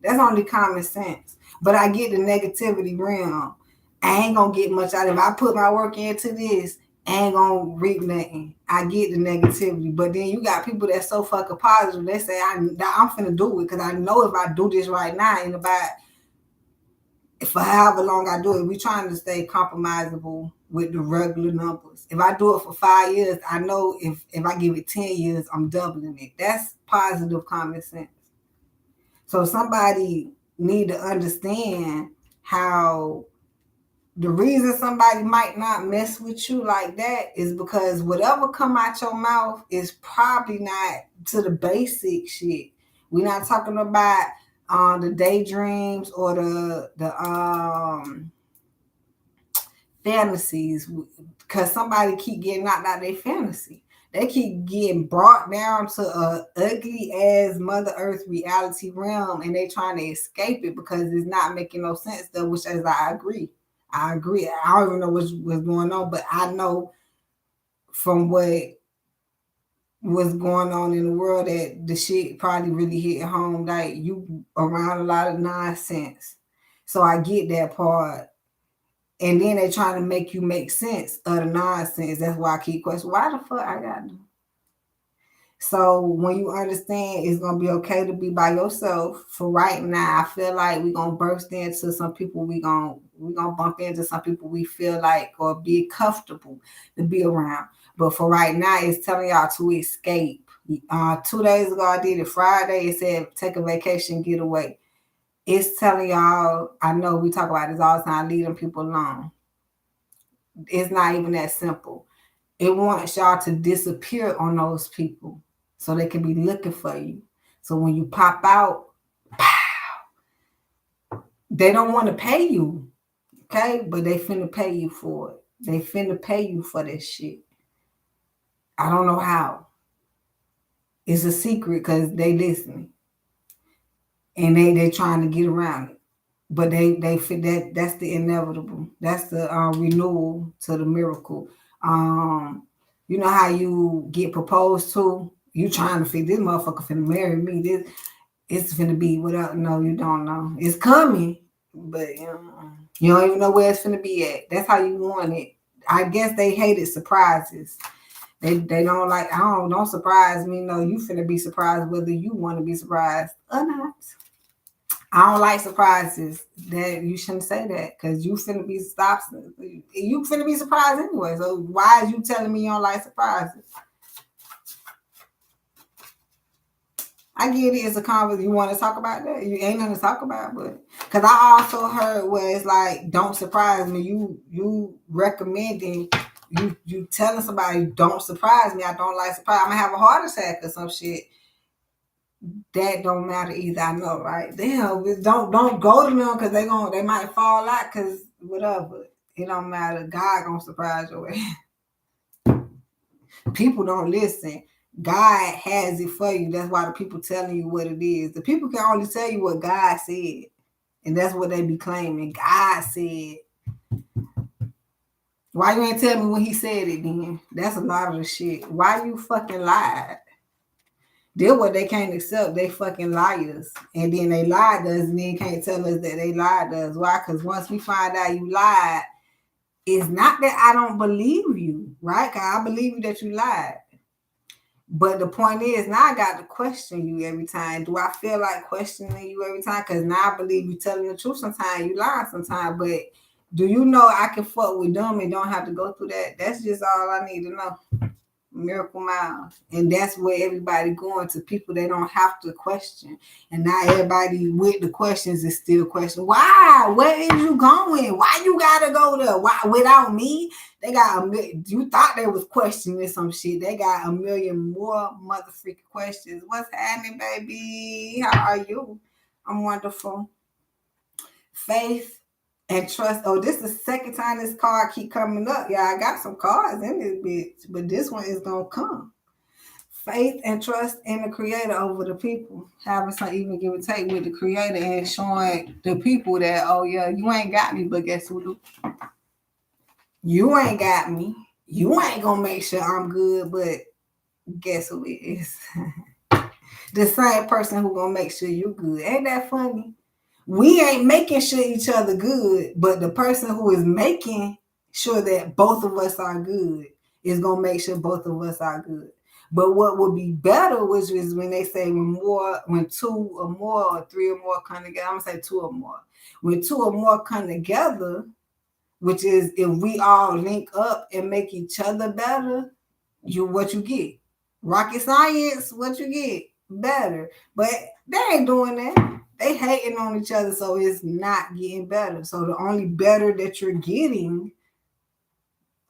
That's only common sense. But I get the negativity realm. I ain't gonna get much out of it. If I put my work into this, I ain't gonna reap nothing. I get the negativity. But then you got people that's so fucking positive. They say, I'm finna do it because I know if I do this right now and about for however long I do it, we trying to stay compromisable with the regular numbers. If I do it for 5 years, I know if I give it 10 years, I'm doubling it. That's positive common sense. So somebody need to understand how the reason somebody might not mess with you like that is because whatever come out your mouth is probably not to the basic shit. We're not talking about the daydreams or the fantasies, because somebody keep getting knocked out their fantasy. They keep getting brought down to a ugly ass Mother Earth reality realm, and they trying to escape it because it's not making no sense. Though, which is I agree. I don't even know what's going on, but I know from what was going on in the world that the shit probably really hit home. Like you around a lot of nonsense, so I get that part. And then they trying to make you make sense of the nonsense. That's why I keep questioning, why the fuck I got to? So when you understand it's gonna be okay to be by yourself for right now, I feel like we're gonna burst into some people we gonna bump into some people we feel like or be comfortable to be around. But for right now, it's telling y'all to escape. 2 days ago I did it. Friday it said take a vacation, get away. It's telling y'all, I know we talk about this all the time, leave them people alone. It's not even that simple. It wants y'all to disappear on those people so they can be looking for you. So when you pop out, pow, they don't want to pay you, okay? But they finna pay you for it. They finna pay you for this shit. I don't know how. It's a secret because they listening. And they trying to get around it. But they fit that's the inevitable. That's the renewal to the miracle. You know how you get proposed to? You trying to figure this motherfucker finna marry me. This it's finna be without no, you don't know. It's coming, but you don't even know where it's finna be at. That's how you want it. I guess they hated surprises. They don't like, don't surprise me. No, you finna be surprised whether you want to be surprised or not. I don't like surprises. That you shouldn't say that because you finna be stopped. You finna be surprised anyway. So why is you telling me you don't like surprises? I get it. It's a conversation. You want to talk about that? You ain't nothing to talk about, but because I also heard where it's like, don't surprise me. You recommending you telling somebody don't surprise me. I don't like surprise. I'm gonna have a heart attack or some shit. That don't matter either. I know, right? Damn, don't go to them because they might fall out because whatever. It don't matter. God gonna surprise your ass. People don't listen. God has it for you. That's why the people telling you what it is. The people can only tell you what God said, and that's what they be claiming. God said. Why you ain't tell me when He said it? Then that's a lot of the shit. Why you fucking lied? They're what they can't accept. They fucking liars. And then they lied to us and then can't tell us that they lied to us. Why? Because once we find out you lied, it's not that I don't believe you, right? Because I believe you that you lied. But the point is, now I got to question you every time. Do I feel like questioning you every time? Because now I believe you telling the truth sometimes, you lie sometimes. But do you know I can fuck with them and don't have to go through that? That's just all I need to know. Miracle Miles. And that's where everybody going to people they don't have to question. And now everybody with the questions is still questioning. Why? Where is you going? Why you gotta go there? Why without me? They got you thought they was questioning some shit. They got a million more motherfucking questions. What's happening, baby? How are you? I'm wonderful. Faith and trust. Oh, this is the second time this card keep coming up. Yeah, I got some cards in this bitch, but this one is gonna come. Faith and trust in the creator over the people. Having some even give and take with the creator and showing the people that, oh yeah, you ain't got me, but guess who do? You ain't got me. You ain't gonna make sure I'm good, but guess who it is? The same person who gonna make sure you good. Ain't that funny? We ain't making sure each other good, but the person who is making sure that both of us are good is gonna make sure both of us are good. But what would be better, which is when they say when two or more or three or more come together. I'm gonna say two or more. When two or more come together, which is if we all link up and make each other better, what you get. Rocket science, what you get? Better. But they ain't doing that. They hating on each other, so it's not getting better. So the only better that you're getting,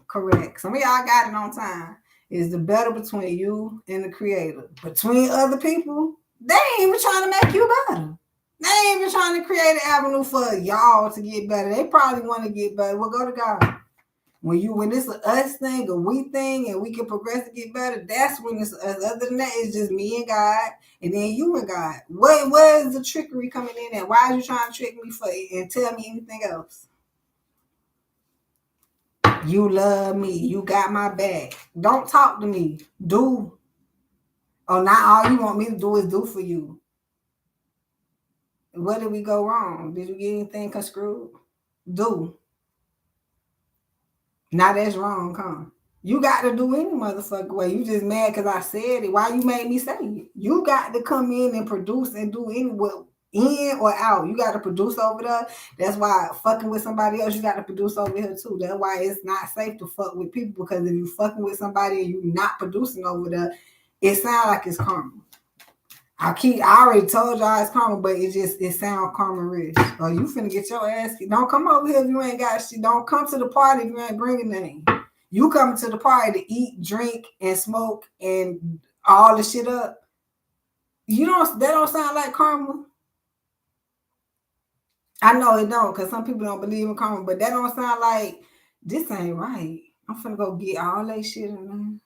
correct. Some of y'all got it on time, is the better between you and the creator. Between other people, they ain't even trying to make you better. They ain't even trying to create an avenue for y'all to get better. They probably want to get better. Well, go to God. When it's an us thing, a we thing, and we can progress to get better, that's when it's us. Other than that, it's just me and God, and then you and God. Where is the trickery coming in at? Why are you trying to trick me for it and tell me anything else? You love me. You got my back. Don't talk to me. Do. Oh, now all you want me to do is do for you. Where did we go wrong? Did you get anything construed? Do. Now that's wrong, huh? You got to do any motherfucker way. You just mad because I said it. Why you made me say it? You got to come in and produce and do any what in or out. You got to produce over there. That's why fucking with somebody else, you got to produce over here too. That's why it's not safe to fuck with people, because if you fucking with somebody and you not producing over there, it sounds like it's karma. I already told y'all it's karma, but it sound karma rich. Oh, you finna get your ass. Don't come over here if you ain't got shit. Don't come to the party if you ain't bringing nothing. You come to the party to eat, drink, and smoke and all the shit up. That don't sound like karma. I know it don't, because some people don't believe in karma, but that don't sound like this ain't right. I'm finna go get all that shit in there.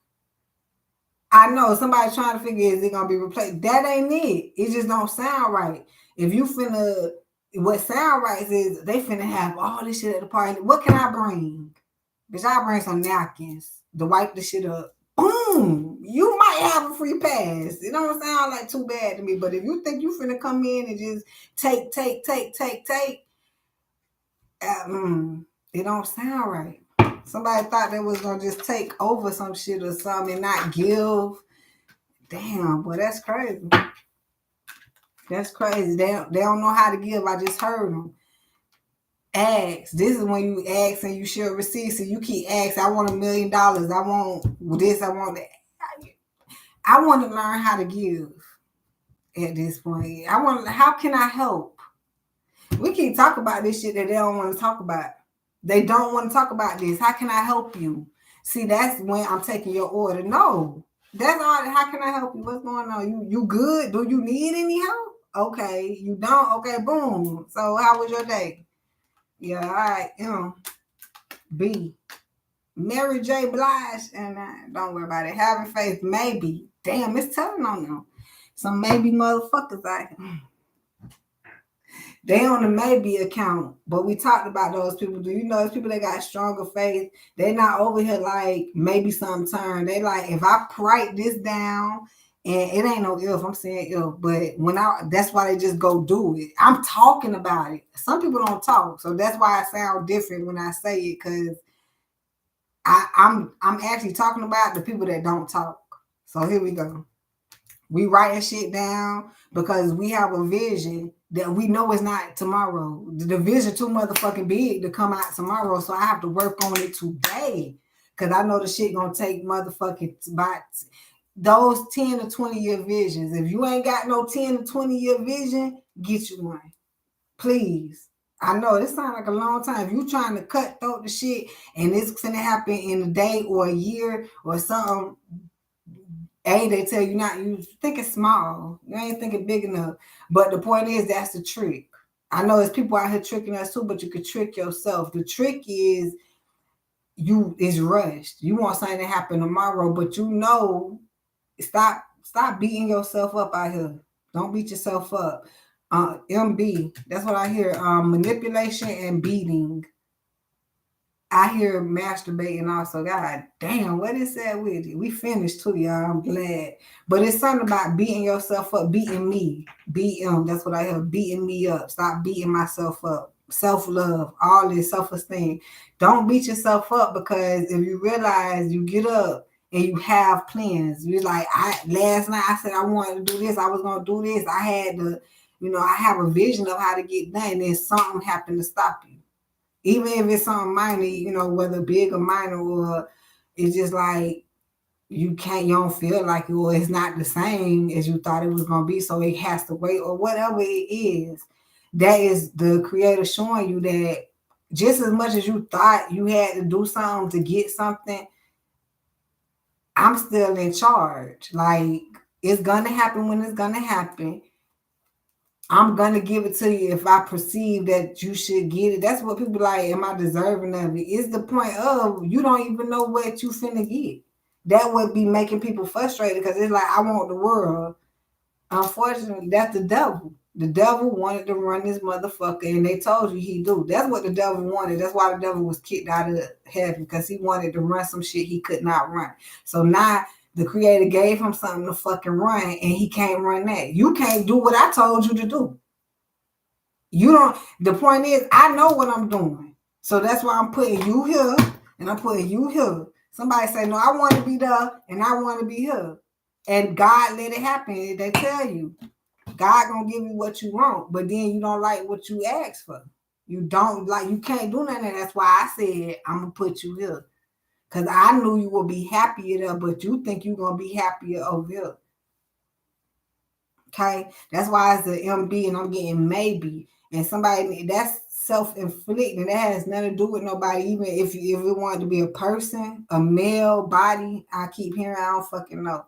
I know somebody trying to figure, is it gonna be replaced? That ain't it. It just don't sound right. If you what sound right is they finna have all this shit at the party. What can I bring? Bitch, I bring some napkins to wipe the shit up. Boom! You might have a free pass. It don't sound like too bad to me. But if you think you finna come in and just take, it don't sound right. Somebody thought they was gonna just take over some shit or something and not give. Damn, boy, that's crazy. That's crazy. They don't know how to give. I just heard them. Ask. This is when you ask and you shall receive. So you keep asking. I want $1 million. I want this. I want that. I want to learn how to give at this point. How can I help? We keep talking about this shit that they don't want to talk about. They don't want to talk about this. How can I help you? See, that's when I'm taking your order. No. That's all. How can I help you? What's going on? You good? Do you need any help? Okay. You don't? Okay, boom. So how was your day? Yeah, all right. B. Mary J. Blige. And don't worry about it. Having faith, maybe. Damn, it's telling on them. Some maybe motherfuckers out here. They on the maybe account, but we talked about those people. Do you know those people that got stronger faith? They not over here like maybe some turn. They like, if I write this down, and it ain't no if, I'm saying if, but that's why they just go do it. I'm talking about it. Some people don't talk, so that's why I sound different when I say it, because I'm actually talking about the people that don't talk. So here we go. We writing shit down because we have a vision that we know is not tomorrow. The vision too motherfucking big to come out tomorrow, so I have to work on it today, because I know the shit gonna take motherfucking by those 10 to 20 year visions. If you ain't got no 10 to 20 year vision, get you one, please. I know this sounds like a long time. If you trying to cut through the shit and it's gonna happen in a day or a year or something, they tell you not, you think it's small. You ain't thinking big enough. But the point is, that's the trick. I know it's people out here tricking us too, but you could trick yourself. The trick is is rushed. You want something to happen tomorrow, but stop beating yourself up out here. Don't beat yourself up. MB, that's what I hear. Manipulation and beating. I hear masturbating also. God damn, what is that with you? We finished too, y'all. I'm glad. But it's something about beating yourself up, beating me. That's what I hear. Beating me up. Stop beating myself up. Self-love, all this self-esteem. Don't beat yourself up, because if you realize you get up and you have plans, you're like, last night I said I wanted to do this, I was gonna do this. I had to, I have a vision of how to get done, and then something happened to stop you. Even if it's something minor, whether big or minor, or it's just like you don't feel like it, or it's not the same as you thought it was going to be, so it has to wait, or whatever it is. That is the creator showing you that just as much as you thought you had to do something to get something, I'm still in charge. Like, it's going to happen when it's going to happen. I'm going to give it to you if I perceive that you should get it. That's what people like, am I deserving of it? It's the point of you don't even know what you finna get. That would be making people frustrated, because it's like, I want the world. Unfortunately, that's the devil. The devil wanted to run this motherfucker, and they told you he do. That's what the devil wanted. That's why the devil was kicked out of heaven, because he wanted to run some shit he could not run. So now the creator gave him something to fucking run, and he can't run that. You can't do what I told you to do. You don't. The point is, I know what I'm doing. So that's why I'm putting you here, and I'm putting you here. Somebody say, no, I want to be there, and I want to be here. And God let it happen. They tell you, God gonna give you what you want, but then you don't like what you asked for. You can't do nothing. That's why I said, I'm going to put you here. Because I knew you would be happier there, but you think you're going to be happier over here. Okay? That's why it's the MB, and I'm getting maybe. And somebody, that's self-inflicted. That has nothing to do with nobody. Even if it wanted to be a person, a male body, I keep hearing, I don't fucking know.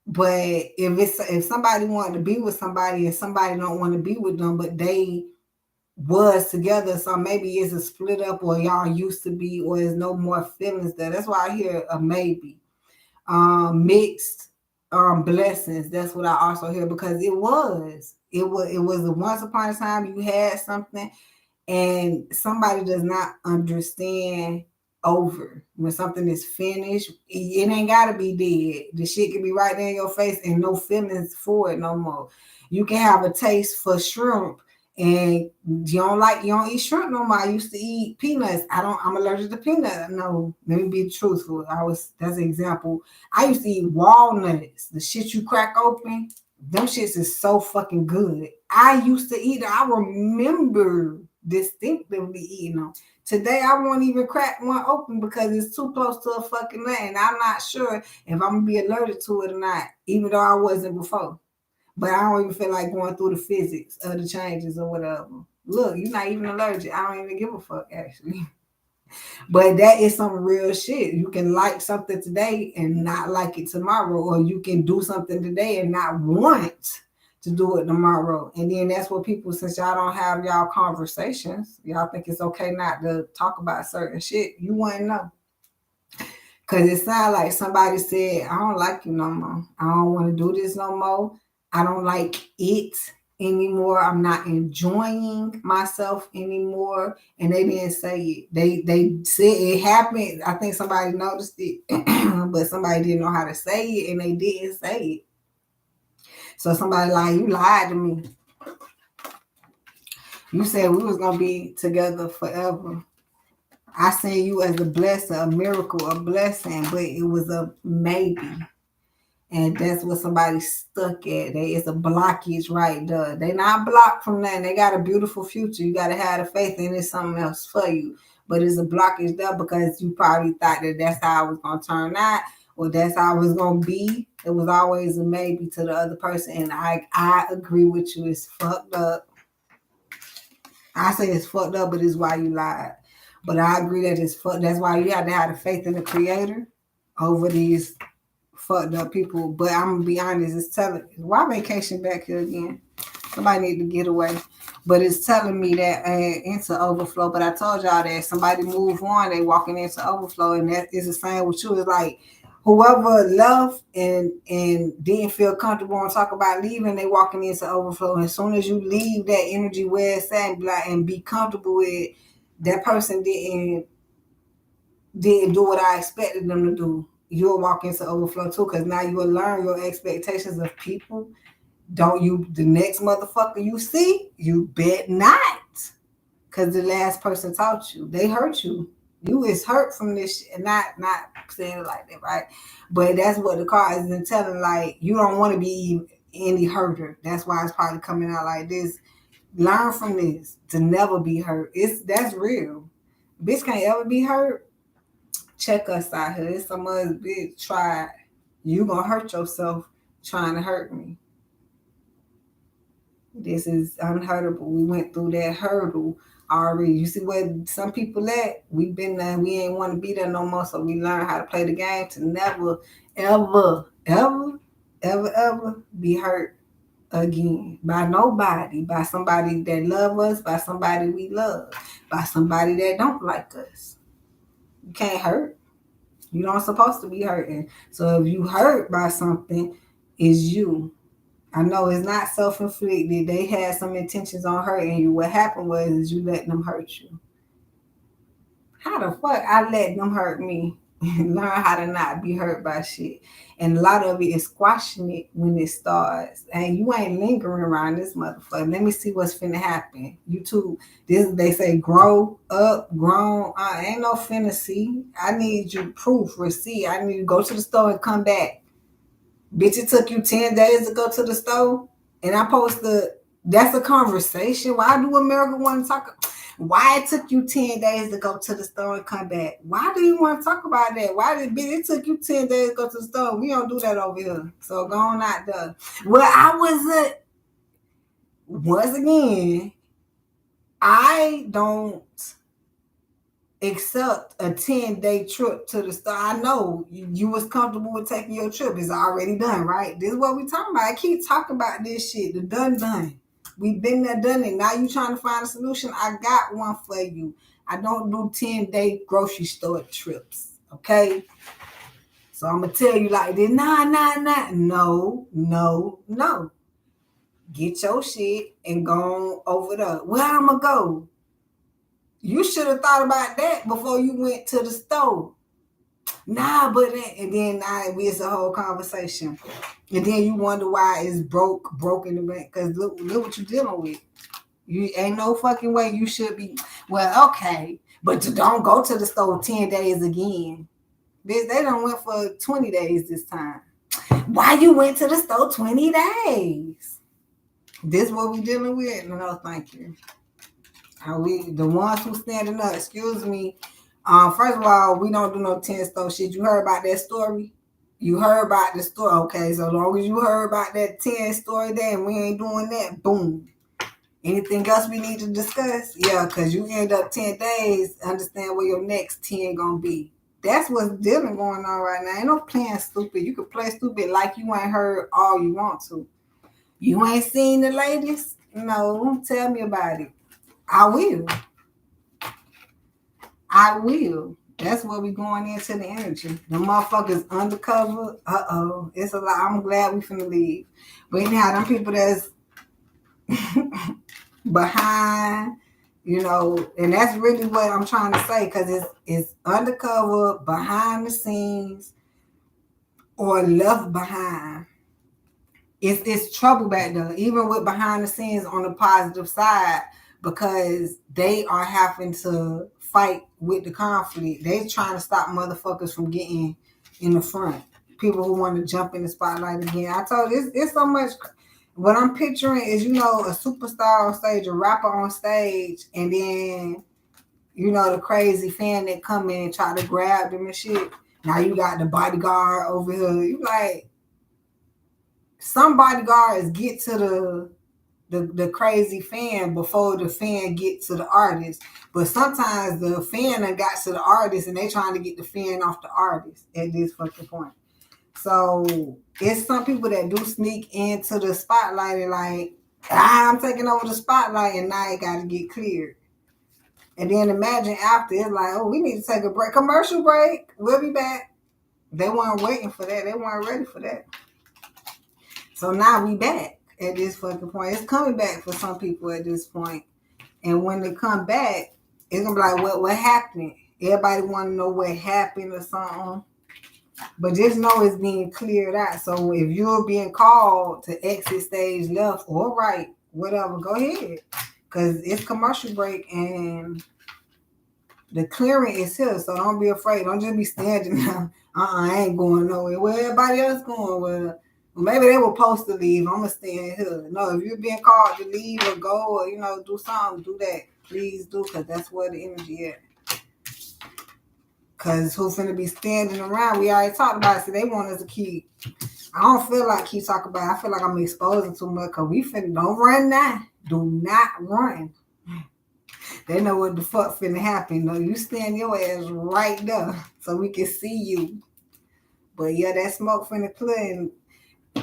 But if somebody wanted to be with somebody and somebody don't want to be with them, but they was together, so maybe it's a split up, or y'all used to be, or there's no more feelings there. That's why I hear a maybe. Mixed blessings. That's what I also hear, because it was a once upon a time you had something, and somebody does not understand over when something is finished. It ain't gotta be dead. The shit can be right there in your face and no feelings for it no more. You can have a taste for shrimp, and you don't eat shrimp no more. I used to eat peanuts. I'm allergic to peanuts. No, let me be truthful. That's an example. I used to eat walnuts. The shit you crack open, them shits is so fucking good. I used to eat it. I remember distinctively eating them. Today I won't even crack one open because it's too close to a fucking nut, and I'm not sure if I'm gonna be allergic to it or not, even though I wasn't before. But I don't even feel like going through the physics of the changes or whatever. Look, you're not even allergic. I don't even give a fuck, actually. But that is some real shit. You can like something today and not like it tomorrow, or you can do something today and not want to do it tomorrow. And then that's what people, since y'all don't have y'all conversations, y'all think it's okay not to talk about certain shit. You want to know. Because it sounds like somebody said, I don't like you no more. I don't want to do this no more. I don't like it anymore. I'm not enjoying myself anymore. And they didn't say it. They said it happened. I think somebody noticed it, but somebody didn't know how to say it, and they didn't say it. So somebody like, you lied to me. You said we was gonna be together forever. I seen you as a blessing, a miracle, a blessing, but it was a maybe. And that's what somebody's stuck at. It's a blockage right there. They not blocked from that. They got a beautiful future. You got to have the faith in it's something else for you. But it's a blockage there because you probably thought that that's how it was going to turn out, or that's how it was going to be. It was always a maybe to the other person. And I agree with you. It's fucked up. I say it's fucked up, but it's why you lied. But I agree that it's fucked. That's why you have to have the faith in the creator over these fucked up people. But I'm gonna be honest, it's telling why vacation back here again. Somebody need to get away. But it's telling me that into overflow. But I told y'all that somebody move on, they walking into overflow, and that is the same with you. It's like whoever left and didn't feel comfortable and talk about leaving, they walking into overflow. And as soon as you leave that energy where it's at and be comfortable with it, that person didn't do what I expected them to do. You'll walk into overflow too, because now you'll learn your expectations of people. Don't you, the next motherfucker you see, you bet not. Because the last person taught you. They hurt you. You is hurt from this shit. And not saying it like that, right? But that's what the card is telling, like, you don't want to be any hurter. That's why it's probably coming out like this. Learn from this to never be hurt. That's real. Bitch can't ever be hurt. Check us out here. It's some other bitch tried. You gonna hurt yourself trying to hurt me. This is unhurtable. We went through that hurdle already. You see where some people at? We've been there. We ain't want to be there no more. So we learned how to play the game to never, ever, ever, ever, ever be hurt again by nobody, by somebody that love us, by somebody we love, by somebody that don't like us. You can't hurt. You don't supposed to be hurting. So if you hurt by something, it's you. I know it's not self-inflicted. They had some intentions on hurting you. What happened was you let them hurt you. How the fuck I let them hurt me? Learn how to not be hurt by shit. And a lot of it is squashing it when it starts. And you ain't lingering around this motherfucker. Let me see what's finna happen. You too. They say grow up, grown. Ain't no finna see. I need you proof, receipt. I need you to go to the store and come back. Bitch, it took you 10 days to go to the store. And I posted, that's a conversation. Why do America want to talk? Why it took you 10 days to go to the store and come back? Why do you want to talk about that? Bitch, it took you 10 days to go to the store? We don't do that over here. So go on out there. Well, I wasn't, once again, I don't accept a 10-day trip to the store. I know you was comfortable with taking your trip. It's already done, right? This is what we talking about. I keep talking about this shit. The done. We've been there, done it. Now you trying to find a solution? I got one for you. I don't do 10-day grocery store trips, okay? So I'm going to tell you like this. Nah. No. Get your shit and go over there. Where I'm going to go? You should have thought about that before you went to the store. Nah, but and then it's a whole conversation. And then you wonder why it's broken the bank. Because look what you're dealing with. You ain't no fucking way you should be. Well, okay. But don't go to the store 10 days again. They done went for 20 days this time. Why you went to the store 20 days? This what we dealing with? No, thank you. The ones who standing up, excuse me. First of all, we don't do no 10 store shit. You heard about that story? You heard about the story. Okay, so long as you heard about that 10 story there and we ain't doing that, boom. Anything else we need to discuss? Yeah, because you end up 10 days, understand where your next 10 gonna be. That's what's dealing going on right now. Ain't no playing stupid. You can play stupid like you ain't heard all you want to. You ain't seen the latest? No, tell me about it. I will. That's where we going into the energy. The motherfuckers undercover. It's a lot. I'm glad we finna leave. But anyhow, them people that's behind, and that's really what I'm trying to say, because it's undercover, behind the scenes, or left behind. It's trouble back there, even with behind the scenes on the positive side, because they are having to fight with the conflict. They trying to stop motherfuckers from getting in the front. People who want to jump in the spotlight again. I told you, it's so much. What I'm picturing is, a superstar on stage, a rapper on stage, and then, the crazy fan that come in and try to grab them and shit. Now you got the bodyguard over here. You like, some bodyguards get to the crazy fan before the fan get to the artist. But sometimes the fan done got to the artist and they trying to get the fan off the artist at this fucking point. So it's some people that do sneak into the spotlight and like, I'm taking over the spotlight, and now it got to get cleared. And then imagine after, it's like, oh, we need to take a break. Commercial break. We'll be back. They weren't waiting for that. They weren't ready for that. So now we back at this fucking point. It's coming back for some people at this point. And when they come back, it's gonna be like, what happened? Everybody want to know what happened or something. But just know it's being cleared out. So if you're being called to exit stage left or right, whatever, go ahead. Because it's commercial break and the clearing is here. So don't be afraid. Don't just be standing there. I ain't going nowhere. Where everybody else going? Well, maybe they were supposed to leave. I'm going to stand here. No, if you're being called to leave or go or, do something, do that. Please do, because that's where the energy is. Because who's finna be standing around? We already talked about it. So they want us to keep. I don't feel like keep talking about it. I feel like I'm exposing too much because we finna. Don't run now. Do not run. They know what the fuck finna happen. No, you stand your ass right there so we can see you. But yeah, that smoke finna clear. And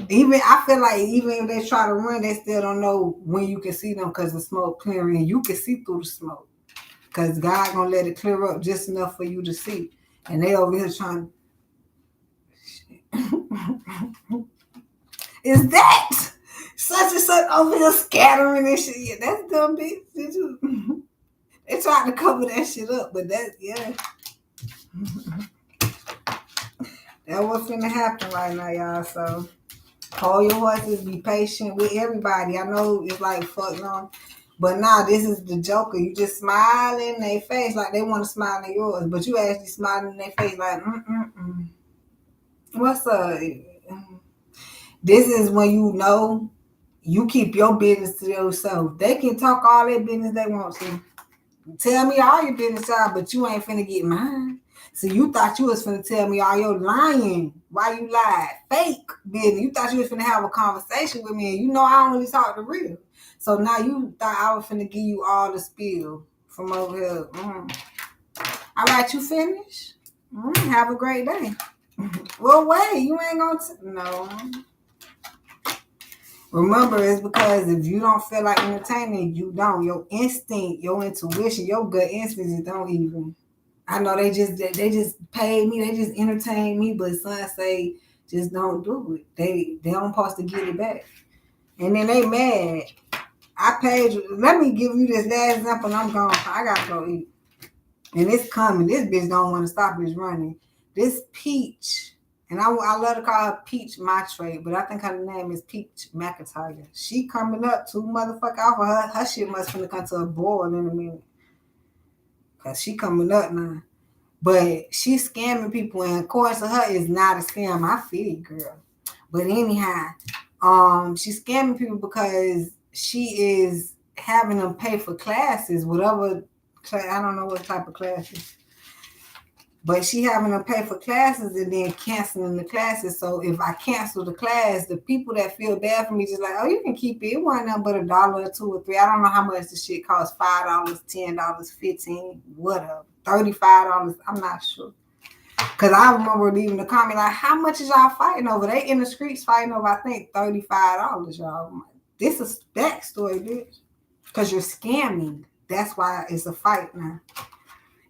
even I feel like even if they try to run, they still don't know when you can see them because the smoke clearing. You can see through the smoke. Because God gonna let it clear up just enough for you to see. And they over here trying is that such and such over here scattering and shit? Yeah, that's dumb, bitch. Did you? They tried to cover that shit up, but that's that what's finna happen right now, y'all. So hold your horses, be patient with everybody. I know it's like fuck no. But nah, this is the Joker. You just smile in their face like they want to smile in yours, but you actually smiling in their face like, What's up? This is when you know you keep your business to yourself. They can talk all their business they want to. Tell me all your business, y'all, but you ain't finna get mine. So you thought you was finna tell me all your lying. Why you lied? Fake business. You thought you was finna have a conversation with me, and you know I only talk the real. So now you thought I was finna give you all the spill from over here. All right, you finished? Have a great day. Well, wait, you ain't gonna no. Remember, it's because if you don't feel like entertaining, you don't. Your instinct, your intuition, your gut instincts don't even. I know they just paid me, they just entertain me, but son say just don't do it. They don't supposed to get it back. And then they mad. I paid you. Let me give you this last example and I'm gone. I gotta go eat. And it's coming. This bitch don't want to stop. It's running. This Peach, and I love to call her Peach Matre, but I think her name is Peach McIntyre. She coming up too motherfucker off of her shit must finna come to a boil in a minute. Cause she coming up now. But she's scamming people, and of course her is not a scam. I feel you, girl. But anyhow, she's scamming people because she is having them pay for classes, whatever. I don't know what type of classes, but she having them pay for classes and then canceling the classes. So if I cancel the class, the people that feel bad for me just like, oh, you can keep it. It wasn't nothing but $1 or $2 or $3. I don't know how much the shit costs. $5, $10, $15, whatever. $35. I'm not sure. Cause I remember leaving the comment like, how much is y'all fighting over? They in the streets fighting over, I think, $35, y'all. This is backstory, bitch. Cause you're scamming. That's why it's a fight now.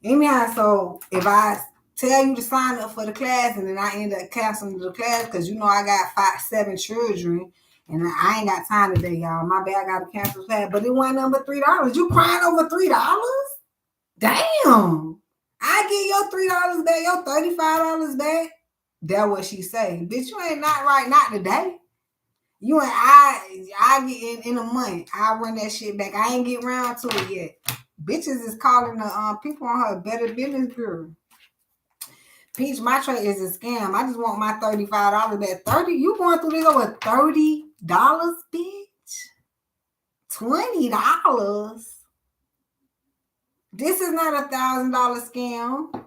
Anyhow, so if I tell you to sign up for the class and then I end up canceling the class because you know I got 7 children and I ain't got time today, y'all. My bad, I got to cancel the class. But it wasn't number $3. You crying over $3? Damn. I get your $3 back, your $35 back. That's what she say. Bitch, you ain't not right, not today. You and I get in a month. I run that shit back. I ain't get around to it yet. Bitches is calling the people on her Better Business Bureau. Peach Matre is a scam. I just want my $35 back. 30? You going through this over $30, bitch? $20? This is not $1,000 scam.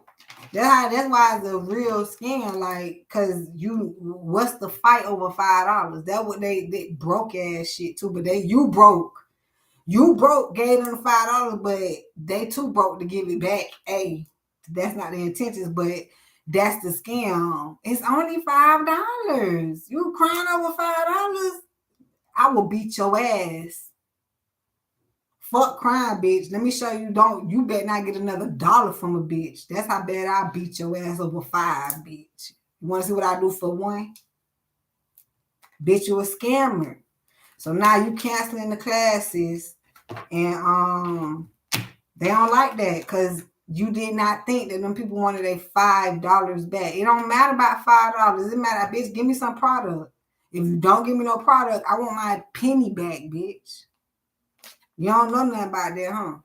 That's why it's a real scam. Like, cause what's the fight over $5? That's what they broke ass shit too. But you broke. You broke, gave them $5, but they too broke to give it back. Hey, that's not their intentions, but That's the scam. It's only $5. You crying over $5? I will beat your ass. Fuck crime, bitch. Let me show you. You better not get another dollar from a bitch. That's how bad I beat your ass over $5, bitch. You want to see what I do for one? Bitch, you a scammer. So now you canceling the classes, and they don't like that because you did not think that them people wanted their $5 back. It don't matter about $5. It matter, bitch. Give me some product. If you don't give me no product, I want my penny back, bitch. You don't know nothing about that, huh?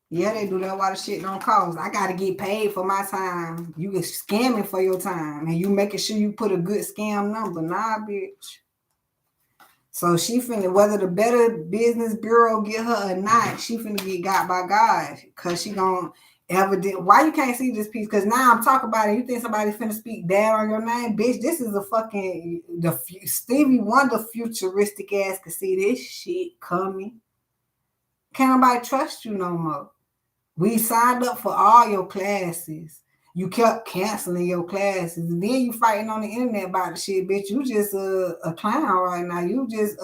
Yeah, they do that while the shit don't cost. I gotta get paid for my time. You get scamming for your time, and you making sure you put a good scam number. Nah, bitch. So she finna, whether the Better Business Bureau get her or not, she finna get got by God. Cause she gonna why you can't see this piece? Cause now I'm talking about it. You think somebody finna speak bad on your name? Bitch, this is a fucking, Stevie Wonder futuristic ass can see this shit coming. Can't nobody trust you no more. We signed up for all your classes. You kept canceling your classes. And then you fighting on the internet about the shit, bitch. You just a clown right now. You just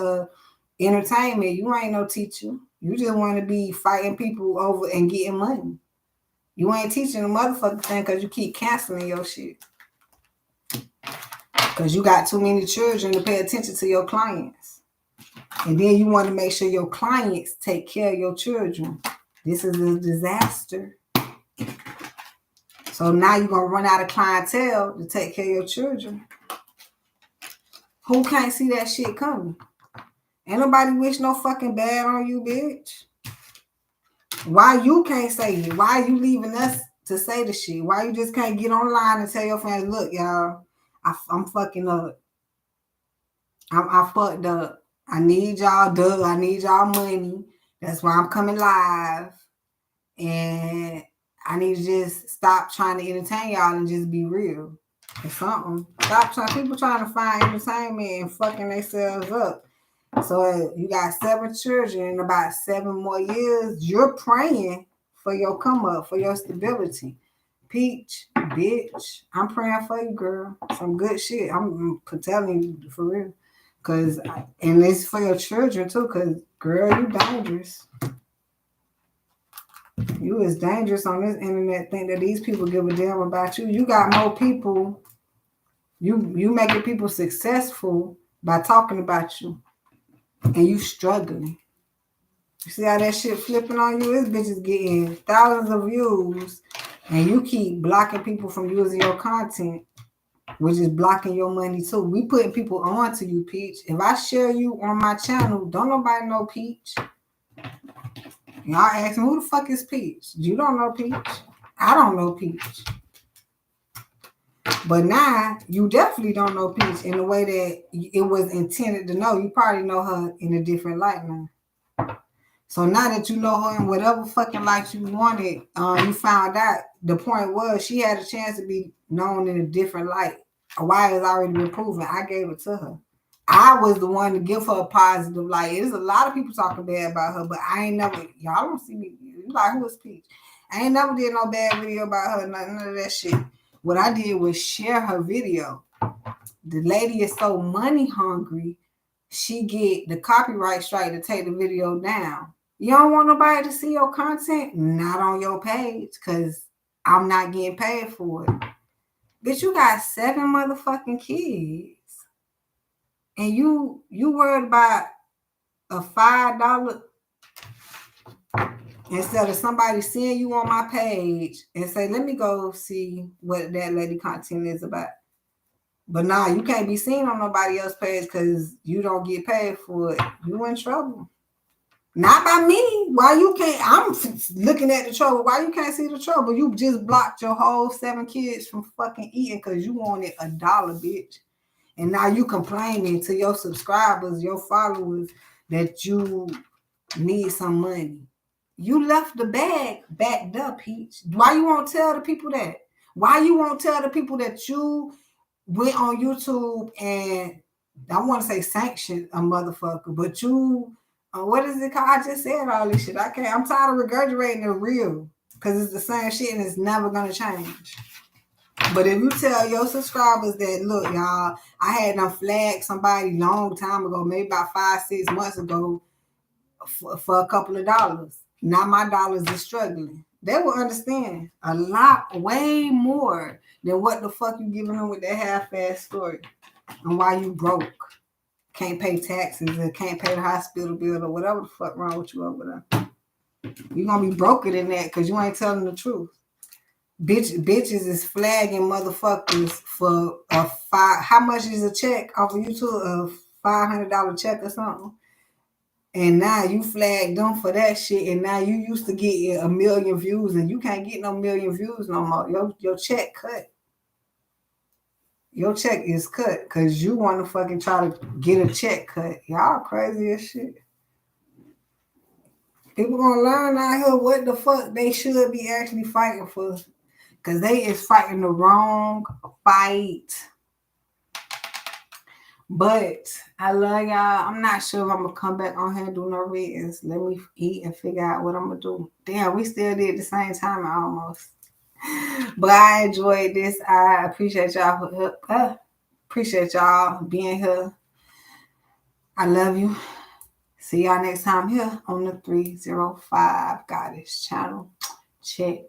entertainment. You ain't no teacher. You just want to be fighting people over and getting money. You ain't teaching a motherfucking thing because you keep canceling your shit. Because you got too many children to pay attention to your clients. And then you want to make sure your clients take care of your children. This is a disaster. So now you're going to run out of clientele to take care of your children. Who can't see that shit coming? Ain't nobody wish no fucking bad on you, bitch. Why you can't say it? Why you leaving us to say the shit? Why you just can't get online and tell your fans, look, y'all, I'm fucking up. I fucked up. I need y'all, I need y'all money. That's why I'm coming live. And I need to just stop trying to entertain y'all and just be real or something. People trying to find entertainment and fucking themselves up. So you got 7 children in about 7 more years. You're praying for your come up, for your stability. Peach, bitch, I'm praying for you, girl. Some good shit. I'm telling you for real. And it's for your children too, because girl, you dangerous. You is dangerous on this internet. Think that these people give a damn about you. You got more people. You making people successful by talking about you, and you struggling. You see how that shit flipping on you? This bitch is getting thousands of views, and you keep blocking people from using your content, which is blocking your money too. We putting people on to you, Peach. If I share you on my channel, don't nobody know Peach. Y'all asking who the fuck is Peach? You don't know Peach. I don't know Peach. But now you definitely don't know Peach in the way that it was intended to know. You probably know her in a different light now. So now that you know her in whatever fucking light you wanted, you found out the point was she had a chance to be known in a different light. Why has already been proven. I gave it to her. I was the one to give her a positive light. There's a lot of people talking bad about her, but I ain't never, y'all don't see me. You like, who is Peach? I ain't never did no bad video about her, none of that shit. What I did was share her video. The lady is so money hungry, she get the copyright strike to take the video down. You don't want nobody to see your content? Not on your page, because I'm not getting paid for it. Bitch, you got 7 motherfucking kids. And you worried about a $5 instead of somebody seeing you on my page and say, let me go see what that lady content is about. But nah, you can't be seen on nobody else's page because you don't get paid for it. You in trouble. Not by me. Why you can't? I'm looking at the trouble. Why you can't see the trouble? You just blocked your whole 7 kids from fucking eating because you wanted $1, bitch. And now you complaining to your subscribers, your followers, that you need some money. You left the bag backed up, Peach. Why you won't tell the people that? Why you won't tell the people that you went on YouTube and, I want to say sanctioned a motherfucker, but you, what is it called? I just said all this shit. I'm tired of regurgitating the real. Because it's the same shit and it's never gonna change. But if you tell your subscribers that, look, y'all, I had them flag somebody long time ago, maybe about 5-6 months ago, for a couple of dollars. Now my dollars is struggling. They will understand a lot, way more than what the fuck you giving them with that half-ass story and why you broke, can't pay taxes and can't pay the hospital bill or whatever the fuck wrong with you over there. You're gonna be broker than that because you ain't telling the truth. Bitches is flagging motherfuckers for a how much is a check off of YouTube? A $500 check or something. And now you flagged them for that shit, and now you used to get 1 million views, and you can't get no 1 million views no more. Your check cut. Your check is cut because you want to fucking try to get a check cut. Y'all crazy as shit. People gonna learn out here what the fuck they should be actually fighting for. Because they is fighting the wrong fight. But I love y'all. I'm not sure if I'm going to come back on here and do no readings. Let me eat and figure out what I'm going to do. Damn, we still did the same time almost. But I enjoyed this. I appreciate y'all appreciate y'all being here. I love you. See y'all next time here on the 305 Goddess channel. Check.